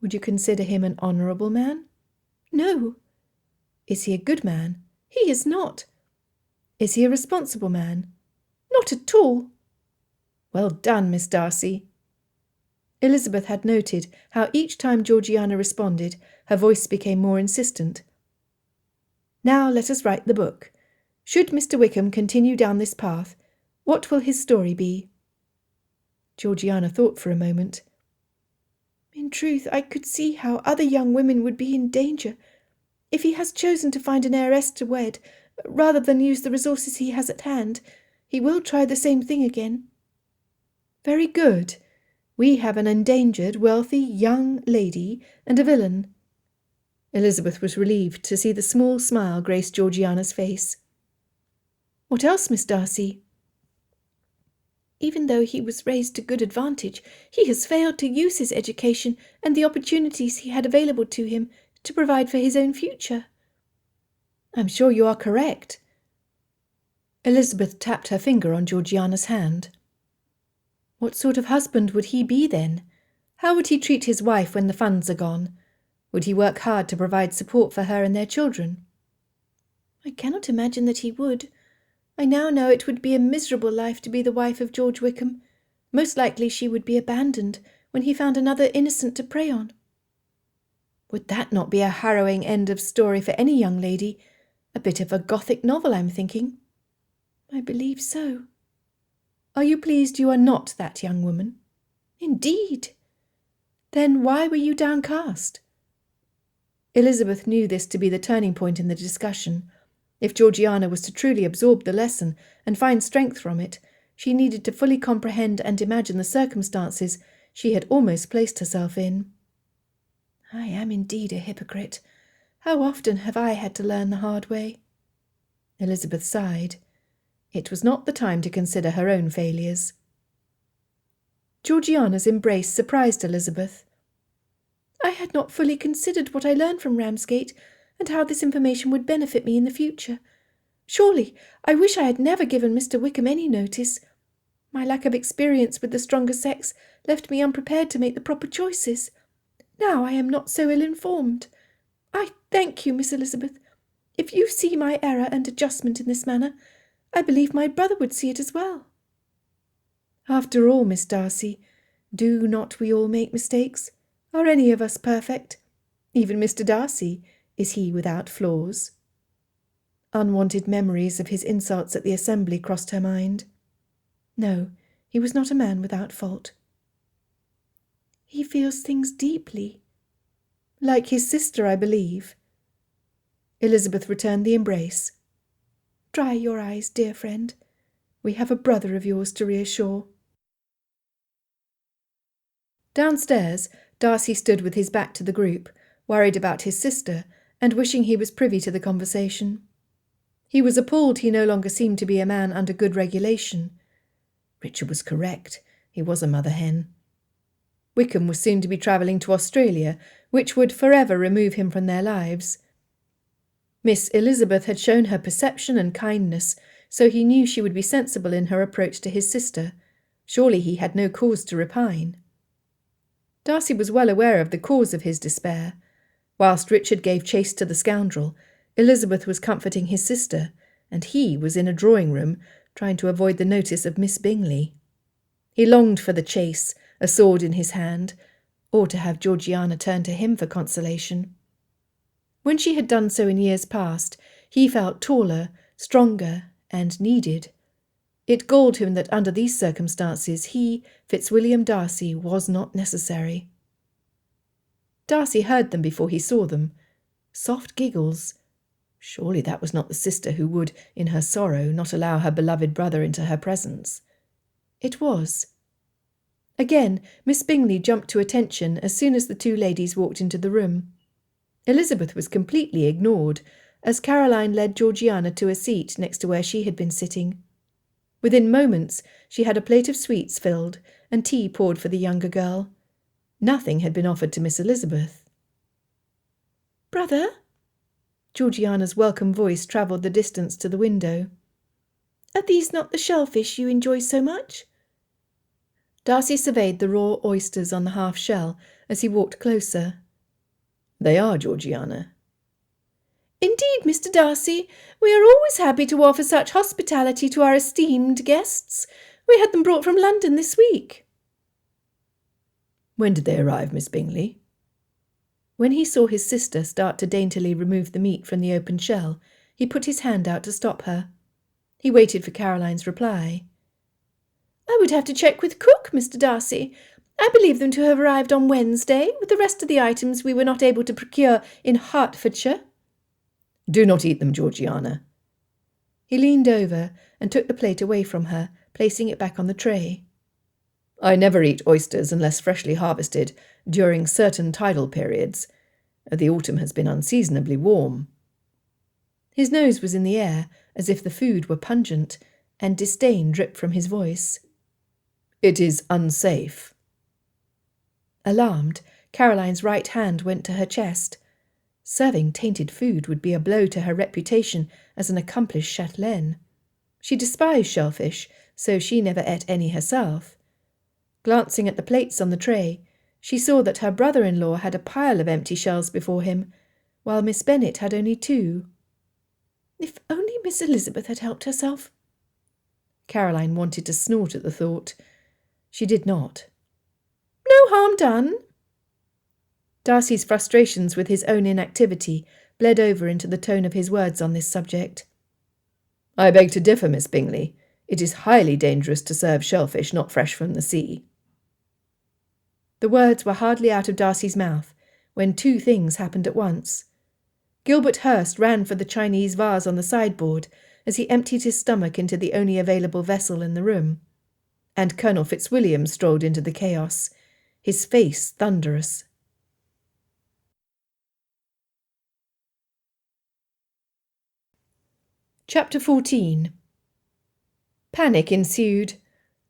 Would you consider him an honourable man? No. Is he a good man? He is not. Is he a responsible man? Not at all. Well done, Miss Darcy. Elizabeth had noted how each time Georgiana responded, her voice became more insistent. Now let us write the book. Should Mr. Wickham continue down this path, what will his story be? Georgiana thought for a moment. In truth, I could see how other young women would be in danger. If he has chosen to find an heiress to wed, rather than use the resources he has at hand, he will try the same thing again. Very good. We have an endangered, wealthy young lady and a villain. Elizabeth was relieved to see the small smile grace Georgiana's face. What else, Miss Darcy? Even though he was raised to good advantage, he has failed to use his education and the opportunities he had available to him to provide for his own future. I'm sure you are correct. Elizabeth tapped her finger on Georgiana's hand. What sort of husband would he be then? How would he treat his wife when the funds are gone? Would he work hard to provide support for her and their children? I cannot imagine that he would. I now know it would be a miserable life to be the wife of George Wickham. Most likely she would be abandoned when he found another innocent to prey on. Would that not be a harrowing end of story for any young lady? A bit of a Gothic novel, I'm thinking. I believe so. Are you pleased you are not that young woman? Indeed. Then why were you downcast? Elizabeth knew this to be the turning point in the discussion. If Georgiana was to truly absorb the lesson and find strength from it, she needed to fully comprehend and imagine the circumstances she had almost placed herself in. I am indeed a hypocrite. How often have I had to learn the hard way? Elizabeth sighed. It was not the time to consider her own failures. Georgiana's embrace surprised Elizabeth. I had not fully considered what I learned from Ramsgate and how this information would benefit me in the future. Surely, I wish I had never given Mr. Wickham any notice. My lack of experience with the stronger sex left me unprepared to make the proper choices. Now I am not so ill-informed. I thank you, Miss Elizabeth. If you see my error and adjustment in this manner, I believe my brother would see it as well. After all, Miss Darcy, do not we all make mistakes? Are any of us perfect? Even Mr. Darcy, is he without flaws? Unwanted memories of his insults at the assembly crossed her mind. No, he was not a man without fault. He feels things deeply. Like his sister, I believe. Elizabeth returned the embrace. Dry your eyes, dear friend. We have a brother of yours to reassure. Downstairs, Darcy stood with his back to the group, worried about his sister and wishing he was privy to the conversation. He was appalled he no longer seemed to be a man under good regulation. Richard was correct. He was a mother hen. Wickham was soon to be travelling to Australia, which would forever remove him from their lives. Miss Elizabeth had shown her perception and kindness, so he knew she would be sensible in her approach to his sister. Surely he had no cause to repine. Darcy was well aware of the cause of his despair. Whilst Richard gave chase to the scoundrel, Elizabeth was comforting his sister, and he was in a drawing-room, trying to avoid the notice of Miss Bingley. He longed for the chase, a sword in his hand, or to have Georgiana turn to him for consolation. When she had done so in years past, he felt taller, stronger, and needed. It galled him that under these circumstances he, Fitzwilliam Darcy, was not necessary. Darcy heard them before he saw them. Soft giggles. Surely that was not the sister who would, in her sorrow, not allow her beloved brother into her presence. It was. Again, Miss Bingley jumped to attention as soon as the two ladies walked into the room. Elizabeth was completely ignored, as Caroline led Georgiana to a seat next to where she had been sitting. Within moments she had a plate of sweets filled and tea poured for the younger girl. Nothing had been offered to Miss Elizabeth. "Brother?" Georgiana's welcome voice travelled the distance to the window. "Are these not the shellfish you enjoy so much?" Darcy surveyed the raw oysters on the half-shell as he walked closer. "They are, Georgiana." "Indeed, Mr. Darcy, we are always happy to offer such hospitality to our esteemed guests. We had them brought from London this week." "When did they arrive, Miss Bingley?" When he saw his sister start to daintily remove the meat from the open shell, he put his hand out to stop her. He waited for Caroline's reply. "I would have to check with cook, Mr. Darcy. I believe them to have arrived on Wednesday, with the rest of the items we were not able to procure in Hertfordshire." "Do not eat them, Georgiana." He leaned over and took the plate away from her, placing it back on the tray. I never eat oysters unless freshly harvested during certain tidal periods. The autumn has been unseasonably warm." His nose was in the air, as if the food were pungent, and disdain dripped from his voice. "It is unsafe." Alarmed, Caroline's right hand went to her chest. Serving tainted food would be a blow to her reputation as an accomplished chatelaine. She despised shellfish, so she never ate any herself. Glancing at the plates on the tray, she saw that her brother-in-law had a pile of empty shells before him, while Miss Bennet had only 2. If only Miss Elizabeth had helped herself. Caroline wanted to snort at the thought. She did not. "No harm done." Darcy's frustrations with his own inactivity bled over into the tone of his words on this subject. "I beg to differ, Miss Bingley. It is highly dangerous to serve shellfish not fresh from the sea." The words were hardly out of Darcy's mouth when 2 things happened at once. Gilbert Hurst ran for the Chinese vase on the sideboard as he emptied his stomach into the only available vessel in the room, and Colonel Fitzwilliam strolled into the chaos, his face thunderous. Chapter 14. Panic ensued.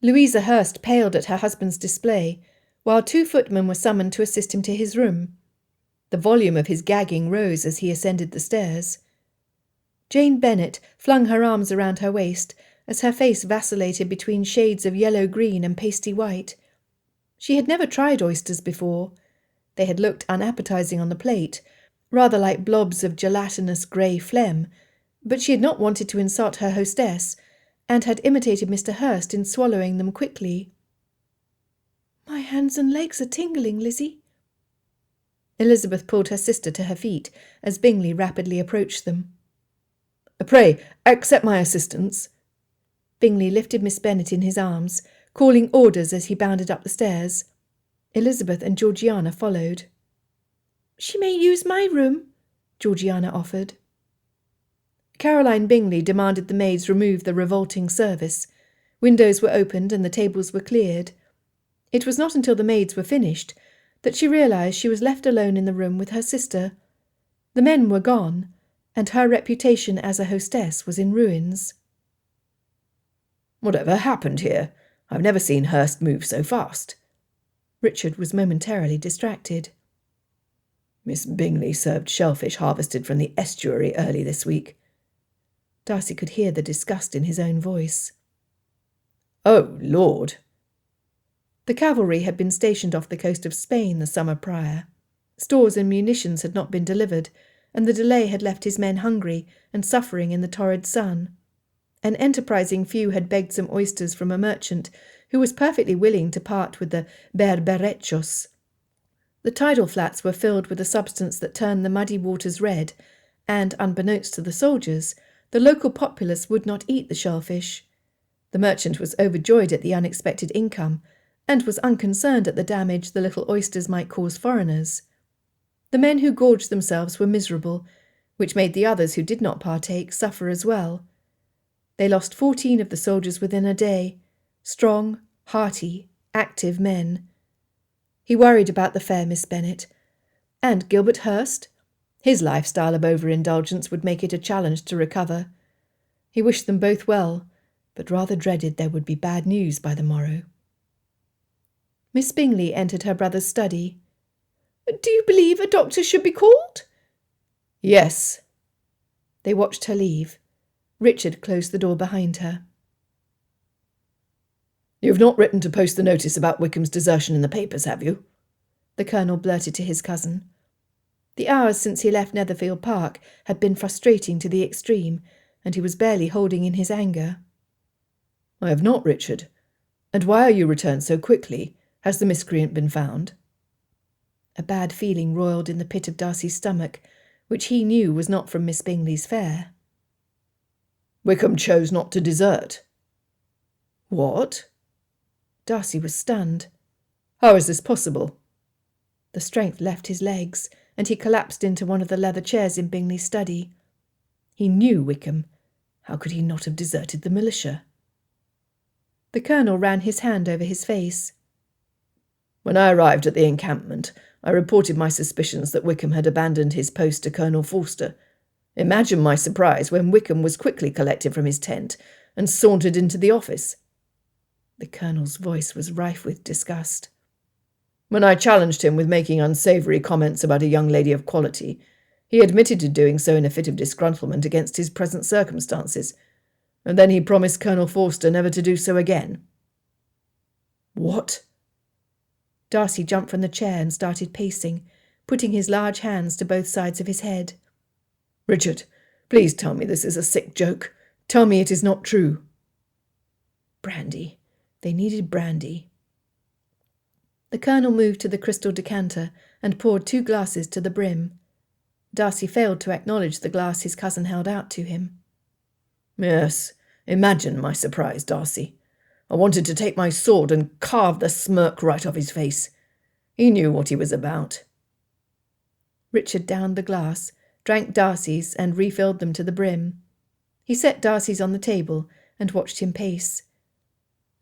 Louisa Hurst paled at her husband's display, while 2 footmen were summoned to assist him to his room. The volume of his gagging rose as he ascended the stairs. Jane Bennet flung her arms around her waist as her face vacillated between shades of yellow-green and pasty white. She had never tried oysters before. They had looked unappetizing on the plate, rather like blobs of gelatinous grey phlegm, but she had not wanted to insult her hostess, and had imitated Mr. Hurst in swallowing them quickly. "My hands and legs are tingling, Lizzie." Elizabeth pulled her sister to her feet as Bingley rapidly approached them. "Pray, accept my assistance." Bingley lifted Miss Bennet in his arms, calling orders as he bounded up the stairs. Elizabeth and Georgiana followed. "She may use my room," Georgiana offered. Caroline Bingley demanded the maids remove the revolting service. Windows were opened and the tables were cleared. It was not until the maids were finished that she realized she was left alone in the room with her sister. The men were gone, and her reputation as a hostess was in ruins. "Whatever happened here? I've never seen Hurst move so fast." Richard was momentarily distracted. "Miss Bingley served shellfish harvested from the estuary early this week." Darcy could hear the disgust in his own voice. "Oh, Lord!" The cavalry had been stationed off the coast of Spain the summer prior. Stores and munitions had not been delivered, and the delay had left his men hungry and suffering in the torrid sun. An enterprising few had begged some oysters from a merchant who was perfectly willing to part with the berberechos. The tidal flats were filled with a substance that turned the muddy waters red, and, unbeknownst to the soldiers, the local populace would not eat the shellfish. The merchant was overjoyed at the unexpected income, and was unconcerned at the damage the little oysters might cause foreigners. The men who gorged themselves were miserable, which made the others who did not partake suffer as well. They lost 14 of the soldiers within a day, strong, hearty, active men. He worried about the fair Miss Bennet. And Gilbert Hurst? His lifestyle of overindulgence would make it a challenge to recover. He wished them both well, but rather dreaded there would be bad news by the morrow. Miss Bingley entered her brother's study. "Do you believe a doctor should be called?" "Yes." They watched her leave. Richard closed the door behind her. "You have not written to post the notice about Wickham's desertion in the papers, have you?" The Colonel blurted to his cousin. The hours since he left Netherfield Park had been frustrating to the extreme, and he was barely holding in his anger. "I have not, Richard. And why are you returned so quickly? Has the miscreant been found?" A bad feeling roiled in the pit of Darcy's stomach, which he knew was not from Miss Bingley's fare. "Wickham chose not to desert." "What?" Darcy was stunned. "How is this possible?" The strength left his legs, and he collapsed into one of the leather chairs in Bingley's study. He knew Wickham. How could he not have deserted the militia? The Colonel ran his hand over his face. When I arrived at the encampment, I reported my suspicions that Wickham had abandoned his post to Colonel Forster. Imagine my surprise when Wickham was quickly collected from his tent and sauntered into the office. The Colonel's voice was rife with disgust. When I challenged him with making unsavoury comments about a young lady of quality, he admitted to doing so in a fit of disgruntlement against his present circumstances, and then he promised Colonel Forster never to do so again. What? Darcy jumped from the chair and started pacing, putting his large hands to both sides of his head. Richard, please tell me this is a sick joke. Tell me it is not true. Brandy. They needed brandy. The Colonel moved to the crystal decanter and poured 2 glasses to the brim. Darcy failed to acknowledge the glass his cousin held out to him. Yes, imagine my surprise, Darcy. I wanted to take my sword and carve the smirk right off his face. He knew what he was about. Richard downed the glass, drank Darcy's and refilled them to the brim. He set Darcy's on the table and watched him pace.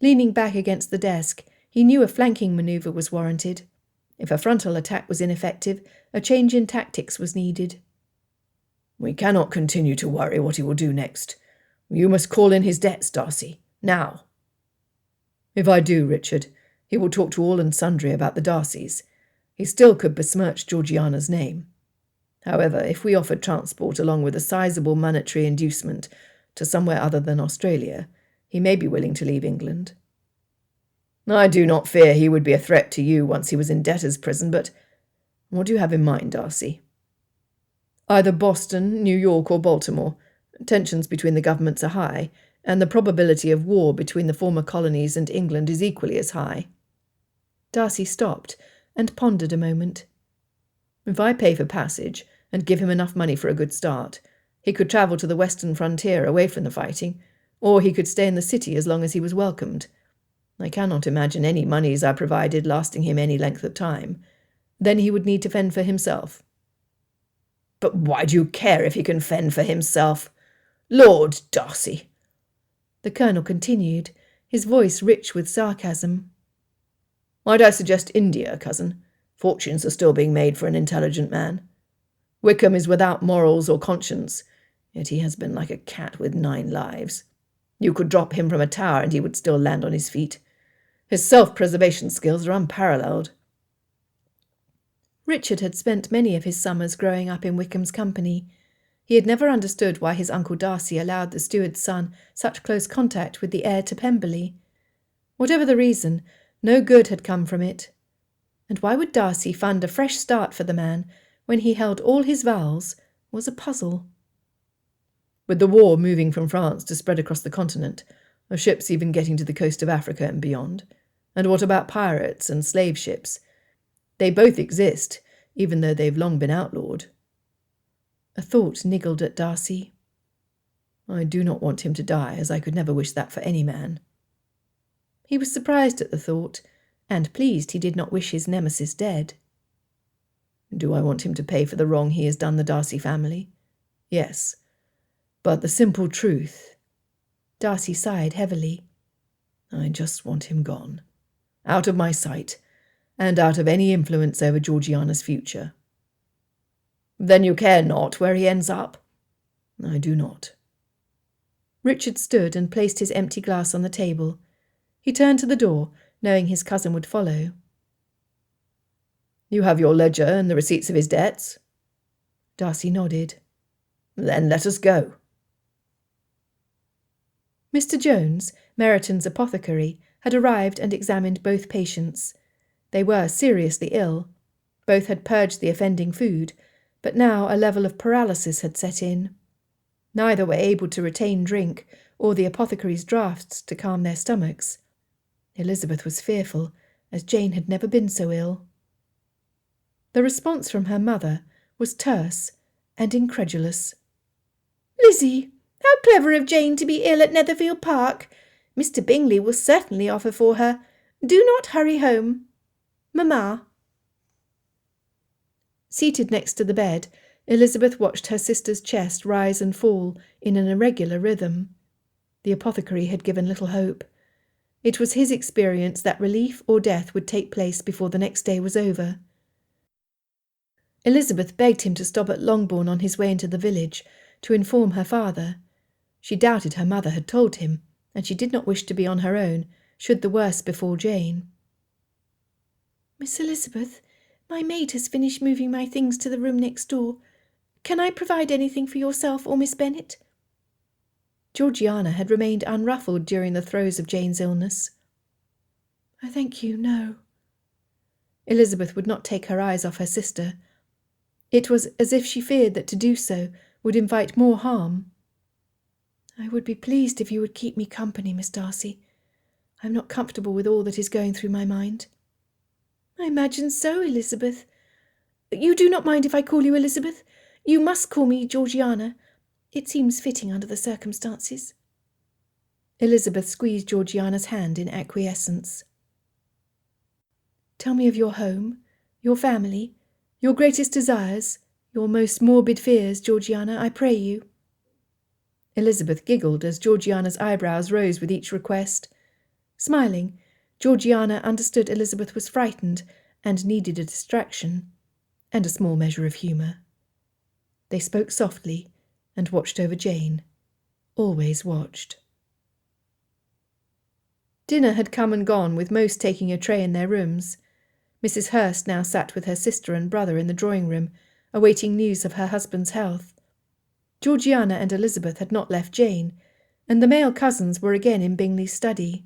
Leaning back against the desk, he knew a flanking manoeuvre was warranted. If a frontal attack was ineffective, a change in tactics was needed. We cannot continue to worry what he will do next. You must call in his debts, Darcy, now. If I do, Richard, he will talk to all and sundry about the Darcys. He still could besmirch Georgiana's name. However, if we offered transport along with a sizable monetary inducement to somewhere other than Australia, he may be willing to leave England. I do not fear he would be a threat to you once he was in debtor's prison, but what do you have in mind, Darcy? Either Boston, New York, or Baltimore. Tensions between the governments are high, and the probability of war between the former colonies and England is equally as high. Darcy stopped and pondered a moment. If I pay for passage and give him enough money for a good start, he could travel to the western frontier away from the fighting, or he could stay in the city as long as he was welcomed. I cannot imagine any moneys I provided lasting him any length of time. Then he would need to fend for himself. But why do you care if he can fend for himself? Lord Darcy! The Colonel continued, his voice rich with sarcasm. Might I suggest India, cousin? Fortunes are still being made for an intelligent man. Wickham is without morals or conscience, yet he has been like a cat with 9 lives. You could drop him from a tower and he would still land on his feet. His self-preservation skills are unparalleled. Richard had spent many of his summers growing up in Wickham's company. He had never understood why his Uncle Darcy allowed the steward's son such close contact with the heir to Pemberley. Whatever the reason, no good had come from it. And why would Darcy fund a fresh start for the man when he held all his vows was a puzzle. With the war moving from France to spread across the continent, are ships even getting to the coast of Africa and beyond? And what about pirates and slave ships? They both exist, even though they've long been outlawed. A thought niggled at Darcy. I do not want him to die, as I could never wish that for any man. He was surprised at the thought, and pleased he did not wish his nemesis dead. Do I want him to pay for the wrong he has done the Darcy family? Yes. But the simple truth... Darcy sighed heavily. I just want him gone. Out of my sight, and out of any influence over Georgiana's future. Then you care not where he ends up? I do not. Richard stood and placed his empty glass on the table. He turned to the door, knowing his cousin would follow. You have your ledger and the receipts of his debts? Darcy nodded. Then let us go. Mr. Jones, Meryton's apothecary, had arrived and examined both patients. They were seriously ill. Both had purged the offending food, but now a level of paralysis had set in. Neither were able to retain drink or the apothecary's draughts to calm their stomachs. Elizabeth was fearful, as Jane had never been so ill. The response from her mother was terse and incredulous. "Lizzie, how clever of Jane to be ill at Netherfield Park. Mr. Bingley will certainly offer for her. Do not hurry home. Mamma." Seated next to the bed, Elizabeth watched her sister's chest rise and fall in an irregular rhythm. The apothecary had given little hope. It was his experience that relief or death would take place before the next day was over. Elizabeth begged him to stop at Longbourn on his way into the village to inform her father. She doubted her mother had told him, and she did not wish to be on her own, should the worst befall Jane. Miss Elizabeth, my maid has finished moving my things to the room next door. Can I provide anything for yourself or Miss Bennet? Georgiana had remained unruffled during the throes of Jane's illness. I thank you, no. Elizabeth would not take her eyes off her sister. It was as if she feared that to do so would invite more harm. I would be pleased if you would keep me company, Miss Darcy. I am not comfortable with all that is going through my mind. I imagine so, Elizabeth. You do not mind if I call you Elizabeth? You must call me Georgiana. It seems fitting under the circumstances. Elizabeth squeezed Georgiana's hand in acquiescence. Tell me of your home, your family, your greatest desires, your most morbid fears, Georgiana, I pray you. Elizabeth giggled as Georgiana's eyebrows rose with each request. Smiling, Georgiana understood Elizabeth was frightened and needed a distraction, and a small measure of humour. They spoke softly and watched over Jane, always watched. Dinner had come and gone, with most taking a tray in their rooms. Mrs. Hurst now sat with her sister and brother in the drawing-room, awaiting news of her husband's health. Georgiana and Elizabeth had not left Jane, and the male cousins were again in Bingley's study.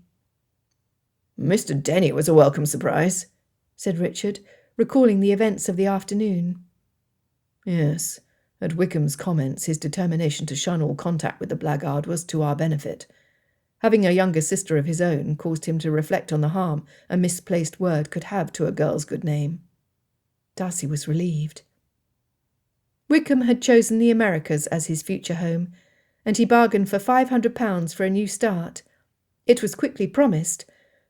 "Mr. Denny was a welcome surprise," said Richard, recalling the events of the afternoon. "Yes, at Wickham's comments his determination to shun all contact with the blackguard was to our benefit. Having a younger sister of his own caused him to reflect on the harm a misplaced word could have to a girl's good name." Darcy was relieved. Wickham had chosen the Americas as his future home, and he bargained for £500 for a new start. It was quickly promised,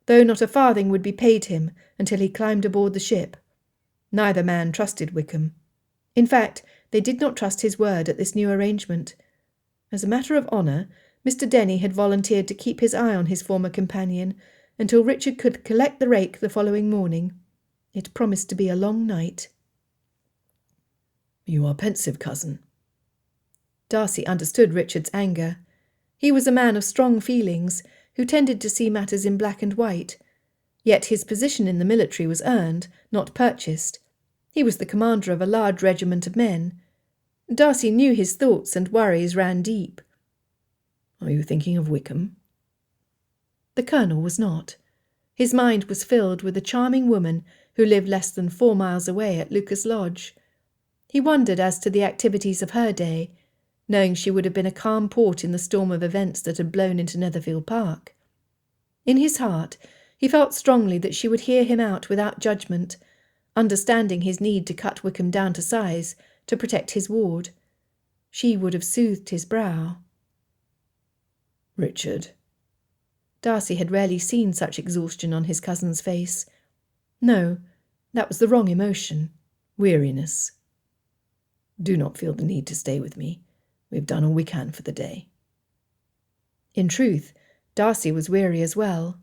though not a farthing would be paid him until he climbed aboard the ship. Neither man trusted Wickham. In fact, they did not trust his word at this new arrangement. As a matter of honour, Mr. Denny had volunteered to keep his eye on his former companion until Richard could collect the rake the following morning. It promised to be a long night. "You are pensive, cousin." Darcy understood Richard's anger. He was a man of strong feelings, who tended to see matters in black and white. Yet his position in the military was earned, not purchased. He was the commander of a large regiment of men. Darcy knew his thoughts and worries ran deep. "Are you thinking of Wickham?" The colonel was not. His mind was filled with a charming woman who lived less than 4 miles away at Lucas Lodge. He wondered as to the activities of her day, knowing she would have been a calm port in the storm of events that had blown into Netherfield Park. In his heart, he felt strongly that she would hear him out without judgment, understanding his need to cut Wickham down to size to protect his ward. She would have soothed his brow. "Richard." Darcy had rarely seen such exhaustion on his cousin's face. No, that was the wrong emotion. Weariness. "Do not feel the need to stay with me. We have done all we can for the day." In truth, Darcy was weary as well.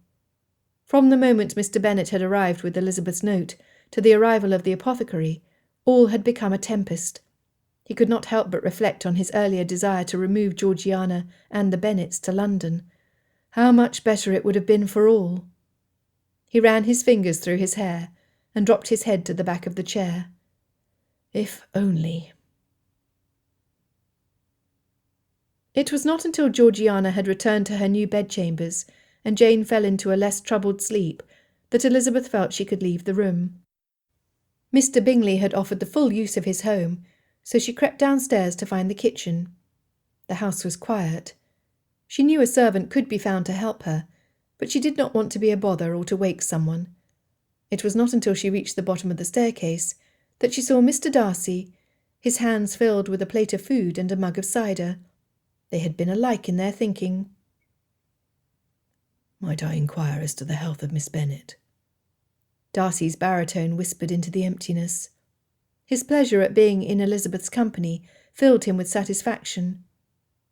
From the moment Mr. Bennet had arrived with Elizabeth's note to the arrival of the apothecary, all had become a tempest. He could not help but reflect on his earlier desire to remove Georgiana and the Bennets to London. How much better it would have been for all. He ran his fingers through his hair and dropped his head to the back of the chair. If only. It was not until Georgiana had returned to her new bedchambers and Jane fell into a less troubled sleep that Elizabeth felt she could leave the room. Mr. Bingley had offered the full use of his home, so she crept downstairs to find the kitchen. The house was quiet. She knew a servant could be found to help her, but she did not want to be a bother or to wake someone. It was not until she reached the bottom of the staircase that she saw Mr. Darcy, his hands filled with a plate of food and a mug of cider. They had been alike in their thinking. "Might I inquire as to the health of Miss Bennet?" Darcy's baritone whispered into the emptiness. His pleasure at being in Elizabeth's company filled him with satisfaction.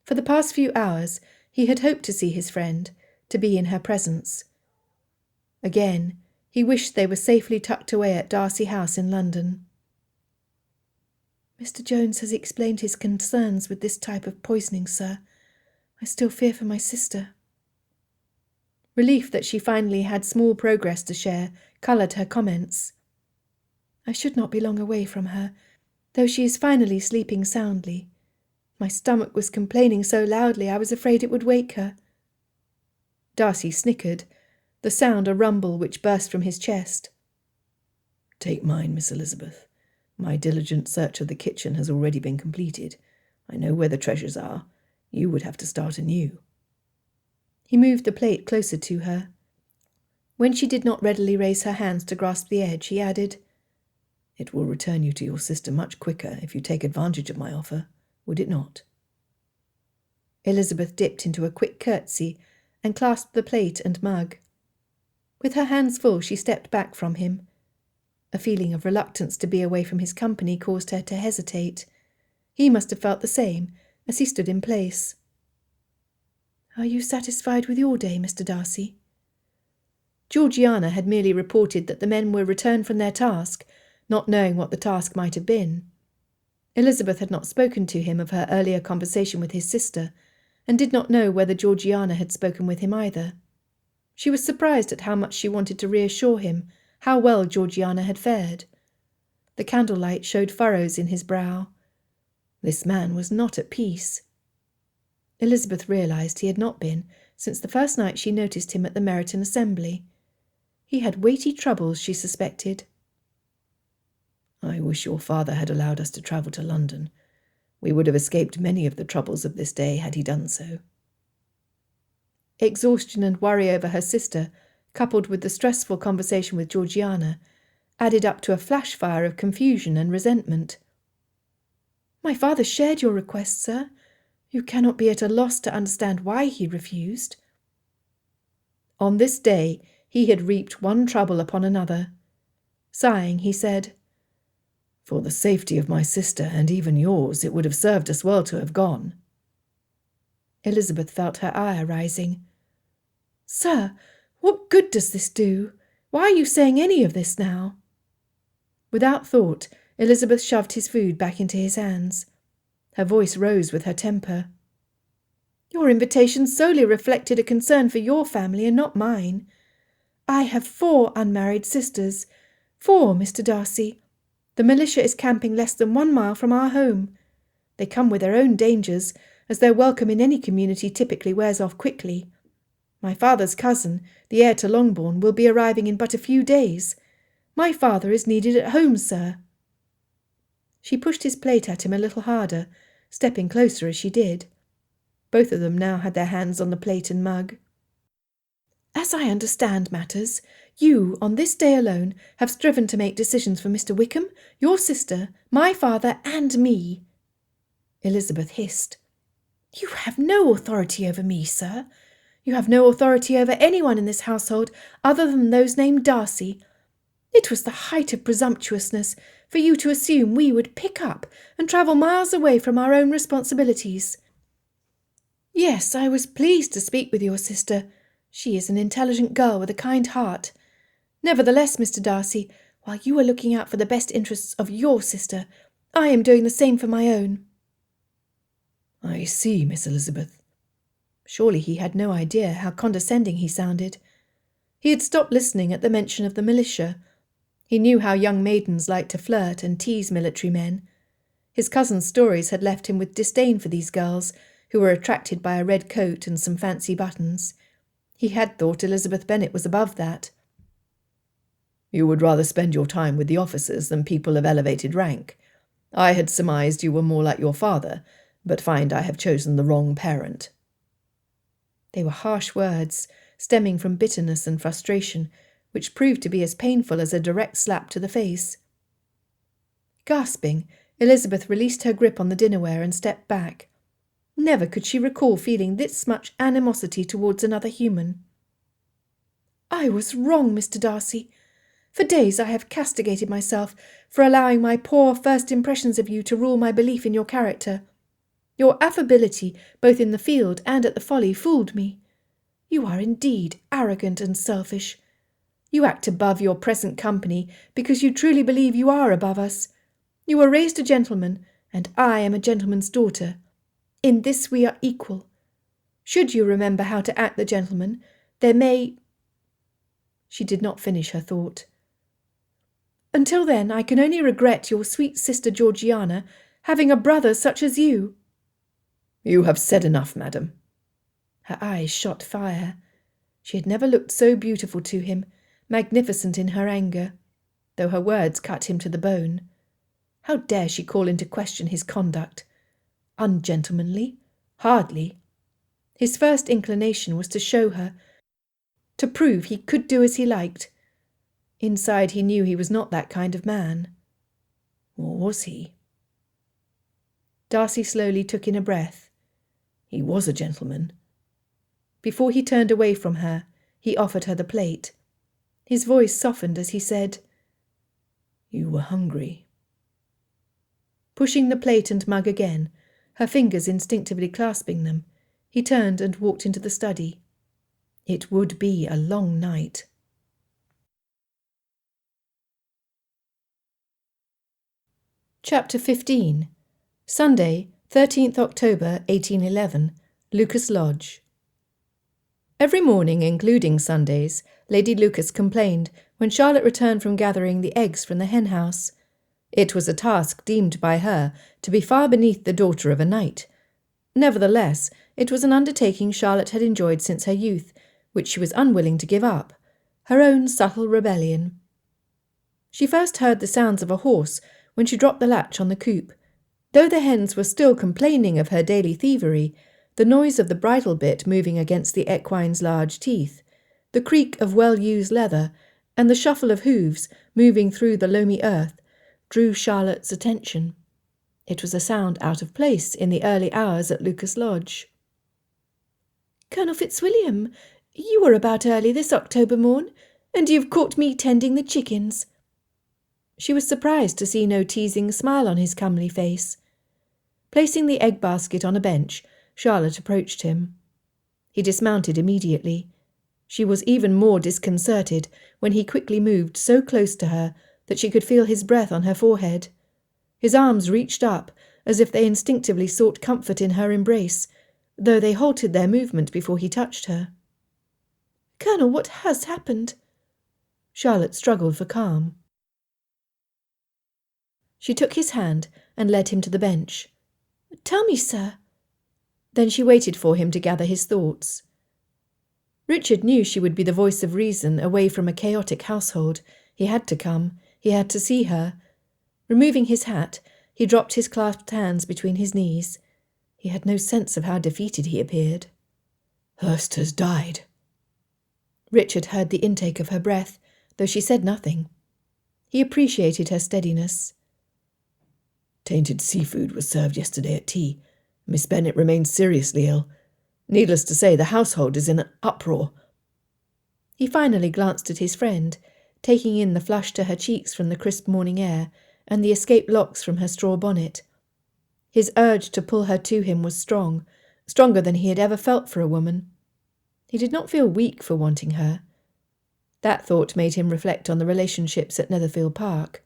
For the past few hours he had hoped to see his friend, to be in her presence. Again, he wished they were safely tucked away at Darcy House in London. Mr. Jones has explained his concerns with this type of poisoning, sir. I still fear for my sister. Relief that she finally had small progress to share coloured her comments. I should not be long away from her, though she is finally sleeping soundly. My stomach was complaining so loudly I was afraid it would wake her. Darcy snickered, the sound a rumble which burst from his chest. Take mine, Miss Elizabeth. My diligent search of the kitchen has already been completed. I know where the treasures are. You would have to start anew. He moved the plate closer to her. When she did not readily raise her hands to grasp the edge, he added, It will return you to your sister much quicker if you take advantage of my offer, would it not? Elizabeth dipped into a quick curtsy and clasped the plate and mug. With her hands full, she stepped back from him. A feeling of reluctance to be away from his company caused her to hesitate. He must have felt the same as he stood in place. Are you satisfied with your day, Mr. Darcy? Georgiana had merely reported that the men were returned from their task, not knowing what the task might have been. Elizabeth had not spoken to him of her earlier conversation with his sister, and did not know whether Georgiana had spoken with him either. She was surprised at how much she wanted to reassure him how well Georgiana had fared. The candlelight showed furrows in his brow. This man was not at peace. Elizabeth realised he had not been since the first night she noticed him at the Meryton Assembly. He had weighty troubles, she suspected. I wish your father had allowed us to travel to London. We would have escaped many of the troubles of this day had he done so. Exhaustion and worry over her sister, coupled with the stressful conversation with Georgiana, added up to a flash fire of confusion and resentment. My father shared your request, sir. You cannot be at a loss to understand why he refused. On this day he had reaped one trouble upon another. Sighing, he said, For the safety of my sister and even yours, it would have served us well to have gone. Elizabeth felt her ire rising. Sir, what good does this do? Why are you saying any of this now? Without thought, Elizabeth shoved his food back into his hands. Her voice rose with her temper. Your invitation solely reflected a concern for your family and not mine. I have 4 unmarried sisters. 4, Mr. Darcy. The militia is camping less than 1 mile from our home. They come with their own dangers, as their welcome in any community typically wears off quickly. My father's cousin, the heir to Longbourn, will be arriving in but a few days. My father is needed at home, sir. She pushed his plate at him a little harder, stepping closer as she did. Both of them now had their hands on the plate and mug. As I understand matters, you, on this day alone, have striven to make decisions for Mr. Wickham, your sister, my father, and me. Elizabeth hissed. You have no authority over me, sir. You have no authority over anyone in this household other than those named Darcy. It was the height of presumptuousness for you to assume we would pick up and travel miles away from our own responsibilities. Yes, I was pleased to speak with your sister. She is an intelligent girl with a kind heart. Nevertheless, Mr. Darcy, while you are looking out for the best interests of your sister, I am doing the same for my own. I see, Miss Elizabeth. Surely he had no idea how condescending he sounded. He had stopped listening at the mention of the militia. He knew how young maidens liked to flirt and tease military men. His cousin's stories had left him with disdain for these girls, who were attracted by a red coat and some fancy buttons. He had thought Elizabeth Bennet was above that. You would rather spend your time with the officers than people of elevated rank. I had surmised you were more like your father, but find I have chosen the wrong parent. They were harsh words, stemming from bitterness and frustration, which proved to be as painful as a direct slap to the face. Gasping, Elizabeth released her grip on the dinnerware and stepped back. Never could she recall feeling this much animosity towards another human. I was wrong, Mr. Darcy. For days I have castigated myself for allowing my poor first impressions of you to rule my belief in your character. Your affability, both in the field and at the Folly, fooled me. You are indeed arrogant and selfish. You act above your present company because you truly believe you are above us. You were raised a gentleman, and I am a gentleman's daughter. In this we are equal. Should you remember how to act the gentleman, there may—" She did not finish her thought. "Until then, I can only regret your sweet sister Georgiana having a brother such as you." "You have said enough, madam." Her eyes shot fire. She had never looked so beautiful to him, magnificent in her anger, though her words cut him to the bone. How dare she call into question his conduct? Ungentlemanly? Hardly. His first inclination was to show her, to prove he could do as he liked. Inside he knew he was not that kind of man. Or was he? Darcy slowly took in a breath. He was a gentleman. Before he turned away from her, he offered her the plate. His voice softened as he said, "You were hungry." Pushing the plate and mug again, her fingers instinctively clasping them, he turned and walked into the study. It would be a long night. Chapter 15. Sunday, 13th October 1811, Lucas Lodge. Every morning, including Sundays, Lady Lucas complained when Charlotte returned from gathering the eggs from the hen-house. It was a task deemed by her to be far beneath the daughter of a knight. Nevertheless, it was an undertaking Charlotte had enjoyed since her youth, which she was unwilling to give up, her own subtle rebellion. She first heard the sounds of a horse when she dropped the latch on the coop. Though the hens were still complaining of her daily thievery, the noise of the bridle bit moving against the equine's large teeth, the creak of well-used leather, and the shuffle of hooves moving through the loamy earth, drew Charlotte's attention. It was a sound out of place in the early hours at Lucas Lodge. "Colonel Fitzwilliam, you were about early this October morn, and you've caught me tending the chickens." She was surprised to see no teasing smile on his comely face. Placing the egg basket on a bench, Charlotte approached him. He dismounted immediately. She was even more disconcerted when he quickly moved so close to her that she could feel his breath on her forehead. His arms reached up, as if they instinctively sought comfort in her embrace, though they halted their movement before he touched her. "Colonel, what has happened?" Charlotte struggled for calm. She took his hand and led him to the bench. "Tell me, sir." Then she waited for him to gather his thoughts. Richard knew she would be the voice of reason away from a chaotic household. He had to come. He had to see her. Removing his hat, he dropped his clasped hands between his knees. He had no sense of how defeated he appeared. "Hurst has died." Richard heard the intake of her breath, though she said nothing. He appreciated her steadiness. "Tainted seafood was served yesterday at tea. Miss Bennet remains seriously ill. Needless to say, the household is in an uproar." He finally glanced at his friend, taking in the flush to her cheeks from the crisp morning air and the escaped locks from her straw bonnet. His urge to pull her to him was strong, stronger than he had ever felt for a woman. He did not feel weak for wanting her. That thought made him reflect on the relationships at Netherfield Park.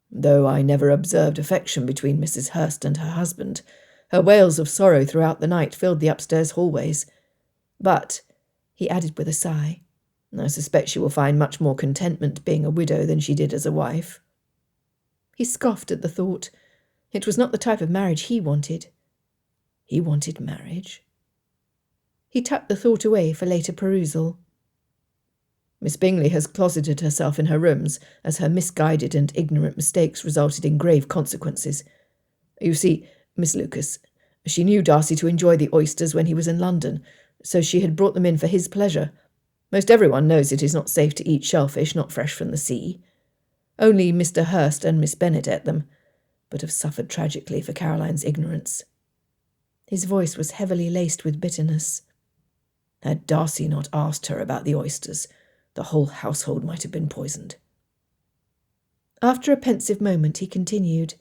"Though I never observed affection between Mrs. Hurst and her husband, her wails of sorrow throughout the night filled the upstairs hallways. But," he added with a sigh, "I suspect she will find much more contentment being a widow than she did as a wife." He scoffed at the thought. It was not the type of marriage he wanted. He wanted marriage? He tucked the thought away for later perusal. "Miss Bingley has closeted herself in her rooms, as her misguided and ignorant mistakes resulted in grave consequences. You see, Miss Lucas, she knew Darcy to enjoy the oysters when he was in London, so she had brought them in for his pleasure. Most everyone knows it is not safe to eat shellfish not fresh from the sea. Only Mr. Hurst and Miss Bennet ate them, but have suffered tragically for Caroline's ignorance." His voice was heavily laced with bitterness. "Had Darcy not asked her about the oysters, the whole household might have been poisoned." After a pensive moment, he continued,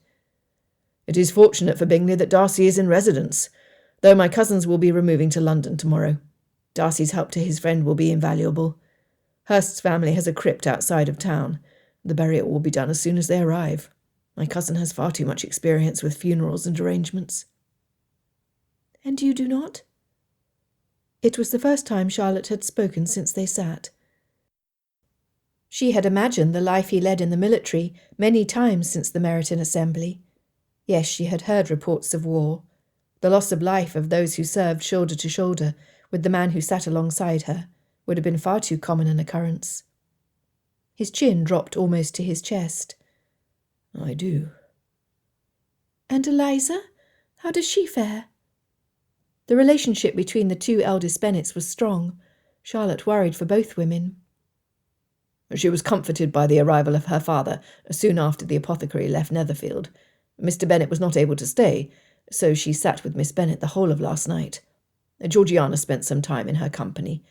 "It is fortunate for Bingley that Darcy is in residence, though my cousins will be removing to London tomorrow. Darcy's help to his friend will be invaluable. Hurst's family has a crypt outside of town. The burial will be done as soon as they arrive. My cousin has far too much experience with funerals and arrangements." "And you do not?" It was the first time Charlotte had spoken since they sat. She had imagined the life he led in the military many times since the Meryton Assembly. Yes, she had heard reports of war. The loss of life of those who served shoulder to shoulder with the man who sat alongside her would have been far too common an occurrence. His chin dropped almost to his chest. "I do." "And Eliza? How does she fare?" The relationship between the two eldest Bennets was strong. Charlotte worried for both women. "She was comforted by the arrival of her father soon after the apothecary left Netherfield. Mr. Bennet was not able to stay, so she sat with Miss Bennet the whole of last night. Georgiana spent some time in her company,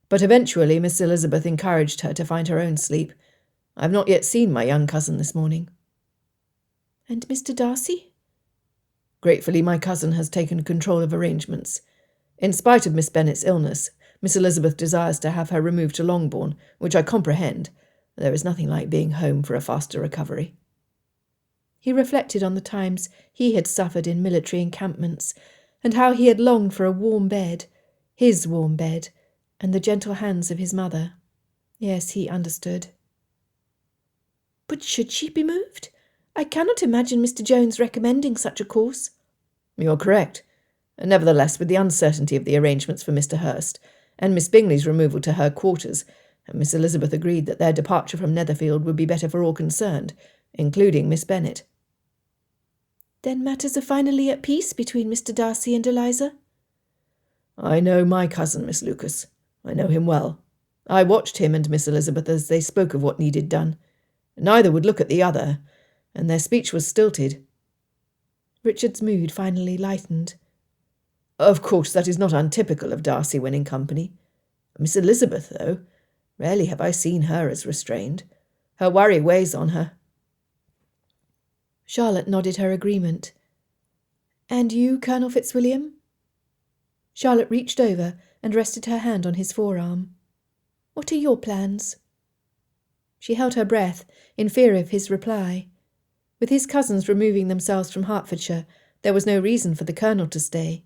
but eventually Miss Elizabeth encouraged her to find her own sleep. I have not yet seen my young cousin this morning." "And Mr. Darcy?" "Gratefully, my cousin has taken control of arrangements. In spite of Miss Bennet's illness, Miss Elizabeth desires to have her removed to Longbourn, which I comprehend. There is nothing like being home for a faster recovery." He reflected on the times he had suffered in military encampments, and how he had longed for a warm bed, his warm bed, and the gentle hands of his mother. Yes, he understood. "But should she be moved? I cannot imagine Mr. Jones recommending such a course." "You are correct. Nevertheless, with the uncertainty of the arrangements for Mr. Hurst, and Miss Bingley's removal to her quarters, Miss Elizabeth agreed that their departure from Netherfield would be better for all concerned, including Miss Bennet." "Then matters are finally at peace between Mr. Darcy and Eliza?" "I know my cousin, Miss Lucas. I know him well. I watched him and Miss Elizabeth as they spoke of what needed done. Neither would look at the other, and their speech was stilted." Richard's mood finally lightened. "Of course, that is not untypical of Darcy when in company. Miss Elizabeth, though, rarely have I seen her as restrained. Her worry weighs on her." Charlotte nodded her agreement. "And you, Colonel Fitzwilliam?" Charlotte reached over and rested her hand on his forearm. "What are your plans?" She held her breath in fear of his reply. With his cousins removing themselves from Hertfordshire, there was no reason for the Colonel to stay.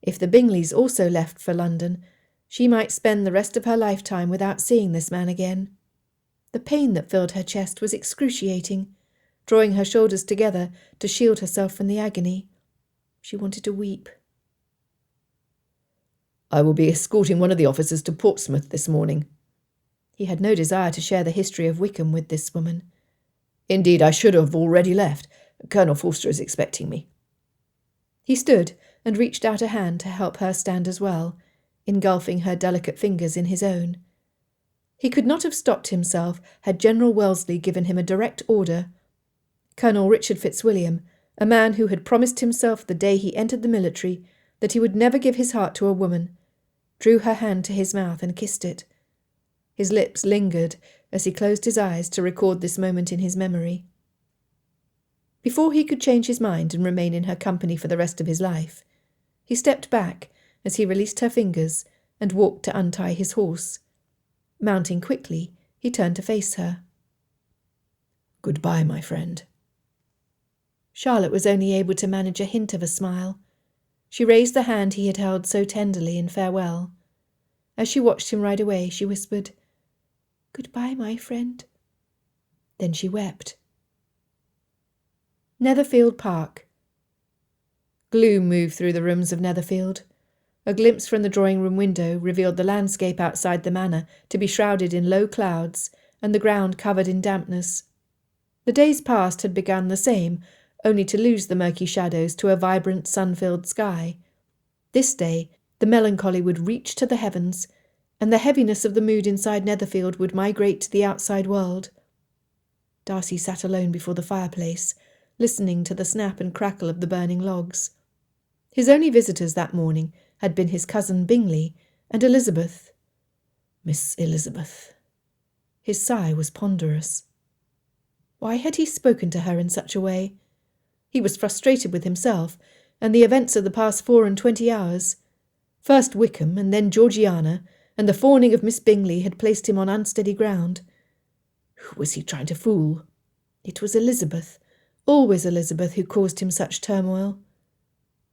If the Bingleys also left for London, she might spend the rest of her lifetime without seeing this man again. The pain that filled her chest was excruciating, drawing her shoulders together to shield herself from the agony. She wanted to weep. "I will be escorting one of the officers to Portsmouth this morning." He had no desire to share the history of Wickham with this woman. "Indeed, I should have already left. Colonel Forster is expecting me." He stood and reached out a hand to help her stand as well, engulfing her delicate fingers in his own. He could not have stopped himself had General Wellesley given him a direct order. Colonel Richard Fitzwilliam, a man who had promised himself the day he entered the military that he would never give his heart to a woman, drew her hand to his mouth and kissed it. His lips lingered as he closed his eyes to record this moment in his memory. Before he could change his mind and remain in her company for the rest of his life, he stepped back as he released her fingers and walked to untie his horse. Mounting quickly, he turned to face her. "Goodbye, my friend." Charlotte was only able to manage a hint of a smile. She raised the hand he had held so tenderly in farewell. As she watched him ride away, she whispered, "Goodbye, my friend." Then she wept. Netherfield Park. Gloom moved through the rooms of Netherfield. A glimpse from the drawing-room window revealed the landscape outside the manor to be shrouded in low clouds and the ground covered in dampness. The days past had begun the same, only to lose the murky shadows to a vibrant sun-filled sky. This day, the melancholy would reach to the heavens, and the heaviness of the mood inside Netherfield would migrate to the outside world. Darcy sat alone before the fireplace, listening to the snap and crackle of the burning logs. His only visitors that morning had been his cousin Bingley and Elizabeth. Miss Elizabeth. His sigh was ponderous. Why had he spoken to her in such a way? He was frustrated with himself and the events of the past 24 hours. First Wickham and then Georgiana, and the fawning of Miss Bingley had placed him on unsteady ground. Who was he trying to fool? It was Elizabeth, always Elizabeth, who caused him such turmoil.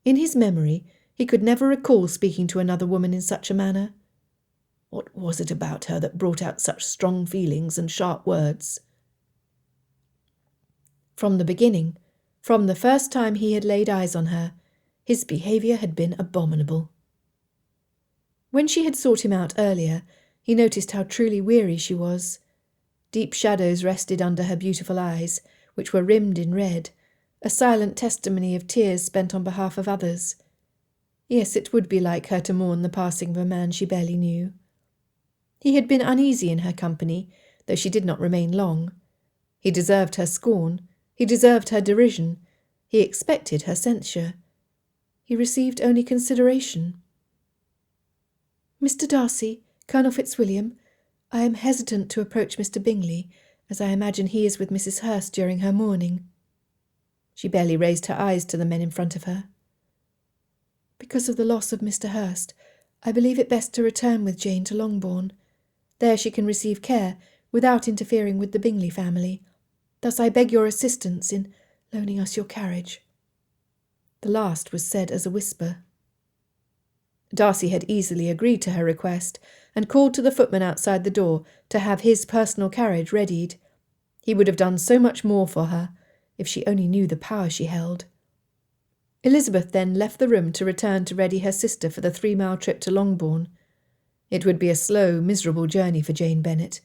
In his memory, he could never recall speaking to another woman in such a manner. What was it about her that brought out such strong feelings and sharp words? From the beginning, from the first time he had laid eyes on her, his behaviour had been abominable. When she had sought him out earlier, he noticed how truly weary she was. Deep shadows rested under her beautiful eyes, which were rimmed in red, a silent testimony of tears spent on behalf of others. Yes, it would be like her to mourn the passing of a man she barely knew. He had been uneasy in her company, though she did not remain long. He deserved her scorn, he deserved her derision, he expected her censure. He received only consideration. "Mr. Darcy, Colonel Fitzwilliam, I am hesitant to approach Mr. Bingley, as I imagine he is with Mrs. Hurst during her mourning." She barely raised her eyes to the men in front of her. "Because of the loss of Mr. Hurst, I believe it best to return with Jane to Longbourn. There she can receive care without interfering with the Bingley family. Thus I beg your assistance in loaning us your carriage." The last was said as a whisper. Darcy had easily agreed to her request, and called to the footman outside the door to have his personal carriage readied. He would have done so much more for her, if she only knew the power she held. Elizabeth then left the room to return to ready her sister for the 3-mile trip to Longbourn. It would be a slow, miserable journey for Jane Bennet.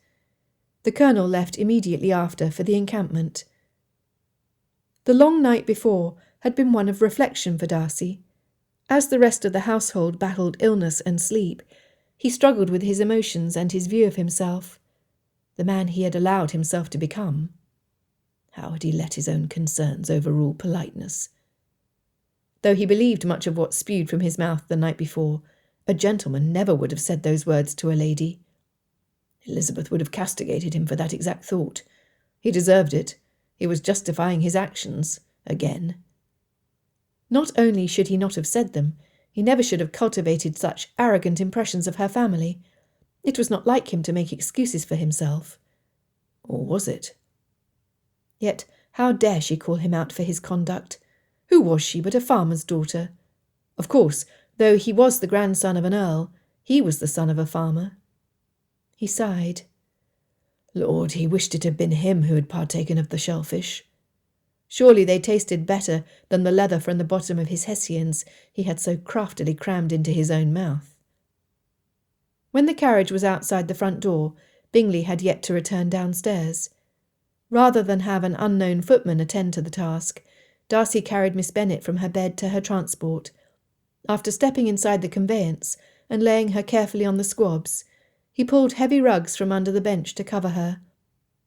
The Colonel left immediately after for the encampment. The long night before had been one of reflection for Darcy. As the rest of the household battled illness and sleep, he struggled with his emotions and his view of himself, the man he had allowed himself to become. How had he let his own concerns overrule politeness? Though he believed much of what spewed from his mouth the night before, a gentleman never would have said those words to a lady. Elizabeth would have castigated him for that exact thought. He deserved it. He was justifying his actions, again. Not only should he not have said them, he never should have cultivated such arrogant impressions of her family. It was not like him to make excuses for himself. Or was it? Yet how dare she call him out for his conduct? Who was she but a farmer's daughter? Of course, though he was the grandson of an earl, he was the son of a farmer. He sighed. Lord, he wished it had been him who had partaken of the shellfish. Surely they tasted better than the leather from the bottom of his hessians he had so craftily crammed into his own mouth. When the carriage was outside the front door, Bingley had yet to return downstairs. Rather than have an unknown footman attend to the task, Darcy carried Miss Bennet from her bed to her transport. After stepping inside the conveyance and laying her carefully on the squabs, he pulled heavy rugs from under the bench to cover her.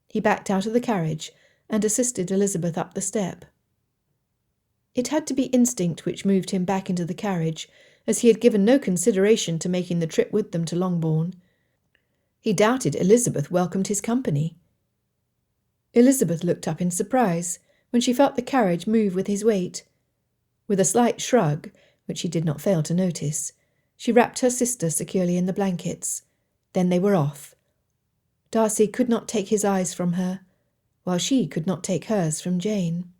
He backed out of the carriage and assisted Elizabeth up the step. It had to be instinct which moved him back into the carriage, as he had given no consideration to making the trip with them to Longbourn. He doubted Elizabeth welcomed his company. Elizabeth looked up in surprise when she felt the carriage move with his weight. With a slight shrug, which she did not fail to notice, she wrapped her sister securely in the blankets. Then they were off. Darcy could not take his eyes from her, while she could not take hers from Jane.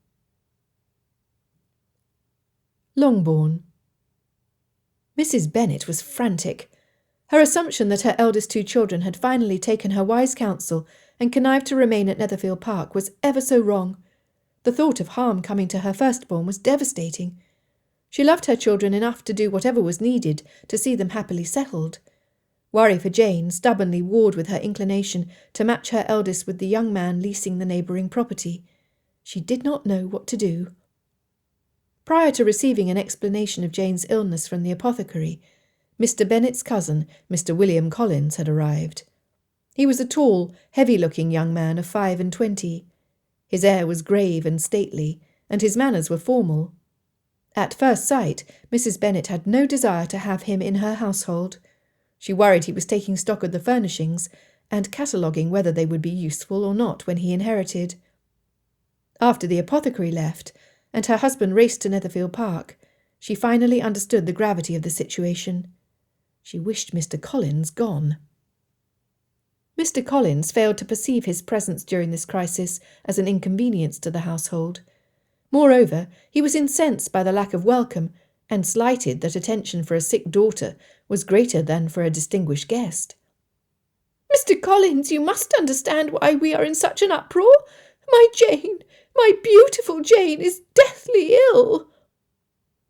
Longbourn. Mrs. Bennet was frantic. Her assumption that her eldest 2 children had finally taken her wise counsel and connived to remain at Netherfield Park was ever so wrong. The thought of harm coming to her firstborn was devastating. She loved her children enough to do whatever was needed to see them happily settled. Worry for Jane stubbornly warred with her inclination to match her eldest with the young man leasing the neighbouring property. She did not know what to do. Prior to receiving an explanation of Jane's illness from the apothecary, Mr. Bennet's cousin, Mr. William Collins, had arrived. He was a tall, heavy-looking young man of 25. His air was grave and stately, and his manners were formal. At first sight, Mrs. Bennet had no desire to have him in her household. She worried he was taking stock of the furnishings and cataloguing whether they would be useful or not when he inherited. After the apothecary left, and her husband raced to Netherfield Park, she finally understood the gravity of the situation. She wished Mr. Collins gone. Mr. Collins failed to perceive his presence during this crisis as an inconvenience to the household. Moreover, he was incensed by the lack of welcome, and slighted that attention for a sick daughter was greater than for a distinguished guest. "Mr. Collins, you must understand why we are in such an uproar. My Jane, my beautiful Jane, is deathly ill."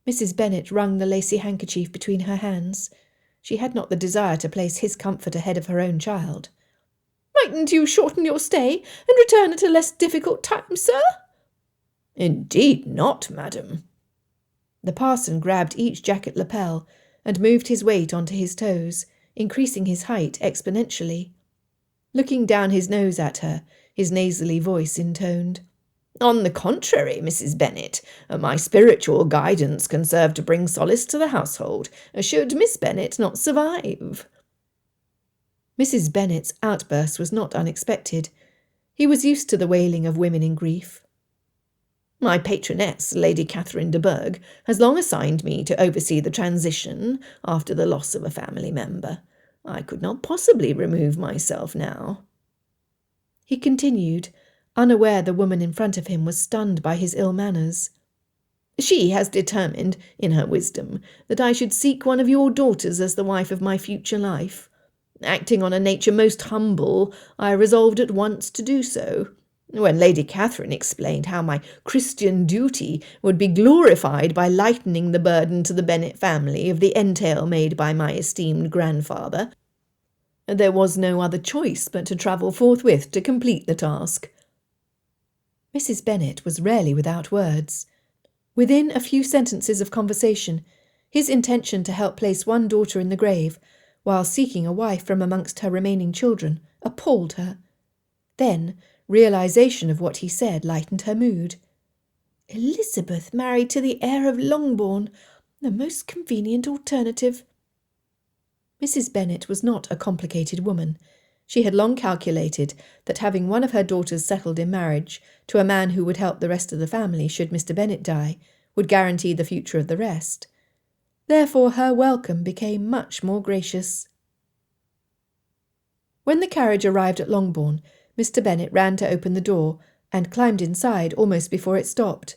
Mrs. Bennet wrung the lacy handkerchief between her hands. She had not the desire to place his comfort ahead of her own child. "Mightn't you shorten your stay and return at a less difficult time, sir?" "Indeed not, madam." The parson grabbed each jacket lapel and moved his weight onto his toes, increasing his height exponentially. Looking down his nose at her, his nasally voice intoned, "On the contrary, Mrs. Bennet, my spiritual guidance can serve to bring solace to the household, should Miss Bennet not survive." Mrs. Bennet's outburst was not unexpected. He was used to the wailing of women in grief. "My patroness, Lady Catherine de Bourgh, has long assigned me to oversee the transition after the loss of a family member. I could not possibly remove myself now." He continued, unaware the woman in front of him was stunned by his ill manners. "She has determined, in her wisdom, that I should seek one of your daughters as the wife of my future life. Acting on a nature most humble, I resolved at once to do so. When Lady Catherine explained how my Christian duty would be glorified by lightening the burden to the Bennet family of the entail made by my esteemed grandfather, there was no other choice but to travel forthwith to complete the task." Mrs. Bennet was rarely without words. Within a few sentences of conversation, his intention to help place one daughter in the grave, while seeking a wife from amongst her remaining children, appalled her. Then, realization of what he said lightened her mood. Elizabeth married to the heir of Longbourn, the most convenient alternative. Mrs. Bennet was not a complicated woman. She had long calculated that having one of her daughters settled in marriage to a man who would help the rest of the family should Mr. Bennet die would guarantee the future of the rest. Therefore her welcome became much more gracious. When the carriage arrived at Longbourn, Mr. Bennet ran to open the door and climbed inside almost before it stopped.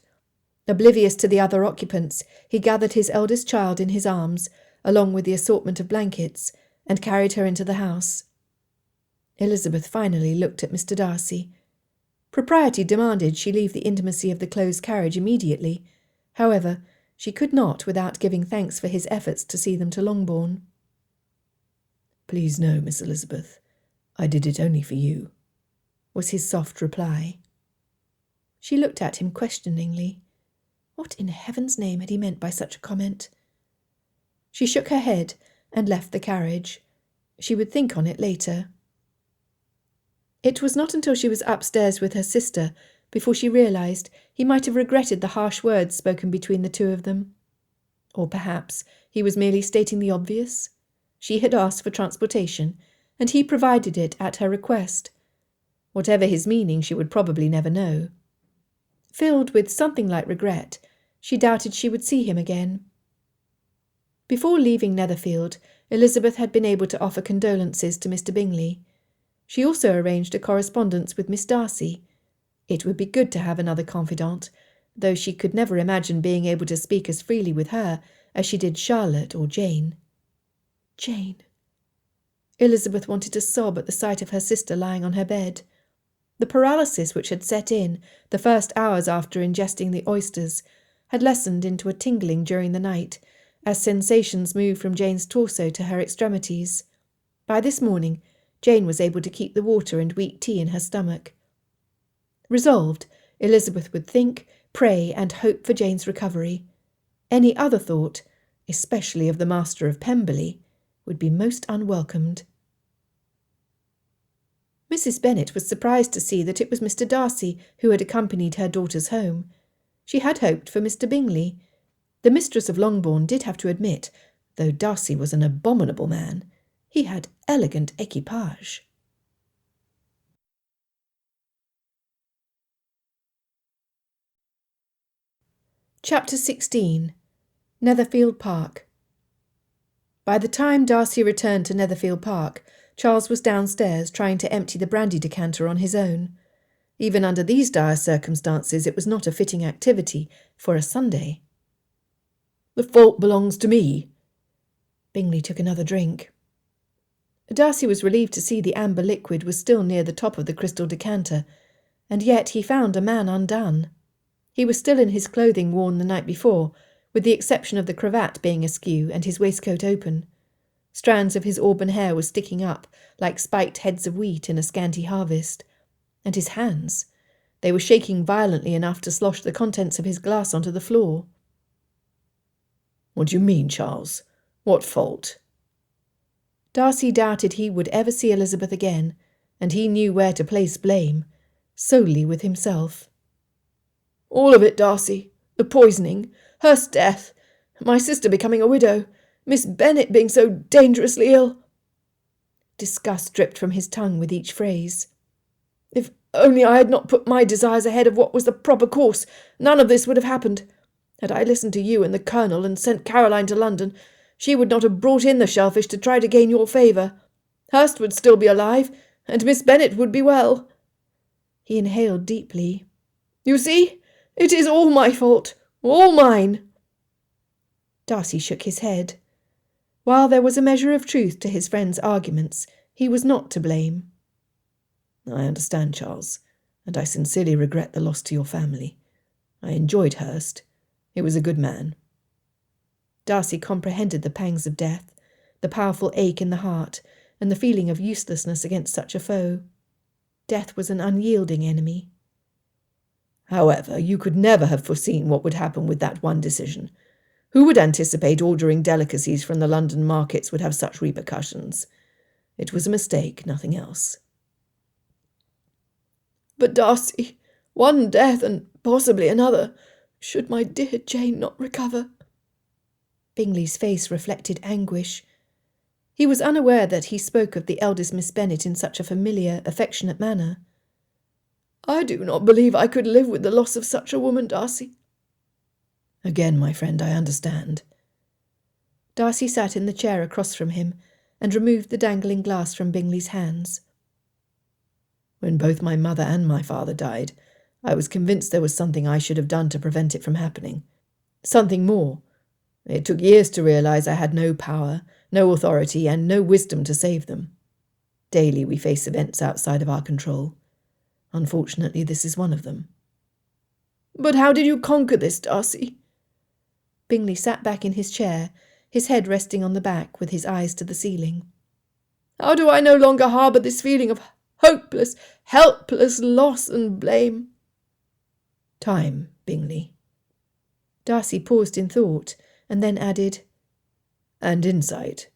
Oblivious to the other occupants, he gathered his eldest child in his arms, along with the assortment of blankets, and carried her into the house. Elizabeth finally looked at Mr. Darcy. Propriety demanded she leave the intimacy of the closed carriage immediately. However, she could not without giving thanks for his efforts to see them to Longbourn. "Please no, Miss Elizabeth. I did it only for you," was his soft reply. She looked at him questioningly. What in heaven's name had he meant by such a comment? She shook her head and left the carriage. She would think on it later. It was not until she was upstairs with her sister before she realized he might have regretted the harsh words spoken between the two of them. Or perhaps he was merely stating the obvious. She had asked for transportation, and he provided it at her request. Whatever his meaning, she would probably never know. Filled with something like regret, she doubted she would see him again. Before leaving Netherfield, Elizabeth had been able to offer condolences to Mr. Bingley. She also arranged a correspondence with Miss Darcy. It would be good to have another confidant, though she could never imagine being able to speak as freely with her as she did Charlotte or Jane. Jane. Elizabeth wanted to sob at the sight of her sister lying on her bed. The paralysis which had set in the first hours after ingesting the oysters had lessened into a tingling during the night, as sensations moved from Jane's torso to her extremities. By this morning, Jane was able to keep the water and weak tea in her stomach. Resolved, Elizabeth would think, pray, and hope for Jane's recovery. Any other thought, especially of the Master of Pemberley, would be most unwelcomed. Mrs. Bennet was surprised to see that it was Mr. Darcy who had accompanied her daughters home. She had hoped for Mr. Bingley. The mistress of Longbourn did have to admit, though Darcy was an abominable man, he had elegant equipage. Chapter 16. Netherfield Park. By the time Darcy returned to Netherfield Park, Charles was downstairs trying to empty the brandy decanter on his own. Even under these dire circumstances, it was not a fitting activity for a Sunday. "The fault belongs to me." Bingley took another drink. Darcy was relieved to see the amber liquid was still near the top of the crystal decanter, and yet he found a man undone. He was still in his clothing worn the night before, with the exception of the cravat being askew and his waistcoat open. Strands of his auburn hair were sticking up like spiked heads of wheat in a scanty harvest. And his hands, they were shaking violently enough to slosh the contents of his glass onto the floor. "What do you mean, Charles? What fault?" Darcy doubted he would ever see Elizabeth again, and he knew where to place blame, solely with himself. "All of it, Darcy. The poisoning, Hurst's death, my sister becoming a widow, Miss Bennet being so dangerously ill." Disgust dripped from his tongue with each phrase. "If only I had not put my desires ahead of what was the proper course, none of this would have happened. Had I listened to you and the Colonel and sent Caroline to London, she would not have brought in the shellfish to try to gain your favour. Hurst would still be alive, and Miss Bennet would be well." He inhaled deeply. "You see, it is all my fault, all mine." Darcy shook his head. While there was a measure of truth to his friend's arguments, he was not to blame. "I understand, Charles, and I sincerely regret the loss to your family. I enjoyed Hurst. He was a good man." Darcy comprehended the pangs of death, the powerful ache in the heart, and the feeling of uselessness against such a foe. Death was an unyielding enemy. "However, you could never have foreseen what would happen with that one decision. Who would anticipate ordering delicacies from the London markets would have such repercussions? It was a mistake, nothing else." "But, Darcy, one death and possibly another, should my dear Jane not recover." Bingley's face reflected anguish. He was unaware that he spoke of the eldest Miss Bennet in such a familiar, affectionate manner. "I do not believe I could live with the loss of such a woman, Darcy." "Again, my friend, I understand." Darcy sat in the chair across from him and removed the dangling glass from Bingley's hands. "When both my mother and my father died, I was convinced there was something I should have done to prevent it from happening. Something more. It took years to realize I had no power, no authority, and no wisdom to save them. Daily we face events outside of our control. Unfortunately, this is one of them." "But how did you conquer this, Darcy?" Bingley sat back in his chair, his head resting on the back with his eyes to the ceiling. "How do I no longer harbour this feeling of hopeless, helpless loss and blame?" "Time, Bingley." Darcy paused in thought, and then added, "And insight."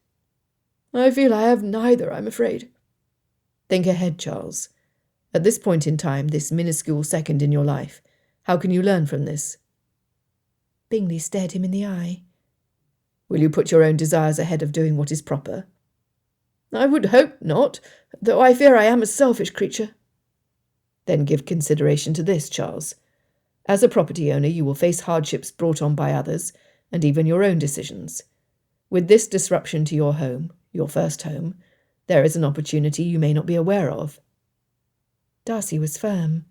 "I feel I have neither, I'm afraid." "Think ahead, Charles. At this point in time, this minuscule second in your life, how can you learn from this?" Bingley stared him in the eye. "Will you put your own desires ahead of doing what is proper?" "I would hope not, though I fear I am a selfish creature." "Then give consideration to this, Charles. As a property owner, you will face hardships brought on by others, and even your own decisions. With this disruption to your home, your first home, there is an opportunity you may not be aware of." Darcy was firm.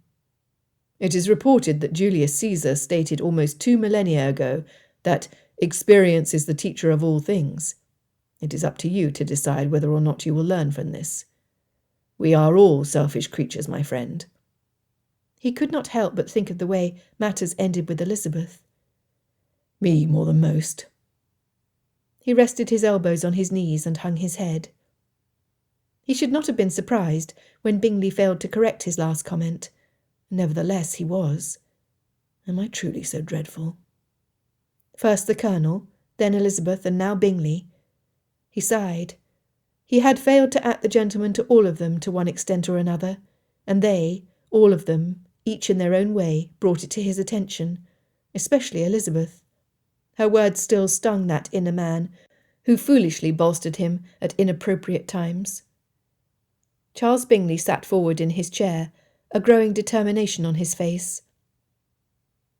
"It is reported that Julius Caesar stated almost 2 millennia ago that experience is the teacher of all things. It is up to you to decide whether or not you will learn from this. We are all selfish creatures, my friend." He could not help but think of the way matters ended with Elizabeth. "Me more than most." He rested his elbows on his knees and hung his head. He should not have been surprised when Bingley failed to correct his last comment. Nevertheless, he was. Am I truly so dreadful? First the Colonel, then Elizabeth, and now Bingley. He sighed. He had failed to act the gentleman to all of them to one extent or another, and they, all of them, each in their own way, brought it to his attention, especially Elizabeth. Her words still stung that inner man, who foolishly bolstered him at inappropriate times. Charles Bingley sat forward in his chair, a growing determination on his face.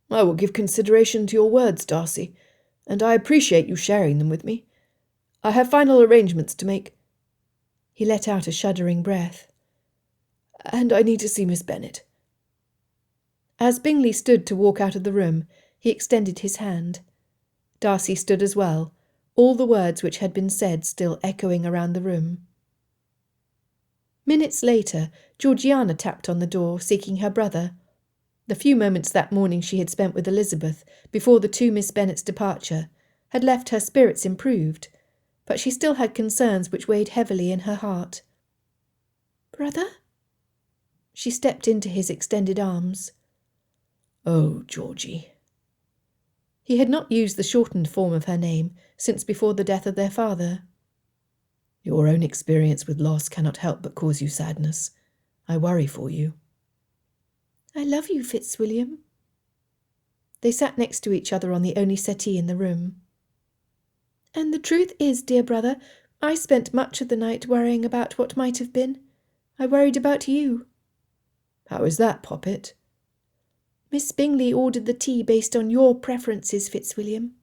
"I will give consideration to your words, Darcy, and I appreciate you sharing them with me. I have final arrangements to make. He let out a shuddering breath. And I need to see Miss Bennet. As Bingley stood to walk out of the room, he extended his hand. Darcy stood as well, all the words which had been said still echoing around the room. Minutes later, Georgiana tapped on the door, seeking her brother. The few moments that morning she had spent with Elizabeth, before the two Miss Bennets' departure, had left her spirits improved, but she still had concerns which weighed heavily in her heart. "Brother?" She stepped into his extended arms. "Oh, Georgie." He had not used the shortened form of her name since before the death of their father. "Your own experience with loss cannot help but cause you sadness. I worry for you." "I love you, Fitzwilliam." They sat next to each other on the only settee in the room. "And the truth is, dear brother, I spent much of the night worrying about what might have been. I worried about you." "How is that, Poppet?" "Miss Bingley ordered the tea based on your preferences, Fitzwilliam."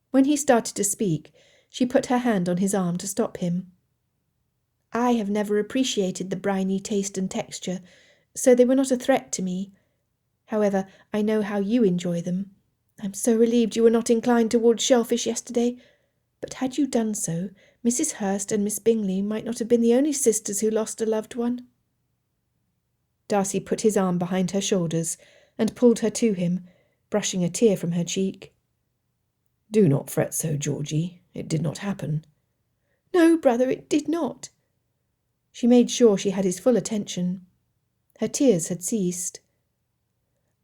When he started to speak, she put her hand on his arm to stop him. "I have never appreciated the briny taste and texture, so they were not a threat to me. However, I know how you enjoy them. I'm so relieved you were not inclined towards shellfish yesterday. But had you done so, Mrs. Hurst and Miss Bingley might not have been the only sisters who lost a loved one." Darcy put his arm behind her shoulders and pulled her to him, brushing a tear from her cheek. "Do not fret so, Georgie. It did not happen." "No, brother, it did not." She made sure she had his full attention. Her tears had ceased.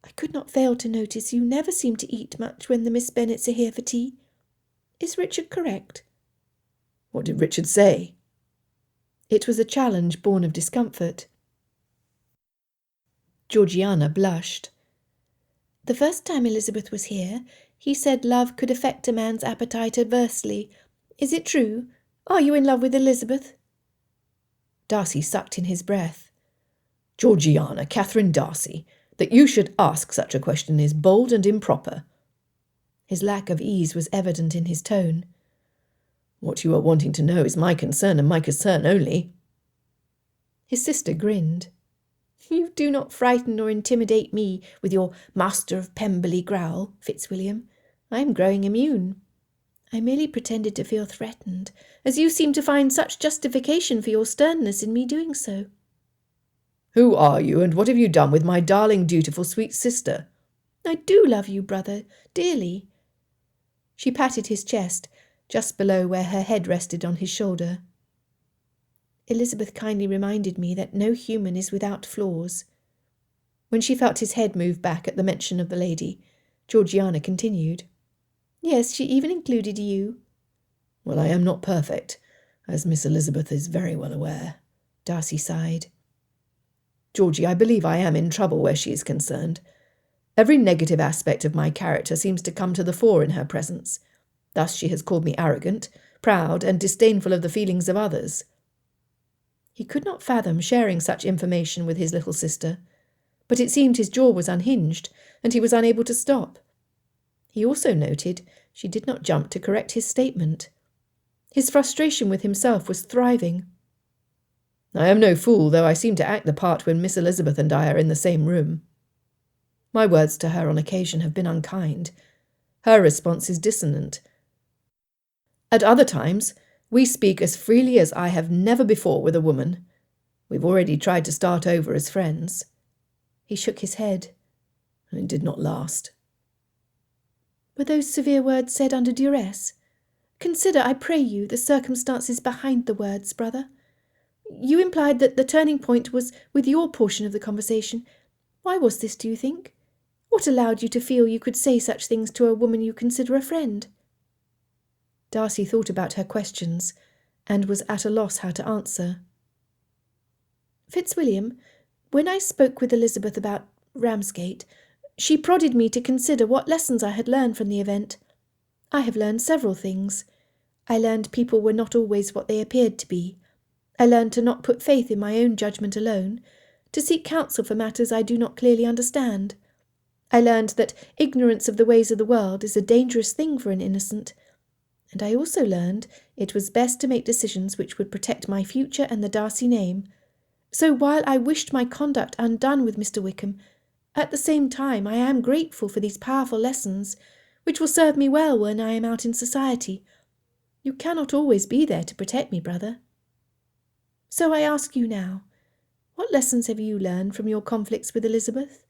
"I could not fail to notice you never seem to eat much when the Miss Bennets are here for tea. Is Richard correct?" "What did Richard say?" It was a challenge born of discomfort. Georgiana blushed. "The first time Elizabeth was here, he said love could affect a man's appetite adversely. Is it true? Are you in love with Elizabeth?" Darcy sucked in his breath. "Georgiana, Catherine Darcy, that you should ask such a question is bold and improper." His lack of ease was evident in his tone. "What you are wanting to know is my concern and my concern only." His sister grinned. "You do not frighten or intimidate me with your Master of Pemberley growl, Fitzwilliam. I am growing immune. I merely pretended to feel threatened, as you seem to find such justification for your sternness in me doing so." "Who are you, and what have you done with my darling, dutiful, sweet sister?" "I do love you, brother, dearly." She patted his chest, just below where her head rested on his shoulder. "Elizabeth kindly reminded me that no human is without flaws." When she felt his head move back at the mention of the lady, Georgiana continued. "Yes, she even included you." "Well, I am not perfect, as Miss Elizabeth is very well aware." Darcy sighed. "Georgie, I believe I am in trouble where she is concerned. Every negative aspect of my character seems to come to the fore in her presence. Thus she has called me arrogant, proud, and disdainful of the feelings of others." He could not fathom sharing such information with his little sister, but it seemed his jaw was unhinged, and he was unable to stop. He also noted she did not jump to correct his statement. His frustration with himself was thriving. "I am no fool, though I seem to act the part when Miss Elizabeth and I are in the same room. My words to her on occasion have been unkind. Her response is dissonant. At other times, we speak as freely as I have never before with a woman. We've already tried to start over as friends." He shook his head. "It did not last." "Were those severe words said under duress? Consider, I pray you, the circumstances behind the words, brother. You implied that the turning point was with your portion of the conversation. Why was this, do you think? What allowed you to feel you could say such things to a woman you consider a friend?" Darcy thought about her questions, and was at a loss how to answer. "Fitzwilliam, when I spoke with Elizabeth about Ramsgate, she prodded me to consider what lessons I had learned from the event. I have learned several things. I learned people were not always what they appeared to be. I learned to not put faith in my own judgment alone, to seek counsel for matters I do not clearly understand. I learned that ignorance of the ways of the world is a dangerous thing for an innocent. And I also learned it was best to make decisions which would protect my future and the Darcy name. So while I wished my conduct undone with Mr. Wickham, at the same time I am grateful for these powerful lessons, which will serve me well when I am out in society. You cannot always be there to protect me, brother. So I ask you now, what lessons have you learned from your conflicts with Elizabeth?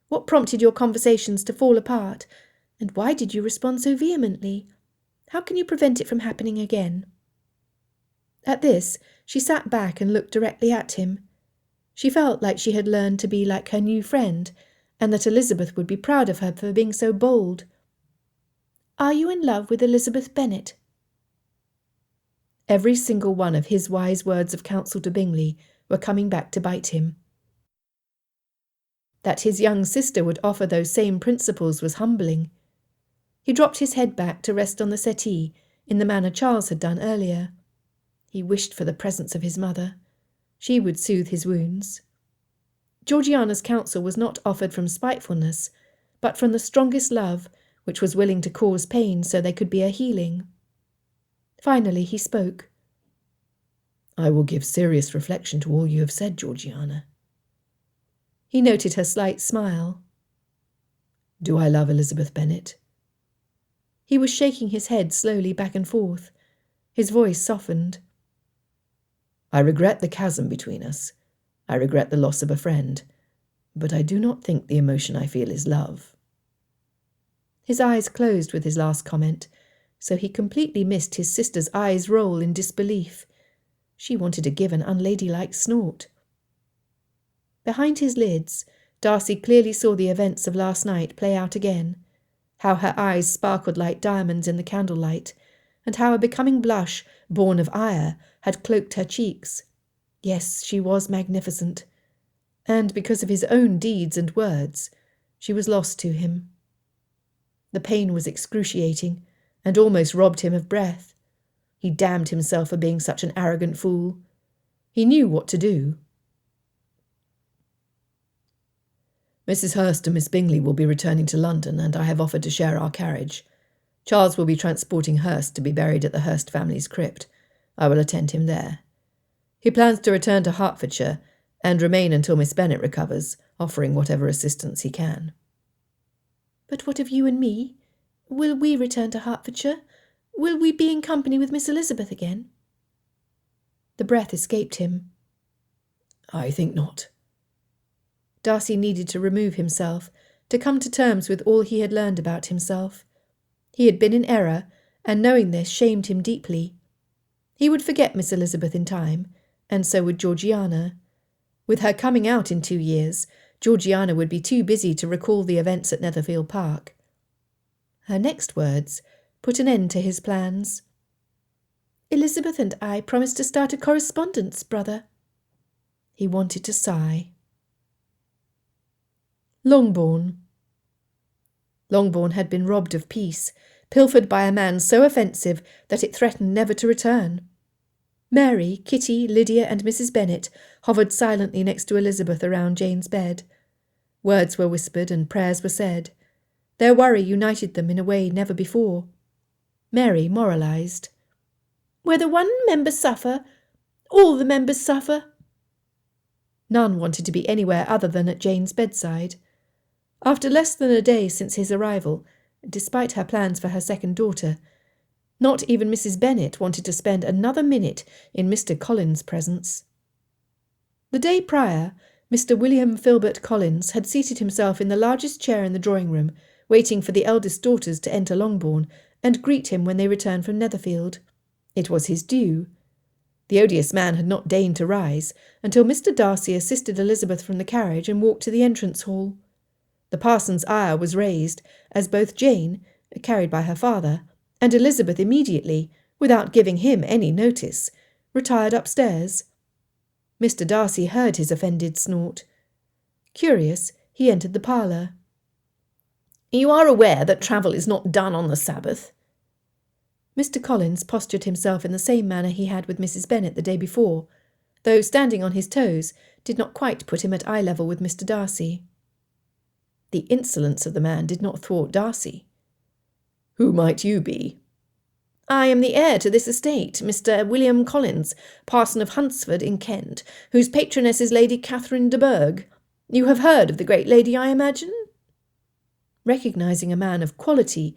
What prompted your conversations to fall apart? And why did you respond so vehemently? How can you prevent it from happening again? At this, she sat back and looked directly at him. She felt like she had learned to be like her new friend, and that Elizabeth would be proud of her for being so bold. Are you in love with Elizabeth Bennet? Every single one of his wise words of counsel to Bingley were coming back to bite him. That his young sister would offer those same principles was humbling. He dropped his head back to rest on the settee in the manner Charles had done earlier. He wished for the presence of his mother. She would soothe his wounds. Georgiana's counsel was not offered from spitefulness, but from the strongest love, which was willing to cause pain so there could be a healing. Finally he spoke. I will give serious reflection to all you have said, Georgiana. He noted her slight smile. Do I love Elizabeth Bennet? He was shaking his head slowly back and forth. His voice softened. I regret the chasm between us. I regret the loss of a friend. But I do not think the emotion I feel is love. His eyes closed with his last comment, so he completely missed his sister's eyes roll in disbelief. She wanted to give an unladylike snort. Behind his lids, Darcy clearly saw the events of last night play out again, how her eyes sparkled like diamonds in the candlelight, and how a becoming blush, born of ire, had cloaked her cheeks. Yes, she was magnificent, and because of his own deeds and words, she was lost to him. The pain was excruciating, and almost robbed him of breath. He damned himself for being such an arrogant fool. He knew what to do. Mrs. Hurst and Miss Bingley will be returning to London, and I have offered to share our carriage. Charles will be transporting Hurst to be buried at the Hurst family's crypt. I will attend him there. He plans to return to Hertfordshire and remain until Miss Bennet recovers, offering whatever assistance he can. But what of you and me? Will we return to Hertfordshire? Will we be in company with Miss Elizabeth again? The breath escaped him. I think not. Darcy needed to remove himself, to come to terms with all he had learned about himself. He had been in error, and knowing this shamed him deeply. He would forget Miss Elizabeth in time, and so would Georgiana. With her coming out in 2 years, Georgiana would be too busy to recall the events at Netherfield Park. Her next words put an end to his plans. Elizabeth and I promised to start a correspondence, brother. He wanted to sigh. Longbourn. Longbourn had been robbed of peace, pilfered by a man so offensive that it threatened never to return. Mary, Kitty, Lydia and Mrs. Bennet hovered silently next to Elizabeth around Jane's bed. Words were whispered and prayers were said. Their worry united them in a way never before. Mary moralised. Whether one member suffer, all the members suffer. None wanted to be anywhere other than at Jane's bedside. After less than a day since his arrival, despite her plans for her second daughter, not even Mrs. Bennet wanted to spend another minute in Mr. Collins' presence. The day prior, Mr. William Filbert Collins had seated himself in the largest chair in the drawing-room, waiting for the eldest daughters to enter Longbourn and greet him when they returned from Netherfield. It was his due. The odious man had not deigned to rise until Mr. Darcy assisted Elizabeth from the carriage and walked to the entrance hall. The parson's ire was raised, as both Jane, carried by her father, and Elizabeth immediately, without giving him any notice, retired upstairs. Mr. Darcy heard his offended snort. Curious, he entered the parlour. You are aware that travel is not done on the Sabbath? Mr. Collins postured himself in the same manner he had with Mrs. Bennet the day before, though standing on his toes did not quite put him at eye level with Mr. Darcy. The insolence of the man did not thwart Darcy. Who might you be? I am the heir to this estate, Mr. William Collins, parson of Hunsford in Kent, whose patroness is Lady Catherine de Bourgh. You have heard of the great lady, I imagine?" Recognising a man of quality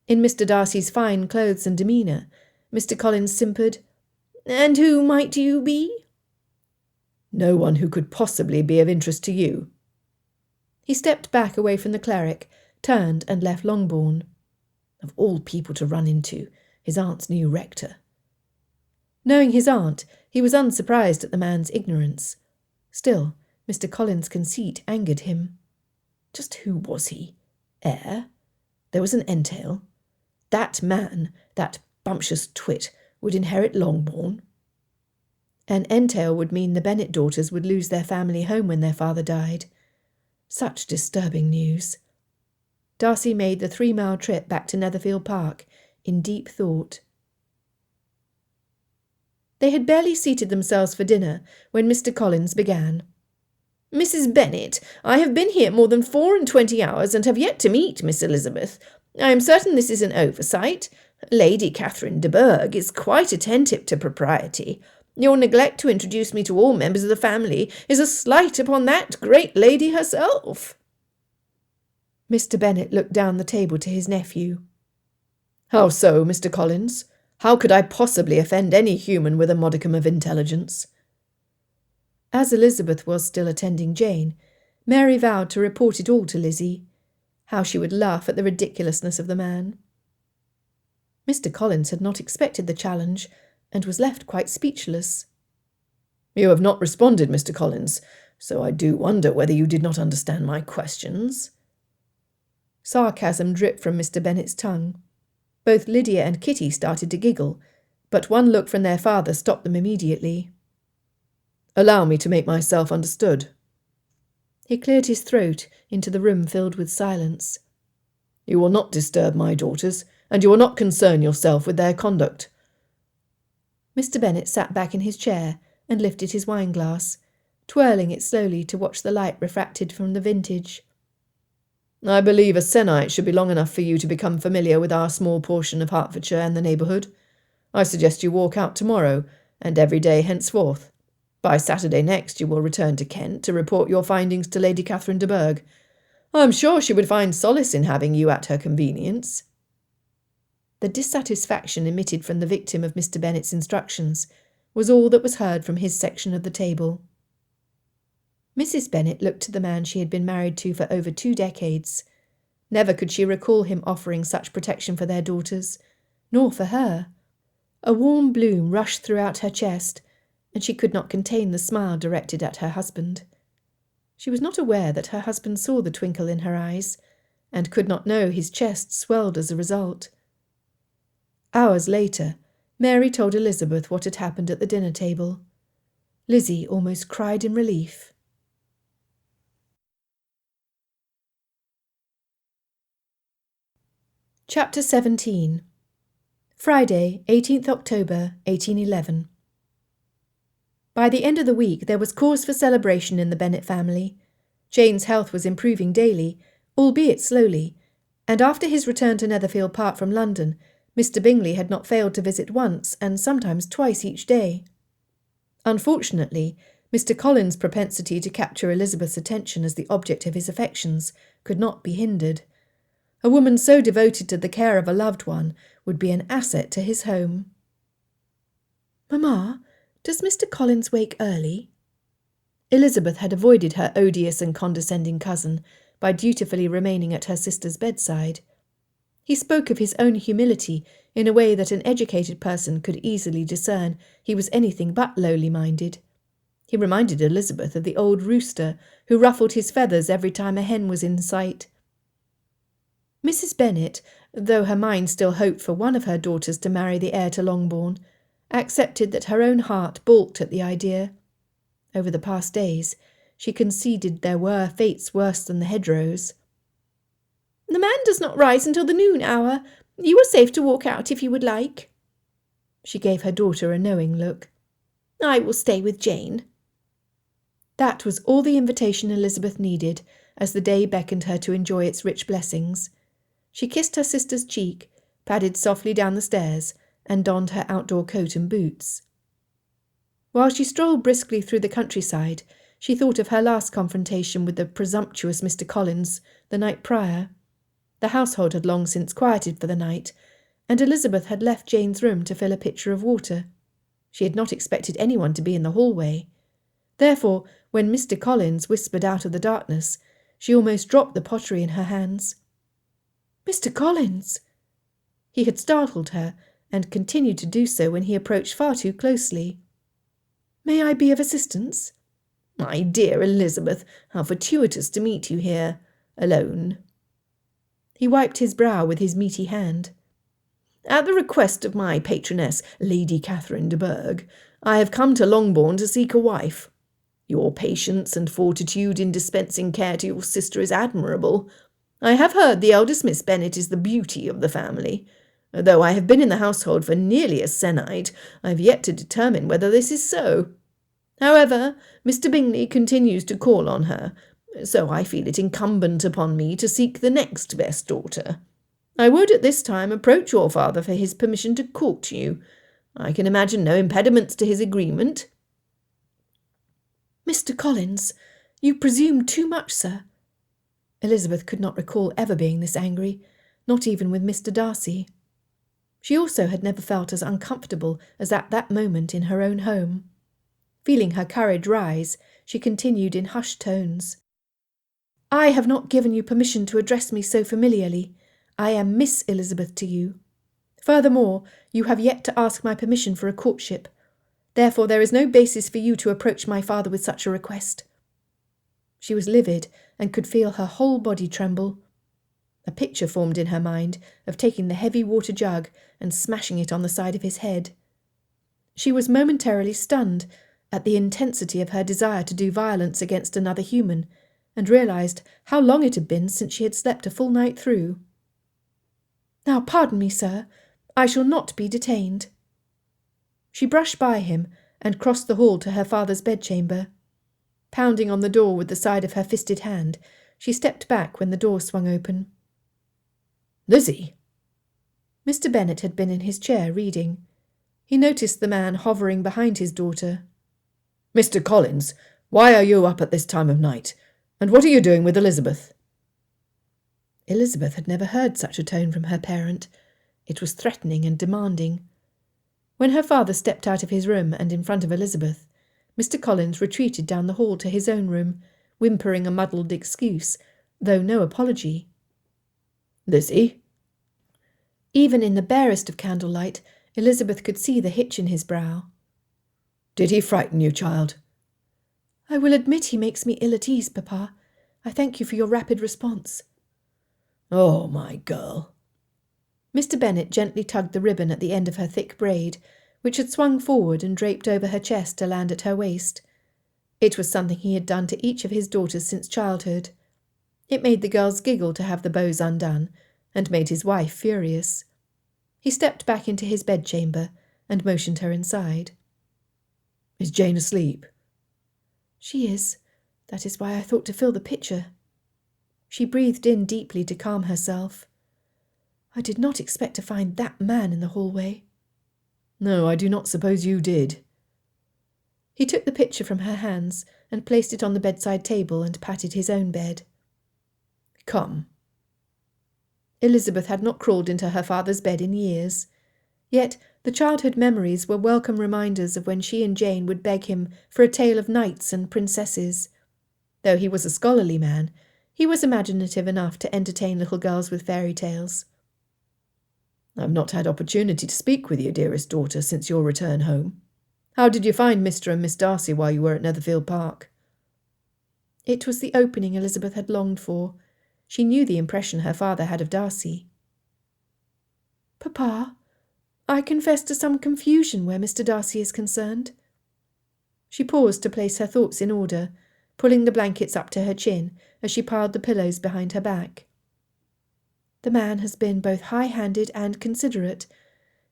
in Mr. Darcy's fine clothes and demeanour, Mr. Collins simpered, "And who might you be?" "No one who could possibly be of interest to you." He stepped back away from the cleric, turned and left Longbourn. Of all people to run into, his aunt's new rector. Knowing his aunt, he was unsurprised at the man's ignorance. Still, Mr. Collins' conceit angered him. Just who was he? Heir? There was an entail. That man, that bumptious twit, would inherit Longbourn. An entail would mean the Bennet daughters would lose their family home when their father died. Such disturbing news. Darcy made the 3-mile trip back to Netherfield Park in deep thought. They had barely seated themselves for dinner when Mr. Collins began. "Mrs. Bennet, I have been here more than 24 hours and have yet to meet Miss Elizabeth. I am certain this is an oversight. Lady Catherine de Bourgh is quite attentive to propriety. Your neglect to introduce me to all members of the family is a slight upon that great lady herself." Mr. Bennet looked down the table to his nephew. "How so, Mr. Collins? How could I possibly offend any human with a modicum of intelligence?" As Elizabeth was still attending Jane, Mary vowed to report it all to Lizzie. How she would laugh at the ridiculousness of the man. Mr. Collins had not expected the challenge, and was left quite speechless. "You have not responded, Mr. Collins, so I do wonder whether you did not understand my questions." Sarcasm dripped from Mr. Bennet's tongue. Both Lydia and Kitty started to giggle, but one look from their father stopped them immediately. "Allow me to make myself understood." He cleared his throat into the room filled with silence. "You will not disturb my daughters, and you will not concern yourself with their conduct." Mr. Bennet sat back in his chair and lifted his wine-glass, twirling it slowly to watch the light refracted from the vintage. "I believe a sennight should be long enough for you to become familiar with our small portion of Hertfordshire and the neighbourhood. I suggest you walk out tomorrow, and every day henceforth. By Saturday next you will return to Kent to report your findings to Lady Catherine de Bourgh. I am sure she would find solace in having you at her convenience." The dissatisfaction emitted from the victim of Mr. Bennet's instructions was all that was heard from his section of the table. Mrs. Bennet looked to the man she had been married to for over 2 decades. Never could she recall him offering such protection for their daughters, nor for her. A warm bloom rushed throughout her chest, and she could not contain the smile directed at her husband. She was not aware that her husband saw the twinkle in her eyes, and could not know his chest swelled as a result. Hours later, Mary told Elizabeth what had happened at the dinner table. Lizzie almost cried in relief. Chapter 17. Friday, 18th October, 1811. By the end of the week there was cause for celebration in the Bennet family. Jane's health was improving daily, albeit slowly, and after his return to Netherfield Park from London, Mr. Bingley had not failed to visit once and sometimes twice each day. Unfortunately, Mr. Collins' propensity to capture Elizabeth's attention as the object of his affections could not be hindered. A woman so devoted to the care of a loved one would be an asset to his home. "Mamma, does Mr. Collins wake early?" Elizabeth had avoided her odious and condescending cousin by dutifully remaining at her sister's bedside. He spoke of his own humility in a way that an educated person could easily discern he was anything but lowly-minded. He reminded Elizabeth of the old rooster who ruffled his feathers every time a hen was in sight. Mrs. Bennet, though her mind still hoped for one of her daughters to marry the heir to Longbourn, accepted that her own heart balked at the idea. Over the past days, she conceded there were fates worse than the hedgerows. "The man does not rise until the noon hour. You are safe to walk out if you would like." She gave her daughter a knowing look. "I will stay with Jane." That was all the invitation Elizabeth needed, as the day beckoned her to enjoy its rich blessings. She kissed her sister's cheek, padded softly down the stairs, and donned her outdoor coat and boots. While she strolled briskly through the countryside, she thought of her last confrontation with the presumptuous Mr. Collins the night prior. The household had long since quieted for the night, and Elizabeth had left Jane's room to fill a pitcher of water. She had not expected anyone to be in the hallway. Therefore, when Mr. Collins whispered out of the darkness, she almost dropped the pottery in her hands. "Mr. Collins!" He had startled her, and continued to do so when he approached far too closely. "May I be of assistance?" "My dear Elizabeth, how fortuitous to meet you here, alone." He wiped his brow with his meaty hand. "At the request of my patroness, Lady Catherine de Bourgh, I have come to Longbourn to seek a wife. Your patience and fortitude in dispensing care to your sister is admirable. I have heard the eldest Miss Bennet is the beauty of the family. Though I have been in the household for nearly a se'nnight, I have yet to determine whether this is so. However, Mr. Bingley continues to call on her, so I feel it incumbent upon me to seek the next best daughter. I would at this time approach your father for his permission to court you. I can imagine no impediments to his agreement." "Mr. Collins, you presume too much, sir." Elizabeth could not recall ever being this angry, not even with Mr. Darcy. She also had never felt as uncomfortable as at that moment in her own home. Feeling her courage rise, she continued in hushed tones. "I have not given you permission to address me so familiarly. I am Miss Elizabeth to you. Furthermore, you have yet to ask my permission for a courtship. Therefore there is no basis for you to approach my father with such a request." She was livid and could feel her whole body tremble. A picture formed in her mind of taking the heavy water jug and smashing it on the side of his head. She was momentarily stunned at the intensity of her desire to do violence against another human, and realised how long it had been since she had slept a full night through. "Now pardon me, sir. I shall not be detained." She brushed by him and crossed the hall to her father's bedchamber. Pounding on the door with the side of her fisted hand, she stepped back when the door swung open. "Lizzie!" Mr. Bennet had been in his chair reading. He noticed the man hovering behind his daughter. "Mr. Collins, why are you up at this time of night? And what are you doing with Elizabeth?" Elizabeth had never heard such a tone from her parent. It was threatening and demanding. When her father stepped out of his room and in front of Elizabeth, Mr. Collins retreated down the hall to his own room, whimpering a muddled excuse, though no apology. "Lizzie?" Even in the barest of candlelight, Elizabeth could see the hitch in his brow. "Did he frighten you, child?" "I will admit he makes me ill at ease, Papa. I thank you for your rapid response." "Oh, my girl." Mr. Bennet gently tugged the ribbon at the end of her thick braid, which had swung forward and draped over her chest to land at her waist. It was something he had done to each of his daughters since childhood. It made the girls giggle to have the bows undone, and made his wife furious. He stepped back into his bedchamber and motioned her inside. "Is Jane asleep?" "She is. That is why I thought to fill the pitcher." She breathed in deeply to calm herself. "I did not expect to find that man in the hallway." "No, I do not suppose you did." He took the pitcher from her hands and placed it on the bedside table and patted his own bed. "Come." Elizabeth had not crawled into her father's bed in years. Yet the childhood memories were welcome reminders of when she and Jane would beg him for a tale of knights and princesses. Though he was a scholarly man, he was imaginative enough to entertain little girls with fairy tales. "I have not had opportunity to speak with you, dearest daughter, since your return home. How did you find Mr. and Miss Darcy while you were at Netherfield Park?" It was the opening Elizabeth had longed for. She knew the impression her father had of Darcy. "Papa, I confess to some confusion where Mr. Darcy is concerned." She paused to place her thoughts in order, pulling the blankets up to her chin as she piled the pillows behind her back. "The man has been both high-handed and considerate.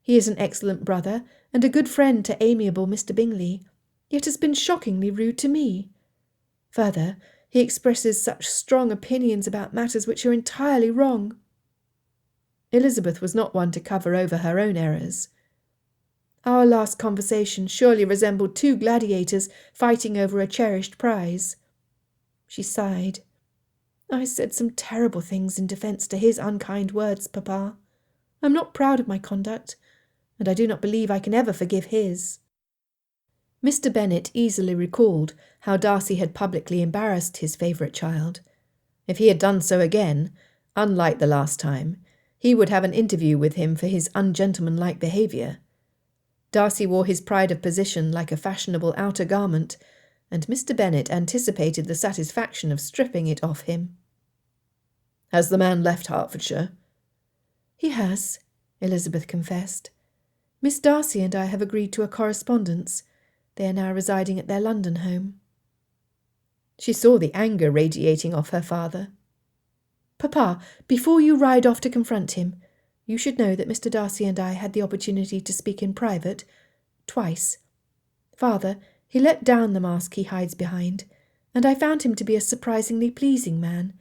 He is an excellent brother and a good friend to amiable Mr. Bingley, yet has been shockingly rude to me. Further, he expresses such strong opinions about matters which are entirely wrong." Elizabeth was not one to cover over her own errors. Our last conversation surely resembled two gladiators fighting over a cherished prize. She sighed. I said some terrible things in defence to his unkind words, Papa. I'm not proud of my conduct, and I do not believe I can ever forgive his. Mr. Bennet easily recalled how Darcy had publicly embarrassed his favourite child. If he had done so again, unlike the last time, he would have an interview with him for his ungentlemanlike behaviour. Darcy wore his pride of position like a fashionable outer garment, and Mr. Bennet anticipated the satisfaction of stripping it off him. Has the man left Hertfordshire? He has, Elizabeth confessed. Miss Darcy and I have agreed to a correspondence. They are now residing at their London home. She saw the anger radiating off her father. Papa, before you ride off to confront him, you should know that Mr. Darcy and I had the opportunity to speak in private, twice. Father, he let down the mask he hides behind, and I found him to be a surprisingly pleasing man.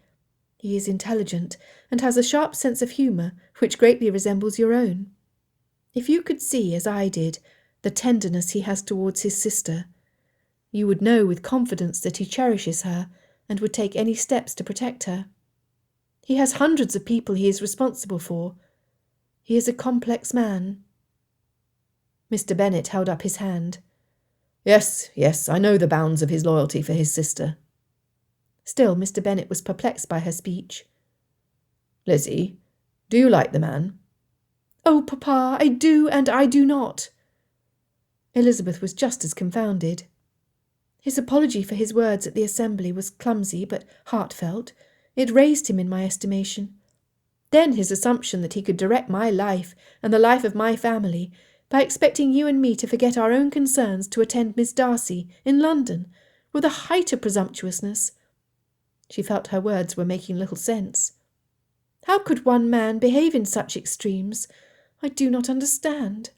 He is intelligent and has a sharp sense of humour which greatly resembles your own. If you could see, as I did, the tenderness he has towards his sister, you would know with confidence that he cherishes her and would take any steps to protect her. He has hundreds of people he is responsible for. He is a complex man. Mr. Bennet held up his hand. Yes, I know the bounds of his loyalty for his sister. Still, Mr. Bennet was perplexed by her speech. Lizzie, do you like the man? Oh, Papa, I do and I do not. Elizabeth was just as confounded. His apology for his words at the assembly was clumsy but heartfelt. It raised him in my estimation. Then his assumption that he could direct my life and the life of my family by expecting you and me to forget our own concerns to attend Miss Darcy in London were the height of presumptuousness. She felt her words were making little sense. How could one man behave in such extremes? I do not understand.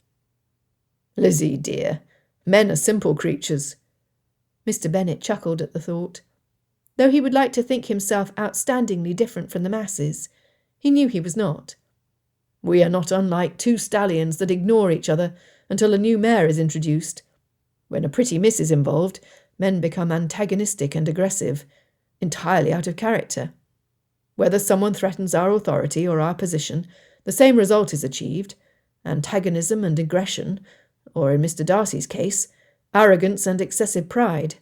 Lizzie, dear, men are simple creatures. Mr. Bennet chuckled at the thought. Though he would like to think himself outstandingly different from the masses, he knew he was not. We are not unlike two stallions that ignore each other until a new mare is introduced. When a pretty miss is involved, men become antagonistic and aggressive, entirely out of character. Whether someone threatens our authority or our position, the same result is achieved: antagonism and aggression, or in Mr. Darcy's case, arrogance and excessive pride.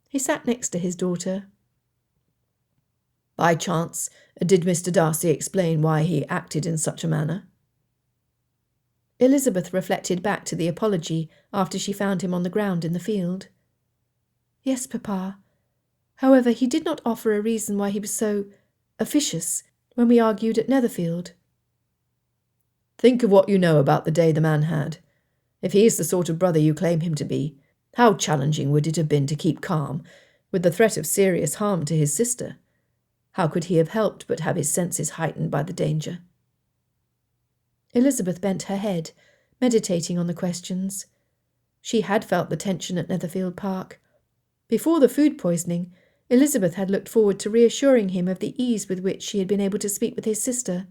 He sat next to his daughter. By chance, did Mr. Darcy explain why he acted in such a manner? Elizabeth reflected back to the apology after she found him on the ground in the field. Yes, Papa. However, he did not offer a reason why he was so officious when we argued at Netherfield. Think of what you know about the day the man had. If he is the sort of brother you claim him to be, how challenging would it have been to keep calm, with the threat of serious harm to his sister? How could he have helped but have his senses heightened by the danger? Elizabeth bent her head, meditating on the questions. She had felt the tension at Netherfield Park. Before the food poisoning, Elizabeth had looked forward to reassuring him of the ease with which she had been able to speak with his sister.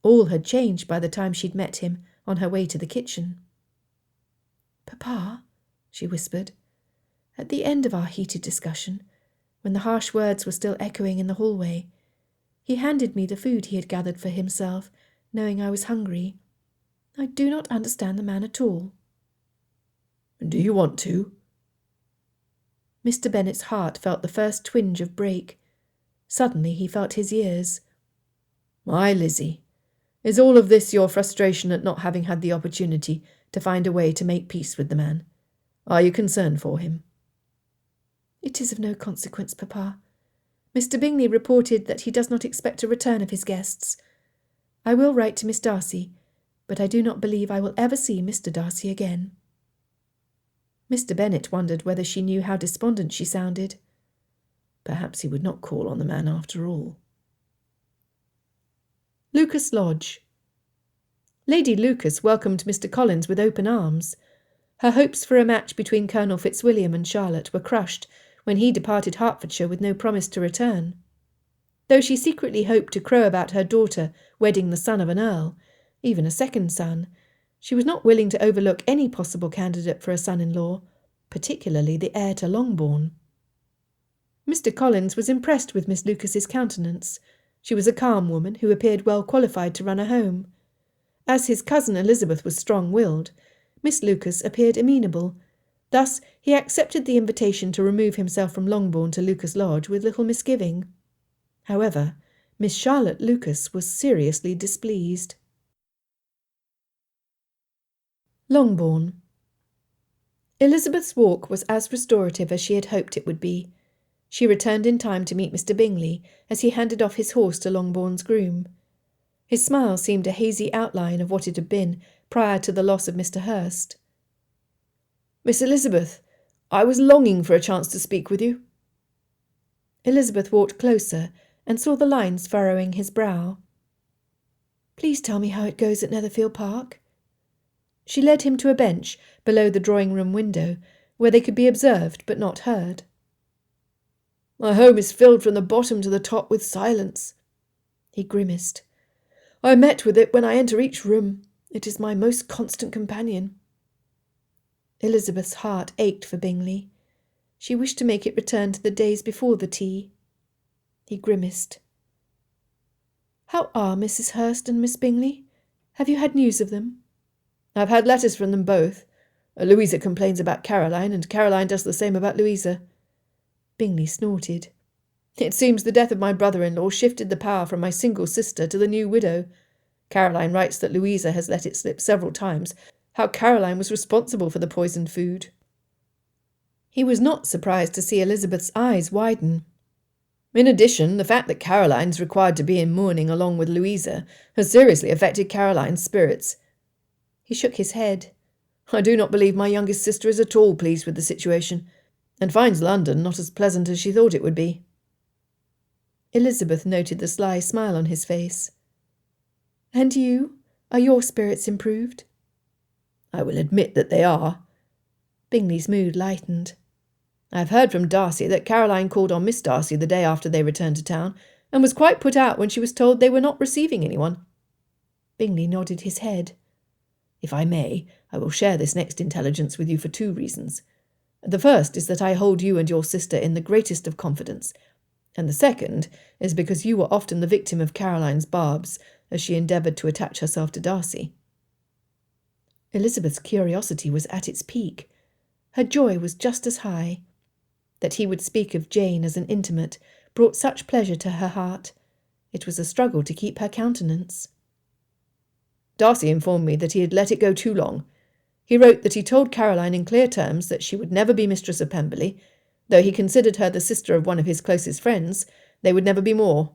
All had changed by the time she'd met him on her way to the kitchen. Papa, she whispered, at the end of our heated discussion, when the harsh words were still echoing in the hallway, he handed me the food he had gathered for himself, knowing I was hungry. I do not understand the man at all. Do you want to? Mr. Bennet's heart felt the first twinge of break. Suddenly he felt his ears. My Lizzie, is all of this your frustration at not having had the opportunity to find a way to make peace with the man? Are you concerned for him? It is of no consequence, Papa. Mr. Bingley reported that he does not expect a return of his guests. I will write to Miss Darcy, but I do not believe I will ever see Mr. Darcy again. Mr. Bennet wondered whether she knew how despondent she sounded. Perhaps he would not call on the man after all. Lucas Lodge. Lady Lucas welcomed Mr. Collins with open arms. Her hopes for a match between Colonel Fitzwilliam and Charlotte were crushed when he departed Hertfordshire with no promise to return. Though she secretly hoped to crow about her daughter wedding the son of an earl, even a second son, She was not willing to overlook any possible candidate for a son-in-law, particularly the heir to Longbourn. Mr. Collins was impressed with Miss Lucas's countenance. She was a calm woman who appeared well qualified to run a home. As his cousin Elizabeth was strong-willed, Miss Lucas appeared amenable. Thus he accepted the invitation to remove himself from Longbourn to Lucas Lodge with little misgiving. However, Miss Charlotte Lucas was seriously displeased. Longbourn. Elizabeth's walk was as restorative as she had hoped it would be. She returned in time to meet Mr. Bingley as he handed off his horse to Longbourn's groom. His smile seemed a hazy outline of what it had been prior to the loss of Mr. Hurst. Miss Elizabeth, I was longing for a chance to speak with you. Elizabeth walked closer and saw the lines furrowing his brow. Please tell me how it goes at Netherfield Park. She led him to a bench below the drawing-room window, where they could be observed but not heard. My home is filled from the bottom to the top with silence. He grimaced. I met with it when I enter each room. It is my most constant companion. Elizabeth's heart ached for Bingley. She wished to make it return to the days before the tea. He grimaced. How are Mrs. Hurst and Miss Bingley? Have you had news of them? I've had letters from them both. Louisa complains about Caroline, and Caroline does the same about Louisa. Bingley snorted. It seems the death of my brother-in-law shifted the power from my single sister to the new widow. Caroline writes that Louisa has let it slip several times, how Caroline was responsible for the poisoned food. He was not surprised to see Elizabeth's eyes widen. In addition, the fact that Caroline's required to be in mourning along with Louisa has seriously affected Caroline's spirits. He shook his head. I do not believe my youngest sister is at all pleased with the situation, and finds London not as pleasant as she thought it would be. Elizabeth noted the sly smile on his face. And you? Are your spirits improved? I will admit that they are. Bingley's mood lightened. I have heard from Darcy that Caroline called on Miss Darcy the day after they returned to town, and was quite put out when she was told they were not receiving anyone. Bingley nodded his head. If I may, I will share this next intelligence with you for 2 reasons. The first is that I hold you and your sister in the greatest of confidence, and the second is because you were often the victim of Caroline's barbs as she endeavoured to attach herself to Darcy. Elizabeth's curiosity was at its peak. Her joy was just as high. That he would speak of Jane as an intimate brought such pleasure to her heart. It was a struggle to keep her countenance. Darcy informed me that he had let it go too long. He wrote that he told Caroline in clear terms that she would never be mistress of Pemberley. Though he considered her the sister of one of his closest friends, they would never be more.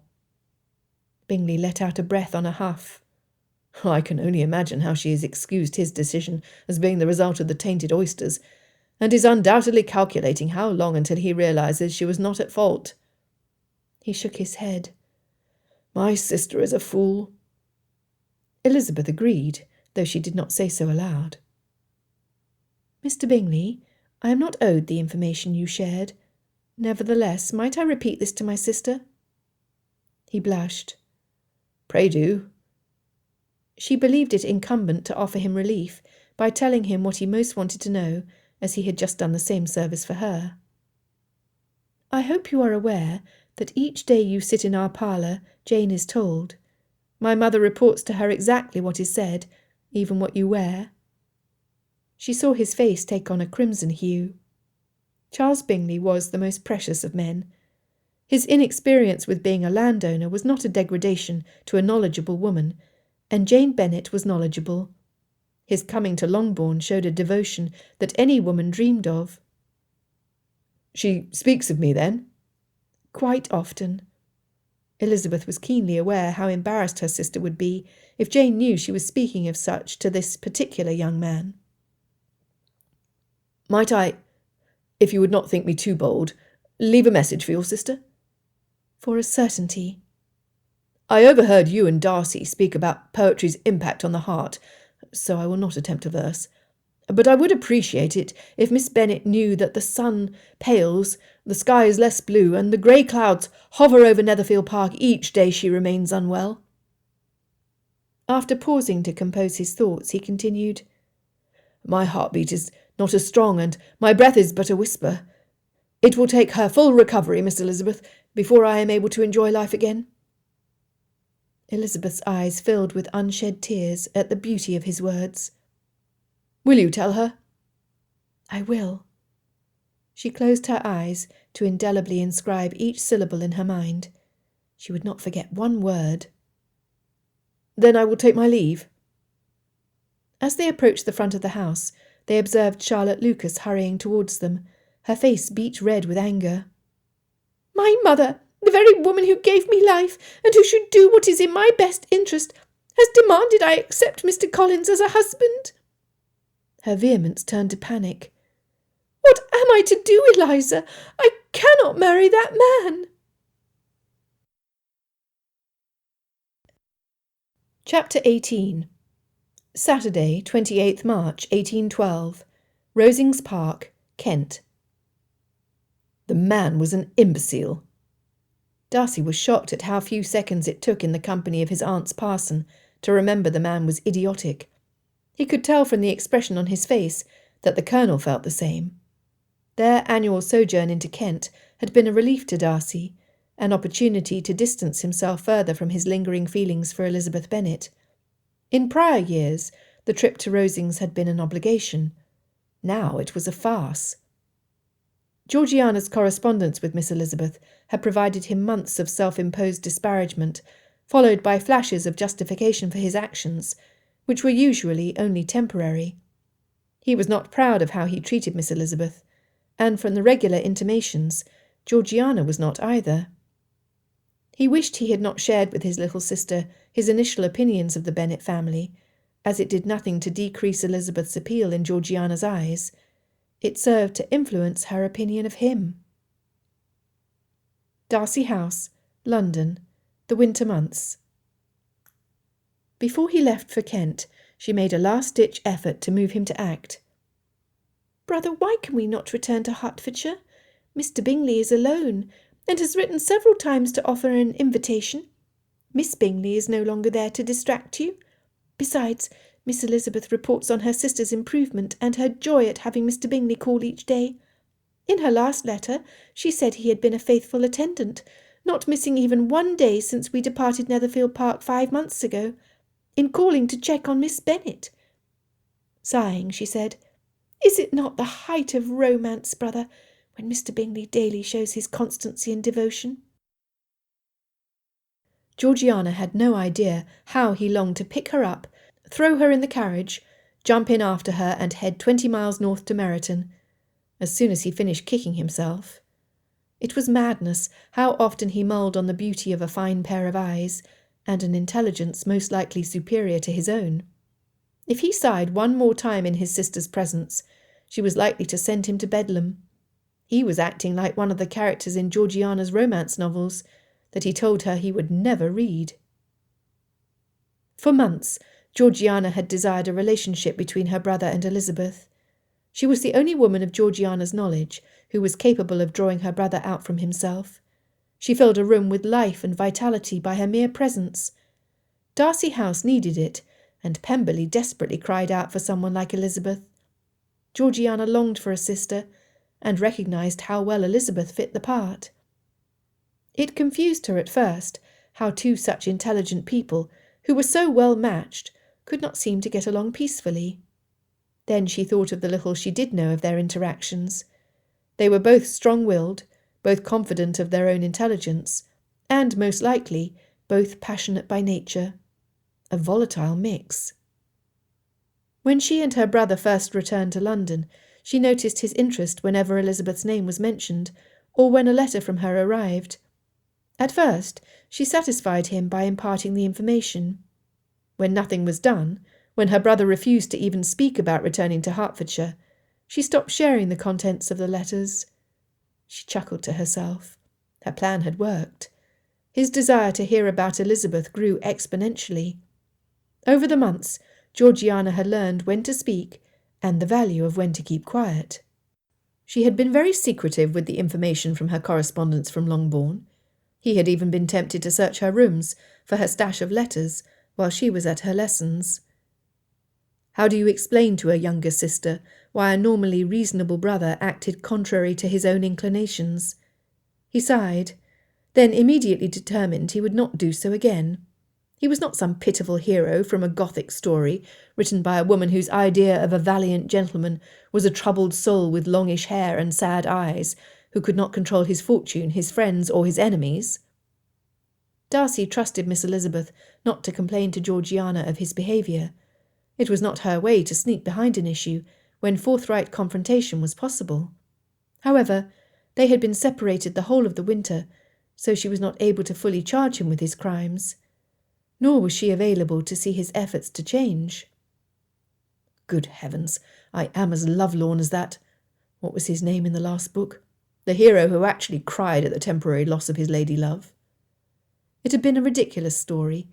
Bingley let out a breath on a huff. I can only imagine how she has excused his decision as being the result of the tainted oysters, and is undoubtedly calculating how long until he realises she was not at fault. He shook his head. My sister is a fool. Elizabeth agreed, though she did not say so aloud. Mr. Bingley, I am not owed the information you shared. Nevertheless, might I repeat this to my sister? He blushed. Pray do. She believed it incumbent to offer him relief by telling him what he most wanted to know, as he had just done the same service for her. I hope you are aware that each day you sit in our parlour, Jane is told. My mother reports to her exactly what is said, even what you wear. She saw his face take on a crimson hue. Charles Bingley was the most precious of men. His inexperience with being a landowner was not a degradation to a knowledgeable woman, and Jane Bennet was knowledgeable. His coming to Longbourn showed a devotion that any woman dreamed of. She speaks of me, then? Quite often. Elizabeth was keenly aware how embarrassed her sister would be if Jane knew she was speaking of such to this particular young man. Might I, if you would not think me too bold, leave a message for your sister? For a certainty. I overheard you and Darcy speak about poetry's impact on the heart, so I will not attempt a verse. But I would appreciate it if Miss Bennet knew that the sun pales, the sky is less blue, and the grey clouds hover over Netherfield Park each day she remains unwell. After pausing to compose his thoughts, he continued, My heartbeat is not as strong, and my breath is but a whisper. It will take her full recovery, Miss Elizabeth, before I am able to enjoy life again. Elizabeth's eyes filled with unshed tears at the beauty of his words. Will you tell her? I will. She closed her eyes to indelibly inscribe each syllable in her mind. She would not forget one word. Then I will take my leave. As they approached the front of the house, they observed Charlotte Lucas hurrying towards them, her face beet red with anger. My mother, the very woman who gave me life, and who should do what is in my best interest, has demanded I accept Mr. Collins as a husband. Her vehemence turned to panic. What am I to do, Eliza? I cannot marry that man. Chapter 18. Saturday, 28th March, 1812. Rosings Park, Kent. The man was an imbecile. Darcy was shocked at how few seconds it took in the company of his aunt's parson to remember the man was idiotic. He could tell from the expression on his face that the Colonel felt the same. Their annual sojourn into Kent had been a relief to Darcy, an opportunity to distance himself further from his lingering feelings for Elizabeth Bennet. In prior years, the trip to Rosings had been an obligation. Now it was a farce. Georgiana's correspondence with Miss Elizabeth had provided him months of self-imposed disparagement, followed by flashes of justification for his actions, which were usually only temporary. He was not proud of how he treated Miss Elizabeth, and from the regular intimations, Georgiana was not either. He wished he had not shared with his little sister his initial opinions of the Bennet family, as it did nothing to decrease Elizabeth's appeal in Georgiana's eyes. It served to influence her opinion of him. Darcy House, London, the winter months. Before he left for Kent, she made a last-ditch effort to move him to act. Brother, why can we not return to Hertfordshire? Mr. Bingley is alone, and has written several times to offer an invitation. Miss Bingley is no longer there to distract you. Besides, Miss Elizabeth reports on her sister's improvement and her joy at having Mr. Bingley call each day. In her last letter, she said he had been a faithful attendant, not missing even one day since we departed Netherfield Park 5 months ago, in calling to check on Miss Bennet. Sighing, she said, Is it not the height of romance, brother, when Mr. Bingley daily shows his constancy and devotion? Georgiana had no idea how he longed to pick her up, throw her in the carriage, jump in after her, and head 20 miles north to Meryton, as soon as he finished kicking himself. It was madness how often he mulled on the beauty of a fine pair of eyes, and an intelligence most likely superior to his own. If he sighed one more time in his sister's presence, she was likely to send him to Bedlam. He was acting like one of the characters in Georgiana's romance novels that he told her he would never read. For months, Georgiana had desired a relationship between her brother and Elizabeth. She was the only woman of Georgiana's knowledge who was capable of drawing her brother out from himself. She filled a room with life and vitality by her mere presence. Darcy House needed it, and Pemberley desperately cried out for someone like Elizabeth. Georgiana longed for a sister, and recognised how well Elizabeth fit the part. It confused her at first how two such intelligent people, who were so well matched, could not seem to get along peacefully. Then she thought of the little she did know of their interactions. They were both strong-willed, both confident of their own intelligence, and, most likely, both passionate by nature. A volatile mix. When she and her brother first returned to London, she noticed his interest whenever Elizabeth's name was mentioned, or when a letter from her arrived. At first, she satisfied him by imparting the information. When nothing was done, when her brother refused to even speak about returning to Hertfordshire, she stopped sharing the contents of the letters. She chuckled to herself. Her plan had worked. His desire to hear about Elizabeth grew exponentially. Over the months, Georgiana had learned when to speak and the value of when to keep quiet. She had been very secretive with the information from her correspondence from Longbourn. He had even been tempted to search her rooms for her stash of letters, while she was at her lessons. How do you explain to a younger sister why a normally reasonable brother acted contrary to his own inclinations? He sighed, then immediately determined he would not do so again. He was not some pitiful hero from a Gothic story written by a woman whose idea of a valiant gentleman was a troubled soul with longish hair and sad eyes, who could not control his fortune, his friends, or his enemies. Darcy trusted Miss Elizabeth not to complain to Georgiana of his behaviour. It was not her way to sneak behind an issue when forthright confrontation was possible. However, they had been separated the whole of the winter, so she was not able to fully charge him with his crimes. Nor was she available to see his efforts to change. Good heavens, I am as lovelorn as that— what was his name in the last book? The hero who actually cried at the temporary loss of his lady-love. It had been a ridiculous story.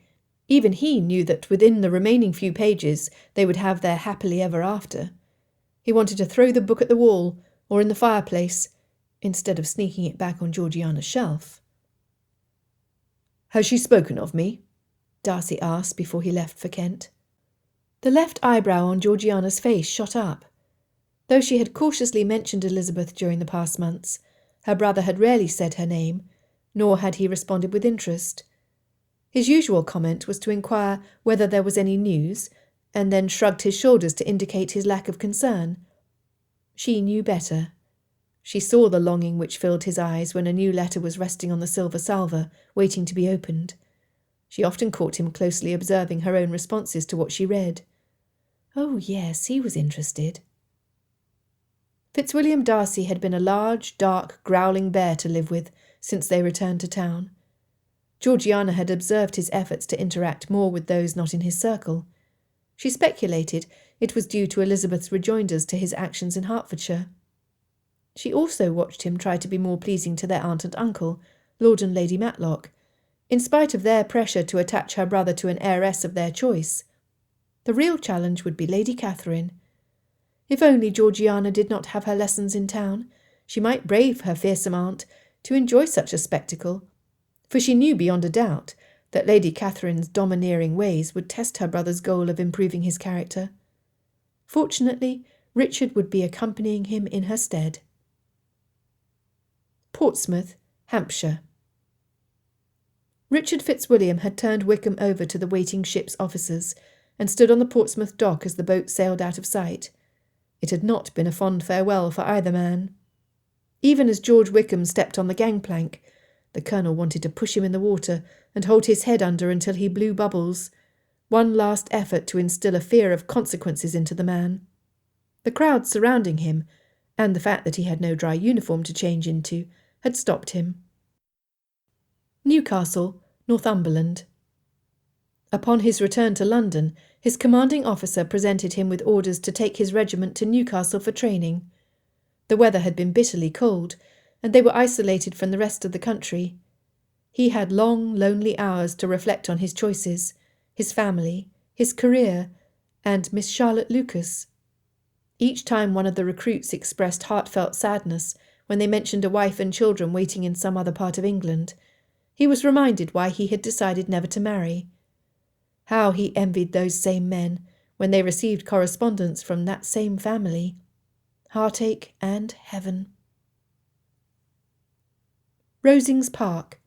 Even he knew that within the remaining few pages they would have their happily ever after. He wanted to throw the book at the wall or in the fireplace, instead of sneaking it back on Georgiana's shelf. "Has she spoken of me?" Darcy asked before he left for Kent. The left eyebrow on Georgiana's face shot up. Though she had cautiously mentioned Elizabeth during the past months, her brother had rarely said her name, nor had he responded with interest. His usual comment was to inquire whether there was any news, and then shrugged his shoulders to indicate his lack of concern. She knew better. She saw the longing which filled his eyes when a new letter was resting on the silver salver, waiting to be opened. She often caught him closely observing her own responses to what she read. Oh, yes, he was interested. Fitzwilliam Darcy had been a large, dark, growling bear to live with since they returned to town. Georgiana had observed his efforts to interact more with those not in his circle. She speculated it was due to Elizabeth's rejoinders to his actions in Hertfordshire. She also watched him try to be more pleasing to their aunt and uncle, Lord and Lady Matlock, in spite of their pressure to attach her brother to an heiress of their choice. The real challenge would be Lady Catherine. If only Georgiana did not have her lessons in town, she might brave her fearsome aunt to enjoy such a spectacle, for she knew beyond a doubt that Lady Catherine's domineering ways would test her brother's goal of improving his character. Fortunately, Richard would be accompanying him in her stead. Portsmouth, Hampshire. Richard Fitzwilliam had turned Wickham over to the waiting ship's officers and stood on the Portsmouth dock as the boat sailed out of sight. It had not been a fond farewell for either man. Even as George Wickham stepped on the gangplank, the colonel wanted to push him in the water and hold his head under until he blew bubbles, one last effort to instill a fear of consequences into the man. The crowd surrounding him, and the fact that he had no dry uniform to change into, had stopped him. Newcastle, Northumberland. Upon his return to London, his commanding officer presented him with orders to take his regiment to Newcastle for training. The weather had been bitterly cold, and they were isolated from the rest of the country. He had long, lonely hours to reflect on his choices, his family, his career, and Miss Charlotte Lucas. Each time one of the recruits expressed heartfelt sadness when they mentioned a wife and children waiting in some other part of England, he was reminded why he had decided never to marry. How he envied those same men when they received correspondence from that same family. Heartache and heaven. Rosings Park.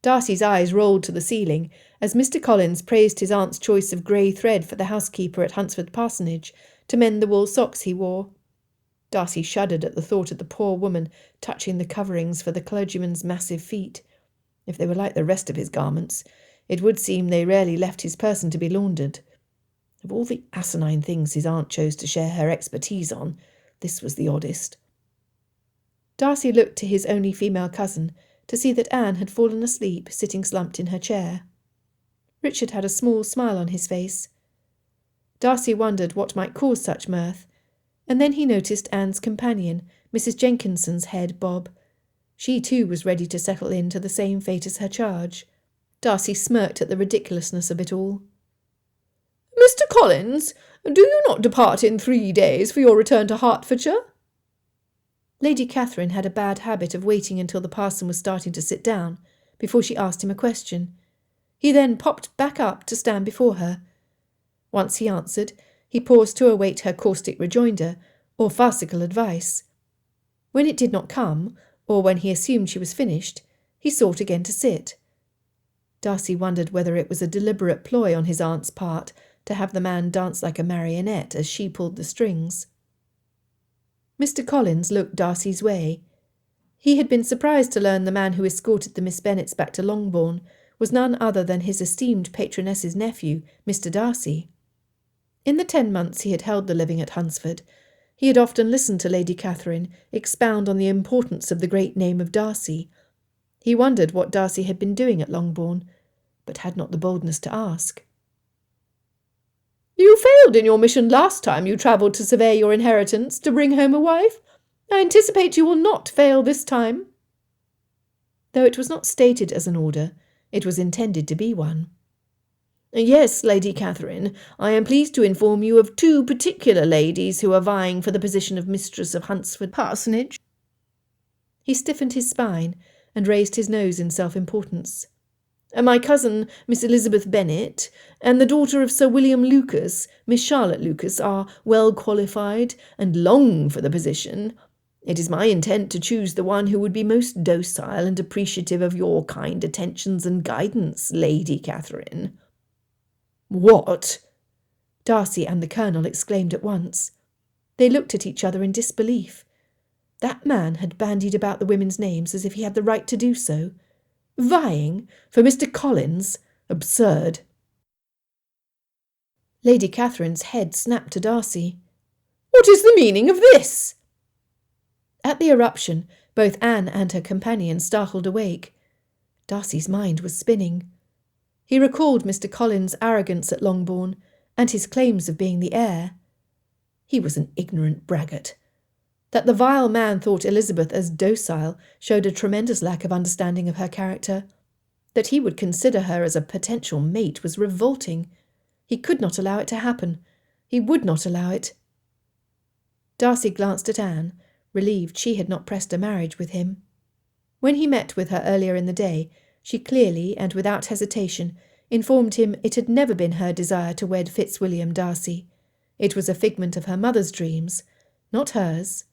Darcy's eyes rolled to the ceiling as Mr. Collins praised his aunt's choice of grey thread for the housekeeper at Hunsford Parsonage to mend the wool socks he wore. Darcy shuddered at the thought of the poor woman touching the coverings for the clergyman's massive feet. If they were like the rest of his garments, it would seem they rarely left his person to be laundered. Of all the asinine things his aunt chose to share her expertise on, this was the oddest. Darcy looked to his only female cousin to see that Anne had fallen asleep, sitting slumped in her chair. Richard had a small smile on his face. Darcy wondered what might cause such mirth, and then he noticed Anne's companion, Mrs. Jenkinson's head bob. She too was ready to settle in to the same fate as her charge. Darcy smirked at the ridiculousness of it all. "Mr. Collins, do you not depart in 3 days for your return to Hertfordshire?" Lady Catherine had a bad habit of waiting until the parson was starting to sit down before she asked him a question. He then popped back up to stand before her. Once he answered, he paused to await her caustic rejoinder or farcical advice. When it did not come, or when he assumed she was finished, he sought again to sit. Darcy wondered whether it was a deliberate ploy on his aunt's part to have the man dance like a marionette as she pulled the strings. Mr. Collins looked Darcy's way. He had been surprised to learn the man who escorted the Miss Bennets back to Longbourn was none other than his esteemed patroness's nephew, Mr. Darcy. In the 10 months he had held the living at Hunsford, he had often listened to Lady Catherine expound on the importance of the great name of Darcy. He wondered what Darcy had been doing at Longbourn, but had not the boldness to ask. "You failed in your mission last time you travelled to survey your inheritance to bring home a wife. I anticipate you will not fail this time." Though it was not stated as an order, it was intended to be one. "Yes, Lady Catherine, I am pleased to inform you of 2 particular ladies who are vying for the position of mistress of Hunsford Parsonage." He stiffened his spine and raised his nose in self-importance. "My cousin, Miss Elizabeth Bennet, and the daughter of Sir William Lucas, Miss Charlotte Lucas, are well qualified and long for the position. It is my intent to choose the one who would be most docile and appreciative of your kind attentions and guidance, Lady Catherine." "What?" Darcy and the Colonel exclaimed at once. They looked at each other in disbelief. That man had bandied about the women's names as if he had the right to do so. Vying for Mr. Collins? Absurd. Lady Catherine's head snapped to Darcy. "What is the meaning of this?" At the eruption, both Anne and her companion startled awake. Darcy's mind was spinning. He recalled Mr. Collins' arrogance at Longbourn and his claims of being the heir. He was an ignorant braggart. That the vile man thought Elizabeth as docile showed a tremendous lack of understanding of her character. That he would consider her as a potential mate was revolting. He could not allow it to happen. He would not allow it. Darcy glanced at Anne, relieved she had not pressed a marriage with him. When he met with her earlier in the day, she clearly and without hesitation informed him it had never been her desire to wed Fitzwilliam Darcy. It was a figment of her mother's dreams, not hers.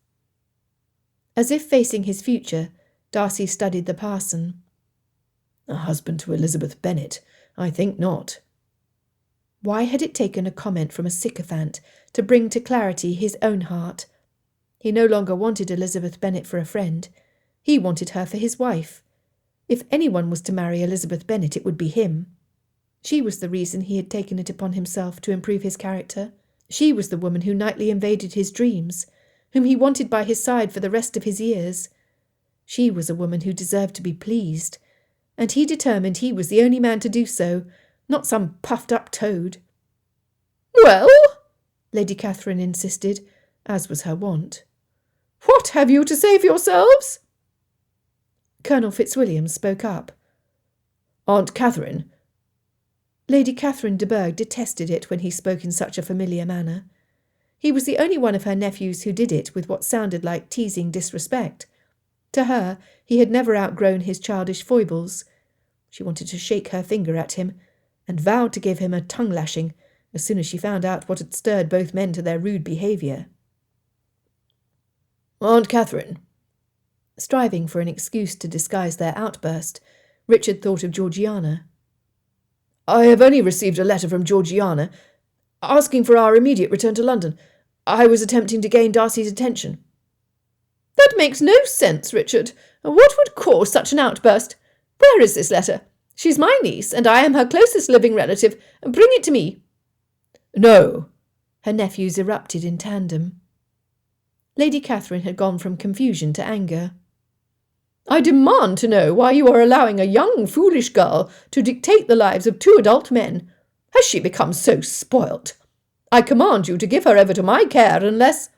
As if facing his future, Darcy studied the parson. "A husband to Elizabeth Bennet? I think not." Why had it taken a comment from a sycophant to bring to clarity his own heart? He no longer wanted Elizabeth Bennet for a friend. He wanted her for his wife. If anyone was to marry Elizabeth Bennet, it would be him. She was the reason he had taken it upon himself to improve his character. She was the woman who nightly invaded his dreams, whom he wanted by his side for the rest of his years. She was a woman who deserved to be pleased, and he determined he was the only man to do so, not some puffed-up toad. "Well?" Lady Catherine insisted, as was her wont. "What have you to say for yourselves?" Colonel Fitzwilliam spoke up. "Aunt Catherine." Lady Catherine de Bourgh detested it when he spoke in such a familiar manner. He was the only one of her nephews who did it with what sounded like teasing disrespect. To her, he had never outgrown his childish foibles. She wanted to shake her finger at him, and vowed to give him a tongue-lashing as soon as she found out what had stirred both men to their rude behaviour. "Aunt Catherine." Striving for an excuse to disguise their outburst, Richard thought of Georgiana. "I have only received a letter from Georgiana, asking for our immediate return to London. I was attempting to gain Darcy's attention." "That makes no sense, Richard. What would cause such an outburst? Where is this letter? She's my niece, and I am her closest living relative. Bring it to me." "No." Her nephews erupted in tandem. Lady Catherine had gone from confusion to anger. "I demand to know why you are allowing a young, foolish girl to dictate the lives of 2 adult men. Has she become so spoilt? I command you to give her over to my care unless—"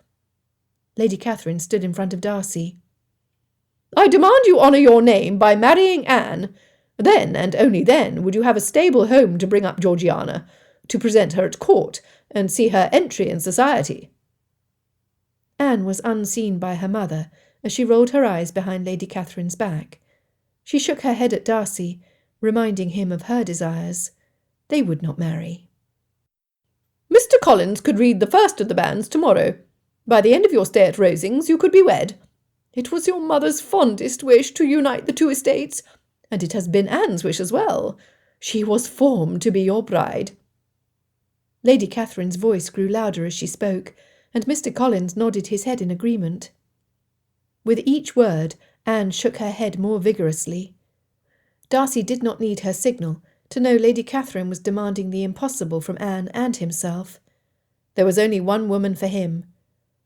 Lady Catherine stood in front of Darcy. "I demand you honour your name by marrying Anne. Then, and only then, would you have a stable home to bring up Georgiana, to present her at court, and see her entry in society." Anne was unseen by her mother as she rolled her eyes behind Lady Catherine's back. She shook her head at Darcy, reminding him of her desires. They would not marry. Mr. Collins could read the first of the banns tomorrow. By the end of your stay at Rosings you could be wed. It was your mother's fondest wish to unite the two estates, and it has been Anne's wish as well. She was formed to be your bride." Lady Catherine's voice grew louder as she spoke, and Mr. Collins nodded his head in agreement. With each word, Anne shook her head more vigorously. Darcy did not need her signal to know Lady Catherine was demanding the impossible from Anne and himself. There was only one woman for him.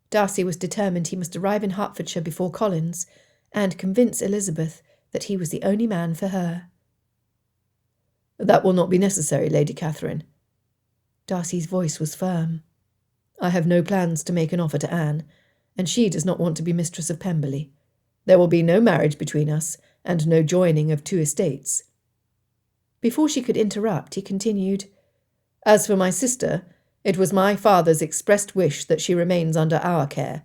Darcy was determined he must arrive in Hertfordshire before Collins, and convince Elizabeth that he was the only man for her. "That will not be necessary, Lady Catherine." Darcy's voice was firm. "I have no plans to make an offer to Anne, and she does not want to be mistress of Pemberley. There will be no marriage between us, and no joining of two estates." Before she could interrupt, he continued, "As for my sister, it was my father's expressed wish that she remains under our care.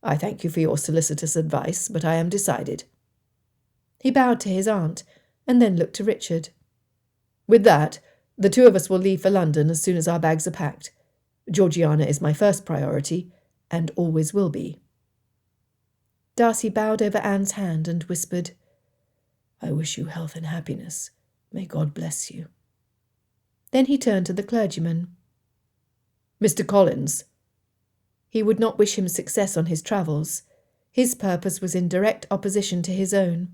I thank you for your solicitous advice, but I am decided." He bowed to his aunt, and then looked to Richard. "With that, the two of us will leave for London as soon as our bags are packed. Georgiana is my first priority, and always will be." Darcy bowed over Anne's hand and whispered, "I wish you health and happiness. May God bless you." Then he turned to the clergyman. "Mr. Collins." He would not wish him success on his travels. His purpose was in direct opposition to his own.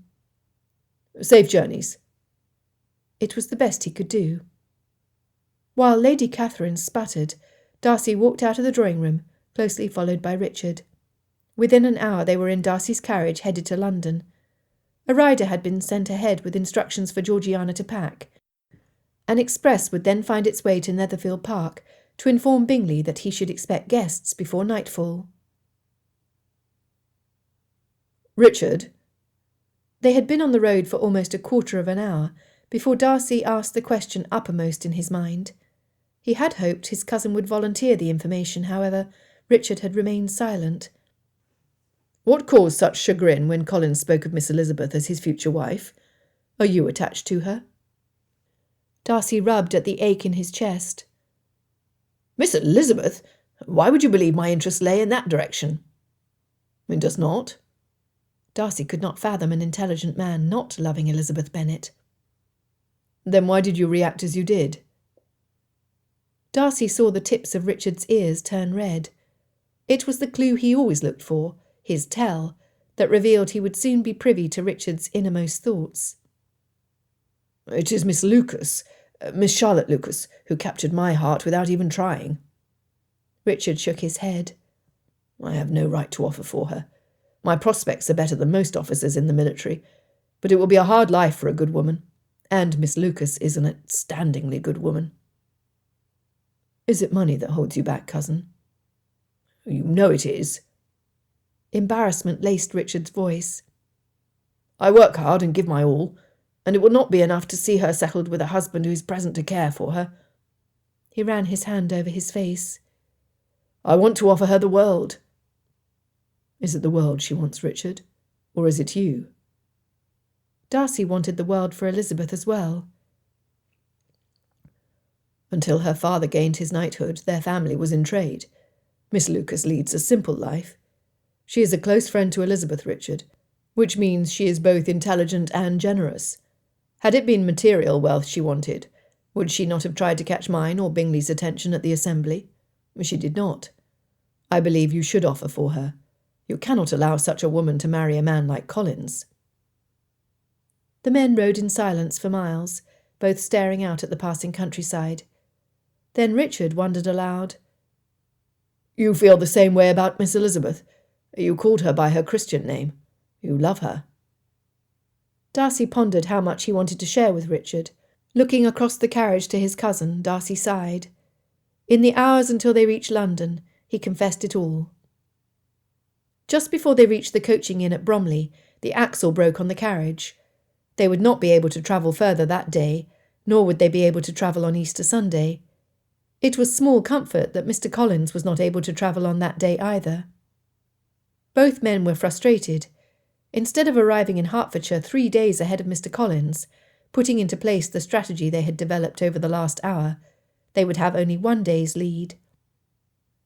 "Safe journeys." It was the best he could do. While Lady Catherine sputtered, Darcy walked out of the drawing-room, closely followed by Richard. Within an hour they were in Darcy's carriage headed to London. A rider had been sent ahead with instructions for Georgiana to pack. An express would then find its way to Netherfield Park to inform Bingley that he should expect guests before nightfall. "Richard." They had been on the road for almost a quarter of an hour before Darcy asked the question uppermost in his mind. He had hoped his cousin would volunteer the information, however, Richard had remained silent. "What caused such chagrin when Collins spoke of Miss Elizabeth as his future wife? Are you attached to her?" Darcy rubbed at the ache in his chest. "Miss Elizabeth? Why would you believe my interest lay in that direction?" "It does not." Darcy could not fathom an intelligent man not loving Elizabeth Bennet. "Then why did you react as you did?" Darcy saw the tips of Richard's ears turn red. It was the clue he always looked for, his tell, that revealed he would soon be privy to Richard's innermost thoughts. "It is Miss Lucas, Miss Charlotte Lucas, who captured my heart without even trying." Richard shook his head. "I have no right to offer for her. My prospects are better than most officers in the military, but it will be a hard life for a good woman, and Miss Lucas is an outstandingly good woman." "Is it money that holds you back, cousin?" "You know it is." Embarrassment laced Richard's voice. "I work hard and give my all, and it will not be enough to see her settled with a husband who is present to care for her." He ran his hand over his face. "I want to offer her the world." "Is it the world she wants, Richard, or is it you?" Darcy wanted the world for Elizabeth as well. "Until her father gained his knighthood, their family was in trade. Miss Lucas leads a simple life. She is a close friend to Elizabeth, Richard, which means she is both intelligent and generous. Had it been material wealth she wanted, would she not have tried to catch mine or Bingley's attention at the Assembly? She did not. I believe you should offer for her. You cannot allow such a woman to marry a man like Collins." The men rode in silence for miles, both staring out at the passing countryside. Then Richard wondered aloud. "You feel the same way about Miss Elizabeth? You called her by her Christian name. You love her." Darcy pondered how much he wanted to share with Richard. Looking across the carriage to his cousin, Darcy sighed. In the hours until they reached London, he confessed it all. Just before they reached the coaching inn at Bromley, the axle broke on the carriage. They would not be able to travel further that day, nor would they be able to travel on Easter Sunday. It was small comfort that Mr. Collins was not able to travel on that day either. Both men were frustrated. Instead of arriving in Hertfordshire 3 days ahead of Mr. Collins, putting into place the strategy they had developed over the last hour. They would have only 1 day's lead.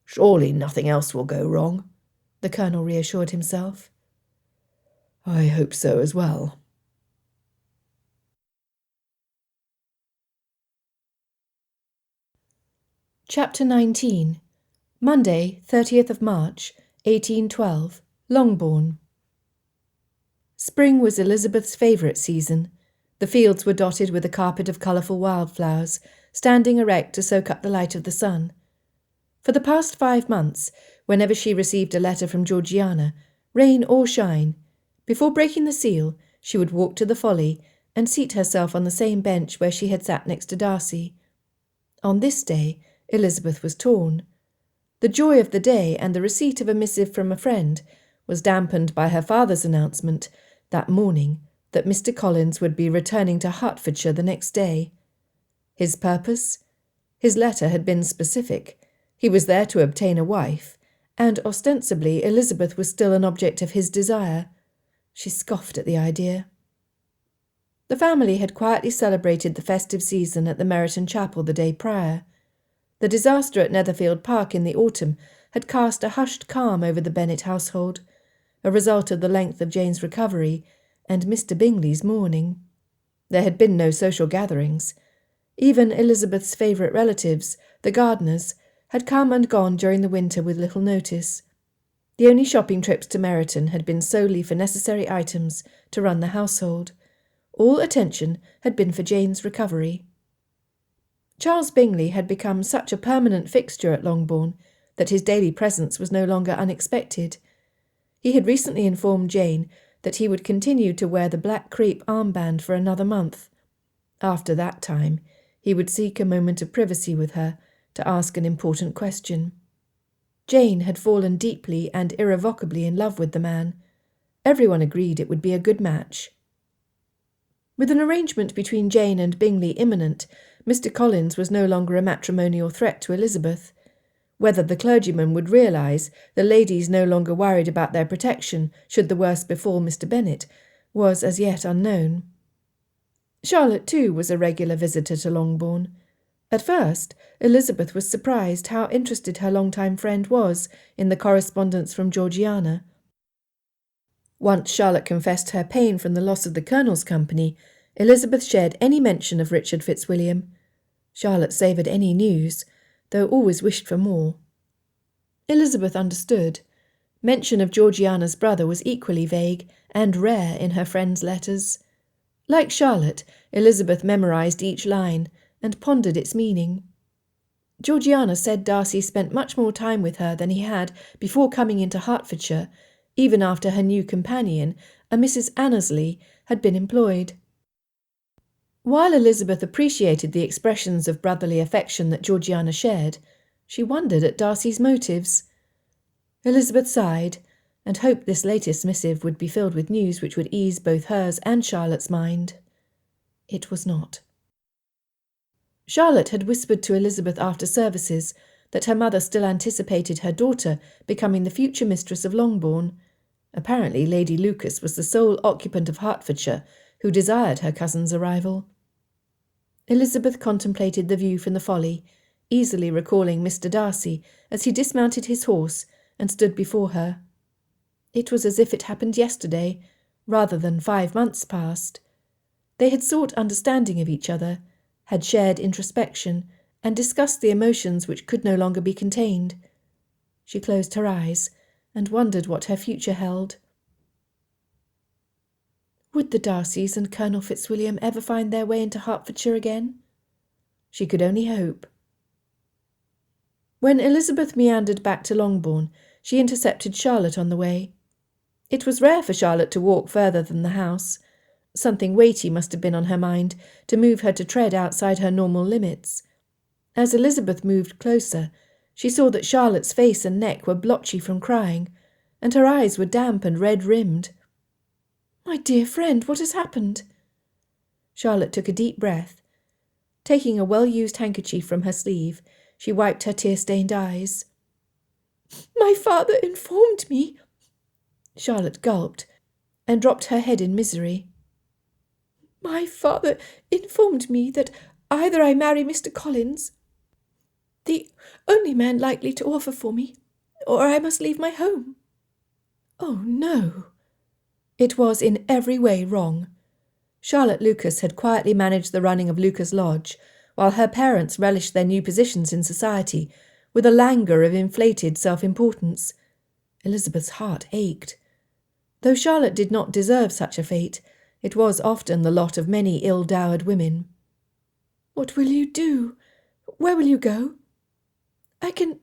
"Surely nothing else will go wrong," the Colonel reassured himself. "I hope so as well." Chapter 19. Monday, 30th of March, 1812, Longbourn. Spring was Elizabeth's favourite season. The fields were dotted with a carpet of colourful wildflowers, standing erect to soak up the light of the sun. For the past 5 months, whenever she received a letter from Georgiana, rain or shine, before breaking the seal, she would walk to the Folly and seat herself on the same bench where she had sat next to Darcy. On this day, Elizabeth was torn. The joy of the day and the receipt of a missive from a friend was dampened by her father's announcement that morning that Mr. Collins would be returning to Hertfordshire the next day. His purpose? His letter had been specific. He was there to obtain a wife, and ostensibly Elizabeth was still an object of his desire. She scoffed at the idea. The family had quietly celebrated the festive season at the Meryton Chapel the day prior. The disaster at Netherfield Park in the autumn had cast a hushed calm over the Bennet household, a result of the length of Jane's recovery and Mr. Bingley's mourning. There had been no social gatherings. Even Elizabeth's favourite relatives, the Gardiners, had come and gone during the winter with little notice. The only shopping trips to Meryton had been solely for necessary items to run the household. All attention had been for Jane's recovery. Charles Bingley had become such a permanent fixture at Longbourn that his daily presence was no longer unexpected. He had recently informed Jane that he would continue to wear the black crape armband for another month. After that time, he would seek a moment of privacy with her to ask an important question. Jane had fallen deeply and irrevocably in love with the man. Everyone agreed it would be a good match. With an arrangement between Jane and Bingley imminent, Mr. Collins was no longer a matrimonial threat to Elizabeth. Whether the clergyman would realise the ladies no longer worried about their protection should the worst befall Mr. Bennet was as yet unknown. Charlotte, too, was a regular visitor to Longbourn. At first, Elizabeth was surprised how interested her long-time friend was in the correspondence from Georgiana. Once Charlotte confessed her pain from the loss of the Colonel's company, Elizabeth shared any mention of Richard Fitzwilliam. Charlotte savoured any news, though always wished for more. Elizabeth understood. Mention of Georgiana's brother was equally vague and rare in her friend's letters. Like Charlotte, Elizabeth memorised each line and pondered its meaning. Georgiana said Darcy spent much more time with her than he had before coming into Hertfordshire, even after her new companion, a Mrs. Annesley, had been employed. While Elizabeth appreciated the expressions of brotherly affection that Georgiana shared, she wondered at Darcy's motives. Elizabeth sighed, and hoped this latest missive would be filled with news which would ease both hers and Charlotte's mind. It was not. Charlotte had whispered to Elizabeth after services that her mother still anticipated her daughter becoming the future mistress of Longbourn. Apparently Lady Lucas was the sole occupant of Hertfordshire who desired her cousin's arrival. Elizabeth contemplated the view from the Folly, easily recalling Mr. Darcy as he dismounted his horse and stood before her. It was as if it happened yesterday, rather than 5 months past. They had sought understanding of each other, had shared introspection, and discussed the emotions which could no longer be contained. She closed her eyes and wondered what her future held. Would the Darcys and Colonel Fitzwilliam ever find their way into Hertfordshire again? She could only hope. When Elizabeth meandered back to Longbourn, she intercepted Charlotte on the way. It was rare for Charlotte to walk further than the house. Something weighty must have been on her mind to move her to tread outside her normal limits. As Elizabeth moved closer, she saw that Charlotte's face and neck were blotchy from crying, and her eyes were damp and red-rimmed. "My dear friend, what has happened?" Charlotte took a deep breath. Taking a well-used handkerchief from her sleeve, she wiped her tear-stained eyes. "My father informed me." Charlotte gulped and dropped her head in misery. My father informed me that either I marry Mr. Collins, the only man likely to offer for me, or I must leave my home. Oh, no. It was in every way wrong. Charlotte Lucas had quietly managed the running of Lucas Lodge, while her parents relished their new positions in society with a languor of inflated self-importance. Elizabeth's heart ached. Though Charlotte did not deserve such a fate, it was often the lot of many ill-dowered women. "What will you do? Where will you go? I can—"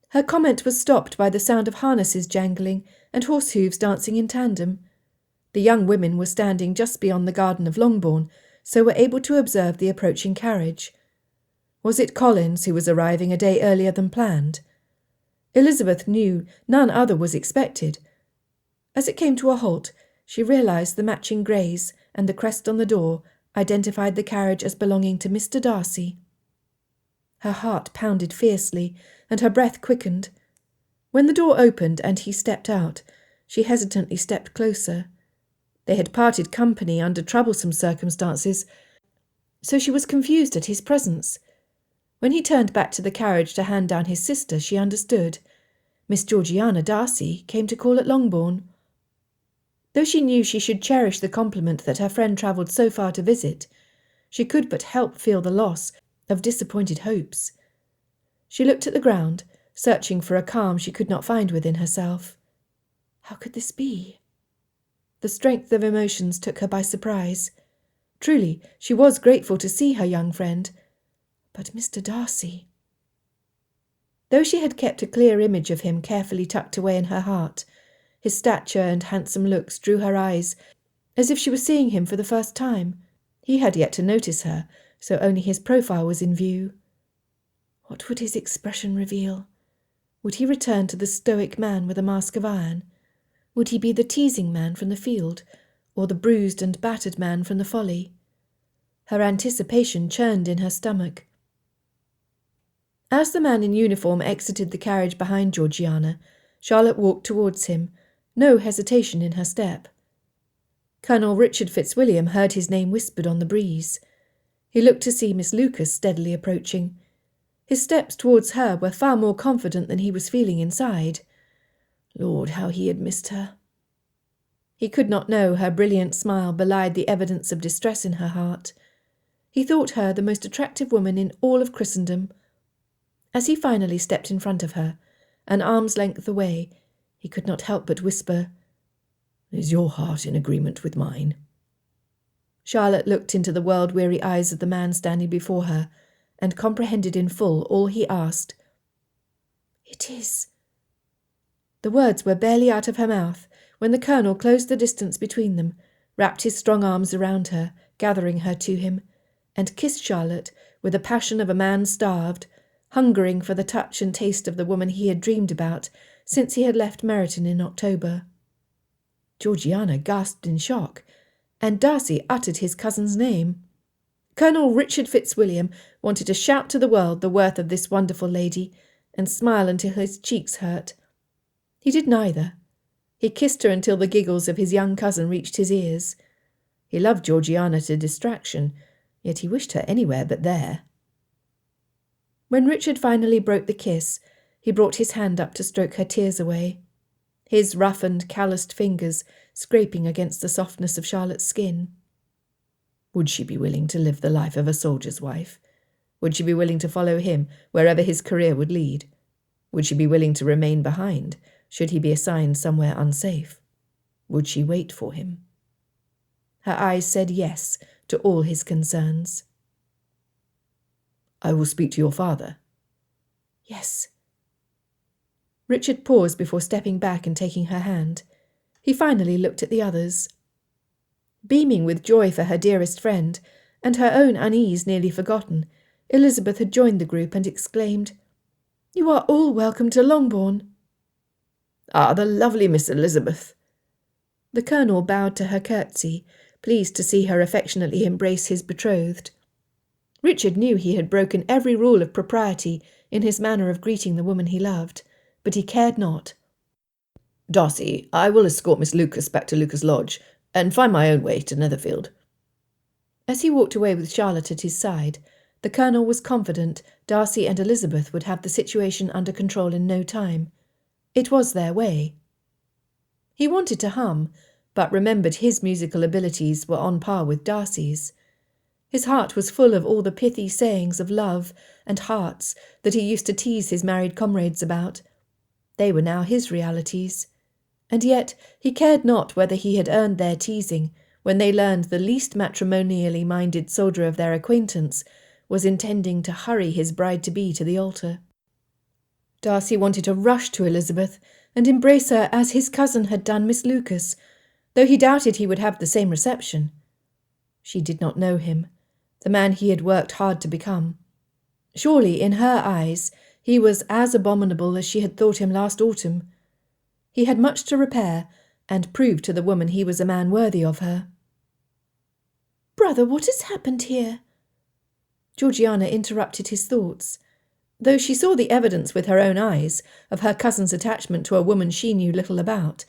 Her comment was stopped by the sound of harnesses jangling and horse hooves dancing in tandem. The young women were standing just beyond the garden of Longbourn, so were able to observe the approaching carriage. Was it Collins who was arriving a day earlier than planned? Elizabeth knew none other was expected. As it came to a halt, she realised the matching greys and the crest on the door identified the carriage as belonging to Mr. Darcy. Her heart pounded fiercely, and her breath quickened. When the door opened and he stepped out, she hesitantly stepped closer. They had parted company under troublesome circumstances, so she was confused at his presence. When he turned back to the carriage to hand down his sister, she understood. Miss Georgiana Darcy came to call at Longbourn. Though she knew she should cherish the compliment that her friend travelled so far to visit, she could but help feel the loss of disappointed hopes. She looked at the ground, searching for a calm she could not find within herself. How could this be? The strength of emotions took her by surprise. Truly, she was grateful to see her young friend. But Mr. Darcy... Though she had kept a clear image of him carefully tucked away in her heart, his stature and handsome looks drew her eyes, as if she were seeing him for the first time. He had yet to notice her, so only his profile was in view. What would his expression reveal? Would he return to the stoic man with a mask of iron? Would he be the teasing man from the field, or the bruised and battered man from the Folly? Her anticipation churned in her stomach. As the man in uniform exited the carriage behind Georgiana, Charlotte walked towards him, no hesitation in her step. Colonel Richard Fitzwilliam heard his name whispered on the breeze. He looked to see Miss Lucas steadily approaching. His steps towards her were far more confident than he was feeling inside. Lord, how he had missed her. He could not know her brilliant smile belied the evidence of distress in her heart. He thought her the most attractive woman in all of Christendom. As he finally stepped in front of her, an arm's length away, he could not help but whisper, "Is your heart in agreement with mine?" Charlotte looked into the world-weary eyes of the man standing before her, and comprehended in full all he asked. "It is." The words were barely out of her mouth when the Colonel closed the distance between them, wrapped his strong arms around her, gathering her to him, and kissed Charlotte with the passion of a man starved, hungering for the touch and taste of the woman he had dreamed about since he had left Meryton in October. Georgiana gasped in shock, and Darcy uttered his cousin's name. Colonel Richard Fitzwilliam wanted to shout to the world the worth of this wonderful lady, and smile until his cheeks hurt. He did neither. He kissed her until the giggles of his young cousin reached his ears. He loved Georgiana to distraction, yet he wished her anywhere but there. When Richard finally broke the kiss, he brought his hand up to stroke her tears away, his roughened, calloused fingers scraping against the softness of Charlotte's skin. Would she be willing to live the life of a soldier's wife? Would she be willing to follow him wherever his career would lead? Would she be willing to remain behind, should he be assigned somewhere unsafe? Would she wait for him? Her eyes said yes to all his concerns. "I will speak to your father." "Yes." Richard paused before stepping back and taking her hand. He finally looked at the others. Beaming with joy for her dearest friend, and her own unease nearly forgotten, Elizabeth had joined the group and exclaimed, "You are all welcome to Longbourn." "Ah, the lovely Miss Elizabeth." The Colonel bowed to her curtsy, pleased to see her affectionately embrace his betrothed. Richard knew he had broken every rule of propriety in his manner of greeting the woman he loved, but he cared not. "Darcy, I will escort Miss Lucas back to Lucas Lodge. and find my own way to Netherfield." As he walked away with Charlotte at his side, the Colonel was confident Darcy and Elizabeth would have the situation under control in no time. It was their way. He wanted to hum, but remembered his musical abilities were on par with Darcy's. His heart was full of all the pithy sayings of love and hearts that he used to tease his married comrades about. They were now his realities. And yet he cared not whether he had earned their teasing when they learned the least matrimonially minded soldier of their acquaintance was intending to hurry his bride-to-be to the altar. Darcy wanted to rush to Elizabeth and embrace her as his cousin had done Miss Lucas, though he doubted he would have the same reception. She did not know him, the man he had worked hard to become. Surely, in her eyes, he was as abominable as she had thought him last autumn. He had much to repair, and prove to the woman he was a man worthy of her. "Brother, what has happened here?" Georgiana interrupted his thoughts. Though she saw the evidence with her own eyes of her cousin's attachment to a woman she knew little about,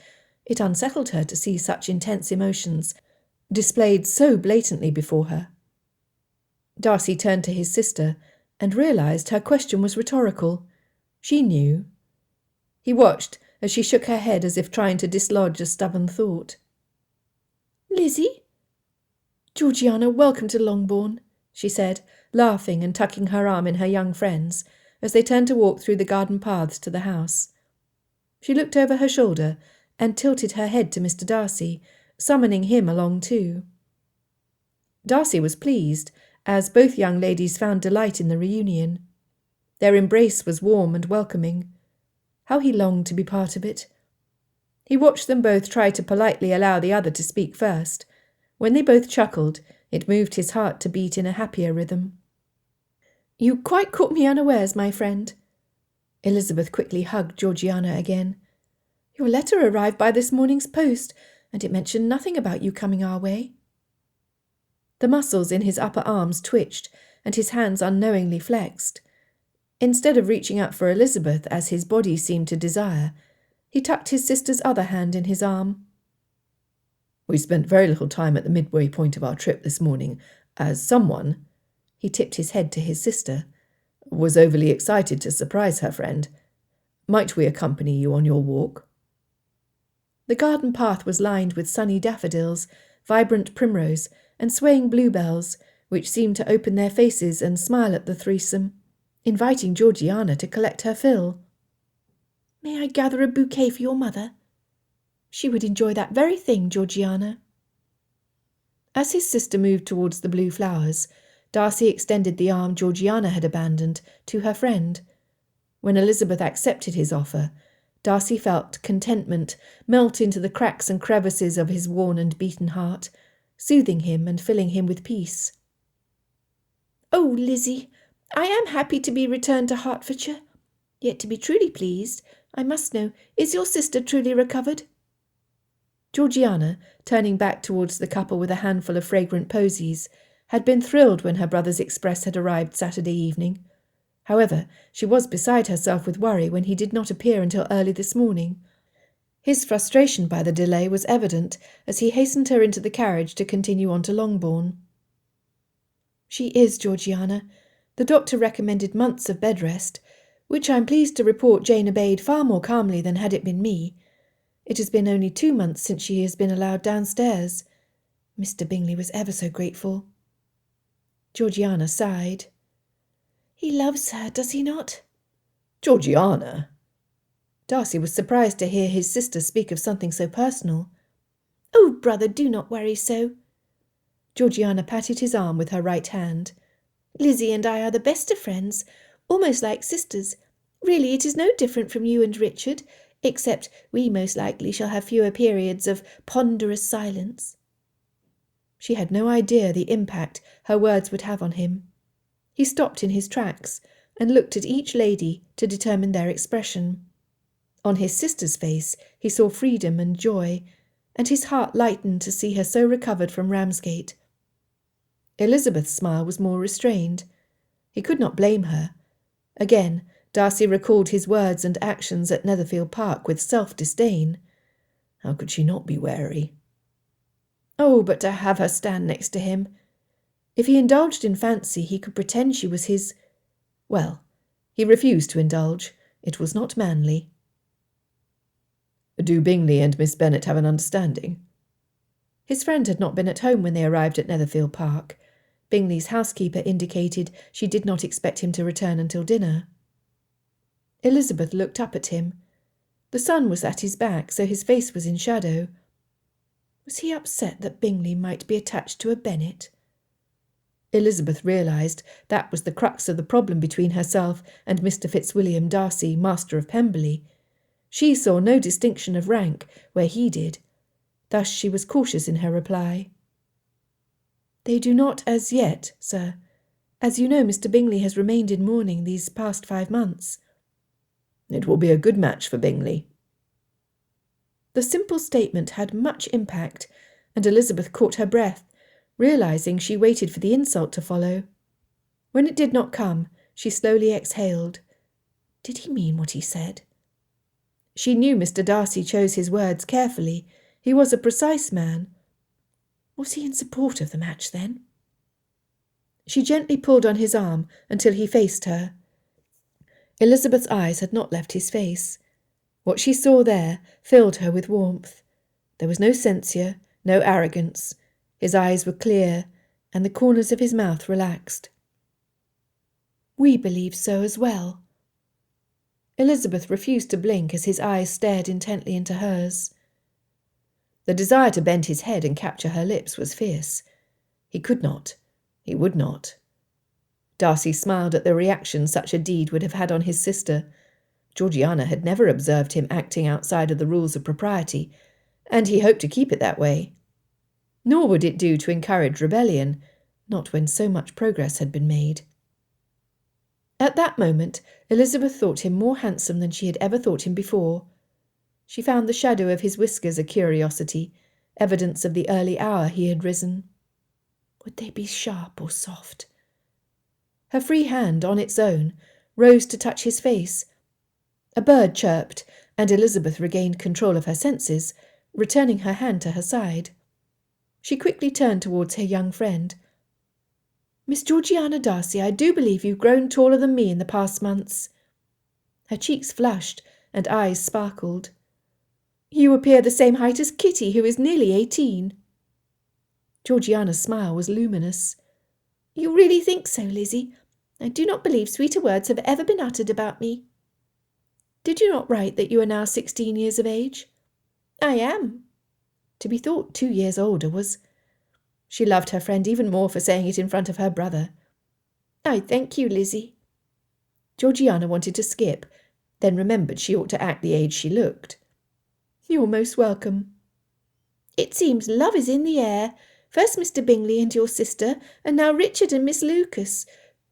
it unsettled her to see such intense emotions displayed so blatantly before her. Darcy turned to his sister and realised her question was rhetorical. She knew. He watched as she shook her head as if trying to dislodge a stubborn thought. "Lizzie?" "Georgiana, welcome to Longbourn," she said, laughing and tucking her arm in her young friend's, as they turned to walk through the garden paths to the house. She looked over her shoulder and tilted her head to Mr. Darcy, summoning him along too. Darcy was pleased, as both young ladies found delight in the reunion. Their embrace was warm and welcoming. How he longed to be part of it. He watched them both try to politely allow the other to speak first. When they both chuckled, it moved his heart to beat in a happier rhythm. "You quite caught me unawares, my friend." Elizabeth quickly hugged Georgiana again. "Your letter arrived by this morning's post, and it mentioned nothing about you coming our way." The muscles in his upper arms twitched, and his hands unknowingly flexed. Instead of reaching out for Elizabeth as his body seemed to desire, he tucked his sister's other hand in his arm. "We spent very little time at the midway point of our trip this morning, as someone," he tipped his head to his sister, "was overly excited to surprise her friend. Might we accompany you on your walk?" The garden path was lined with sunny daffodils, vibrant primrose, and swaying bluebells, which seemed to open their faces and smile at the threesome, inviting Georgiana to collect her fill. "May I gather a bouquet for your mother? She would enjoy that very thing, Georgiana." As his sister moved towards the blue flowers, Darcy extended the arm Georgiana had abandoned to her friend. When Elizabeth accepted his offer, Darcy felt contentment melt into the cracks and crevices of his worn and beaten heart, soothing him and filling him with peace. "Oh, Lizzie, I am happy to be returned to Hertfordshire. Yet to be truly pleased, I must know, is your sister truly recovered?" Georgiana, turning back towards the couple with a handful of fragrant posies, had been thrilled when her brother's express had arrived Saturday evening. However, she was beside herself with worry when he did not appear until early this morning. His frustration by the delay was evident as he hastened her into the carriage to continue on to Longbourn. "She is, Georgiana. The doctor recommended months of bed rest, which I am pleased to report Jane obeyed far more calmly than had it been me. It has been only 2 months since she has been allowed downstairs. Mr. Bingley was ever so grateful." Georgiana sighed. "He loves her, does he not?" "Georgiana!" Darcy was surprised to hear his sister speak of something so personal. "Oh, brother, do not worry so." Georgiana patted his arm with her right hand. "Lizzie and I are the best of friends, almost like sisters. Really, it is no different from you and Richard, except we most likely shall have fewer periods of ponderous silence." She had no idea the impact her words would have on him. He stopped in his tracks and looked at each lady to determine their expression. On his sister's face he saw freedom and joy, and his heart lightened to see her so recovered from Ramsgate. Elizabeth's smile was more restrained. He could not blame her. Again, Darcy recalled his words and actions at Netherfield Park with self-disdain. How could she not be wary? Oh, but to have her stand next to him! If he indulged in fancy, he could pretend she was his— Well, he refused to indulge. It was not manly. Do Bingley and Miss Bennet have an understanding? His friend had not been at home when they arrived at Netherfield Park. Bingley's housekeeper indicated she did not expect him to return until dinner. Elizabeth looked up at him. The sun was at his back, so his face was in shadow. Was he upset that Bingley might be attached to a Bennet? Elizabeth realised that was the crux of the problem between herself and Mr. Fitzwilliam Darcy, Master of Pemberley. She saw no distinction of rank where he did. Thus she was cautious in her reply. "They do not as yet, sir. As you know, Mr. Bingley has remained in mourning these past 5 months. It will be a good match for Bingley." The simple statement had much impact, and Elizabeth caught her breath, realising she waited for the insult to follow. When it did not come, she slowly exhaled. Did he mean what he said? She knew Mr. Darcy chose his words carefully. He was a precise man. Was he in support of the match, then? She gently pulled on his arm until he faced her. Elizabeth's eyes had not left his face. What she saw there filled her with warmth. There was no censure, no arrogance. His eyes were clear, and the corners of his mouth relaxed. "We believe so as well." Elizabeth refused to blink as his eyes stared intently into hers. The desire to bend his head and capture her lips was fierce. He could not. He would not. Darcy smiled at the reaction such a deed would have had on his sister. Georgiana had never observed him acting outside of the rules of propriety, and he hoped to keep it that way. Nor would it do to encourage rebellion, not when so much progress had been made. At that moment, Elizabeth thought him more handsome than she had ever thought him before. She found the shadow of his whiskers a curiosity, evidence of the early hour he had risen. Would they be sharp or soft? Her free hand, on its own, rose to touch his face. A bird chirped, and Elizabeth regained control of her senses, returning her hand to her side. She quickly turned towards her young friend. "Miss Georgiana Darcy, I do believe you've grown taller than me in the past months." Her cheeks flushed and eyes sparkled. "You appear the same height as Kitty, who is nearly 18. Georgiana's smile was luminous. "You really think so, Lizzie? I do not believe sweeter words have ever been uttered about me." "Did you not write that you are now 16 years of age?" "I am." To be thought 2 years older was— She loved her friend even more for saying it in front of her brother. "I thank you, Lizzie." Georgiana wanted to skip, then remembered she ought to act the age she looked. "You're most welcome." "It seems love is in the air. First Mr. Bingley and your sister, and now Richard and Miss Lucas.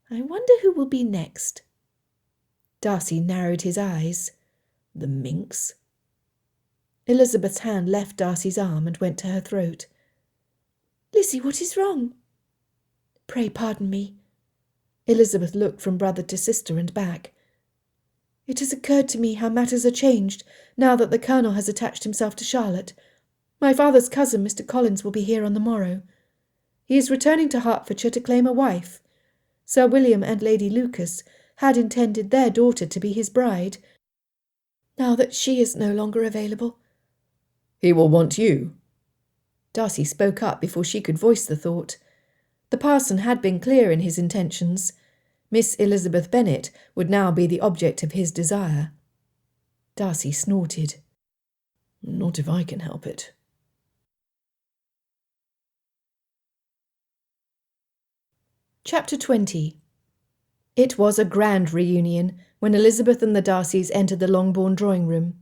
I wonder who will be next." Darcy narrowed his eyes. The minx. Elizabeth's hand left Darcy's arm and went to her throat. "Lizzie, what is wrong?" "Pray pardon me." Elizabeth looked from brother to sister and back. "It has occurred to me how matters are changed now that the Colonel has attached himself to Charlotte. My father's cousin, Mr. Collins, will be here on the morrow. He is returning to Hertfordshire to claim a wife. Sir William and Lady Lucas had intended their daughter to be his bride. Now that she is no longer available—" "He will want you." Darcy spoke up before she could voice the thought. The parson had been clear in his intentions. Miss Elizabeth Bennet would now be the object of his desire. Darcy snorted. "Not if I can help it." Chapter 20. It was a grand reunion when Elizabeth and the Darcys entered the Longbourn drawing-room.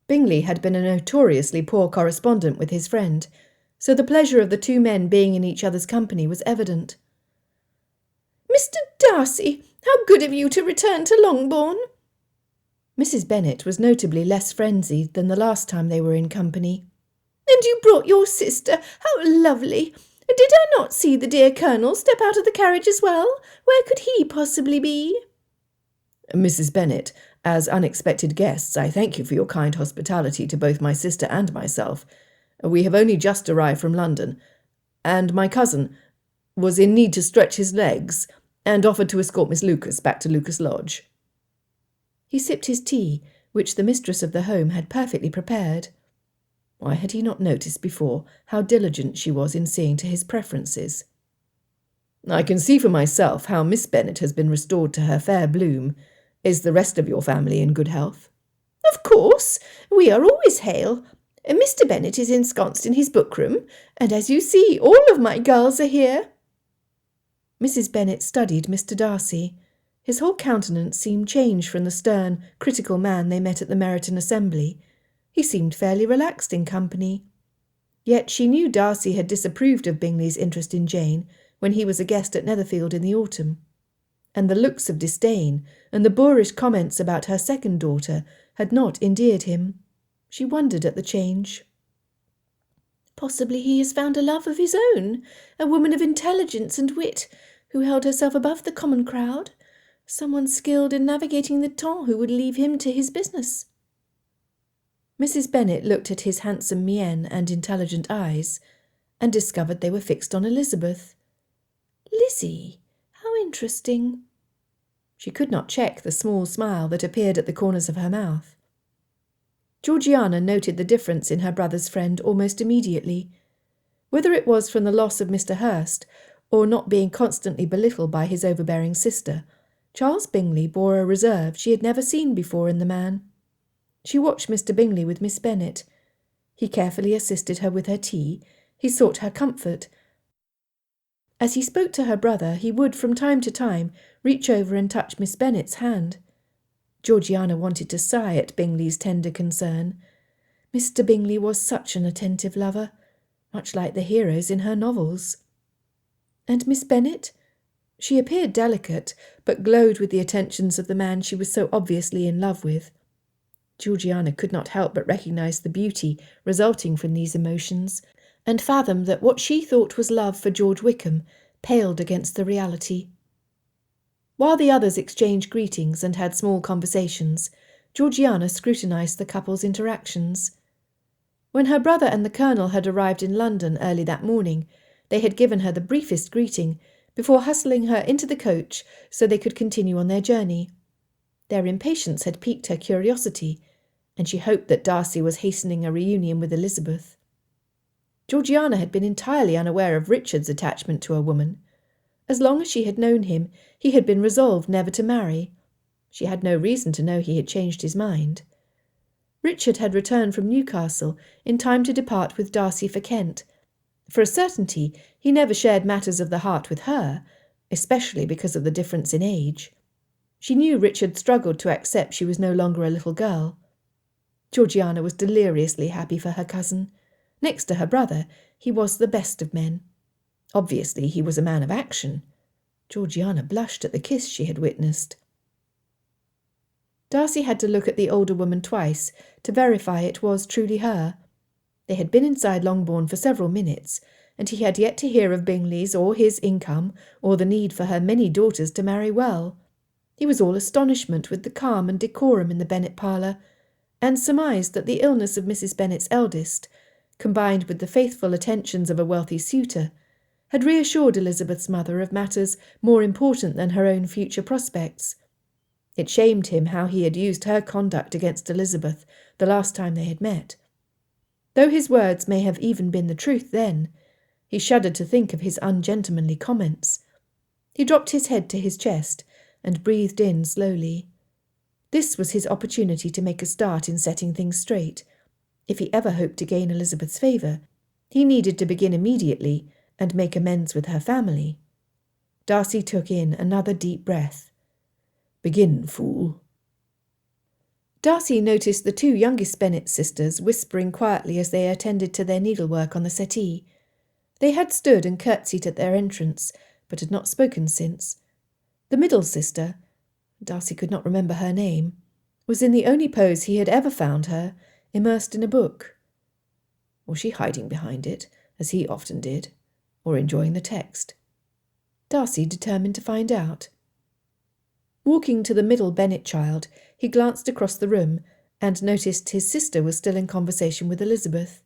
Bingley had been a notoriously poor correspondent with his friend, so the pleasure of the two men being in each other's company was evident. "Mr. Darcy, how good of you to return to Longbourn!" Mrs. Bennet was notably less frenzied than the last time they were in company. "And you brought your sister, how lovely! Did I not see the dear Colonel step out of the carriage as well? Where could he possibly be?" "Mrs. Bennet, as unexpected guests, I thank you for your kind hospitality to both my sister and myself. We have only just arrived from London, and my cousin was in need to stretch his legs and offered to escort Miss Lucas back to Lucas Lodge." He sipped his tea, which the mistress of the home had perfectly prepared. Why had he not noticed before how diligent she was in seeing to his preferences? "I can see for myself how Miss Bennet has been restored to her fair bloom. Is the rest of your family in good health?" "Of course, we are always hale. Mr. Bennet is ensconced in his book-room, and as you see, all of my girls are here." Mrs. Bennet studied Mr. Darcy. His whole countenance seemed changed from the stern, critical man they met at the Meryton Assembly. He seemed fairly relaxed in company. Yet she knew Darcy had disapproved of Bingley's interest in Jane when he was a guest at Netherfield in the autumn, and the looks of disdain and the boorish comments about her second daughter had not endeared him. She wondered at the change. "Possibly he has found a love of his own, a woman of intelligence and wit, who held herself above the common crowd, someone skilled in navigating the temps who would leave him to his business." Mrs. Bennet looked at his handsome mien and intelligent eyes, and discovered they were fixed on Elizabeth. "Lizzie, how interesting." She could not check the small smile that appeared at the corners of her mouth. Georgiana noted the difference in her brother's friend almost immediately. Whether it was from the loss of Mr. Hurst, or not being constantly belittled by his overbearing sister, Charles Bingley bore a reserve she had never seen before in the man. She watched Mr. Bingley with Miss Bennet. He carefully assisted her with her tea. He sought her comfort. As he spoke to her brother, he would from time to time reach over and touch Miss Bennet's hand. Georgiana wanted to sigh at Bingley's tender concern. Mr. Bingley was such an attentive lover, much like the heroes in her novels. And Miss Bennet? She appeared delicate, but glowed with the attentions of the man she was so obviously in love with. Georgiana could not help but recognise the beauty resulting from these emotions, and fathom that what she thought was love for George Wickham paled against the reality. While the others exchanged greetings and had small conversations, Georgiana scrutinised the couple's interactions. When her brother and the Colonel had arrived in London early that morning, they had given her the briefest greeting before hustling her into the coach so they could continue on their journey. Their impatience had piqued her curiosity, and she hoped that Darcy was hastening a reunion with Elizabeth. Georgiana had been entirely unaware of Richard's attachment to a woman. As long as she had known him, he had been resolved never to marry. She had no reason to know he had changed his mind. Richard had returned from Newcastle in time to depart with Darcy for Kent. For a certainty, he never shared matters of the heart with her, especially because of the difference in age. She knew Richard struggled to accept she was no longer a little girl. Georgiana was deliriously happy for her cousin. Next to her brother, he was the best of men. Obviously, he was a man of action. Georgiana blushed at the kiss she had witnessed. Darcy had to look at the older woman twice to verify it was truly her. They had been inside Longbourn for several minutes, and he had yet to hear of Bingley's or his income, or the need for her many daughters to marry well. He was all astonishment with the calm and decorum in the Bennet parlour, and surmised that the illness of Mrs. Bennet's eldest, combined with the faithful attentions of a wealthy suitor, had reassured Elizabeth's mother of matters more important than her own future prospects. It shamed him how he had used her conduct against Elizabeth the last time they had met. Though his words may have even been the truth then, he shuddered to think of his ungentlemanly comments. He dropped his head to his chest and breathed in slowly. This was his opportunity to make a start in setting things straight. If he ever hoped to gain Elizabeth's favour, he needed to begin immediately and make amends with her family. Darcy took in another deep breath. "Begin, fool." Darcy noticed the two youngest Bennet sisters whispering quietly as they attended to their needlework on the settee. They had stood and curtsied at their entrance, but had not spoken since. The middle sister, Darcy could not remember her name, was in the only pose he had ever found her, immersed in a book. Was she hiding behind it, as he often did, or enjoying the text? Darcy determined to find out. Walking to the middle Bennet child, he glanced across the room and noticed his sister was still in conversation with Elizabeth.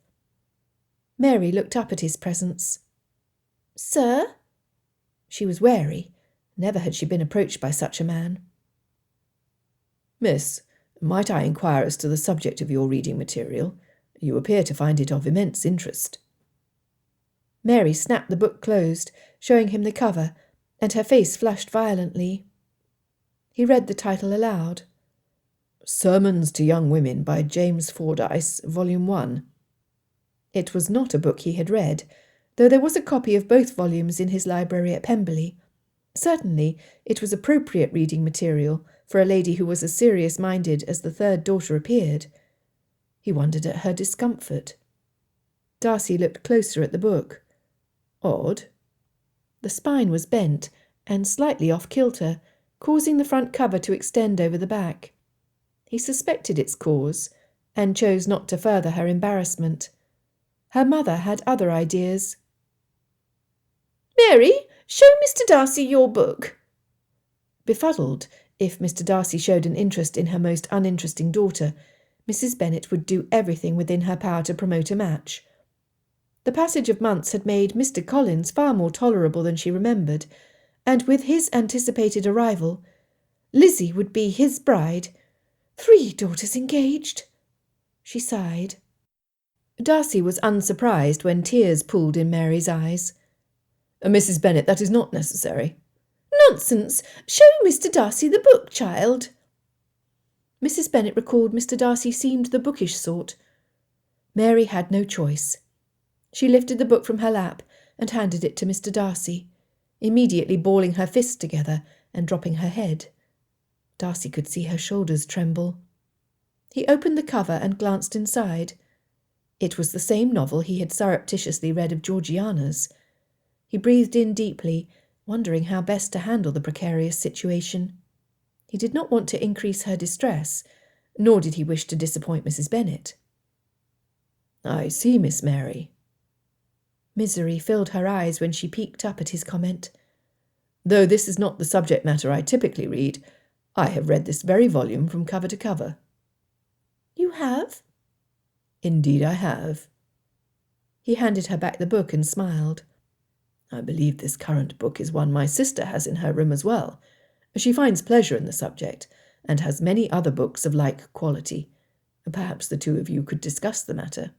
Mary looked up at his presence. "Sir?" She was wary. Never had she been approached by such a man. "Miss, might I inquire as to the subject of your reading material? You appear to find it of immense interest." Mary snapped the book closed, showing him the cover, and her face flushed violently. He read the title aloud. Sermons to Young Women by James Fordyce, Volume 1. It was not a book he had read, though there was a copy of both volumes in his library at Pemberley. Certainly it was appropriate reading material for a lady who was as serious-minded as the third daughter appeared. He wondered at her discomfort. Darcy looked closer at the book. Odd. The spine was bent and slightly off-kilter, causing the front cover to extend over the back. He suspected its cause, and chose not to further her embarrassment. Her mother had other ideas. "Mary, show Mr. Darcy your book." Befuddled, if Mr. Darcy showed an interest in her most uninteresting daughter, Mrs. Bennet would do everything within her power to promote a match. The passage of months had made Mr. Collins far more tolerable than she remembered, and with his anticipated arrival, Lizzie would be his bride. 3 daughters engaged. She sighed. Darcy was unsurprised when tears pooled in Mary's eyes. "Mrs. Bennet, that is not necessary." "Nonsense! Show Mr. Darcy the book, child." Mrs. Bennet recalled Mr. Darcy seemed the bookish sort. Mary had no choice. She lifted the book from her lap and handed it to Mr. Darcy, immediately balling her fists together and dropping her head. Darcy could see her shoulders tremble. He opened the cover and glanced inside. It was the same novel he had surreptitiously read of Georgiana's. He breathed in deeply, wondering how best to handle the precarious situation. He did not want to increase her distress, nor did he wish to disappoint Mrs. Bennet. "I see, Miss Mary." Misery filled her eyes when she peeked up at his comment. "Though this is not the subject matter I typically read, I have read this very volume from cover to cover." "You have?" "Indeed I have." He handed her back the book and smiled. "I believe this current book is one my sister has in her room as well. She finds pleasure in the subject, and has many other books of like quality. Perhaps the two of you could discuss the matter."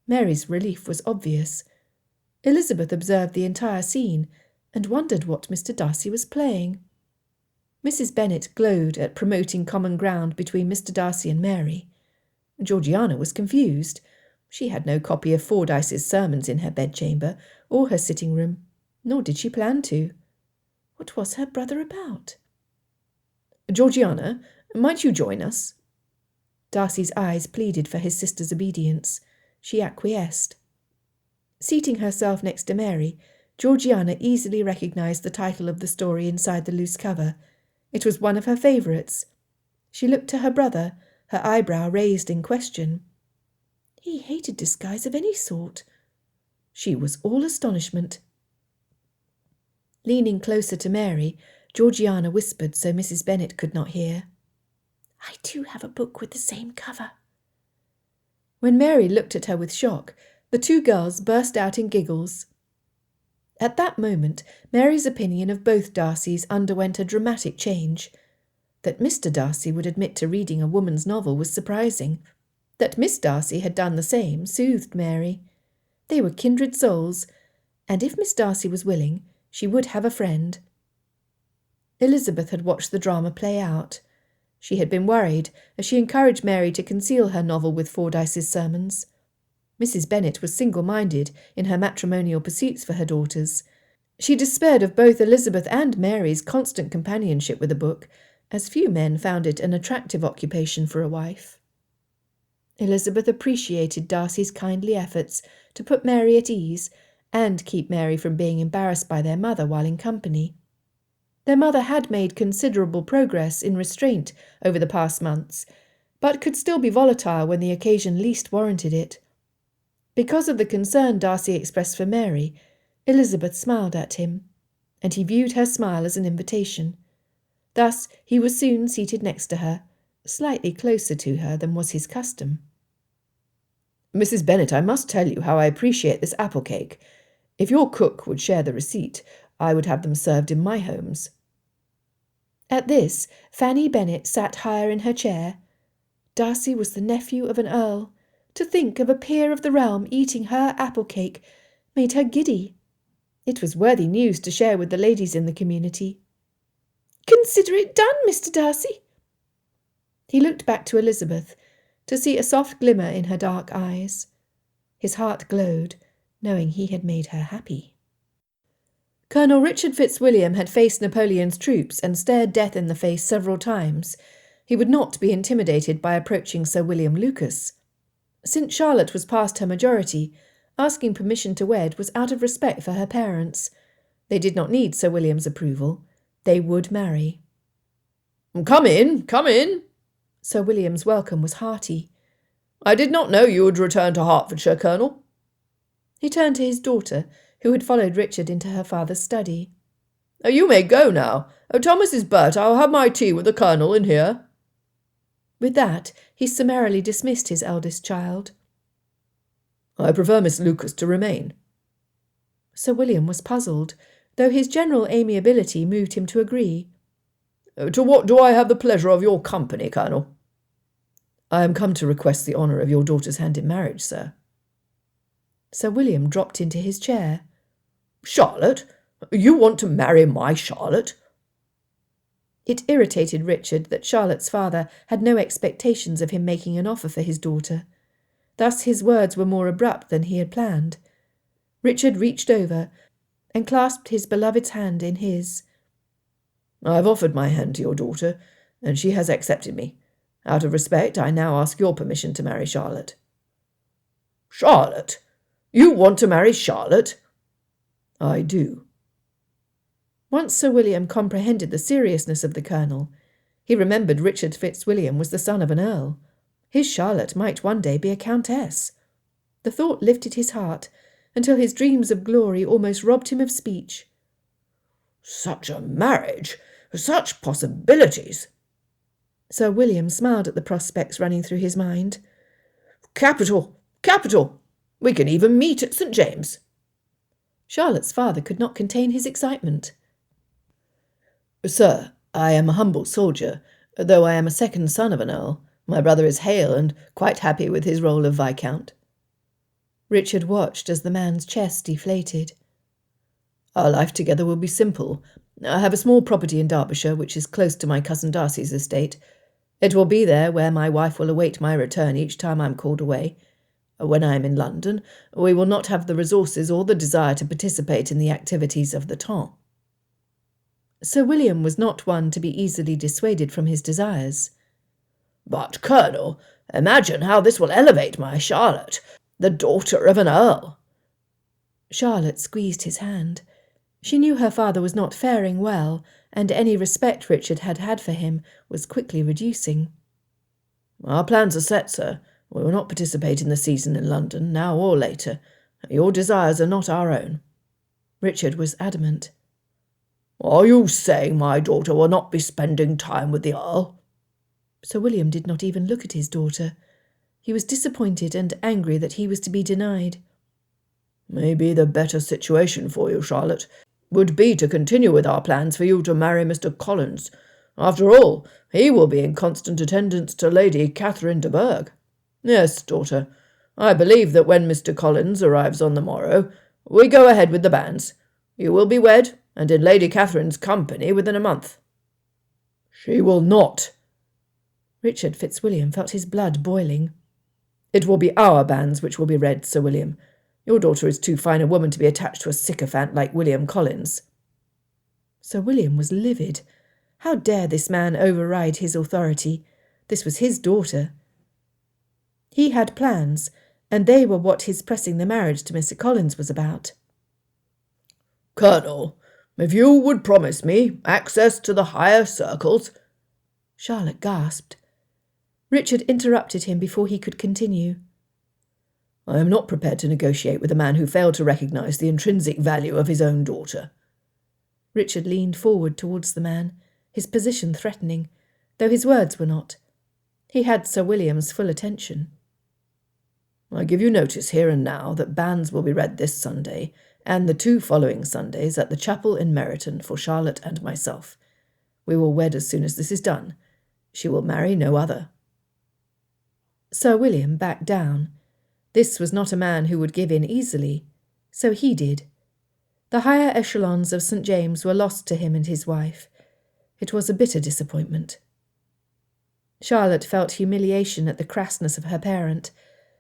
Mary's relief was obvious. Elizabeth observed the entire scene and wondered what Mr. Darcy was playing. Mrs. Bennet glowed at promoting common ground between Mr. Darcy and Mary. Georgiana was confused. She had no copy of Fordyce's sermons in her bedchamber or her sitting-room, nor did she plan to. What was her brother about? "Georgiana, might you join us?" Darcy's eyes pleaded for his sister's obedience. She acquiesced. Seating herself next to Mary, Georgiana easily recognised the title of the story inside the loose cover. It was one of her favourites. She looked to her brother, her eyebrow raised in question. He hated disguise of any sort. She was all astonishment. Leaning closer to Mary, Georgiana whispered so Mrs. Bennet could not hear, "I do have a book with the same cover." When Mary looked at her with shock, the two girls burst out in giggles. At that moment, Mary's opinion of both Darcys underwent a dramatic change. That Mr. Darcy would admit to reading a woman's novel was surprising. That Miss Darcy had done the same soothed Mary. They were kindred souls, and if Miss Darcy was willing, she would have a friend. Elizabeth had watched the drama play out. She had been worried as she encouraged Mary to conceal her novel with Fordyce's sermons. Mrs. Bennet was single-minded in her matrimonial pursuits for her daughters. She despaired of both Elizabeth and Mary's constant companionship with a book, as few men found it an attractive occupation for a wife. Elizabeth appreciated Darcy's kindly efforts to put Mary at ease and keep Mary from being embarrassed by their mother while in company. Their mother had made considerable progress in restraint over the past months, but could still be volatile when the occasion least warranted it. Because of the concern Darcy expressed for Mary, Elizabeth smiled at him, and he viewed her smile as an invitation. Thus he was soon seated next to her, slightly closer to her than was his custom. Mrs. Bennet, I must tell you how I appreciate this apple cake. If your cook would share the receipt, I would have them served in my homes." At this, Fanny Bennet sat higher in her chair. Darcy was the nephew of an earl. To think of a peer of the realm eating her apple cake made her giddy. It was worthy news to share with the ladies in the community. "Consider it done, Mr. Darcy." He looked back to Elizabeth, to see a soft glimmer in her dark eyes. His heart glowed, knowing he had made her happy. Colonel Richard Fitzwilliam had faced Napoleon's troops and stared death in the face several times. He would not be intimidated by approaching Sir William Lucas. Since Charlotte was past her majority, asking permission to wed was out of respect for her parents. They did not need Sir William's approval. They would marry. "Come in, come in." Sir William's welcome was hearty. "I did not know you would return to Hertfordshire, Colonel." He turned to his daughter, who had followed Richard into her father's study. "You may go now. Thomas is Bert. I'll have my tea with the Colonel in here." With that, he summarily dismissed his eldest child. "I prefer Miss Lucas to remain." Sir William was puzzled, though his general amiability moved him to agree. "To what do I have the pleasure of your company, Colonel?" "I am come to request the honour of your daughter's hand in marriage, sir." Sir William dropped into his chair. "Charlotte? You want to marry my Charlotte?" It irritated Richard that Charlotte's father had no expectations of him making an offer for his daughter. Thus his words were more abrupt than he had planned. Richard reached over and clasped his beloved's hand in his. "I have offered my hand to your daughter, and she has accepted me. Out of respect, I now ask your permission to marry Charlotte." "Charlotte? You want to marry Charlotte?" "I do." Once Sir William comprehended the seriousness of the colonel. He remembered Richard Fitzwilliam was the son of an earl. His Charlotte might one day be a countess. The thought lifted his heart until his dreams of glory almost robbed him of speech. "Such a marriage! Such possibilities!" Sir William smiled at the prospects running through his mind. "Capital! Capital! We can even meet at St. James." Charlotte's father could not contain his excitement. "Sir, I am a humble soldier, though I am a second son of an earl. My brother is hale and quite happy with his role of viscount." Richard watched as the man's chest deflated. "Our life together will be simple. I have a small property in Derbyshire, which is close to my cousin Darcy's estate. It will be there where my wife will await my return each time I am called away. When I am in London, we will not have the resources or the desire to participate in the activities of the temps." Sir William was not one to be easily dissuaded from his desires. "But, Colonel, imagine how this will elevate my Charlotte, the daughter of an earl." Charlotte squeezed his hand. She knew her father was not faring well, and any respect Richard had had for him was quickly reducing. "Our plans are set, sir. We will not participate in the season in London, now or later. Your desires are not our own." Richard was adamant. "Are you saying my daughter will not be spending time with the Earl?" Sir William did not even look at his daughter. He was disappointed and angry that he was to be denied. "Maybe the better situation for you, Charlotte, would be to continue with our plans for you to marry Mr. Collins. After all, he will be in constant attendance to Lady Catherine de Bourgh. Yes, daughter, I believe that when Mr. Collins arrives on the morrow, we go ahead with the banns. You will be wed, and in Lady Catherine's company within a month." "She will not." Richard Fitzwilliam felt his blood boiling. "It will be our banns which will be read, Sir William. Your daughter is too fine a woman to be attached to a sycophant like William Collins." Sir William was livid. How dare this man override his authority? This was his daughter. He had plans, and they were what his pressing the marriage to Mr. Collins was about. "Colonel, if you would promise me access to the higher circles—" Charlotte gasped. Richard interrupted him before he could continue. "I am not prepared to negotiate with a man who failed to recognise the intrinsic value of his own daughter." Richard leaned forward towards the man, his position threatening, though his words were not. He had Sir William's full attention. I give you notice here and now that banns will be read this Sunday and the 2 following Sundays at the chapel in Meryton for Charlotte and myself. We will wed as soon as this is done. She will marry no other." Sir William backed down. This was not a man who would give in easily, so he did. The higher echelons of St. James were lost to him and his wife. It was a bitter disappointment. Charlotte felt humiliation at the crassness of her parent,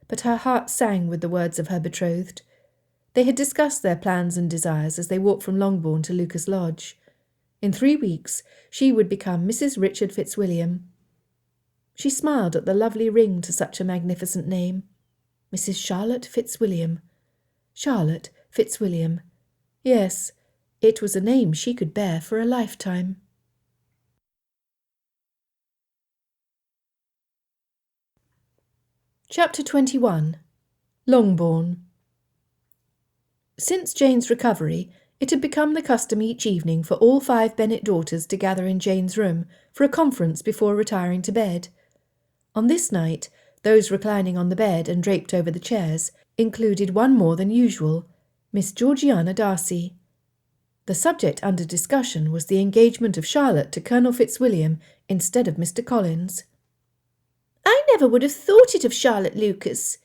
but her heart sang with the words of her betrothed. They had discussed their plans and desires as they walked from Longbourn to Lucas Lodge. In 3 weeks she would become Mrs. Richard Fitzwilliam. She smiled at the lovely ring to such a magnificent name. Mrs. Charlotte Fitzwilliam. Charlotte Fitzwilliam. Yes, it was a name she could bear for a lifetime. Chapter 21. Longbourn. Since Jane's recovery, it had become the custom each evening for all 5 Bennet daughters to gather in Jane's room for a conference before retiring to bed. On this night, those reclining on the bed and draped over the chairs included one more than usual, Miss Georgiana Darcy. The subject under discussion was the engagement of Charlotte to Colonel Fitzwilliam instead of Mr. Collins. "I never would have thought it of Charlotte Lucas."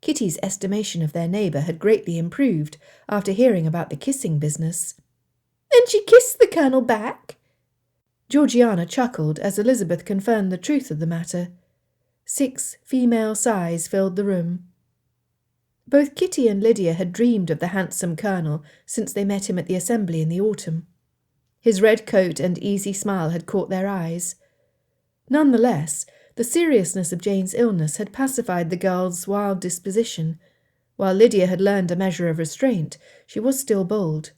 Kitty's estimation of their neighbour had greatly improved after hearing about the kissing business. "And she kissed the Colonel back?" Georgiana chuckled as Elizabeth confirmed the truth of the matter. 6 female sighs filled the room. Both Kitty and Lydia had dreamed of the handsome Colonel since they met him at the Assembly in the autumn. His red coat and easy smile had caught their eyes. None the less, the seriousness of Jane's illness had pacified the girl's wild disposition. While Lydia had learned a measure of restraint, she was still bold.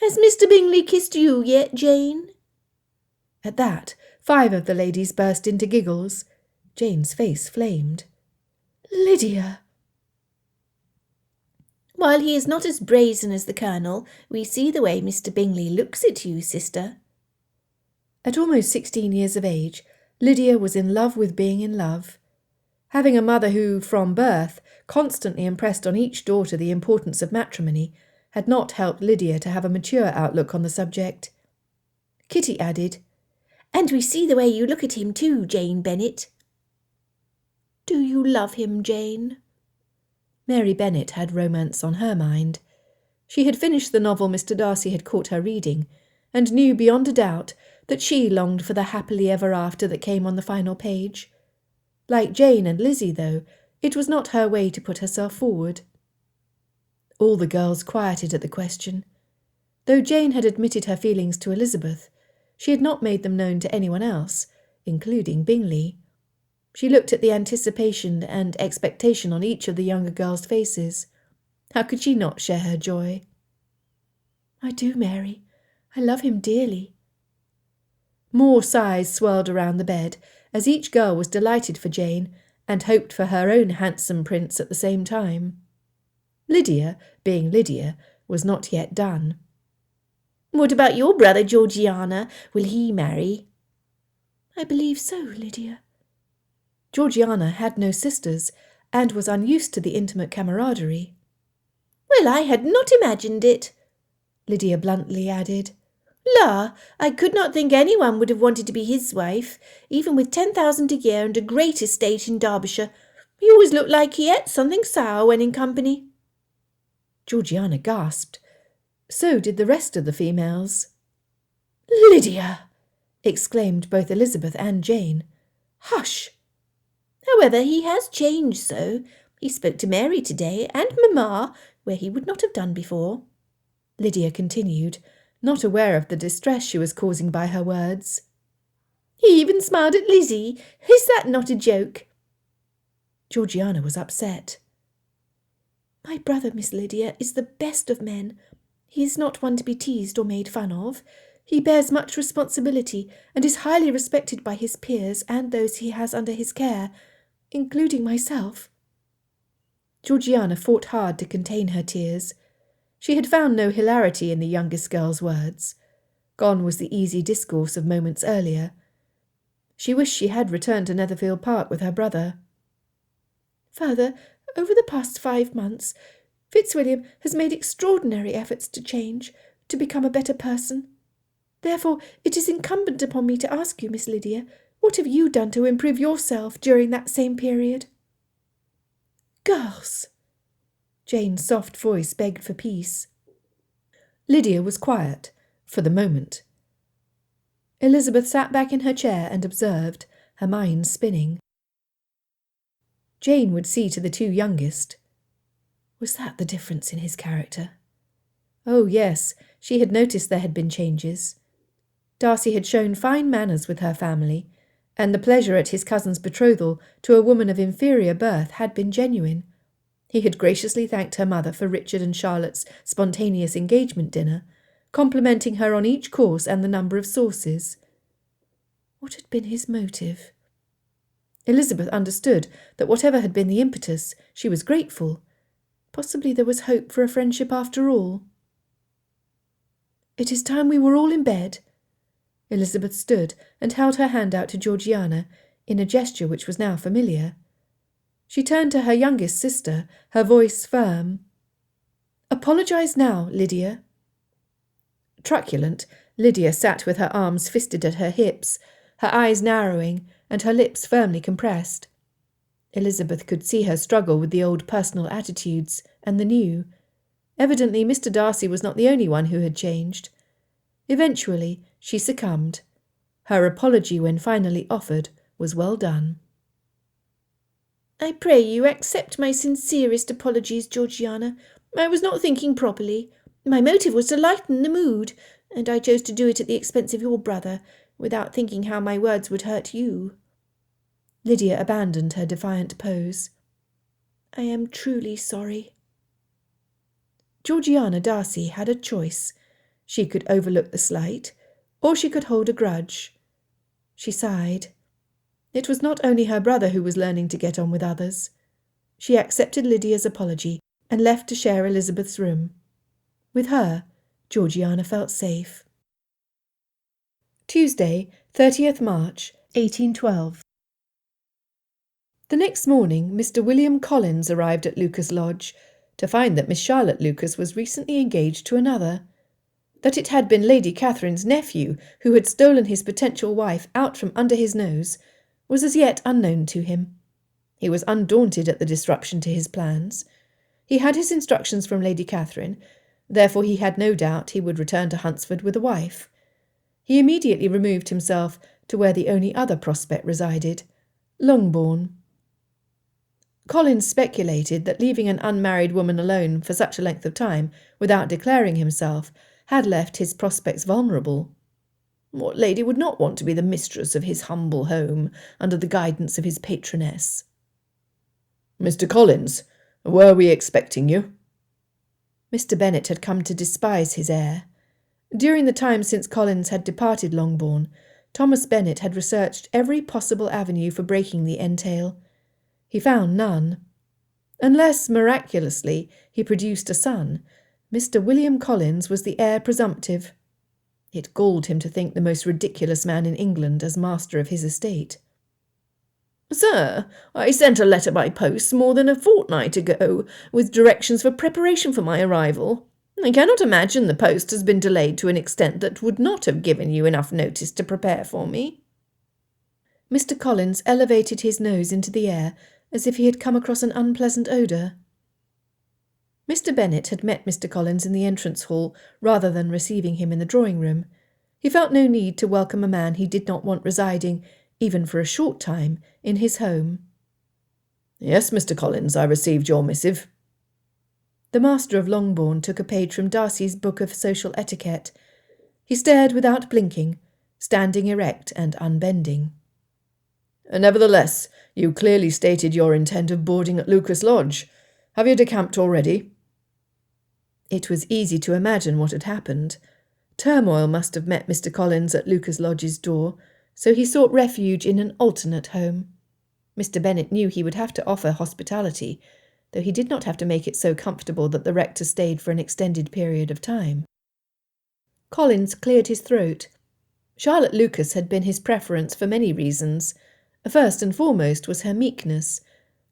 "Has Mr. Bingley kissed you yet, Jane?" At that, 5 of the ladies burst into giggles. Jane's face flamed. "Lydia!" "While he is not as brazen as the Colonel, we see the way Mr. Bingley looks at you, sister." At almost 16 years of age, Lydia was in love with being in love. Having a mother who, from birth, constantly impressed on each daughter the importance of matrimony, had not helped Lydia to have a mature outlook on the subject. Kitty added, "And we see the way you look at him too, Jane Bennet." "Do you love him, Jane?" Mary Bennet had romance on her mind. She had finished the novel Mr. Darcy had caught her reading, and knew beyond a doubt that she longed for the happily ever after that came on the final page. Like Jane and Lizzie, though, it was not her way to put herself forward. All the girls quieted at the question. Though Jane had admitted her feelings to Elizabeth, she had not made them known to anyone else, including Bingley. She looked at the anticipation and expectation on each of the younger girls' faces. How could she not share her joy? "I do, Mary. I love him dearly." More sighs swirled around the bed, as each girl was delighted for Jane and hoped for her own handsome prince at the same time. Lydia, being Lydia, was not yet done. "What about your brother, Georgiana? Will he marry?" "I believe so, Lydia." Georgiana had no sisters, and was unused to the intimate camaraderie. "Well, I had not imagined it," Lydia bluntly added. "La, I could not think anyone would have wanted to be his wife, even with 10,000 a year and a great estate in Derbyshire. He always looked like he ate something sour when in company." Georgiana gasped. So did the rest of the females. "Lydia!" exclaimed both Elizabeth and Jane. "Hush!" "However, he has changed so. He spoke to Mary today, and Mamma, where he would not have done before," Lydia continued, not aware of the distress she was causing by her words. "He even smiled at Lizzie. Is that not a joke?" Georgiana was upset. "My brother, Miss Lydia, is the best of men. He is not one to be teased or made fun of. He bears much responsibility and is highly respected by his peers and those he has under his care, including myself." Georgiana fought hard to contain her tears. She had found no hilarity in the youngest girl's words. Gone was the easy discourse of moments earlier. She wished she had returned to Netherfield Park with her brother. Further, over the past 5 months, Fitzwilliam has made extraordinary efforts to change, to become a better person. Therefore, it is incumbent upon me to ask you, Miss Lydia, what have you done to improve yourself during that same period? Girls! Jane's soft voice begged for peace. Lydia was quiet, for the moment. Elizabeth sat back in her chair and observed, her mind spinning. Jane would see to the 2 youngest. Was that the difference in his character? Oh, yes, she had noticed there had been changes. Darcy had shown fine manners with her family, and the pleasure at his cousin's betrothal to a woman of inferior birth had been genuine. He had graciously thanked her mother for Richard and Charlotte's spontaneous engagement dinner, complimenting her on each course and the number of sauces. What had been his motive? Elizabeth understood that whatever had been the impetus, she was grateful. Possibly there was hope for a friendship after all. It is time we were all in bed. Elizabeth stood and held her hand out to Georgiana in a gesture which was now familiar. She turned to her youngest sister, her voice firm. Apologise now, Lydia. Truculent, Lydia sat with her arms fisted at her hips, her eyes narrowing and her lips firmly compressed. Elizabeth could see her struggle with the old personal attitudes and the new. Evidently Mr. Darcy was not the only one who had changed. Eventually she succumbed. Her apology, when finally offered, was well done. I pray you accept my sincerest apologies, Georgiana. I was not thinking properly. My motive was to lighten the mood, and I chose to do it at the expense of your brother, without thinking how my words would hurt you. Lydia abandoned her defiant pose. I am truly sorry. Georgiana Darcy had a choice. She could overlook the slight, or she could hold a grudge. She sighed. It was not only her brother who was learning to get on with others. She accepted Lydia's apology and left to share Elizabeth's room. With her, Georgiana felt safe. Tuesday, 30th March, 1812. The next morning, Mr. William Collins arrived at Lucas Lodge to find that Miss Charlotte Lucas was recently engaged to another. That it had been Lady Catherine's nephew who had stolen his potential wife out from under his nose was as yet unknown to him. He was undaunted at the disruption to his plans. He had his instructions from Lady Catherine, therefore he had no doubt he would return to Hunsford with a wife. He immediately removed himself to where the only other prospect resided, Longbourn. Collins speculated that leaving an unmarried woman alone for such a length of time without declaring himself had left his prospects vulnerable. What lady would not want to be the mistress of his humble home under the guidance of his patroness? Mr. Collins, were we expecting you? Mr. Bennet had come to despise his heir. During the time since Collins had departed Longbourn, Thomas Bennet had researched every possible avenue for breaking the entail. He found none. Unless, miraculously, he produced a son, Mr. William Collins was the heir presumptive. It galled him to think the most ridiculous man in England as master of his estate. Sir, I sent a letter by post more than a fortnight ago, with directions for preparation for my arrival. I cannot imagine the post has been delayed to an extent that would not have given you enough notice to prepare for me. Mr. Collins elevated his nose into the air as if he had come across an unpleasant odour. Mr. Bennet had met Mr. Collins in the entrance hall rather than receiving him in the drawing-room. He felt no need to welcome a man he did not want residing, even for a short time, in his home. Yes, Mr. Collins, I received your missive. The master of Longbourn took a page from Darcy's book of social etiquette. He stared without blinking, standing erect and unbending. Nevertheless, you clearly stated your intent of boarding at Lucas Lodge. Have you decamped already? It was easy to imagine what had happened. Turmoil must have met Mr. Collins at Lucas Lodge's door, so he sought refuge in an alternate home. Mr. Bennet knew he would have to offer hospitality, though he did not have to make it so comfortable that the rector stayed for an extended period of time. Collins cleared his throat. Charlotte Lucas had been his preference for many reasons. First and foremost was her meekness.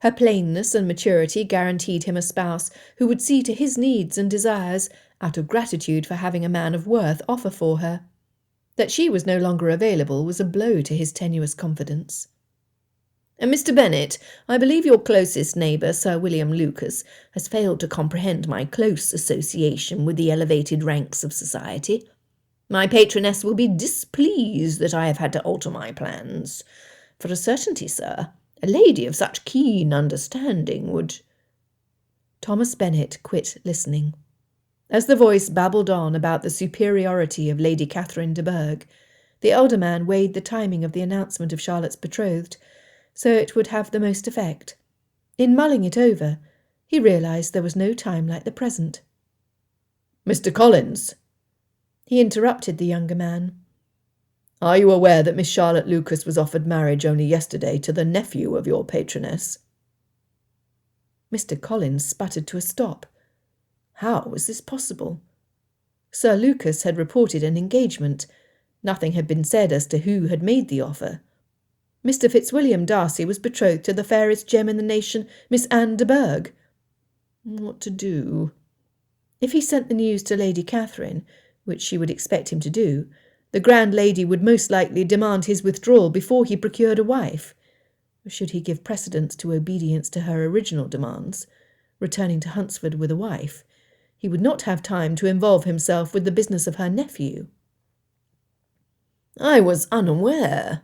Her plainness and maturity guaranteed him a spouse who would see to his needs and desires out of gratitude for having a man of worth offer for her. That she was no longer available was a blow to his tenuous confidence. "Mr. Bennet, I believe your closest neighbour, Sir William Lucas, has failed to comprehend my close association with the elevated ranks of society. My patroness will be displeased that I have had to alter my plans. For a certainty, sir, a lady of such keen understanding would—" Thomas Bennet quit listening. As the voice babbled on about the superiority of Lady Catherine de Bourgh, the elder man weighed the timing of the announcement of Charlotte's betrothed, so it would have the most effect. In mulling it over, he realised there was no time like the present. "Mr. Collins," he interrupted the younger man. "Are you aware that Miss Charlotte Lucas was offered marriage only yesterday to the nephew of your patroness?" Mr. Collins sputtered to a stop. How was this possible? Sir Lucas had reported an engagement. Nothing had been said as to who had made the offer. Mr. Fitzwilliam Darcy was betrothed to the fairest gem in the nation, Miss Anne de Bourgh. What to do? If he sent the news to Lady Catherine, which she would expect him to do, the grand lady would most likely demand his withdrawal before he procured a wife. Should he give precedence to obedience to her original demands, returning to Hunsford with a wife, he would not have time to involve himself with the business of her nephew. "I was unaware.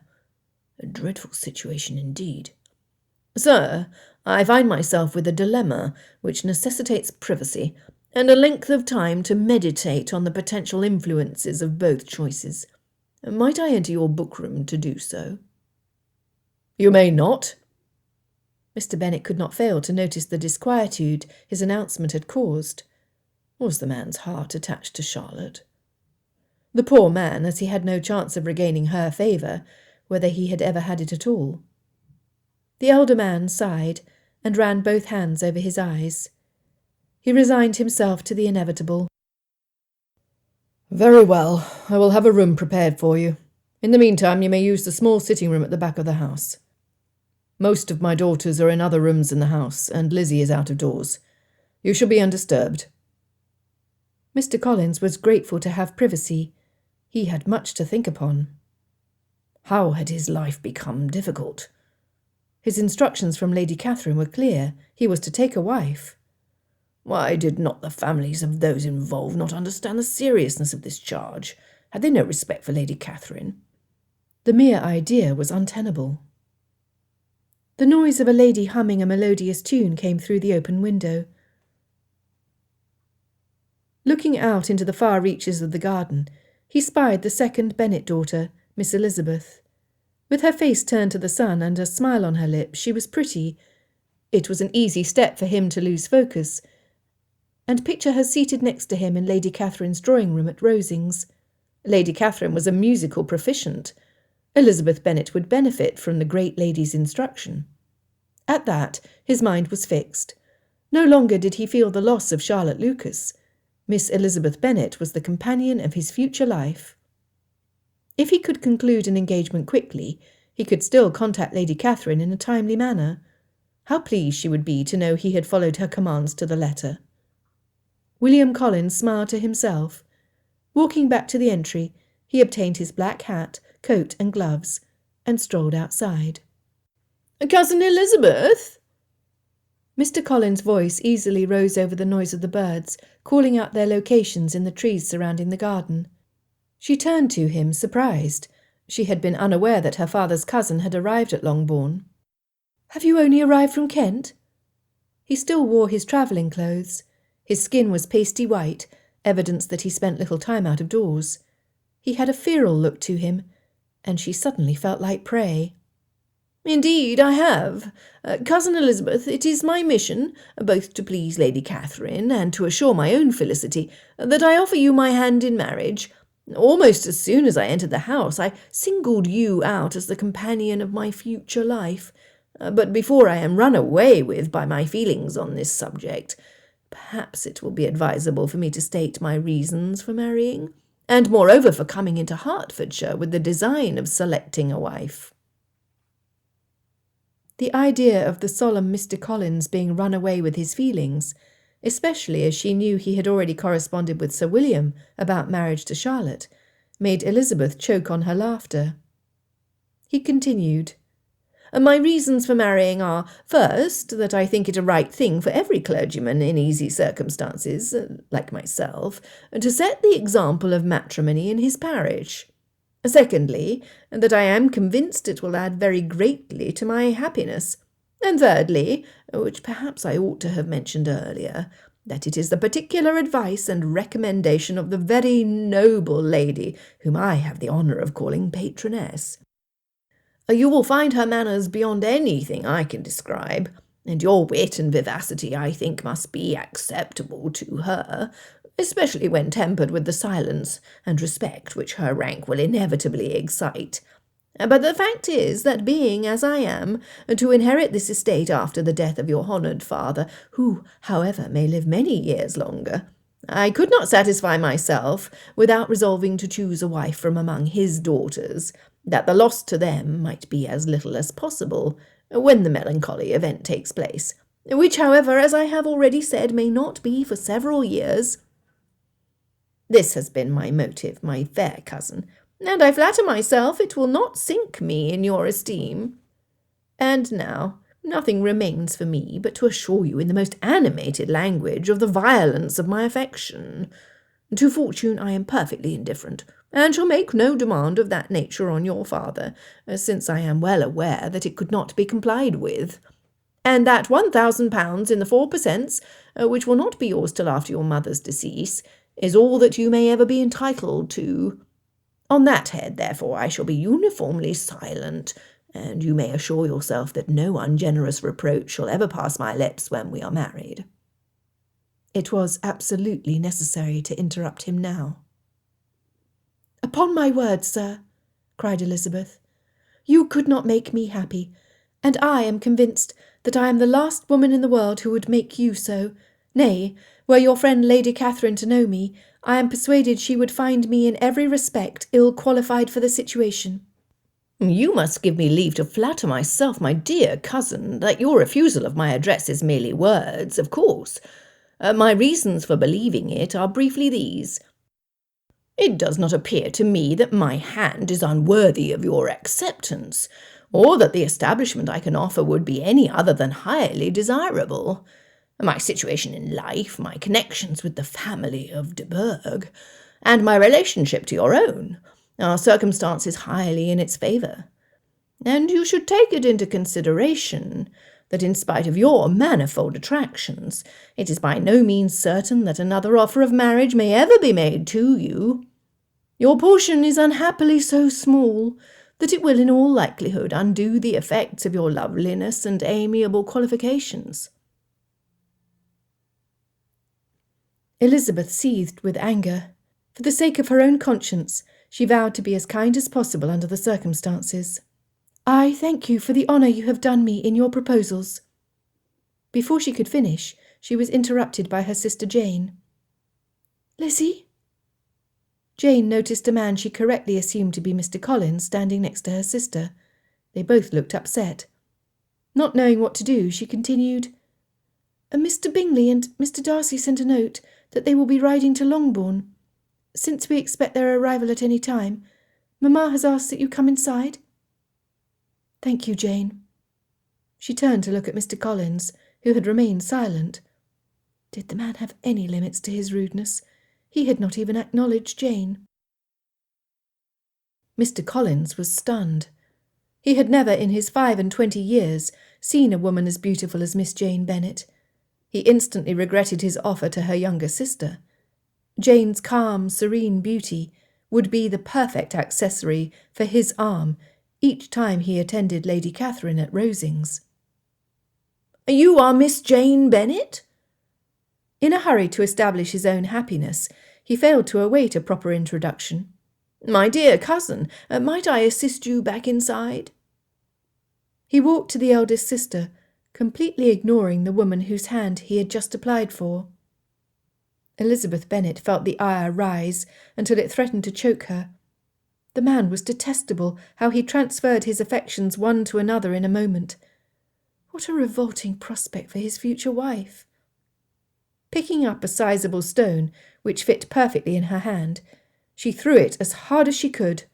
A dreadful situation indeed. Sir, I find myself with a dilemma which necessitates privacy and a length of time to meditate on the potential influences of both choices. Might I enter your bookroom to do so?" "You may not." Mr. Bennet could not fail to notice the disquietude his announcement had caused. Was the man's heart attached to Charlotte? The poor man, as he had no chance of regaining her favour, whether he had ever had it at all. The elder man sighed and ran both hands over his eyes. He resigned himself to the inevitable. "Very well, I will have a room prepared for you. In the meantime, you may use the small sitting room at the back of the house. Most of my daughters are in other rooms in the house, and Lizzie is out of doors. You shall be undisturbed." Mr. Collins was grateful to have privacy. He had much to think upon. How had his life become difficult? His instructions from Lady Catherine were clear. He was to take a wife. Why did not the families of those involved not understand the seriousness of this charge? Had they no respect for Lady Catherine? The mere idea was untenable. The noise of a lady humming a melodious tune came through the open window. Looking out into the far reaches of the garden, he spied the second Bennet daughter, Miss Elizabeth. With her face turned to the sun and a smile on her lips, she was pretty. It was an easy step for him to lose focus, and picture her seated next to him in Lady Catherine's drawing-room at Rosings. Lady Catherine was a musical proficient. Elizabeth Bennet would benefit from the great lady's instruction. At that, his mind was fixed. No longer did he feel the loss of Charlotte Lucas. Miss Elizabeth Bennet was the companion of his future life. If he could conclude an engagement quickly, he could still contact Lady Catherine in a timely manner. How pleased she would be to know he had followed her commands to the letter. William Collins smiled to himself. Walking back to the entry, he obtained his black hat, coat and gloves, and strolled outside. "Cousin Elizabeth!" Mr. Collins' voice easily rose over the noise of the birds, calling out their locations in the trees surrounding the garden. She turned to him, surprised. She had been unaware that her father's cousin had arrived at Longbourn. "Have you only arrived from Kent?" He still wore his travelling clothes. His skin was pasty white, evidence that he spent little time out of doors. He had a feral look to him, and she suddenly felt like prey. "Indeed, I have. Cousin Elizabeth, it is my mission, both to please Lady Catherine and to assure my own felicity, that I offer you my hand in marriage. Almost as soon as I entered the house, I singled you out as the companion of my future life. But before I am run away with by my feelings on this subject, perhaps it will be advisable for me to state my reasons for marrying, and moreover for coming into Hertfordshire with the design of selecting a wife." The idea of the solemn Mr. Collins being run away with his feelings, especially as she knew he had already corresponded with Sir William about marriage to Charlotte, made Elizabeth choke on her laughter. He continued, "My reasons for marrying are, first, that I think it a right thing for every clergyman in easy circumstances, like myself, to set the example of matrimony in his parish. Secondly, that I am convinced it will add very greatly to my happiness. And thirdly, which perhaps I ought to have mentioned earlier, that it is the particular advice and recommendation of the very noble lady whom I have the honour of calling patroness. You will find her manners beyond anything I can describe, and your wit and vivacity, I think, must be acceptable to her, especially when tempered with the silence and respect which her rank will inevitably excite. But the fact is that being, as I am, to inherit this estate after the death of your honoured father, who, however, may live many years longer, I could not satisfy myself without resolving to choose a wife from among his daughters, that the loss to them might be as little as possible when the melancholy event takes place, which, however, as I have already said, may not be for several years. This has been my motive, my fair cousin, and I flatter myself it will not sink me in your esteem. And now nothing remains for me but to assure you in the most animated language of the violence of my affection. To fortune I am perfectly indifferent, and shall make no demand of that nature on your father, since I am well aware that it could not be complied with, and that £1,000 in the 4 per cents, which will not be yours till after your mother's decease, is all that you may ever be entitled to. On that head, therefore, I shall be uniformly silent, and you may assure yourself that no ungenerous reproach shall ever pass my lips when we are married." It was absolutely necessary to interrupt him now. "Upon my word, sir," cried Elizabeth, "you could not make me happy, and I am convinced that I am the last woman in the world who would make you so. Nay, were your friend Lady Catherine to know me, I am persuaded she would find me in every respect ill qualified for the situation." "You must give me leave to flatter myself, my dear cousin, that your refusal of my address is merely words, of course. My reasons for believing it are briefly these. It does not appear to me that my hand is unworthy of your acceptance, or that the establishment I can offer would be any other than highly desirable. My situation in life, my connections with the family of de Bourgh, and my relationship to your own, are circumstances highly in its favour. And you should take it into consideration that in spite of your manifold attractions, it is by no means certain that another offer of marriage may ever be made to you. Your portion is unhappily so small that it will in all likelihood undo the effects of your loveliness and amiable qualifications." Elizabeth seethed with anger. For the sake of her own conscience, she vowed to be as kind as possible under the circumstances. "I thank you for the honour you have done me in your proposals." Before she could finish, she was interrupted by her sister Jane. "Lizzie?" Jane noticed a man she correctly assumed to be Mr. Collins standing next to her sister. They both looked upset. Not knowing what to do, she continued, "Mr. Bingley and Mr. Darcy sent a note that they will be riding to Longbourn. Since we expect their arrival at any time, Mamma has asked that you come inside." "Thank you, Jane." She turned to look at Mr. Collins, who had remained silent. Did the man have any limits to his rudeness? He had not even acknowledged Jane. Mr. Collins was stunned. He had never in his 25 years seen a woman as beautiful as Miss Jane Bennet. He instantly regretted his offer to her younger sister. Jane's calm, serene beauty would be the perfect accessory for his arm each time he attended Lady Catherine at Rosings. "You are Miss Jane Bennet?" In a hurry to establish his own happiness, he failed to await a proper introduction. "My dear cousin, might I assist you back inside?" He walked to the eldest sister, completely ignoring the woman whose hand he had just applied for. Elizabeth Bennet felt the ire rise until it threatened to choke her. The man was detestable, how he transferred his affections one to another in a moment. What a revolting prospect for his future wife. Picking up a sizable stone, which fit perfectly in her hand, she threw it as hard as she could.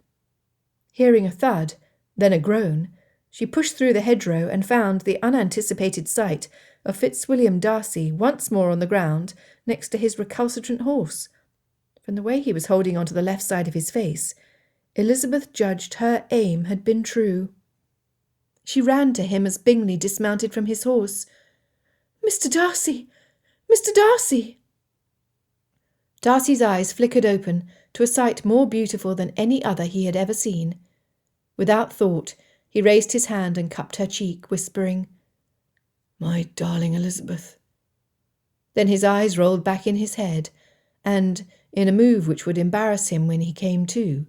Hearing a thud, then a groan, she pushed through the hedgerow and found the unanticipated sight of Fitzwilliam Darcy once more on the ground next to his recalcitrant horse. From the way he was holding on to the left side of his face, Elizabeth judged her aim had been true. She ran to him as Bingley dismounted from his horse. "Mr. Darcy! Mr. Darcy!" Darcy's eyes flickered open to a sight more beautiful than any other he had ever seen. Without thought, he raised his hand and cupped her cheek, whispering, "My darling Elizabeth." Then his eyes rolled back in his head, and, in a move which would embarrass him when he came to,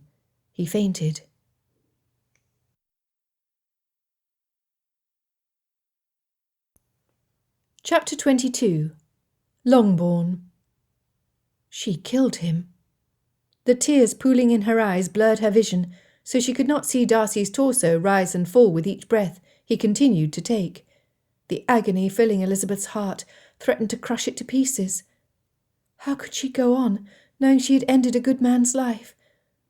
he fainted. Chapter 22. Longbourn. She killed him. The tears pooling in her eyes blurred her vision, so she could not see Darcy's torso rise and fall with each breath he continued to take. The agony filling Elizabeth's heart threatened to crush it to pieces. How could she go on, knowing she had ended a good man's life?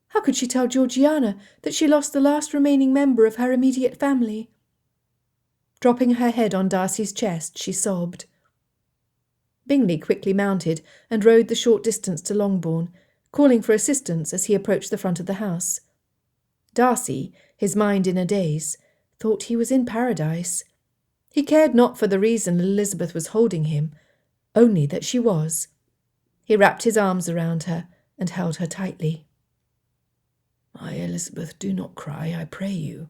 How could she tell Georgiana that she lost the last remaining member of her immediate family? Dropping her head on Darcy's chest, she sobbed. Bingley quickly mounted and rode the short distance to Longbourn, calling for assistance as he approached the front of the house. Darcy, his mind in a daze, thought he was in paradise. He cared not for the reason Elizabeth was holding him, only that she was. He wrapped his arms around her and held her tightly. "My Elizabeth, do not cry, I pray you,"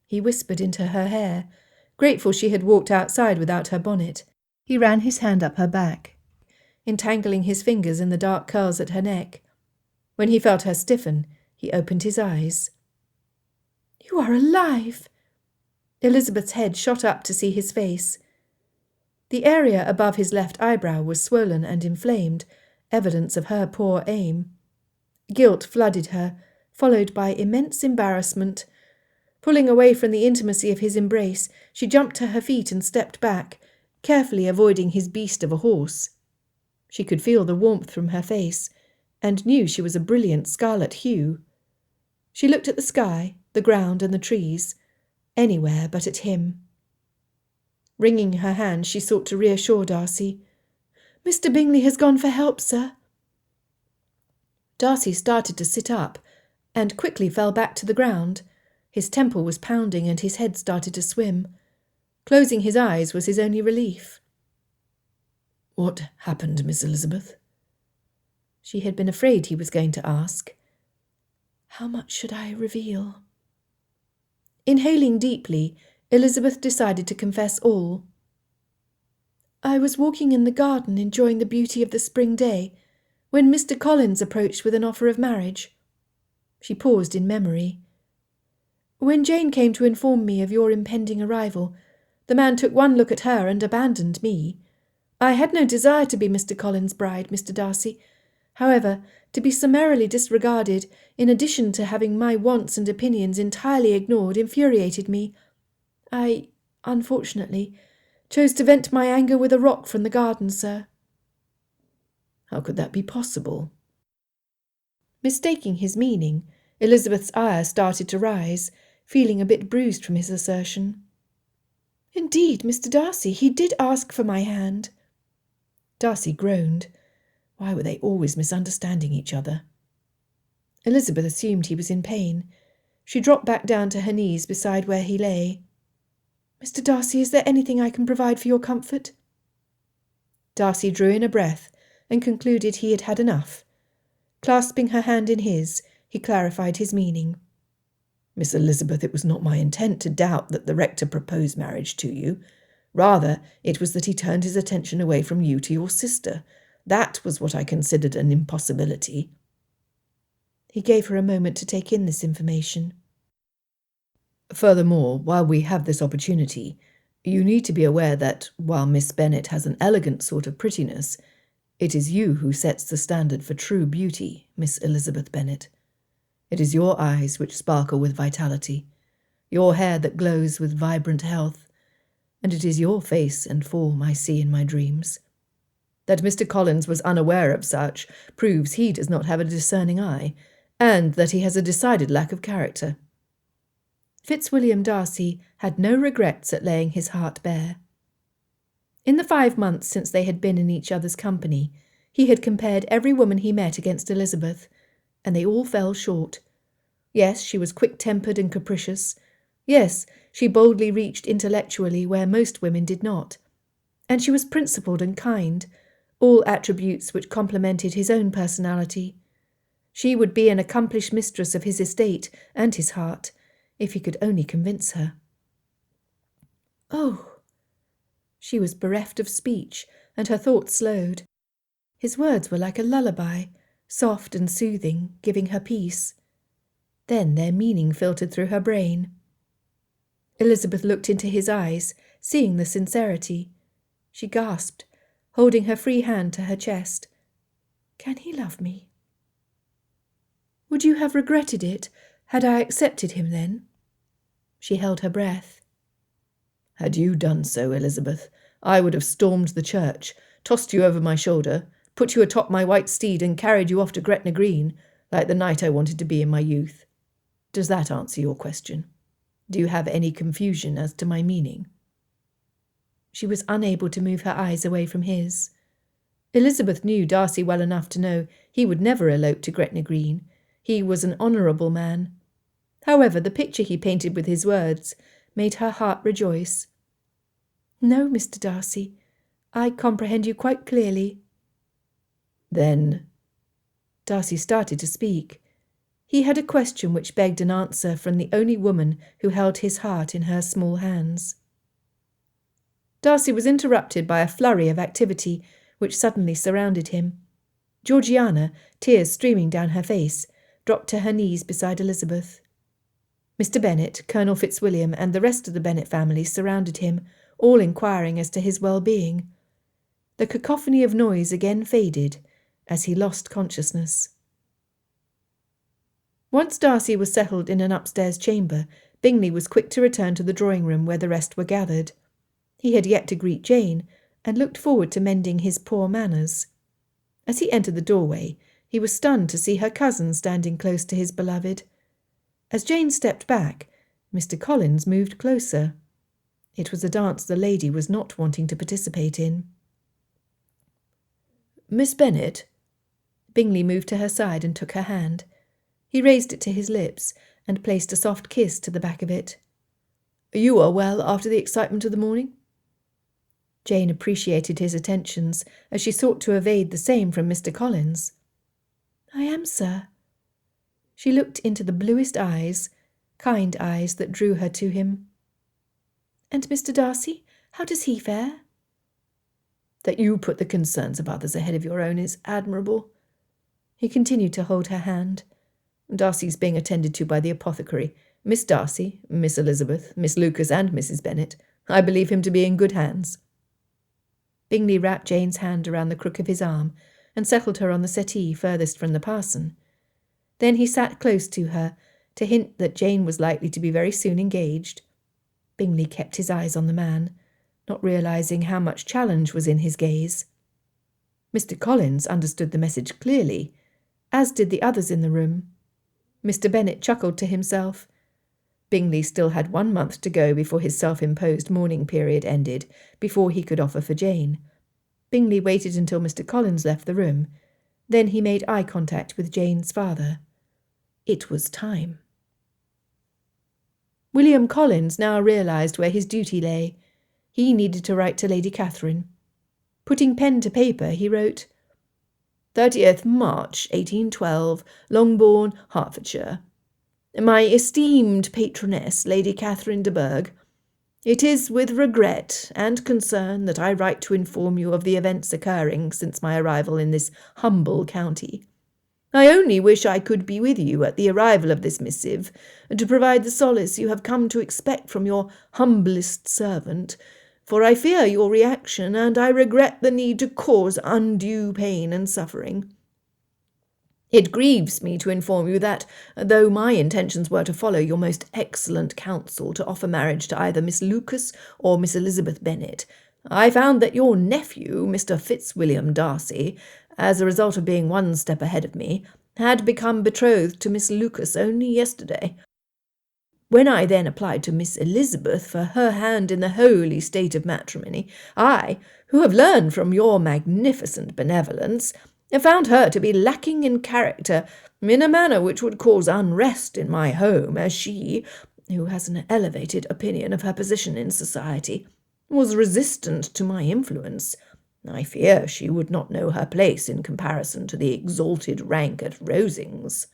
he whispered into her hair, grateful she had walked outside without her bonnet. He ran his hand up her back, entangling his fingers in the dark curls at her neck. When he felt her stiffen, he opened his eyes. "You are alive!" Elizabeth's head shot up to see his face. The area above his left eyebrow was swollen and inflamed, evidence of her poor aim. Guilt flooded her, followed by immense embarrassment. Pulling away from the intimacy of his embrace, she jumped to her feet and stepped back, carefully avoiding his beast of a horse. She could feel the warmth from her face, and knew she was a brilliant scarlet hue. She looked at the sky, the ground, and the trees, anywhere but at him. Wringing her hands, she sought to reassure Darcy. "Mr. Bingley has gone for help, sir." Darcy started to sit up, and quickly fell back to the ground. His temple was pounding, and his head started to swim. Closing his eyes was his only relief. "What happened, Miss Elizabeth?" She had been afraid he was going to ask. "How much should I reveal?" Inhaling deeply, Elizabeth decided to confess all. "I was walking in the garden enjoying the beauty of the spring day, when Mr. Collins approached with an offer of marriage." She paused in memory. "When Jane came to inform me of your impending arrival, the man took one look at her and abandoned me. I had no desire to be Mr. Collins' bride, Mr. Darcy. However, to be summarily disregarded, in addition to having my wants and opinions entirely ignored, infuriated me. I, unfortunately, chose to vent my anger with a rock from the garden, sir." "How could that be possible?" Mistaking his meaning, Elizabeth's ire started to rise, feeling a bit bruised from his assertion. "Indeed, Mr. Darcy, he did ask for my hand." Darcy groaned. Why were they always misunderstanding each other? Elizabeth assumed he was in pain. She dropped back down to her knees beside where he lay. "Mr. Darcy, is there anything I can provide for your comfort?" Darcy drew in a breath and concluded he had had enough. Clasping her hand in his, he clarified his meaning. "Miss Elizabeth, it was not my intent to doubt that the rector proposed marriage to you. Rather, it was that he turned his attention away from you to your sister. That was what I considered an impossibility." He gave her a moment to take in this information. "Furthermore, while we have this opportunity, you need to be aware that, while Miss Bennet has an elegant sort of prettiness, it is you who sets the standard for true beauty, Miss Elizabeth Bennet. It is your eyes which sparkle with vitality, your hair that glows with vibrant health, and it is your face and form I see in my dreams. That Mr. Collins was unaware of such proves he does not have a discerning eye, and that he has a decided lack of character." Fitzwilliam Darcy had no regrets at laying his heart bare. In the 5 months since they had been in each other's company, he had compared every woman he met against Elizabeth, and they all fell short. Yes, she was quick-tempered and capricious. Yes, she boldly reached intellectually where most women did not. And she was principled and kind, all attributes which complemented his own personality. She would be an accomplished mistress of his estate and his heart, if he could only convince her. Oh! She was bereft of speech, and her thoughts slowed. His words were like a lullaby, soft and soothing, giving her peace. Then their meaning filtered through her brain. Elizabeth looked into his eyes, seeing the sincerity. She gasped, holding her free hand to her chest. "Can he love me?" "Would you have regretted it, had I accepted him then?" She held her breath. "Had you done so, Elizabeth, I would have stormed the church, tossed you over my shoulder, put you atop my white steed and carried you off to Gretna Green, like the knight I wanted to be in my youth. Does that answer your question? Do you have any confusion as to my meaning?" She was unable to move her eyes away from his. Elizabeth knew Darcy well enough to know he would never elope to Gretna Green. He was an honourable man. However, the picture he painted with his words made her heart rejoice. "No, Mr. Darcy, I comprehend you quite clearly." "Then—" Darcy started to speak. He had a question which begged an answer from the only woman who held his heart in her small hands. Darcy was interrupted by a flurry of activity which suddenly surrounded him. Georgiana, tears streaming down her face, dropped to her knees beside Elizabeth. Mr. Bennet, Colonel Fitzwilliam, and the rest of the Bennet family surrounded him, all inquiring as to his well-being. The cacophony of noise again faded as he lost consciousness. Once Darcy was settled in an upstairs chamber, Bingley was quick to return to the drawing-room where the rest were gathered. He had yet to greet Jane, and looked forward to mending his poor manners. As he entered the doorway, he was stunned to see her cousin standing close to his beloved. As Jane stepped back, Mr. Collins moved closer. It was a dance the lady was not wanting to participate in. "Miss Bennet?" Bingley moved to her side and took her hand. He raised it to his lips and placed a soft kiss to the back of it. "You are well after the excitement of the morning?" Jane appreciated his attentions as she sought to evade the same from Mr. Collins. "I am, sir." She looked into the bluest eyes, kind eyes that drew her to him. "And Mr. Darcy, how does he fare?" "That you put the concerns of others ahead of your own is admirable." He continued to hold her hand. "Darcy's being attended to by the apothecary. Miss Darcy, Miss Elizabeth, Miss Lucas, and Mrs. Bennet. I believe him to be in good hands." Bingley wrapped Jane's hand around the crook of his arm and settled her on the settee furthest from the parson. Then he sat close to her to hint that Jane was likely to be very soon engaged. Bingley kept his eyes on the man, not realising how much challenge was in his gaze. Mr. Collins understood the message clearly, as did the others in the room. Mr. Bennet chuckled to himself. Bingley still had 1 month to go before his self-imposed mourning period ended, before he could offer for Jane. Bingley waited until Mr. Collins left the room. Then he made eye contact with Jane's father. It was time. William Collins now realised where his duty lay. He needed to write to Lady Catherine. Putting pen to paper, he wrote, 30th March, 1812, Longbourn, Hertfordshire. My esteemed patroness, Lady Catherine de Bourgh, it is with regret and concern that I write to inform you of the events occurring since my arrival in this humble county. I only wish I could be with you at the arrival of this missive, to provide the solace you have come to expect from your humblest servant, for I fear your reaction, and I regret the need to cause undue pain and suffering. It grieves me to inform you that, though my intentions were to follow your most excellent counsel to offer marriage to either Miss Lucas or Miss Elizabeth Bennet, I found that your nephew, Mr. Fitzwilliam Darcy, as a result of being one step ahead of me, had become betrothed to Miss Lucas only yesterday. When I then applied to Miss Elizabeth for her hand in the holy state of matrimony, I, who have learned from your magnificent benevolence, found her to be lacking in character in a manner which would cause unrest in my home, as she, who has an elevated opinion of her position in society, was resistant to my influence. I fear she would not know her place in comparison to the exalted rank at Rosings.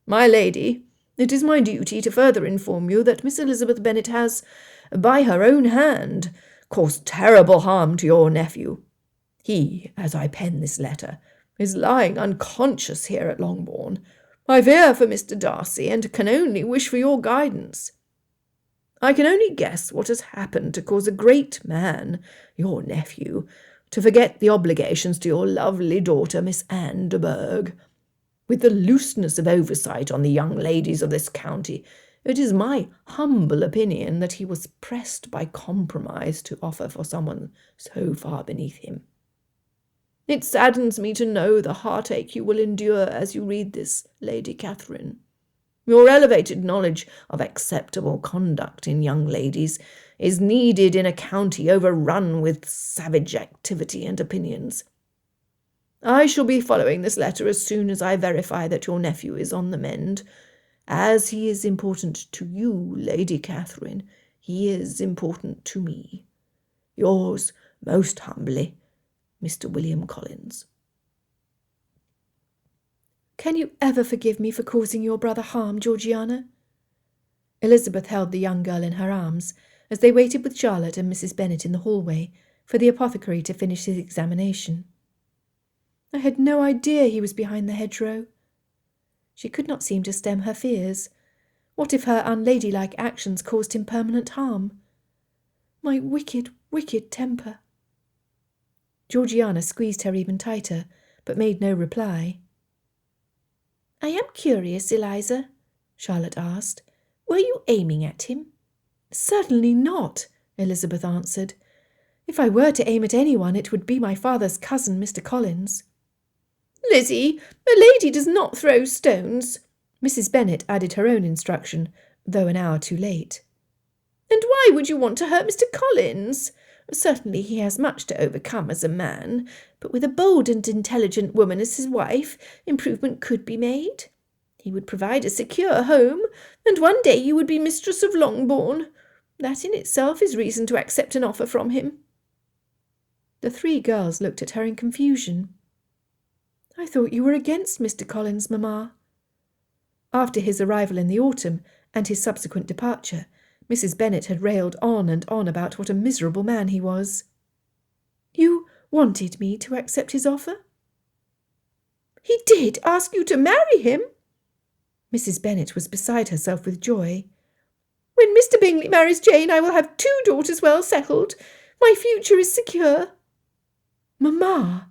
My lady, it is my duty to further inform you that Miss Elizabeth Bennet has, by her own hand, caused terrible harm to your nephew. He, as I pen this letter, is lying unconscious here at Longbourn. I fear for Mr. Darcy, and can only wish for your guidance. I can only guess what has happened to cause a great man, your nephew, to forget the obligations to your lovely daughter, Miss Anne de Bourgh. With the looseness of oversight on the young ladies of this county, it is my humble opinion that he was pressed by compromise to offer for someone so far beneath him. It saddens me to know the heartache you will endure as you read this, Lady Catherine. Your elevated knowledge of acceptable conduct in young ladies is needed in a county overrun with savage activity and opinions. I shall be following this letter as soon as I verify that your nephew is on the mend. As he is important to you, Lady Catherine, he is important to me. Yours most humbly, Mr. William Collins. Can you ever forgive me for causing your brother harm, Georgiana? Elizabeth held the young girl in her arms as they waited with Charlotte and Mrs. Bennet in the hallway for the apothecary to finish his examination. I had no idea he was behind the hedgerow. She could not seem to stem her fears. What if her unladylike actions caused him permanent harm? My wicked, wicked temper. Georgiana squeezed her even tighter, but made no reply. I am curious, Eliza, Charlotte asked. Were you aiming at him? Certainly not, Elizabeth answered. If I were to aim at anyone, it would be my father's cousin, Mr. Collins. Lizzie, a lady does not throw stones. Mrs. Bennet added her own instruction, though an hour too late. And why would you want to hurt Mr. Collins? Certainly he has much to overcome as a man, but with a bold and intelligent woman as his wife, improvement could be made. He would provide a secure home, and one day you would be mistress of Longbourn. That in itself is reason to accept an offer from him. The three girls looked at her in confusion. I thought you were against Mr. Collins, mamma. After his arrival in the autumn and his subsequent departure, Mrs. Bennet had railed on and on about what a miserable man he was. You wanted me to accept his offer? He did ask you to marry him? Mrs. Bennet was beside herself with joy. When Mr. Bingley marries Jane, I will have 2 daughters well settled. My future is secure. Mamma!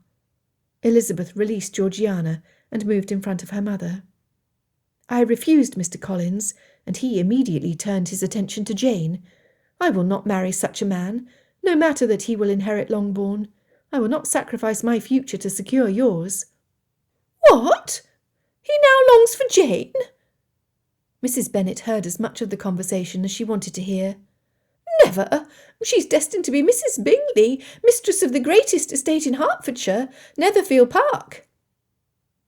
Elizabeth released Georgiana and moved in front of her mother. I refused Mr. Collins, and he immediately turned his attention to Jane. I will not marry such a man, no matter that he will inherit Longbourn. I will not sacrifice my future to secure yours. What? He now longs for Jane? Mrs. Bennet heard as much of the conversation as she wanted to hear. Never. She's destined to be Mrs. Bingley, mistress of the greatest estate in Hertfordshire, Netherfield Park.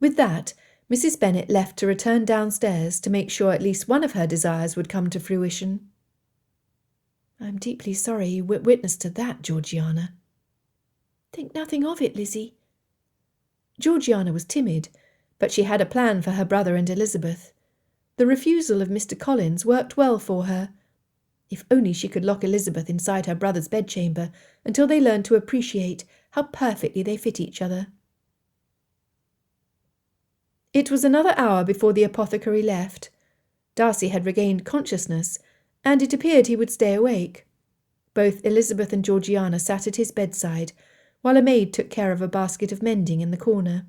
With that, Mrs. Bennet left to return downstairs to make sure at least one of her desires would come to fruition. I'm deeply sorry you were witness to that, Georgiana. Think nothing of it, Lizzie. Georgiana was timid, but she had a plan for her brother and Elizabeth. The refusal of Mr. Collins worked well for her. If only she could lock Elizabeth inside her brother's bedchamber until they learned to appreciate how perfectly they fit each other. It was another hour before the apothecary left. Darcy had regained consciousness, and it appeared he would stay awake. Both Elizabeth and Georgiana sat at his bedside, while a maid took care of a basket of mending in the corner.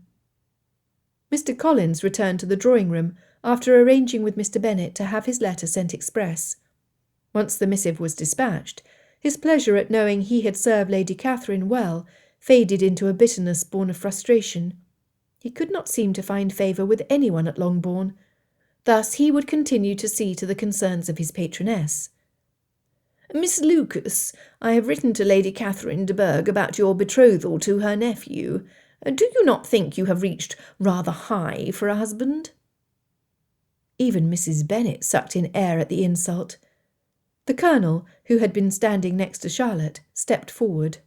Mr. Collins returned to the drawing-room after arranging with Mr. Bennet to have his letter sent express. Once the missive was dispatched, his pleasure at knowing he had served Lady Catherine well faded into a bitterness born of frustration. He could not seem to find favour with anyone at Longbourn. Thus he would continue to see to the concerns of his patroness. Miss Lucas, I have written to Lady Catherine de Bourgh about your betrothal to her nephew. Do you not think you have reached rather high for a husband? Even Mrs. Bennet sucked in air at the insult. The Colonel, who had been standing next to Charlotte, stepped forward.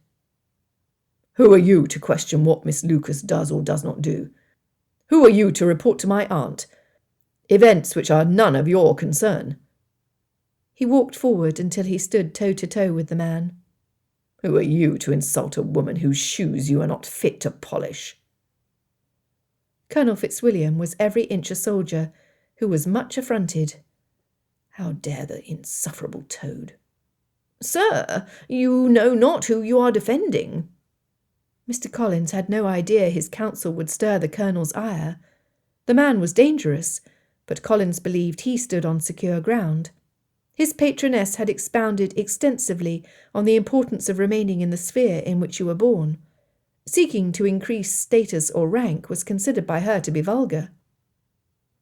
Who are you to question what Miss Lucas does or does not do? Who are you to report to my aunt events which are none of your concern? He walked forward until he stood toe-to-toe with the man. Who are you to insult a woman whose shoes you are not fit to polish? Colonel Fitzwilliam was every inch a soldier, who was much affronted. How dare the insufferable toad? Sir, you know not who you are defending. Mr. Collins had no idea his counsel would stir the Colonel's ire. The man was dangerous, but Collins believed he stood on secure ground. His patroness had expounded extensively on the importance of remaining in the sphere in which you were born. Seeking to increase status or rank was considered by her to be vulgar.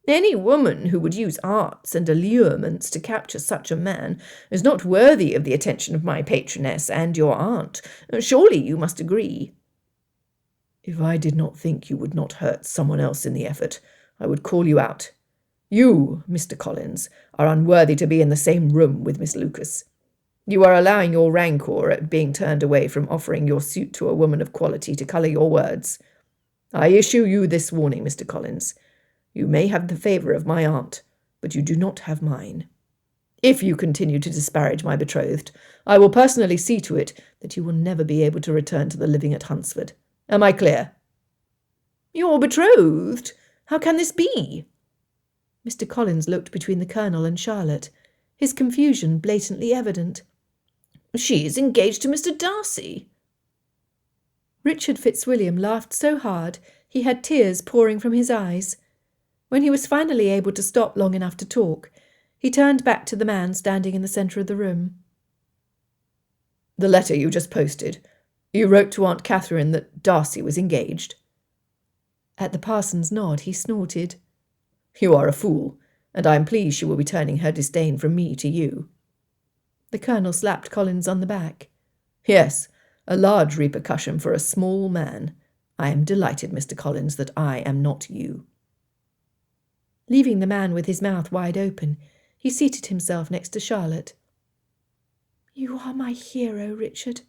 Any woman who would use arts and allurements to capture such a man is not worthy of the attention of my patroness and your aunt. Surely you must agree. If I did not think you would not hurt someone else in the effort, I would call you out. You, Mr. Collins, are unworthy to be in the same room with Miss Lucas. You are allowing your rancour at being turned away from offering your suit to a woman of quality to colour your words. I issue you this warning, Mr. Collins. You may have the favour of my aunt, but you do not have mine. If you continue to disparage my betrothed, I will personally see to it that you will never be able to return to the living at Hunsford. Am I clear? Your betrothed? How can this be? Mr. Collins looked between the Colonel and Charlotte, his confusion blatantly evident. She is engaged to Mr. Darcy. Richard Fitzwilliam laughed so hard he had tears pouring from his eyes. When he was finally able to stop long enough to talk, he turned back to the man standing in the centre of the room. The letter you just posted, you wrote to Aunt Catherine that Darcy was engaged? At the parson's nod, he snorted. You are a fool, and I am pleased she will be turning her disdain from me to you. The Colonel slapped Collins on the back. Yes, a large repercussion for a small man. I am delighted, Mr. Collins, that I am not you. Leaving the man with his mouth wide open, he seated himself next to Charlotte. You are my hero, Richard,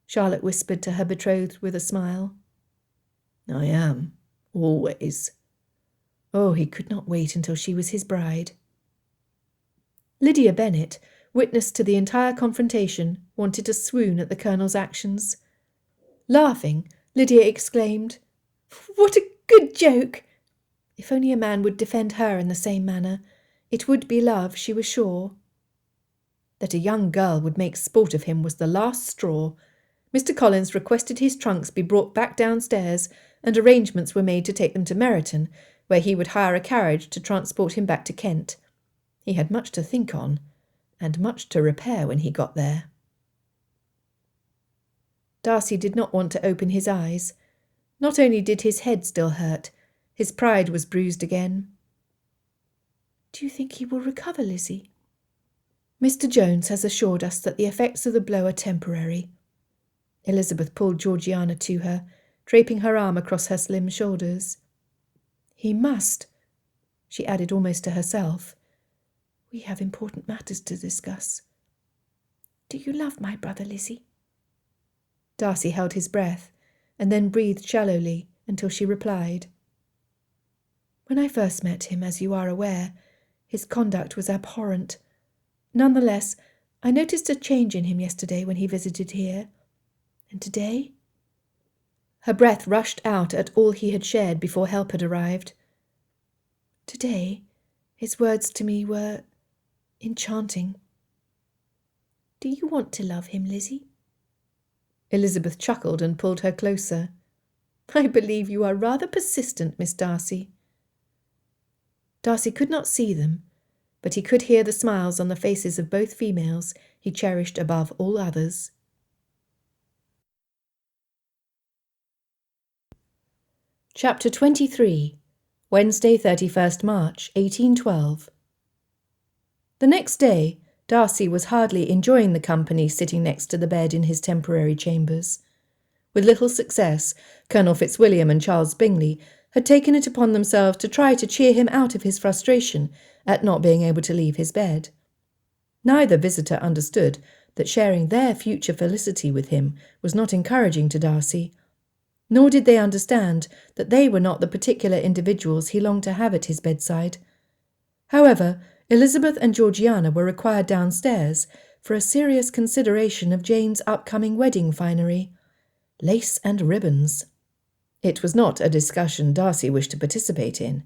Charlotte whispered to her betrothed with a smile. I am, always. Oh, he could not wait until she was his bride. Lydia Bennet, witness to the entire confrontation, wanted to swoon at the Colonel's actions. Laughing, Lydia exclaimed, "What a good joke!" If only a man would defend her in the same manner, it would be love, she was sure. That a young girl would make sport of him was the last straw. Mr. Collins requested his trunks be brought back downstairs, and arrangements were made to take them to Meryton, where he would hire a carriage to transport him back to Kent. He had much to think on, and much to repair when he got there. Darcy did not want to open his eyes. Not only did his head still hurt, his pride was bruised again. "Do you think he will recover, Lizzie?" "Mr. Jones has assured us that the effects of the blow are temporary." Elizabeth pulled Georgiana to her, draping her arm across her slim shoulders. "He must," she added almost to herself. "We have important matters to discuss." "Do you love my brother, Lizzie?" Darcy held his breath, and then breathed shallowly until she replied. "When I first met him, as you are aware, his conduct was abhorrent. Nonetheless, I noticed a change in him yesterday when he visited here. And today?" Her breath rushed out at all he had shared before help had arrived. "Today, his words to me were enchanting." "Do you want to love him, Lizzie?" Elizabeth chuckled and pulled her closer. I believe you are rather persistent, Miss Darcy. Darcy could not see them, but he could hear the smiles on the faces of both females he cherished above all others. Chapter 23. Wednesday, 31st March, 1812. The next day, Darcy was hardly enjoying the company sitting next to the bed in his temporary chambers. With little success, Colonel Fitzwilliam and Charles Bingley had taken it upon themselves to try to cheer him out of his frustration at not being able to leave his bed. Neither visitor understood that sharing their future felicity with him was not encouraging to Darcy, nor did they understand that they were not the particular individuals he longed to have at his bedside. However, Elizabeth and Georgiana were required downstairs for a serious consideration of Jane's upcoming wedding finery, lace and ribbons. It was not a discussion Darcy wished to participate in.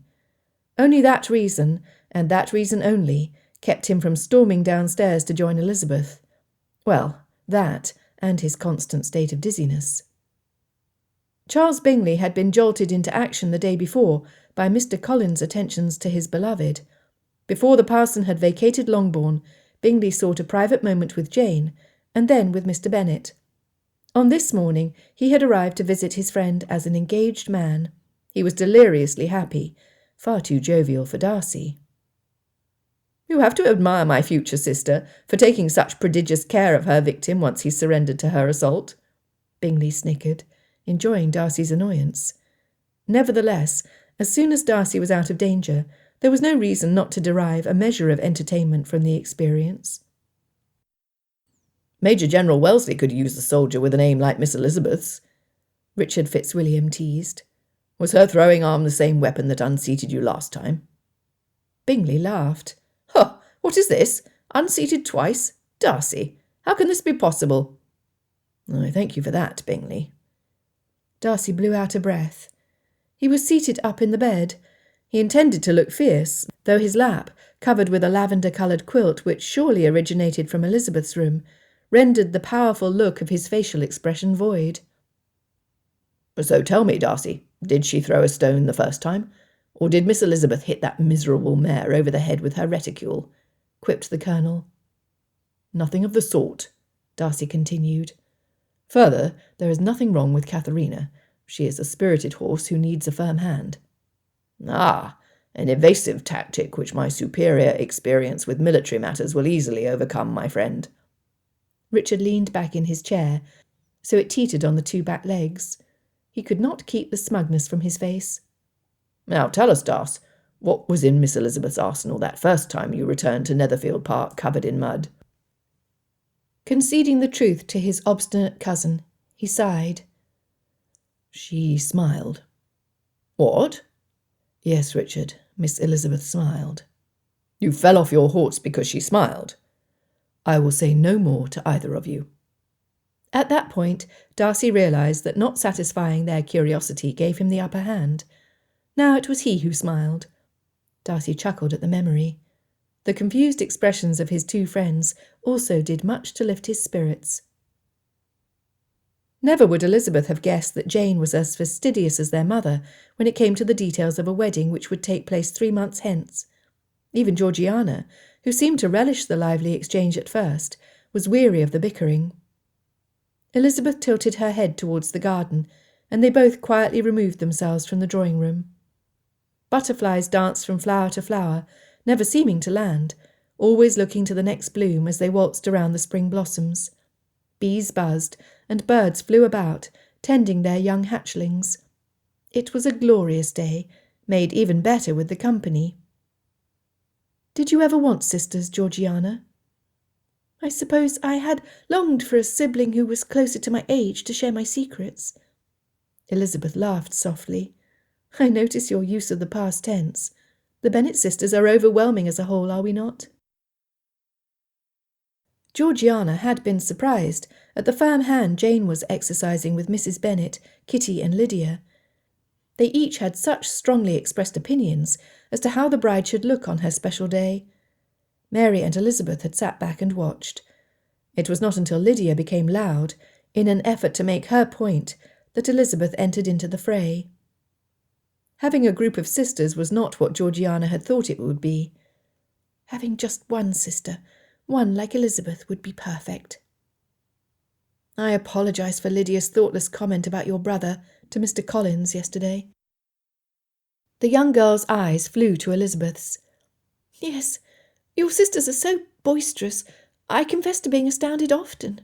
Only that reason, and that reason only, kept him from storming downstairs to join Elizabeth. Well, that, and his constant state of dizziness. Charles Bingley had been jolted into action the day before by Mr. Collins's attentions to his beloved. Before the parson had vacated Longbourn, Bingley sought a private moment with Jane, and then with Mr. Bennet. On this morning he had arrived to visit his friend as an engaged man. He was deliriously happy, far too jovial for Darcy. "You have to admire my future sister for taking such prodigious care of her victim once he surrendered to her assault," Bingley snickered, enjoying Darcy's annoyance. Nevertheless, as soon as Darcy was out of danger, there was no reason not to derive a measure of entertainment from the experience. "Major General Wellesley could use a soldier with a name like Miss Elizabeth's," Richard Fitzwilliam teased. "Was her throwing arm the same weapon that unseated you last time?" Bingley laughed. "Huh! What is this? Unseated twice? Darcy, how can this be possible?" "I thank you for that, Bingley." Darcy blew out a breath. He was seated up in the bed. He intended to look fierce, though his lap, covered with a lavender-coloured quilt which surely originated from Elizabeth's room, rendered the powerful look of his facial expression void. "So tell me, Darcy, did she throw a stone the first time, or did Miss Elizabeth hit that miserable mare over the head with her reticule?" quipped the Colonel. "Nothing of the sort," Darcy continued. "Further, there is nothing wrong with Katharina. She is a spirited horse who needs a firm hand." "Ah, an evasive tactic which my superior experience with military matters will easily overcome, my friend." Richard leaned back in his chair, so it teetered on the two back legs. He could not keep the smugness from his face. "Now tell us, Darcy, what was in Miss Elizabeth's arsenal that first time you returned to Netherfield Park covered in mud?" Conceding the truth to his obstinate cousin, he sighed. "She smiled." "What?" "Yes, Richard, Miss Elizabeth smiled." "You fell off your horse because she smiled?" "I will say no more to either of you." At that point, Darcy realised that not satisfying their curiosity gave him the upper hand. Now it was he who smiled. Darcy chuckled at the memory. The confused expressions of his two friends also did much to lift his spirits. Never would Elizabeth have guessed that Jane was as fastidious as their mother when it came to the details of a wedding which would take place 3 months hence. Even Georgiana, who seemed to relish the lively exchange at first, was weary of the bickering. Elizabeth tilted her head towards the garden, and they both quietly removed themselves from the drawing-room. Butterflies danced from flower to flower, never seeming to land, always looking to the next bloom as they waltzed around the spring blossoms. Bees buzzed, and birds flew about, tending their young hatchlings. It was a glorious day, made even better with the company. "Did you ever want sisters, Georgiana?" "I suppose I had longed for a sibling who was closer to my age to share my secrets." Elizabeth laughed softly. "I notice your use of the past tense. The Bennet sisters are overwhelming as a whole, are we not?" Georgiana had been surprised at the firm hand Jane was exercising with Mrs. Bennet, Kitty and Lydia. They each had such strongly expressed opinions as to how the bride should look on her special day. Mary and Elizabeth had sat back and watched. It was not until Lydia became loud, in an effort to make her point, that Elizabeth entered into the fray. Having a group of sisters was not what Georgiana had thought it would be. Having just one sister, one like Elizabeth, would be perfect. I apologise for Lydia's thoughtless comment about your brother to Mr. Collins yesterday. The young girl's eyes flew to Elizabeth's. Yes, your sisters are so boisterous. I confess to being astounded often.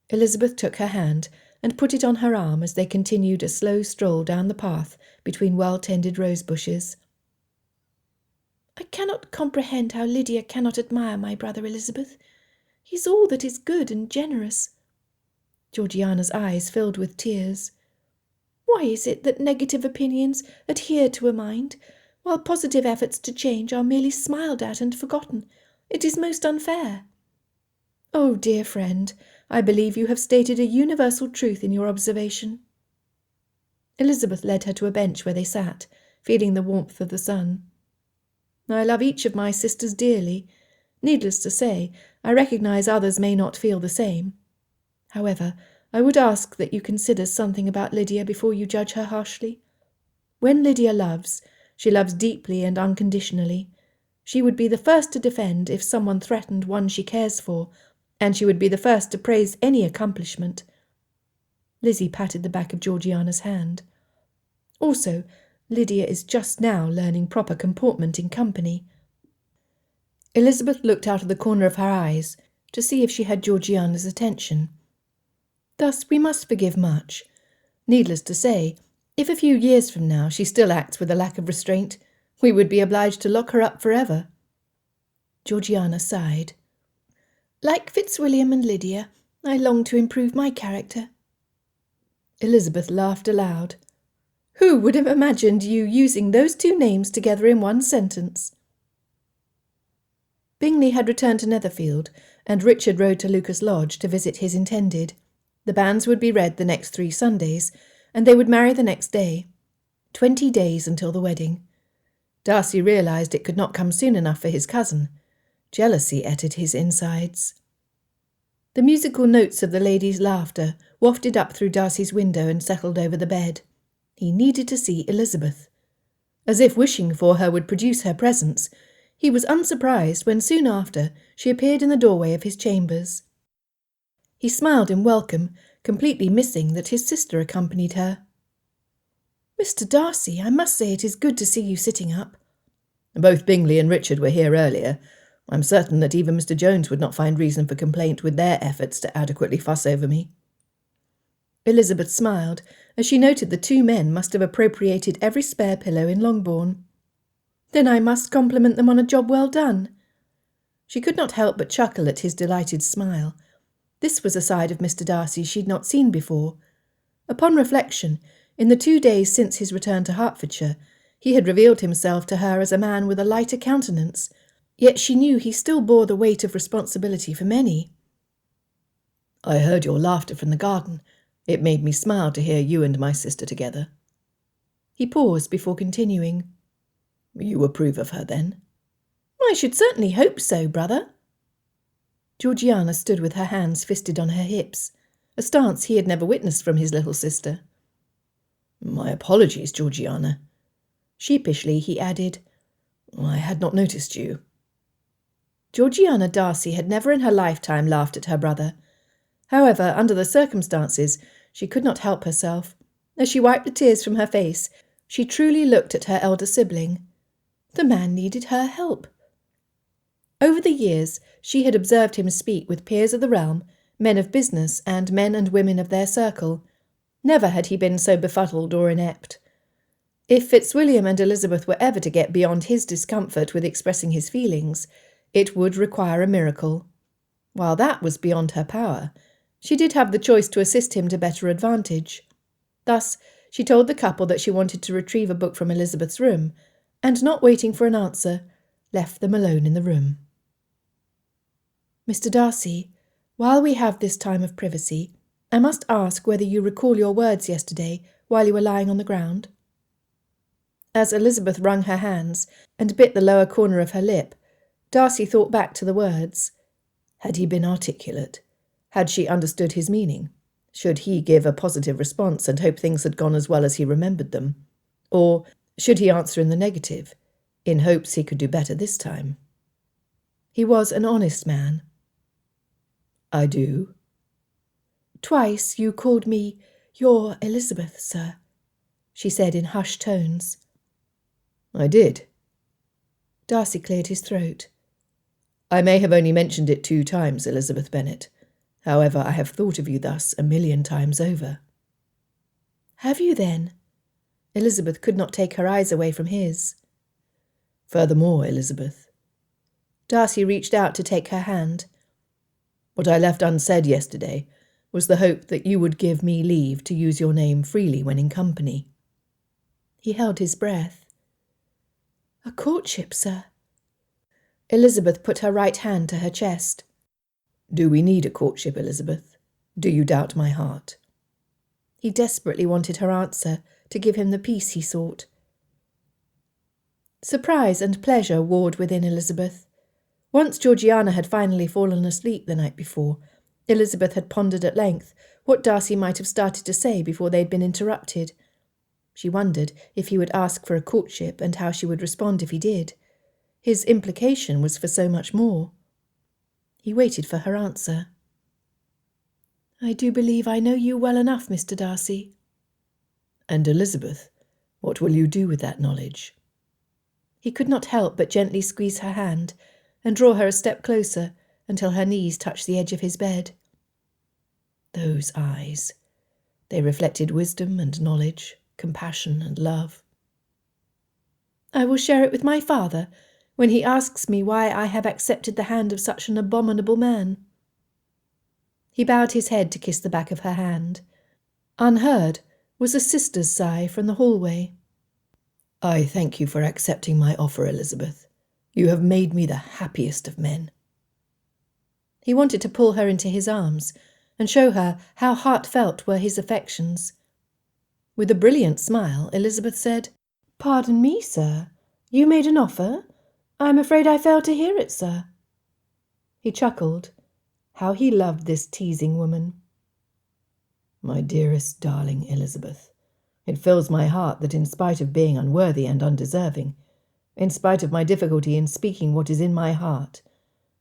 Elizabeth took her hand and put it on her arm as they continued a slow stroll down the path between well-tended rose bushes. I cannot comprehend how Lydia cannot admire my brother Elizabeth. He is all that is good and generous. Georgiana's eyes filled with tears. Why is it that negative opinions adhere to a mind, while positive efforts to change are merely smiled at and forgotten? It is most unfair. Oh, dear friend, I believe you have stated a universal truth in your observation. Elizabeth led her to a bench where they sat, feeling the warmth of the sun. I love each of my sisters dearly. Needless to say, I recognise others may not feel the same. However, I would ask that you consider something about Lydia before you judge her harshly. When Lydia loves, she loves deeply and unconditionally. She would be the first to defend if someone threatened one she cares for, and she would be the first to praise any accomplishment. Lizzie patted the back of Georgiana's hand. Also, Lydia is just now learning proper comportment in company. Elizabeth looked out of the corner of her eyes to see if she had Georgiana's attention. Thus we must forgive much. Needless to say, if a few years from now she still acts with a lack of restraint, we would be obliged to lock her up forever. Georgiana sighed. Like Fitzwilliam and Lydia, I long to improve my character. Elizabeth laughed aloud. Who would have imagined you using those two names together in one sentence? Bingley had returned to Netherfield, and Richard rode to Lucas Lodge to visit his intended. The banns would be read the next 3 Sundays, and they would marry the next day. 20 days until the wedding. Darcy realised it could not come soon enough for his cousin. Jealousy ate his insides. The musical notes of the ladies' laughter wafted up through Darcy's window and settled over the bed. He needed to see Elizabeth. As if wishing for her would produce her presence, he was unsurprised when soon after she appeared in the doorway of his chambers. He smiled in welcome, completely missing that his sister accompanied her. Mr. Darcy, I must say it is good to see you sitting up. Both Bingley and Richard were here earlier. I'm certain that even Mr. Jones would not find reason for complaint with their efforts to adequately fuss over me. Elizabeth smiled as she noted the 2 men must have appropriated every spare pillow in Longbourn. Then I must compliment them on a job well done. She could not help but chuckle at his delighted smile. This was a side of Mr. Darcy she'd not seen before. Upon reflection, in the 2 days since his return to Hertfordshire, he had revealed himself to her as a man with a lighter countenance, yet she knew he still bore the weight of responsibility for many. I heard your laughter from the garden. It made me smile to hear you and my sister together. He paused before continuing. You approve of her, then? I should certainly hope so, brother. Georgiana stood with her hands fisted on her hips, a stance he had never witnessed from his little sister. My apologies, Georgiana. Sheepishly he added, I had not noticed you. Georgiana Darcy had never in her lifetime laughed at her brother. However, under the circumstances, she could not help herself. As she wiped the tears from her face, she truly looked at her elder sibling. The man needed her help. Over the years, she had observed him speak with peers of the realm, men of business, and men and women of their circle. Never had he been so befuddled or inept. If Fitzwilliam and Elizabeth were ever to get beyond his discomfort with expressing his feelings, it would require a miracle. While that was beyond her power, she did have the choice to assist him to better advantage. Thus, she told the couple that she wanted to retrieve a book from Elizabeth's room, and not waiting for an answer, left them alone in the room. Mr. Darcy, while we have this time of privacy, I must ask whether you recall your words yesterday while you were lying on the ground. As Elizabeth wrung her hands and bit the lower corner of her lip, Darcy thought back to the words. Had he been articulate? Had she understood his meaning? Should he give a positive response and hope things had gone as well as he remembered them? Or should he answer in the negative, in hopes he could do better this time? He was an honest man. "I do." "Twice you called me your Elizabeth, sir," she said in hushed tones. "I did." Darcy cleared his throat. "I may have only mentioned it 2 times, Elizabeth Bennet. However, I have thought of you thus 1,000,000 times over." "Have you then?" Elizabeth could not take her eyes away from his. "Furthermore, Elizabeth." Darcy reached out to take her hand. "What I left unsaid yesterday was the hope that you would give me leave to use your name freely when in company." He held his breath. "A courtship, sir?" Elizabeth put her right hand to her chest. "Do we need a courtship, Elizabeth? Do you doubt my heart?" He desperately wanted her answer to give him the peace he sought. Surprise and pleasure warred within Elizabeth. Once Georgiana had finally fallen asleep the night before, Elizabeth had pondered at length what Darcy might have started to say before they had been interrupted. She wondered if he would ask for a courtship and how she would respond if he did. His implication was for so much more. He waited for her answer. "I do believe I know you well enough, Mr. Darcy." "And Elizabeth, what will you do with that knowledge?" He could not help but gently squeeze her hand and draw her a step closer until her knees touched the edge of his bed. Those eyes, they reflected wisdom and knowledge, compassion and love. "I will share it with my father when he asks me why I have accepted the hand of such an abominable man." He bowed his head to kiss the back of her hand. Unheard was a sister's sigh from the hallway. "I thank you for accepting my offer, Elizabeth. You have made me the happiest of men." He wanted to pull her into his arms and show her how heartfelt were his affections. With a brilliant smile, Elizabeth said, "Pardon me, sir. You made an offer? I am afraid I failed to hear it, sir." He chuckled. How he loved this teasing woman. "My dearest, darling Elizabeth, it fills my heart that in spite of being unworthy and undeserving, in spite of my difficulty in speaking what is in my heart,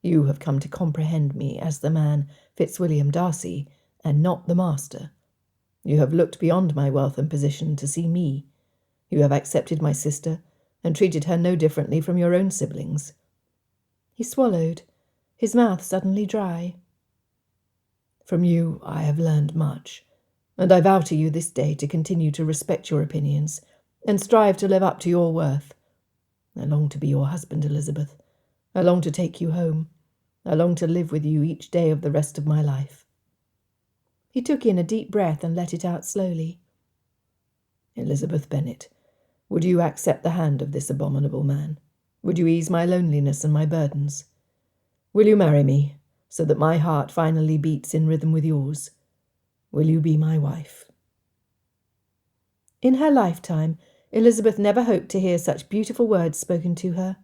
you have come to comprehend me as the man Fitzwilliam Darcy, and not the master. You have looked beyond my wealth and position to see me. You have accepted my sister, and treated her no differently from your own siblings." He swallowed, his mouth suddenly dry. "From you I have learned much, and I vow to you this day to continue to respect your opinions, and strive to live up to your worth. I long to be your husband, Elizabeth. I long to take you home. I long to live with you each day of the rest of my life." He took in a deep breath and let it out slowly. "Elizabeth Bennet, would you accept the hand of this abominable man? Would you ease my loneliness and my burdens? Will you marry me, so that my heart finally beats in rhythm with yours? Will you be my wife?" In her lifetime, Elizabeth never hoped to hear such beautiful words spoken to her.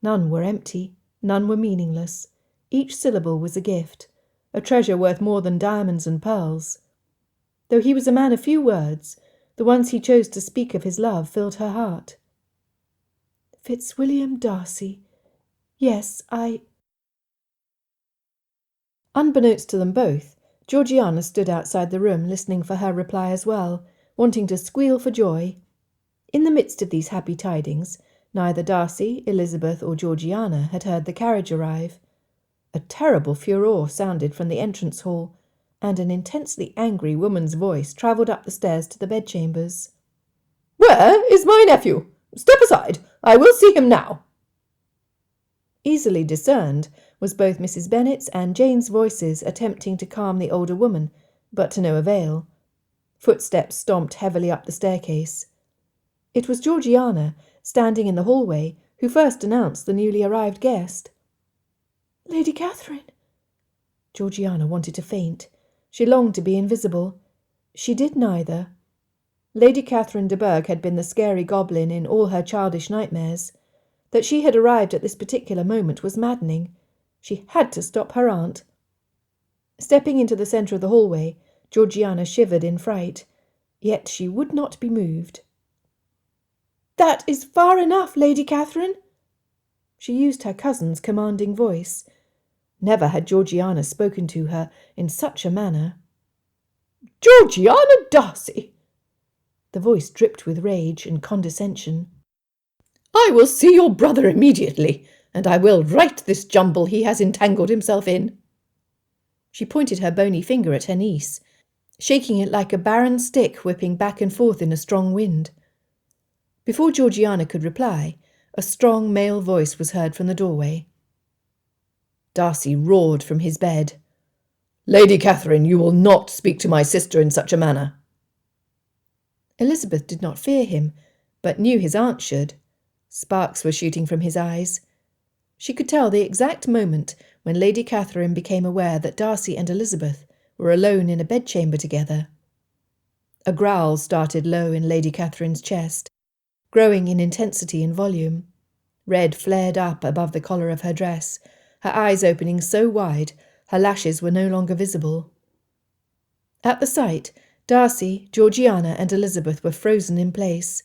None were empty, none were meaningless. Each syllable was a gift, a treasure worth more than diamonds and pearls. Though he was a man of few words, the ones he chose to speak of his love filled her heart. "Fitzwilliam Darcy. Yes, Unbeknownst to them both, Georgiana stood outside the room listening for her reply as well, wanting to squeal for joy. In the midst of these happy tidings, neither Darcy, Elizabeth, or Georgiana had heard the carriage arrive. A terrible furore sounded from the entrance hall, and an intensely angry woman's voice travelled up the stairs to the bedchambers. "Where is my nephew? Step aside. I will see him now." Easily discerned was both Mrs. Bennet's and Jane's voices attempting to calm the older woman, but to no avail. Footsteps stomped heavily up the staircase. It was Georgiana, standing in the hallway, who first announced the newly arrived guest. "Lady Catherine." Georgiana wanted to faint. She longed to be invisible. She did neither. Lady Catherine de Bourgh had been the scary goblin in all her childish nightmares. That she had arrived at this particular moment was maddening. She had to stop her aunt. Stepping into the centre of the hallway, Georgiana shivered in fright, yet she would not be moved. "That is far enough, Lady Catherine." She used her cousin's commanding voice. Never had Georgiana spoken to her in such a manner. "Georgiana Darcy!" The voice dripped with rage and condescension. "I will see your brother immediately, and I will right this jumble he has entangled himself in." She pointed her bony finger at her niece, shaking it like a barren stick whipping back and forth in a strong wind. Before Georgiana could reply, a strong male voice was heard from the doorway. Darcy roared from his bed. "Lady Catherine, you will not speak to my sister in such a manner." Elizabeth did not fear him, but knew his aunt should. Sparks were shooting from his eyes. She could tell the exact moment when Lady Catherine became aware that Darcy and Elizabeth were alone in a bedchamber together. A growl started low in Lady Catherine's chest, growing in intensity and volume. Red flared up above the collar of her dress, her eyes opening so wide her lashes were no longer visible. At the sight, Darcy, Georgiana and Elizabeth were frozen in place.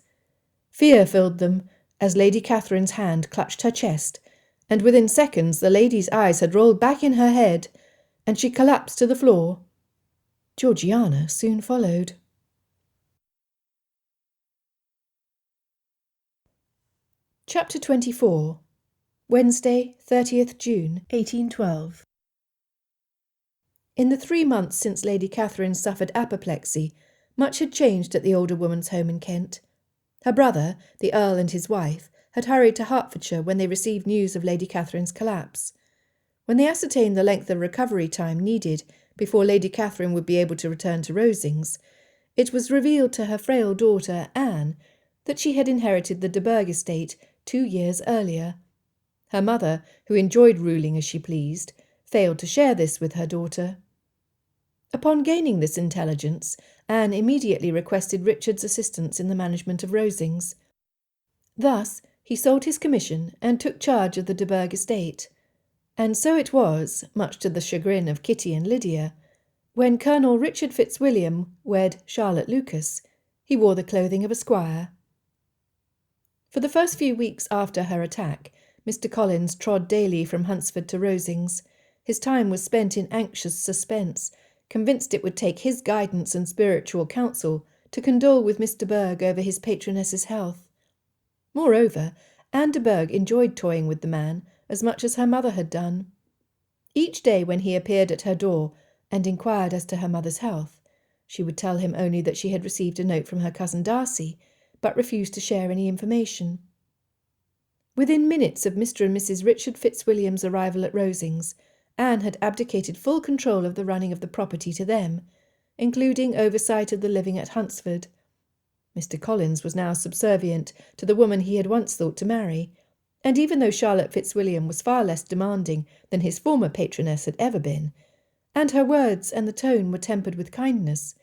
Fear filled them as Lady Catherine's hand clutched her chest, and within seconds the lady's eyes had rolled back in her head, and she collapsed to the floor. Georgiana soon followed. Chapter 24. Wednesday, 30th June, 1812. In the 3 months since Lady Catherine suffered apoplexy, much had changed at the older woman's home in Kent. Her brother, the Earl, and his wife had hurried to Hertfordshire when they received news of Lady Catherine's collapse. When they ascertained the length of recovery time needed before Lady Catherine would be able to return to Rosings, it was revealed to her frail daughter, Anne, that she had inherited the de Burgh estate 2 years earlier. Her mother, who enjoyed ruling as she pleased, failed to share this with her daughter. Upon gaining this intelligence, Anne immediately requested Richard's assistance in the management of Rosings. Thus he sold his commission and took charge of the de Burgh estate. And so it was, much to the chagrin of Kitty and Lydia, when Colonel Richard Fitzwilliam wed Charlotte Lucas, he wore the clothing of a squire. For the first few weeks after her attack, Mr. Collins trod daily from Hunsford to Rosings. His time was spent in anxious suspense, convinced it would take his guidance and spiritual counsel to condole with Mr. Burgh over his patroness's health. Moreover, Anne de Burgh enjoyed toying with the man as much as her mother had done. Each day when he appeared at her door and inquired as to her mother's health, she would tell him only that she had received a note from her cousin Darcy, but refused to share any information. Within minutes of Mr. and Mrs. Richard Fitzwilliam's arrival at Rosings, Anne had abdicated full control of the running of the property to them, including oversight of the living at Hunsford. Mr. Collins was now subservient to the woman he had once thought to marry, and even though Charlotte Fitzwilliam was far less demanding than his former patroness had ever been, and her words and the tone were tempered with kindness,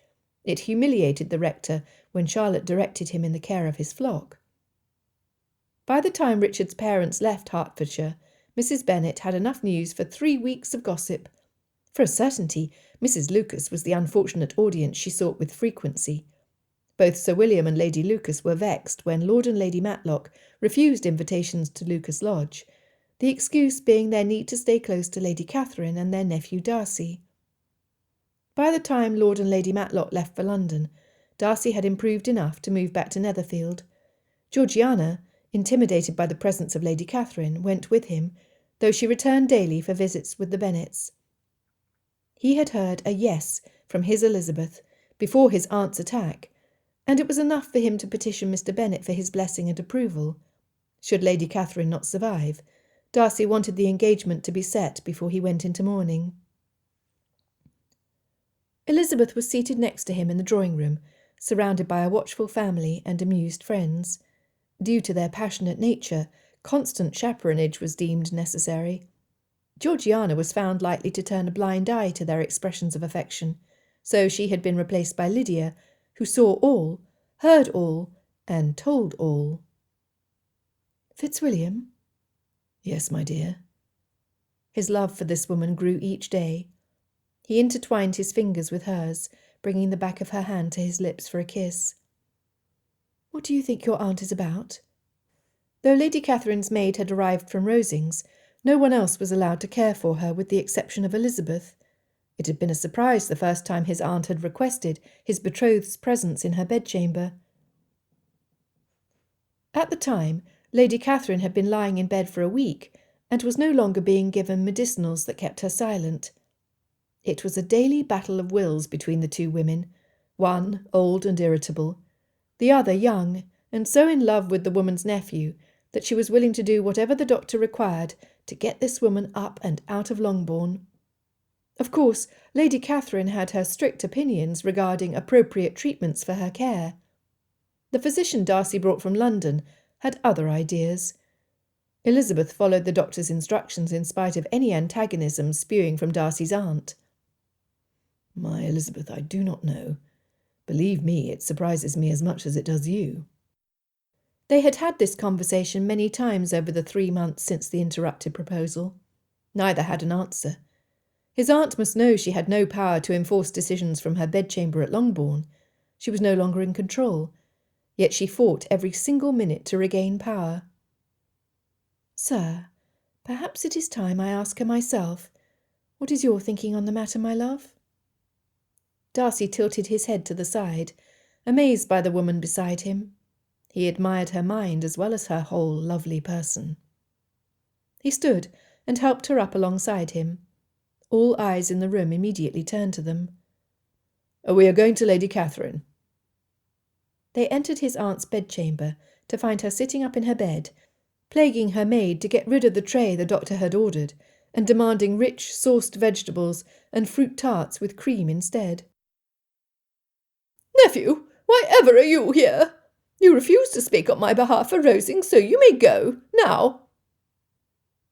it humiliated the rector when Charlotte directed him in the care of his flock. By the time Richard's parents left Hertfordshire, Mrs. Bennet had enough news for 3 weeks of gossip. For a certainty, Mrs. Lucas was the unfortunate audience she sought with frequency. Both Sir William and Lady Lucas were vexed when Lord and Lady Matlock refused invitations to Lucas Lodge, the excuse being their need to stay close to Lady Catherine and their nephew Darcy. By the time Lord and Lady Matlock left for London, Darcy had improved enough to move back to Netherfield. Georgiana, intimidated by the presence of Lady Catherine, went with him, though she returned daily for visits with the Bennets. He had heard a yes from his Elizabeth before his aunt's attack, and it was enough for him to petition Mr. Bennet for his blessing and approval. Should Lady Catherine not survive, Darcy wanted the engagement to be set before he went into mourning. Elizabeth was seated next to him in the drawing-room, surrounded by a watchful family and amused friends. Due to their passionate nature, constant chaperonage was deemed necessary. Georgiana was found likely to turn a blind eye to their expressions of affection, so she had been replaced by Lydia, who saw all, heard all, and told all. "Fitzwilliam?" "Yes, my dear." His love for this woman grew each day. He intertwined his fingers with hers, bringing the back of her hand to his lips for a kiss. "What do you think your aunt is about?" Though Lady Catherine's maid had arrived from Rosings, no one else was allowed to care for her with the exception of Elizabeth. It had been a surprise the first time his aunt had requested his betrothed's presence in her bedchamber. At the time, Lady Catherine had been lying in bed for a week, and was no longer being given medicinals that kept her silent. It was a daily battle of wills between the two women, one old and irritable, the other young, and so in love with the woman's nephew that she was willing to do whatever the doctor required to get this woman up and out of Longbourn. Of course, Lady Catherine had her strict opinions regarding appropriate treatments for her care. The physician Darcy brought from London had other ideas. Elizabeth followed the doctor's instructions in spite of any antagonism spewing from Darcy's aunt. "My Elizabeth, I do not know. Believe me, it surprises me as much as it does you." They had had this conversation many times over the 3 months since the interrupted proposal. Neither had an answer. His aunt must know she had no power to enforce decisions from her bedchamber at Longbourn. She was no longer in control, yet she fought every single minute to regain power. "Sir, perhaps it is time I ask her myself. What is your thinking on the matter, my love?" Darcy tilted his head to the side, amazed by the woman beside him. He admired her mind as well as her whole lovely person. He stood and helped her up alongside him. All eyes in the room immediately turned to them. "We are going to Lady Catherine." They entered his aunt's bedchamber to find her sitting up in her bed, plaguing her maid to get rid of the tray the doctor had ordered, and demanding rich sauced vegetables and fruit tarts with cream instead. "Nephew, why ever are you here? You refuse to speak on my behalf for Rosings, so you may go, now."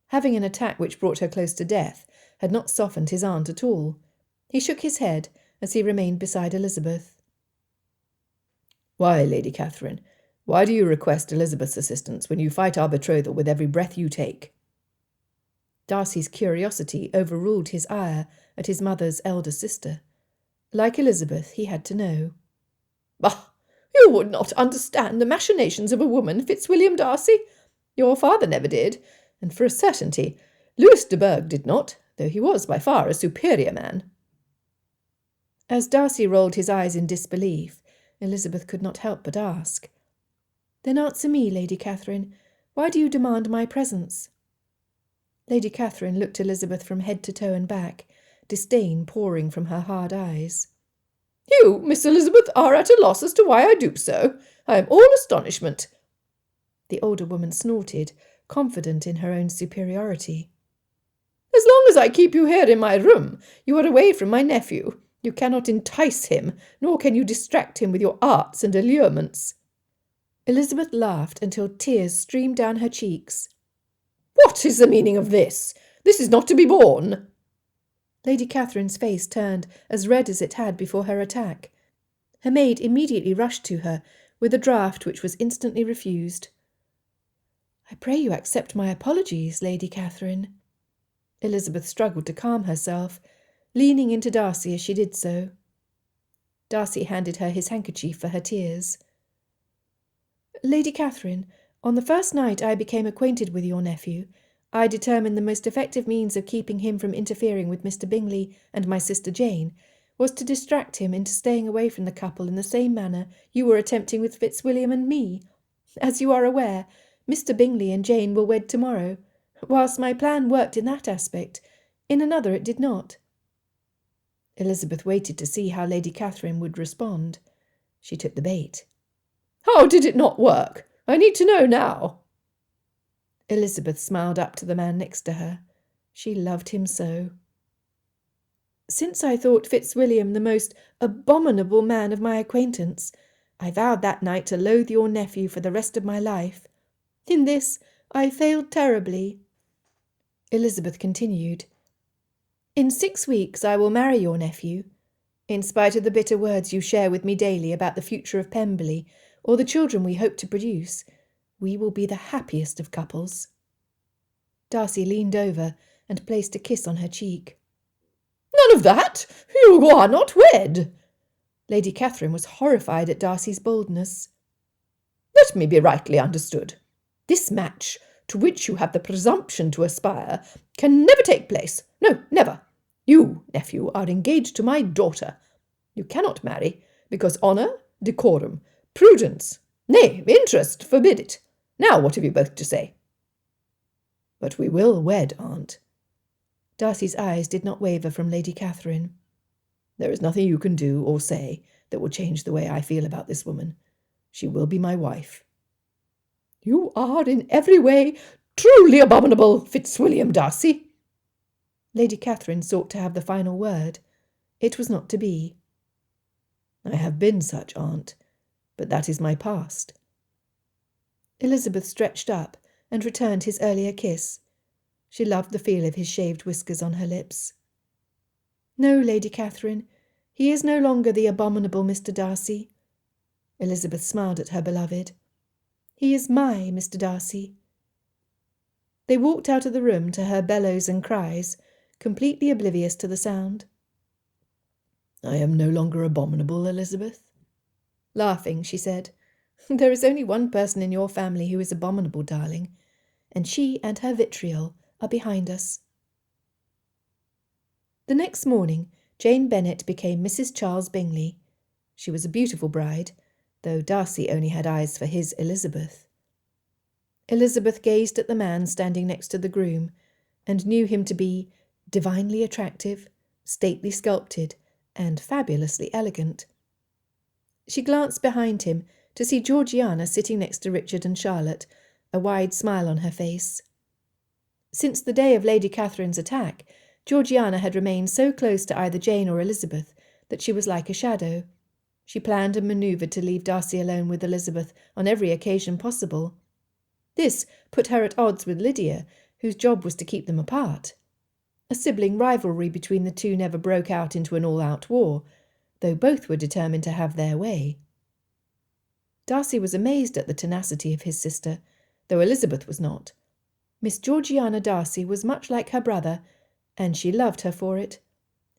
Having an attack which brought her close to death had not softened his aunt at all. He shook his head as he remained beside Elizabeth. "Why, Lady Catherine, why do you request Elizabeth's assistance when you fight our betrothal with every breath you take?" Darcy's curiosity overruled his ire at his mother's elder sister. Like Elizabeth, he had to know. "Bah! You would not understand the machinations of a woman, Fitzwilliam Darcy. Your father never did, and for a certainty, Louis de Bourgh did not, though he was by far a superior man." As Darcy rolled his eyes in disbelief, Elizabeth could not help but ask, "Then answer me, Lady Catherine. Why do you demand my presence?" Lady Catherine looked Elizabeth from head to toe and back, disdain pouring from her hard eyes. "You, Miss Elizabeth, are at a loss as to why I do so. I am all astonishment." The older woman snorted, confident in her own superiority. "As long as I keep you here in my room, you are away from my nephew. You cannot entice him, nor can you distract him with your arts and allurements." Elizabeth laughed until tears streamed down her cheeks. "What is the meaning of this? This is not to be borne." Lady Catherine's face turned as red as it had before her attack. Her maid immediately rushed to her with a draught which was instantly refused. "I pray you accept my apologies, Lady Catherine." Elizabeth struggled to calm herself, leaning into Darcy as she did so. Darcy handed her his handkerchief for her tears. "Lady Catherine, on the first night I became acquainted with your nephew, I determined the most effective means of keeping him from interfering with Mr. Bingley and my sister Jane was to distract him into staying away from the couple in the same manner you were attempting with Fitzwilliam and me. As you are aware, Mr. Bingley and Jane will wed tomorrow. Whilst my plan worked in that aspect, in another it did not." Elizabeth waited to see how Lady Catherine would respond. She took the bait. "How did it not work? I need to know now." Elizabeth smiled up to the man next to her. She loved him so. "Since I thought Fitzwilliam the most abominable man of my acquaintance, I vowed that night to loathe your nephew for the rest of my life. In this I failed terribly." Elizabeth continued, "In 6 weeks I will marry your nephew. In spite of the bitter words you share with me daily about the future of Pemberley or the children we hope to produce, we will be the happiest of couples." Darcy leaned over and placed a kiss on her cheek. "None of that! You are not wed." Lady Catherine was horrified at Darcy's boldness. Let me be rightly understood. This match, to which you have the presumption to aspire, can never take place. No, never. You, nephew, are engaged to my daughter. You cannot marry, because honour, decorum, prudence, nay, interest forbid it. Now what have you both to say? But we will wed, aunt. Darcy's eyes did not waver from Lady Catherine. There is nothing you can do or say that will change the way I feel about this woman. She will be my wife. You are in every way truly abominable, Fitzwilliam Darcy. Lady Catherine sought to have the final word. It was not to be. I have been such, aunt, but that is my past. Elizabeth stretched up and returned his earlier kiss. She loved the feel of his shaved whiskers on her lips. No, Lady Catherine, he is no longer the abominable Mr. Darcy. Elizabeth smiled at her beloved. He is my Mr. Darcy. They walked out of the room to her bellows and cries, completely oblivious to the sound. I am no longer abominable, Elizabeth. Laughing, she said, There is only one person in your family who is abominable, darling, and she and her vitriol are behind us. The next morning, Jane Bennet became Mrs. Charles Bingley. She was a beautiful bride, though Darcy only had eyes for his Elizabeth. Elizabeth gazed at the man standing next to the groom, and knew him to be divinely attractive, stately sculpted, and fabulously elegant. She glanced behind him to see Georgiana sitting next to Richard and Charlotte, a wide smile on her face. Since the day of Lady Catherine's attack, Georgiana had remained so close to either Jane or Elizabeth that she was like a shadow. She planned and manoeuvred to leave Darcy alone with Elizabeth on every occasion possible. This put her at odds with Lydia, whose job was to keep them apart. A sibling rivalry between the two never broke out into an all-out war, though both were determined to have their way. Darcy was amazed at the tenacity of his sister, though Elizabeth was not. Miss Georgiana Darcy was much like her brother, and she loved her for it.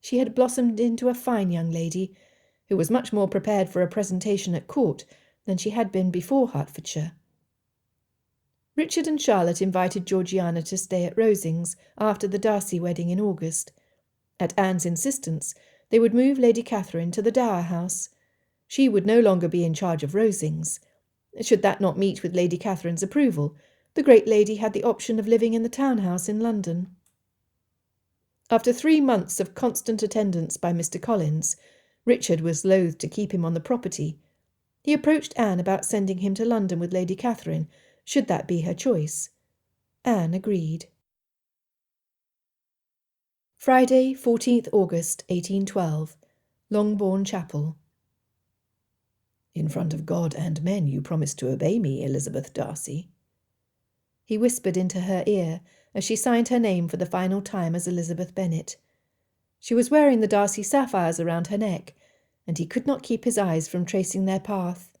She had blossomed into a fine young lady, who was much more prepared for a presentation at court than she had been before Hertfordshire. Richard and Charlotte invited Georgiana to stay at Rosings after the Darcy wedding in August. At Anne's insistence, they would move Lady Catherine to the Dower House. She would no longer be in charge of Rosings. Should that not meet with Lady Catherine's approval, the great lady had the option of living in the townhouse in London. After 3 months of constant attendance by Mr. Collins, Richard was loath to keep him on the property. He approached Anne about sending him to London with Lady Catherine, should that be her choice. Anne agreed. Friday, 14th August, 1812. Longbourn Chapel. In front of God and men you promised to obey me, Elizabeth Darcy. He whispered into her ear as she signed her name for the final time as Elizabeth Bennet. She was wearing the Darcy sapphires around her neck, and he could not keep his eyes from tracing their path.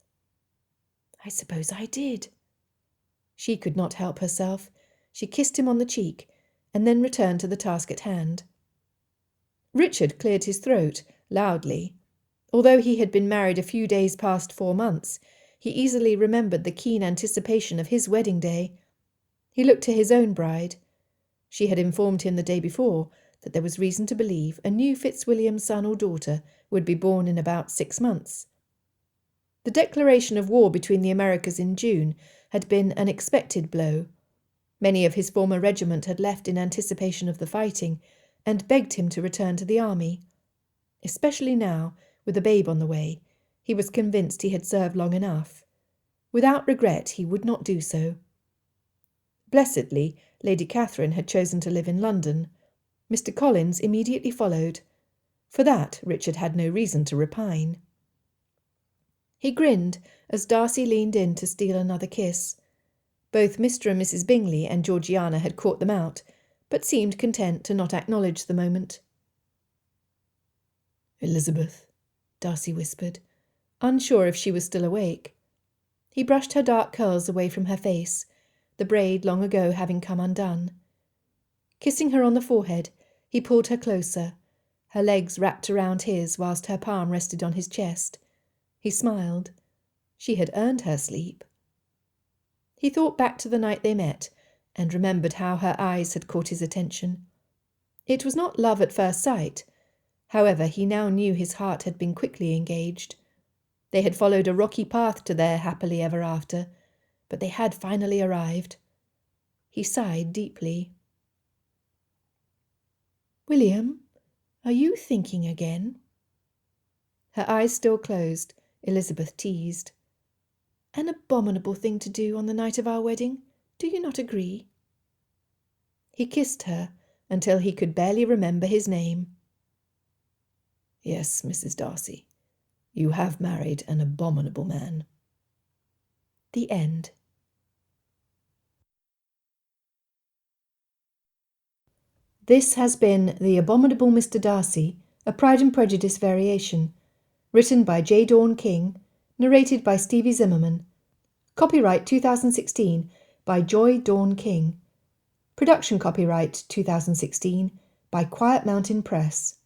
I suppose I did. She could not help herself. She kissed him on the cheek, and then returned to the task at hand. Richard cleared his throat, loudly. Although he had been married a few days past 4 months, he easily remembered the keen anticipation of his wedding day. He looked to his own bride. She had informed him the day before that there was reason to believe a new Fitzwilliam son or daughter would be born in about 6 months. The declaration of war between the Americas in June had been an expected blow. Many of his former regiment had left in anticipation of the fighting, and begged him to return to the army. Especially now, with a babe on the way, he was convinced he had served long enough. Without regret, he would not do so. Blessedly, Lady Catherine had chosen to live in London. Mr. Collins immediately followed. For that, Richard had no reason to repine. He grinned as Darcy leaned in to steal another kiss. Both Mr. and Mrs. Bingley and Georgiana had caught them out, but seemed content to not acknowledge the moment. Elizabeth, Darcy whispered, unsure if she was still awake. He brushed her dark curls away from her face, the braid long ago having come undone. Kissing her on the forehead, he pulled her closer, her legs wrapped around his whilst her palm rested on his chest. He smiled. She had earned her sleep. He thought back to the night they met, and remembered how her eyes had caught his attention. It was not love at first sight. However, he now knew his heart had been quickly engaged. They had followed a rocky path to their happily ever after, but they had finally arrived. He sighed deeply. "William, are you thinking again?" Her eyes still closed, Elizabeth teased. "An abominable thing to do on the night of our wedding, do you not agree?" He kissed her until he could barely remember his name. "Yes, Mrs. Darcy, you have married an abominable man." The end. This has been The Abominable Mr. Darcy, a Pride and Prejudice variation, written by J. Dawn King, narrated by Stevie Zimmerman. Copyright 2016 by Joy Dawn King. Production copyright 2016 by Quiet Mountain Press.